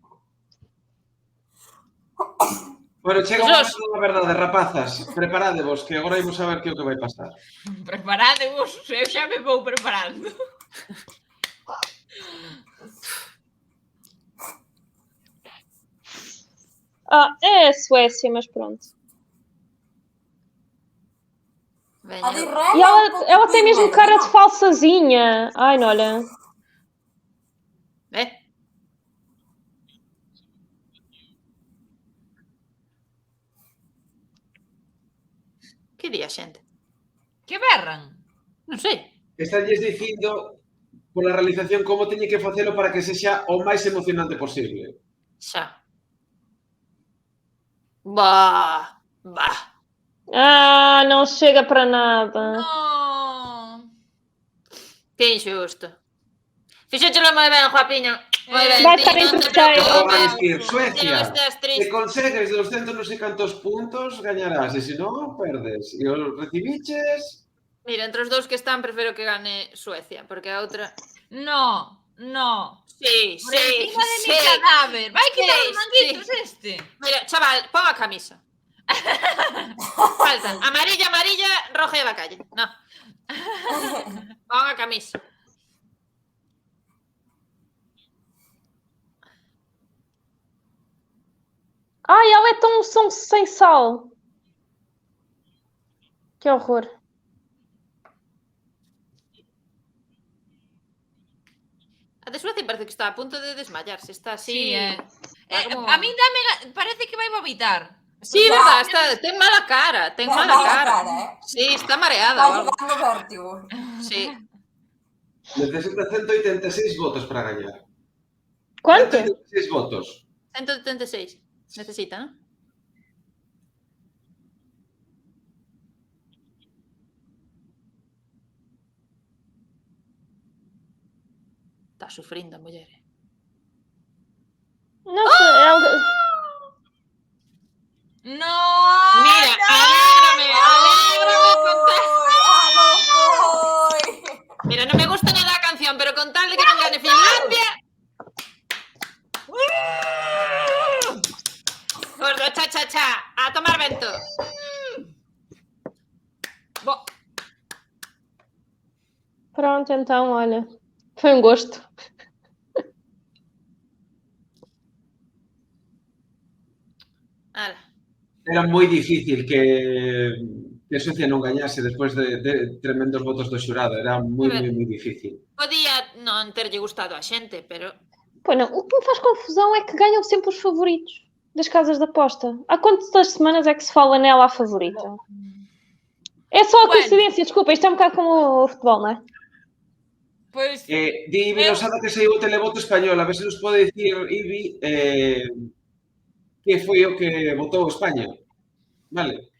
Bueno, chega o momento da verdade, rapazas. Preparadevos, que agora imos saber que é o que vai pasar. Preparadevos, eu xa me vou preparando. É a Suécia, mas pronto. Veña. E ela tem mesmo cara de falsazinha. Ai, não, olha. Que día, xente? Que berran? Non sei. Estánlles dicindo pola realización como teñe que facelo para que sexa o máis emocionante posible. Xa. Bah. Não chega para nada. No. Que injusto. Fixéchelo moi ben, Joapiño. Vai estar en terceiro. Agora van escribir Suecia. Estás Se triste. consegues 200 non sei cantos puntos, gañarás. E se non, perdes. E os recibiches... Mira, entre os dous que están, prefiro que gane Suecia, porque a outra... No. Sí, Por encima de mi cadáver. Vai quitar os manguitos este. Mira, chaval, pon a camisa. Faltan amarilla, roja e da calle. No. Pon a camisa. Ai, ela é tão sem sal. Que horror. A de Suecia parece que está a punto de desmayarse. Está así... Sí, Está como- a min dame... Parece que vai vomitar. Sí, Ya. verdad, está... ten mala cara. Ten Ten mala mala cara. cara, Sí, está mareada. Vai o algo. dando vértigo. Sí. Necesita 186 votos para gañar. Quanto? 186 votos. 176. Necesita, ¿no? Está sufrindo a muller. Não sei, ela... No. Mira, alégrame contar. Mira, no me gusta nada la canción, pero con tal de que no gane Finlandia. Gordo, cha, a tomar vento. Pronto, então, olha. Foi um gosto. Ala. Era moi difícil que Suecia non gañase despois de tremendos votos do xurado. Era moi difícil. Podía non terlle gustado a xente, pero... Bueno, o que me faz confusão é que ganham sempre os favoritos das casas de aposta. Há quantas semanas é que se fala nela a favorita? É só a coincidência, desculpa, isto é um bocado como o futebol, não é? Pois... Di Ibi Losada que saiu o televoto español. A ver se nos pode dicir, Ibi, que foi o que votou España. Vale?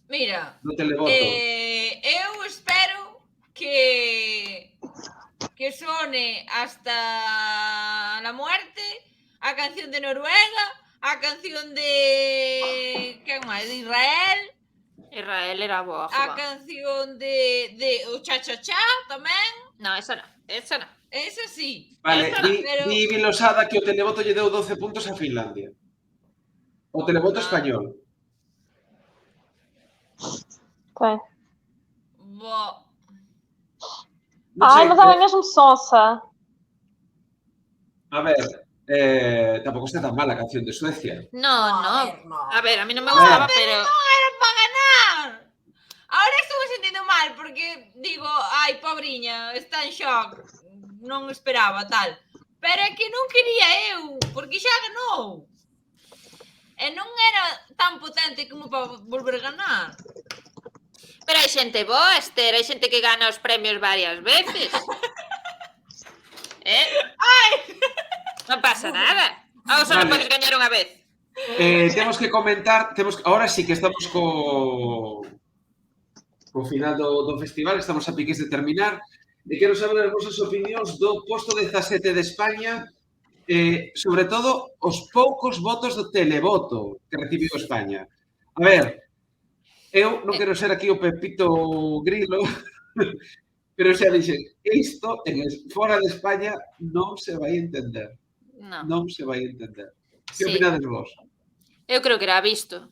Mira, No televoto. eu espero que sone hasta la muerte a canción de Noruega, a canción de... quen máis? De Israel, Israel era boa, a joa. canción de o cha-cha-cha tamén. No, esa no. Esa sí. Vale, Esa, di pero... Ibi Losada que o televoto lle deu 12 puntos a Finlandia. O televoto español. Ok. Bo... Non Ai, sei, mas ela é mesmo sonsa. A ver, tampouco está tan mala a canción de Suecia. No. No. A ver, a mí no me gustaba, pero... Era para ganar. Ahora estou me sentindo mal porque digo, ai, pobriña, está en shock. Non esperaba tal. Pero é que non quería eu, porque xa ganou. E non era tan potente como para volver a ganar. Pero hai xente boa, Esther, hai xente que gana os premios varias veces. Non pasa nada. Ou só non podes gañar unha vez. Temos que comentar, ahora sí que estamos co final do festival, estamos a piques de terminar, e quero saber as vosas opinións do posto 17 de España, sobre todo os poucos votos do televoto que recibiu España. A ver, eu non quero ser aquí o Pepito Grilo, pero xa dixen, isto fora de España non se vai entender. Non se vai entender. Que opinades vos? Eu creo que era visto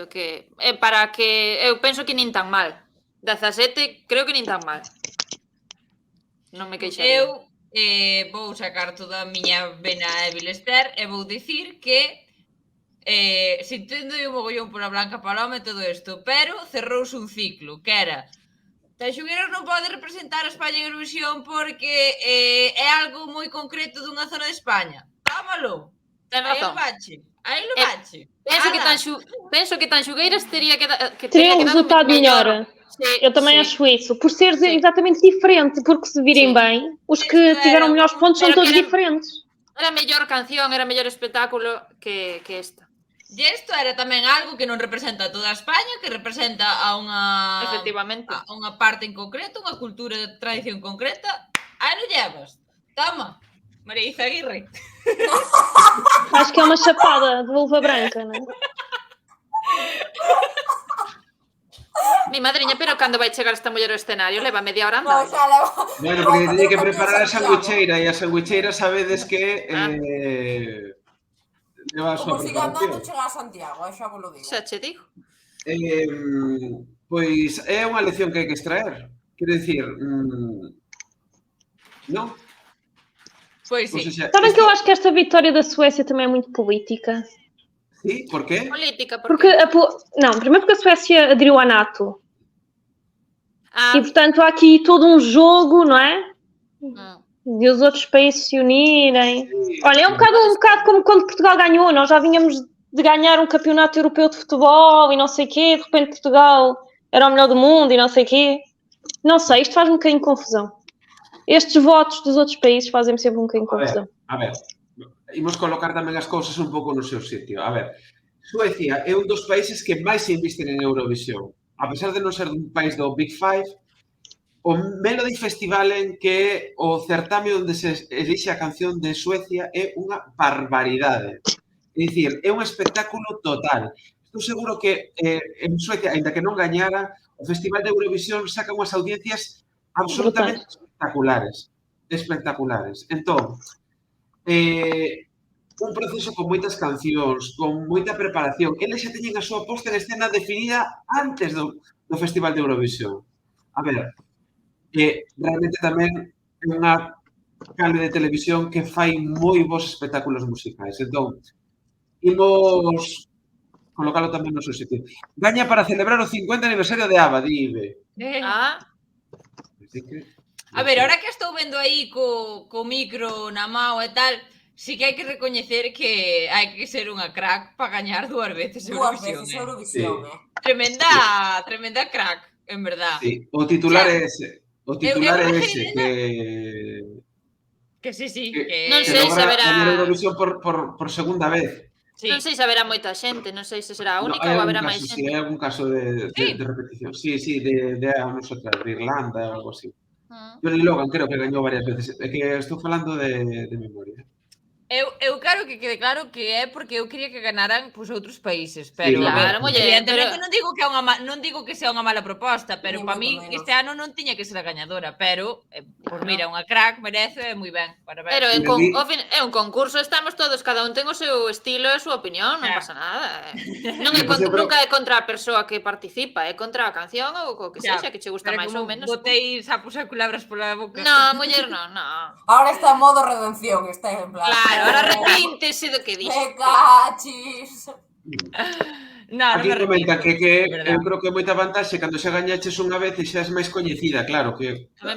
que para que eu penso que nin tan mal. 17 creo que nin tan mal. Non me queixaría. Eu vou sacar toda a miña vena Evil Esther e vou dicir que sintendo un mogollón pola Blanca Paloma e todo isto, pero cerrouse un ciclo, que era Tanxugueiros non pode representar a España en Eurovisión porque é algo moi concreto dunha zona de España. Tómalo. Ten razón. Aí lo bache. Penso que Tanxugueiras teria um resultado melhor. Eu também acho isso. Por ser exatamente diferente, porque se virem bem, os que tiveram melhores pontos são todos diferentes. Era mellor canción, era mellor espectáculo que esta. E isto era tamén algo que non representa a toda España, que representa a unha... Efectivamente. A unha parte en concreto, unha cultura de tradición concreta. Aí lo llevas. Toma. María Izaguirre. Acho que é uma chapada de luva branca, non? Mi madriña, pero cando vai chegar esta muller ao escenario, leva media hora No, andando. xa leva... Bueno, porque teñe que preparar a sandwicheira e a sandwicheira sabedes que leva a súa Como siga andando, preparación. chega a Santiago, xa vos lo digo. Xa che digo. Pois é unha lección que hai que extraer. Quero dicir, non? Pois Non sí. sei se... Sabem que eu acho que esta vitória da Suécia também é muito política. Sí, por qué? Política, Porque não, primeiro porque a Suécia aderiu à NATO. E portanto há aqui todo um jogo, não é? De os outros países se unirem. Olha, é um bocado como quando Portugal ganhou. Nós já vínhamos de ganhar um campeonato europeu de futebol e não sei o quê. De repente Portugal era o melhor do mundo e não sei o quê. Não sei, isto faz-me um bocadinho de confusão. Estes votos dos outros países fazem-me sempre um bocadinho de confusão. A ver, imos colocar tamén as cousas un pouco no seu sitio. A ver, Suecia é un dos países que máis se invisten en Eurovisión. A pesar de non ser un país do Big Five, o Melody Festival en que o certame onde se elixe a canción de Suecia é unha barbaridade. É dicir, é un espectáculo total. Estou seguro que en Suecia, ainda que non gañara, o Festival de Eurovisión saca unhas audiencias absolutamente espectaculares. Espectaculares. Entón, un proceso con moitas cancións, con moita preparación. Eles xa teñen a súa posta en escena definida antes do Festival de Eurovisión. A ver, realmente tamén é unha canle de televisión que fai moi bons espectáculos musicais. Entón, imos colocalo tamén no seu sitio. Gaña para celebrar o 50 aniversario de ABBA, dibe. A ver, ahora que estou vendo aí co micro na mao e tal, sí que hai que recoñecer que hai que ser unha crack para gañar dúas veces Eurovisión. Dúas veces Eurovisión, Tremenda crack, en verdad. Sí, o titular é ese. O titular é ese, que sí. Non sei se logra verá... gañar Eurovisión por segunda vez. Non sei se haberá moita xente, non sei se será a única ou haberá máis xente. Sí, hai algún caso de repetición. Sí, de nosotras, de Irlanda ou algo así. Johnny Logan creo que gañou varias veces. É que estou falando de memoria. Eu quero que quede claro que é porque eu quería que ganaran outros países, Sí, pero claro, evidentemente non digo que sea unha mala proposta, pero para mí este ano non tiña que ser a gañadora, pero pois mira, unha crack merece moi ben, parabéns. Pero é un concurso, estamos todos, cada un ten o seu estilo e a súa opinión, non pasa nada. Nunca é contra a persoa que participa, é contra a canción ou o que sexa, que che gusta máis ou menos. Botei sapos e culebras pola boca. Non, muller, non. Ahora está en modo redención, está en plan... Claro, ahora arrepíntese do que dixo. Me cachis. Aquí comenta que eu creo que é moita vantaxe cando xa gañaches unha vez e xa és máis coñecida, claro, que é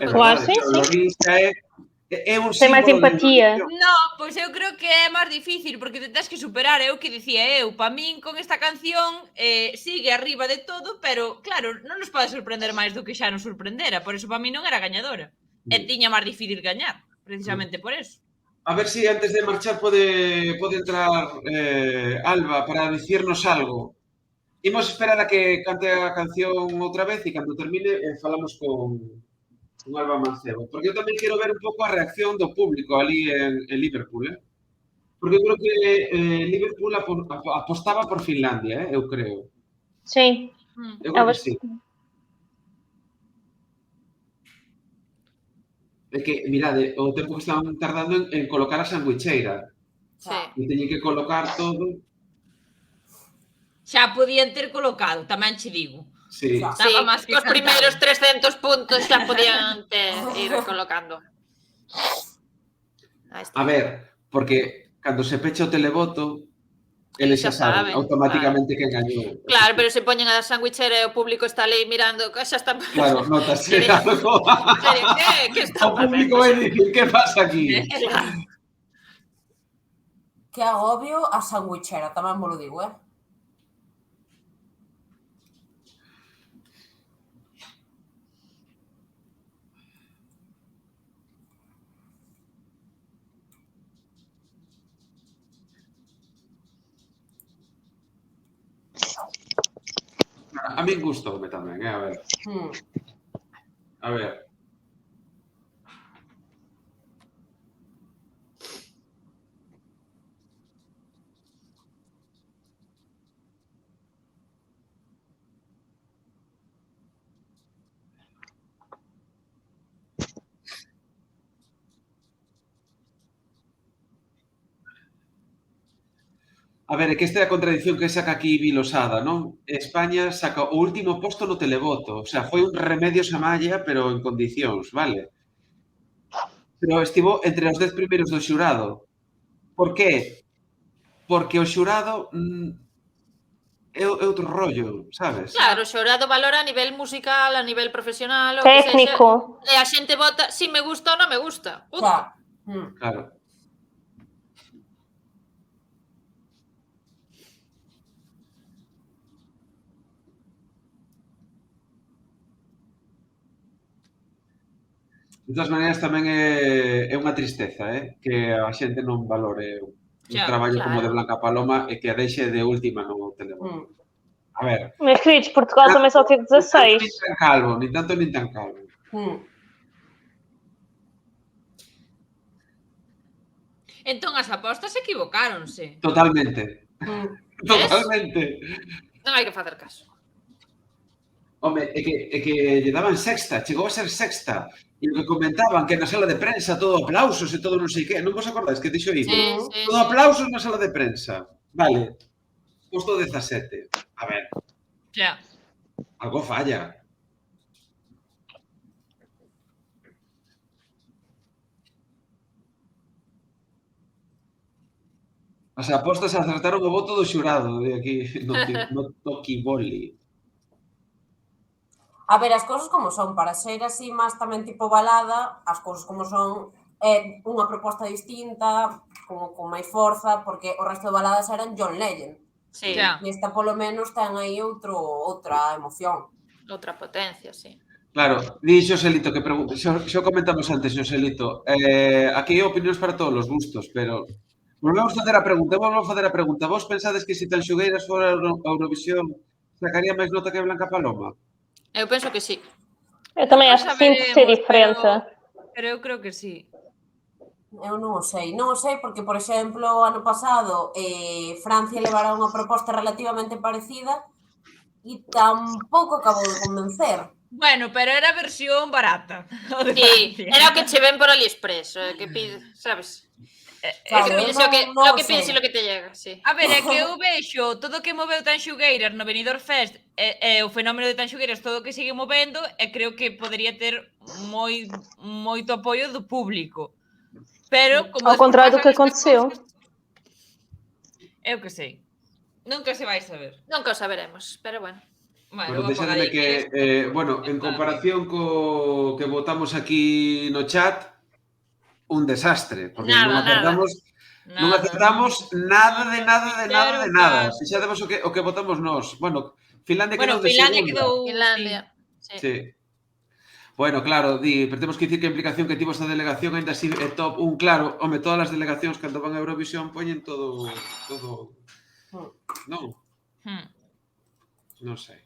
un símbolo. Ten máis empatía. Non, pois eu creo que é máis difícil porque te tens que superar, é o que dicía eu, para min con esta canción sigue arriba de todo, pero claro, non nos pode sorprender máis do que xa nos sorprendera, por eso para min non era gañadora. E tiña máis difícil gañar, precisamente por eso. A ver si antes de marchar pode entrar Alba para dicirnos algo. Imos esperar a que cante a canción outra vez e cando termine falamos con Alba Mancebo. Porque eu tamén quero ver un pouco a reacción do público ali en Liverpool. Porque eu creo que Liverpool apostaba por Finlandia, eu creo. Sí. Eu creo que sí. É que, mirade, o tempo que estaban tardando en colocar a sandwicheira. Sí. E teñen que colocar todo. Xa podían ter colocado, tamén che digo. Sí. Os primeiros 300 puntos xa podían ir colocando. A ver, porque cando se pecha o televoto, eles xa saben automáticamente que gañou. Claro, pero se poñen a sandwichera e o público está ali mirando, xa está... Claro, notase algo. Que está o público vai dicir, que pasa aquí? Que agobio a sandwichera, tamén vos lo digo, A mí gustoume tamén, a ver. A ver. A ver, é que esta é a contradición que saca aquí Vilosada, non? España saca o último posto no televoto. O sea, foi un remedios a malla, pero en condicións, vale? Pero estivo entre os 10 primeiros do xurado. Por qué? Porque o xurado é outro rollo, sabes? Claro, o xurado valora a nivel musical, a nivel profesional, o que sexa. Técnico. E a xente vota si me gusta ou non me gusta. Punto. Claro. De todas maneiras, tamén é unha tristeza, que a xente non valore un traballo como de Blanca Paloma e que a deixe de última no televoto. A ver... Meus queridos, Portugal também só teve 16. Nin tanto nin tan calvo. Entón, as apostas equivocáronse. Totalmente. Totalmente. Non hai que facer caso. Home, é que lle daban sexta, chegou a ser sexta. E o que comentaban, que na sala de prensa todo aplausos e todo non sei que. Non vos acordáis que dixo iso? Todo aplausos na sala de prensa. Vale. Posto 17. A ver. Xa. Algo falla. As apostas acertaron o voto do xurado de aquí no Tokiboli. A ver, as cousas como son, para ser así máis tamén tipo balada, as cousas como son, é unha proposta distinta, con máis forza, porque o resto de baladas eran John Legend. Sí. E esta polo menos ten aí outra emoción. Outra potencia, sí. Claro, di Xoselito que pregunta, xo comentamos antes, Xoselito, aquí hai opinións para todos os gustos, pero volvemos a facer a pregunta, vos pensades que se Tanxugueiras fora a Eurovisión sacaría máis nota que Blanca Paloma? Eu penso que sí. Eu tamén acho que sim, por ser diferente. Pero eu creo que sí. Eu non o sei, porque, por exemplo, ano pasado Francia levara unha proposta relativamente parecida e tampouco acabou de convencer. Bueno, pero era versión barata. Sí, era o que che ven por AliExpress, que pides, sabes? Claro, o que pides e lo que te llega, sí. A ver, é que eu vexo todo o que moveu Tanxugueiras no Benidorm Fest e o fenómeno de Tanxugueiras todo o que sigue movendo e creo que podería ter moito apoio do público. Pero, como ao contrário do que aconteceu. Eu que sei. Nunca se vai saber. Nunca o saberemos, pero bueno. Bueno, deixademe que, en comparación co que votamos aquí no chat, un desastre, porque non acertamos nada de nada. Fixademos o que votamos nós. Bueno, Finlandia quedou de segunda. Finlandia, sí. Bueno, claro, pero temos que dicir que a implicación que tivo esta delegación ainda así é top 1, claro, home, todas as delegacións cando van a Eurovisión poñen todo, non? Non sei.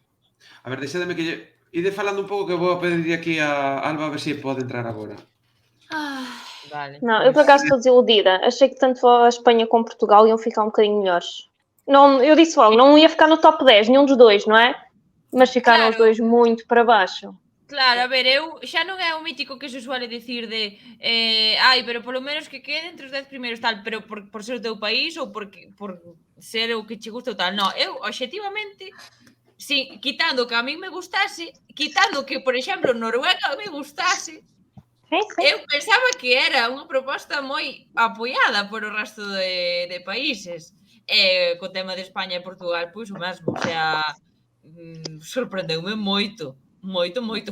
A ver, deixademe que ide falando un pouco que vou a pedir aquí a Alba a ver se pode entrar agora. Vale. Não, eu por acaso estou desiludida. Achei que tanto a Espanha como Portugal iam ficar um bocadinho melhores. Não, eu disse logo, não ia ficar no top 10, nenhum dos dois, não é? Mas ficaram os dois muito para baixo. Claro, a ver, eu xa non é o mítico que se suele dicir de pero polo menos que quede entre os 10 primeiros tal, pero por ser o teu país ou por ser o que che gusta ou tal. Non, eu, obxectivamente, si, quitando que a mí me gustase, quitando que, por exemplo, Noruega me gustase, eu pensaba que era unha proposta moi apoiada por o resto de países. Co tema de España e Portugal, pois o mesmo, o sea, sorprendeume moito,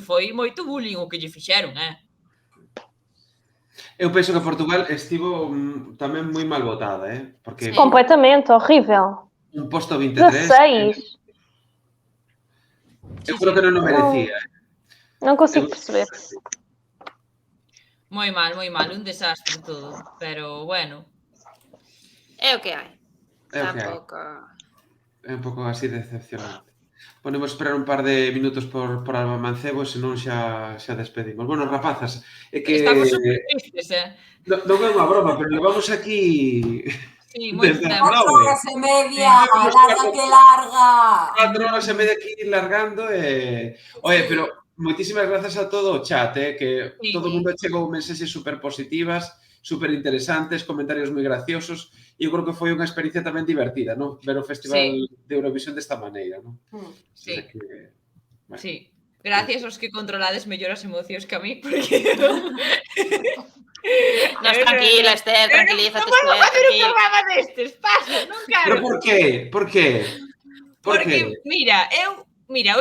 foi moito bullying o que lle fixeron, Eu penso que Portugal estivo tamén moi mal votada, porque... Completamente, horrível. Un posto 23... 16. Eu creo que non o merecía. Non consigo perceber. Moi mal, un desastre todo, pero bueno. É o que hai. Tampouco... É un pouco así decepcionante. Bueno, vamos esperar un par de minutos por Alba Mancebo, senón xa despedimos. Bueno, rapazas, é que... Estamos super tristes, Non é unha broma, pero levamos aquí... Sí, moi tempo. 4 horas e media, larga que larga. 4 horas e media aquí largando e... Oye, pero moitísimas grazas a todo o chat, que todo o mundo chegou mensaxes super positivas super interesantes, comentarios moi graciosos, e eu creo que foi unha experiencia tamén divertida, non? Ver o Festival de Eurovisión desta maneira, non? Sí. Sí. Gracias aos que controlades mellor as emocións que a mí, porque... Nos tranquila, Esther, tranquilízate. Non vou facer un programa destes, paso, non quero. Pero por qué? Por qué? Porque, mira,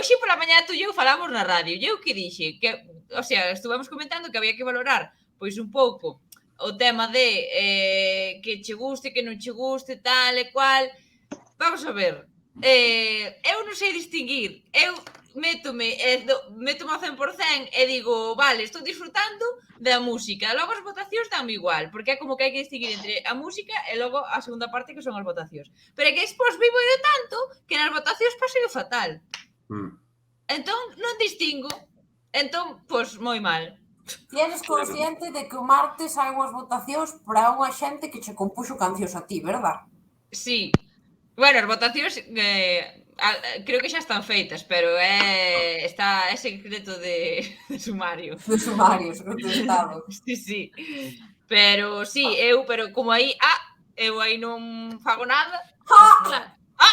hoxe pola mañá tú e eu falamos na radio, e eu que dixe, que, o sea, estuvamos comentando que había que valorar, pois un pouco, o tema de que che guste, que non che guste, tal e cual. Vamos a ver, eu non sei distinguir, eu métome ao 100% e digo, vale, estou disfrutando da música, logo as votacións danme igual, porque é como que hai que distinguir entre a música e logo a segunda parte que son as votacións. Pero é que despois vivo de tanto que nas votacións pasei o fatal. Entón, non distingo. Entón, pois, moi mal. Ti eres consciente de que o martes hai unhas votacións para unha xente que che compuxo cancións a ti, verdad? Sí. Bueno, as votacións creo que xa están feitas, pero é secreto de sumario. De sumario, secreto de Estado. Sí. Pero sí, pero como aí, eu aí non fago nada.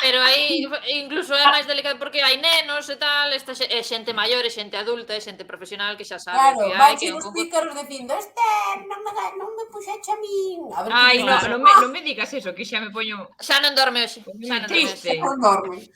Pero aí incluso é máis delicado porque hai nenos e tal, esta é xente maior, é xente adulta, é xente profesional que xa sabe que hai. Claro, vai os pícaros dicindo, non me puxeche a min. Ai, non me digas eso, que xa me poño... Xa non dorme hoxe. Triste. Non dorme.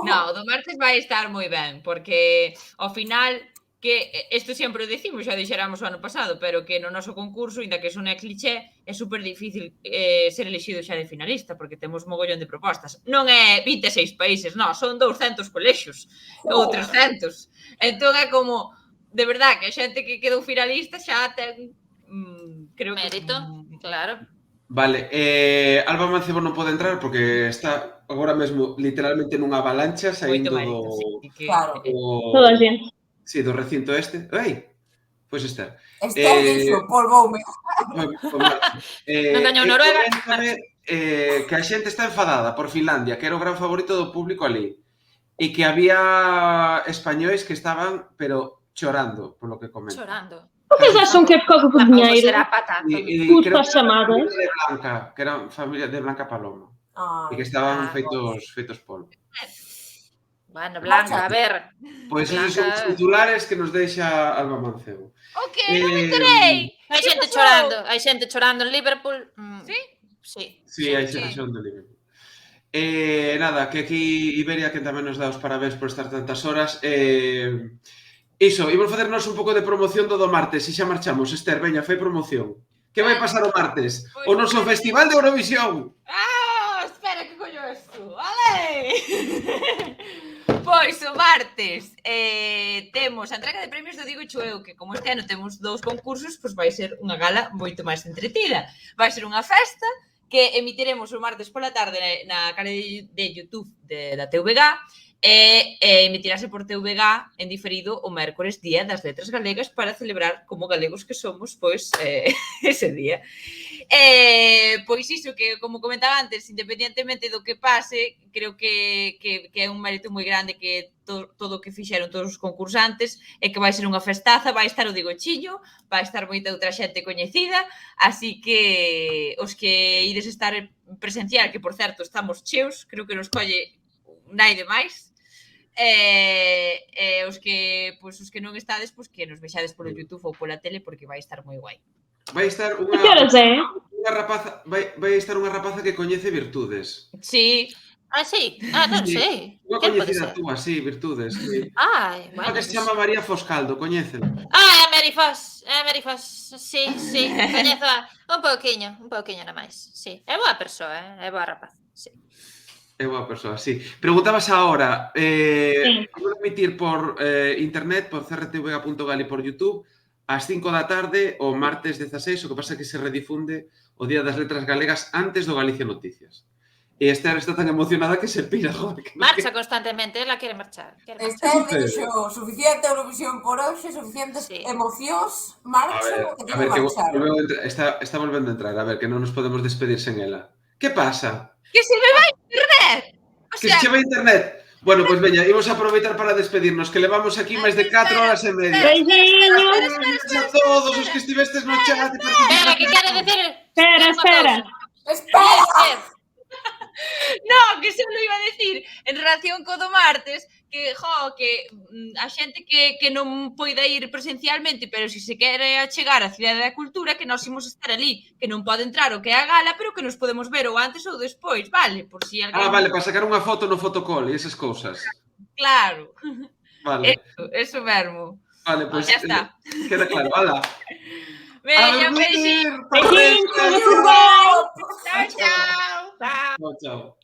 No, do martes vai estar moi ben, porque ao final, que isto sempre o decimos, xa dixéramos o ano pasado, pero que no noso concurso, inda que sone a cliché, é super difícil ser elexido xa de finalista, porque temos mogollón de propostas. Non é 26 países, non, son 200 colexios, ou 300. Entón é como, de verdad, que a xente que quedou finalista xa ten, creo que... Mérito, claro. Vale, Alba Mancebo non pode entrar porque está agora mesmo literalmente nunha avalancha saindo do... Claro. Toda a xente. Sí, do recinto este. Ei, pois está. Dixo, polvoume. Non gañou Noruega. Que a xente está enfadada por Finlandia, que era o gran favorito do público ali. E que había españois que estaban, pero chorando, polo que comentan. Chorando. Vocês acham que é por causa do dinheiro? Será patata. Puta chamadas. De Blanca, que era familia de Blanca Paloma. E que estaban feitos polvo. Bueno, Blanca, a ver. Pois esos son os titulares que nos deixa Alba Mancebo. O que? Non me enterei. Hai xente chorando en Liverpool. Sí? Sí, hai xente chorando en Liverpool. Nada, que aquí Iberia, que tamén nos dá os parabéns por estar tantas horas. Iso, imos facernos un pouco de promoción do martes e xa marchamos. Esther, veña, fai promoción. Que vai pasar o martes? O noso Festival de Eurovisión. Espera, que coño é isto? Vale! Pois o martes temos a entrega de premios do Digo Eu, que como este ano temos 2 concursos, pois vai ser unha gala moito máis entretida. Vai ser unha festa que emitiremos o martes pola tarde na canal de YouTube da TVG e emitirase por TVG en diferido o mércores, Día das Letras Galegas, para celebrar como galegos que somos, pois, ese día. Pois iso, que como comentaba antes, independientemente do que pase, creo que é un mérito moi grande que todo o que fixeron todos os concursantes e que vai ser unha festaza, vai estar o Digochiño, vai estar moita outra xente coñecida, así que os que ides estar presencial, que por certo estamos cheos, creo que nos colle nai de máis, os que non estades, pois que nos vexades polo YouTube ou pola tele, porque vai estar moi guai. Vai estar unha rapaza, vai estar unha rapaza que coñece Virtudes. Sí. Sí? Non sei. Unha coñecida túa, sí, Virtudes. Bueno. Que se chama María Foscaldo, coñécela. É Merifos, sí, coñezo un pouquiño na máis, sí. É boa persoa, é boa rapaz, sí. É boa persoa, sí. Preguntabas agora, como emitir por internet, por crtv.gal e por YouTube, ás 5 da tarde, o martes 16, o que pasa é que se redifunde o Día das Letras Galegas antes do Galicia Noticias. E Esther está tan emocionada que se pira, joder. Marcha constantemente, ela quere marchar. Esther dixo, suficiente Eurovisión por hoxe, suficientes emocións, marcho, que teño que marchar. Está volvendo a entrar, a ver, que non nos podemos despedir sen ela. Que pasa? Que se me vai internet! Que se che vai internet? Bueno, pois veña, imos aproveitar para despedirnos, que levamos aquí máis de 4 horas e media. Beijinhos. A todos os que estivestes no chat e Espera, que quere decir? Espera. Espera! No, que só iba a decir en relación co do martes que a xente que non poida ir presencialmente, pero se quere achegar á Cidade da Cultura, que nós imos estar ali, que non pode entrar o que é a gala, pero que nos podemos ver ou antes ou despois, vale? Por si alguén... Vale, para sacar unha foto no fotocall e esas cousas. Claro. Vale. Eso mesmo. Vale, pois Ya está. Queda claro, ala. Veña, beixiño. Beijinhos. Chao, chao. Chao.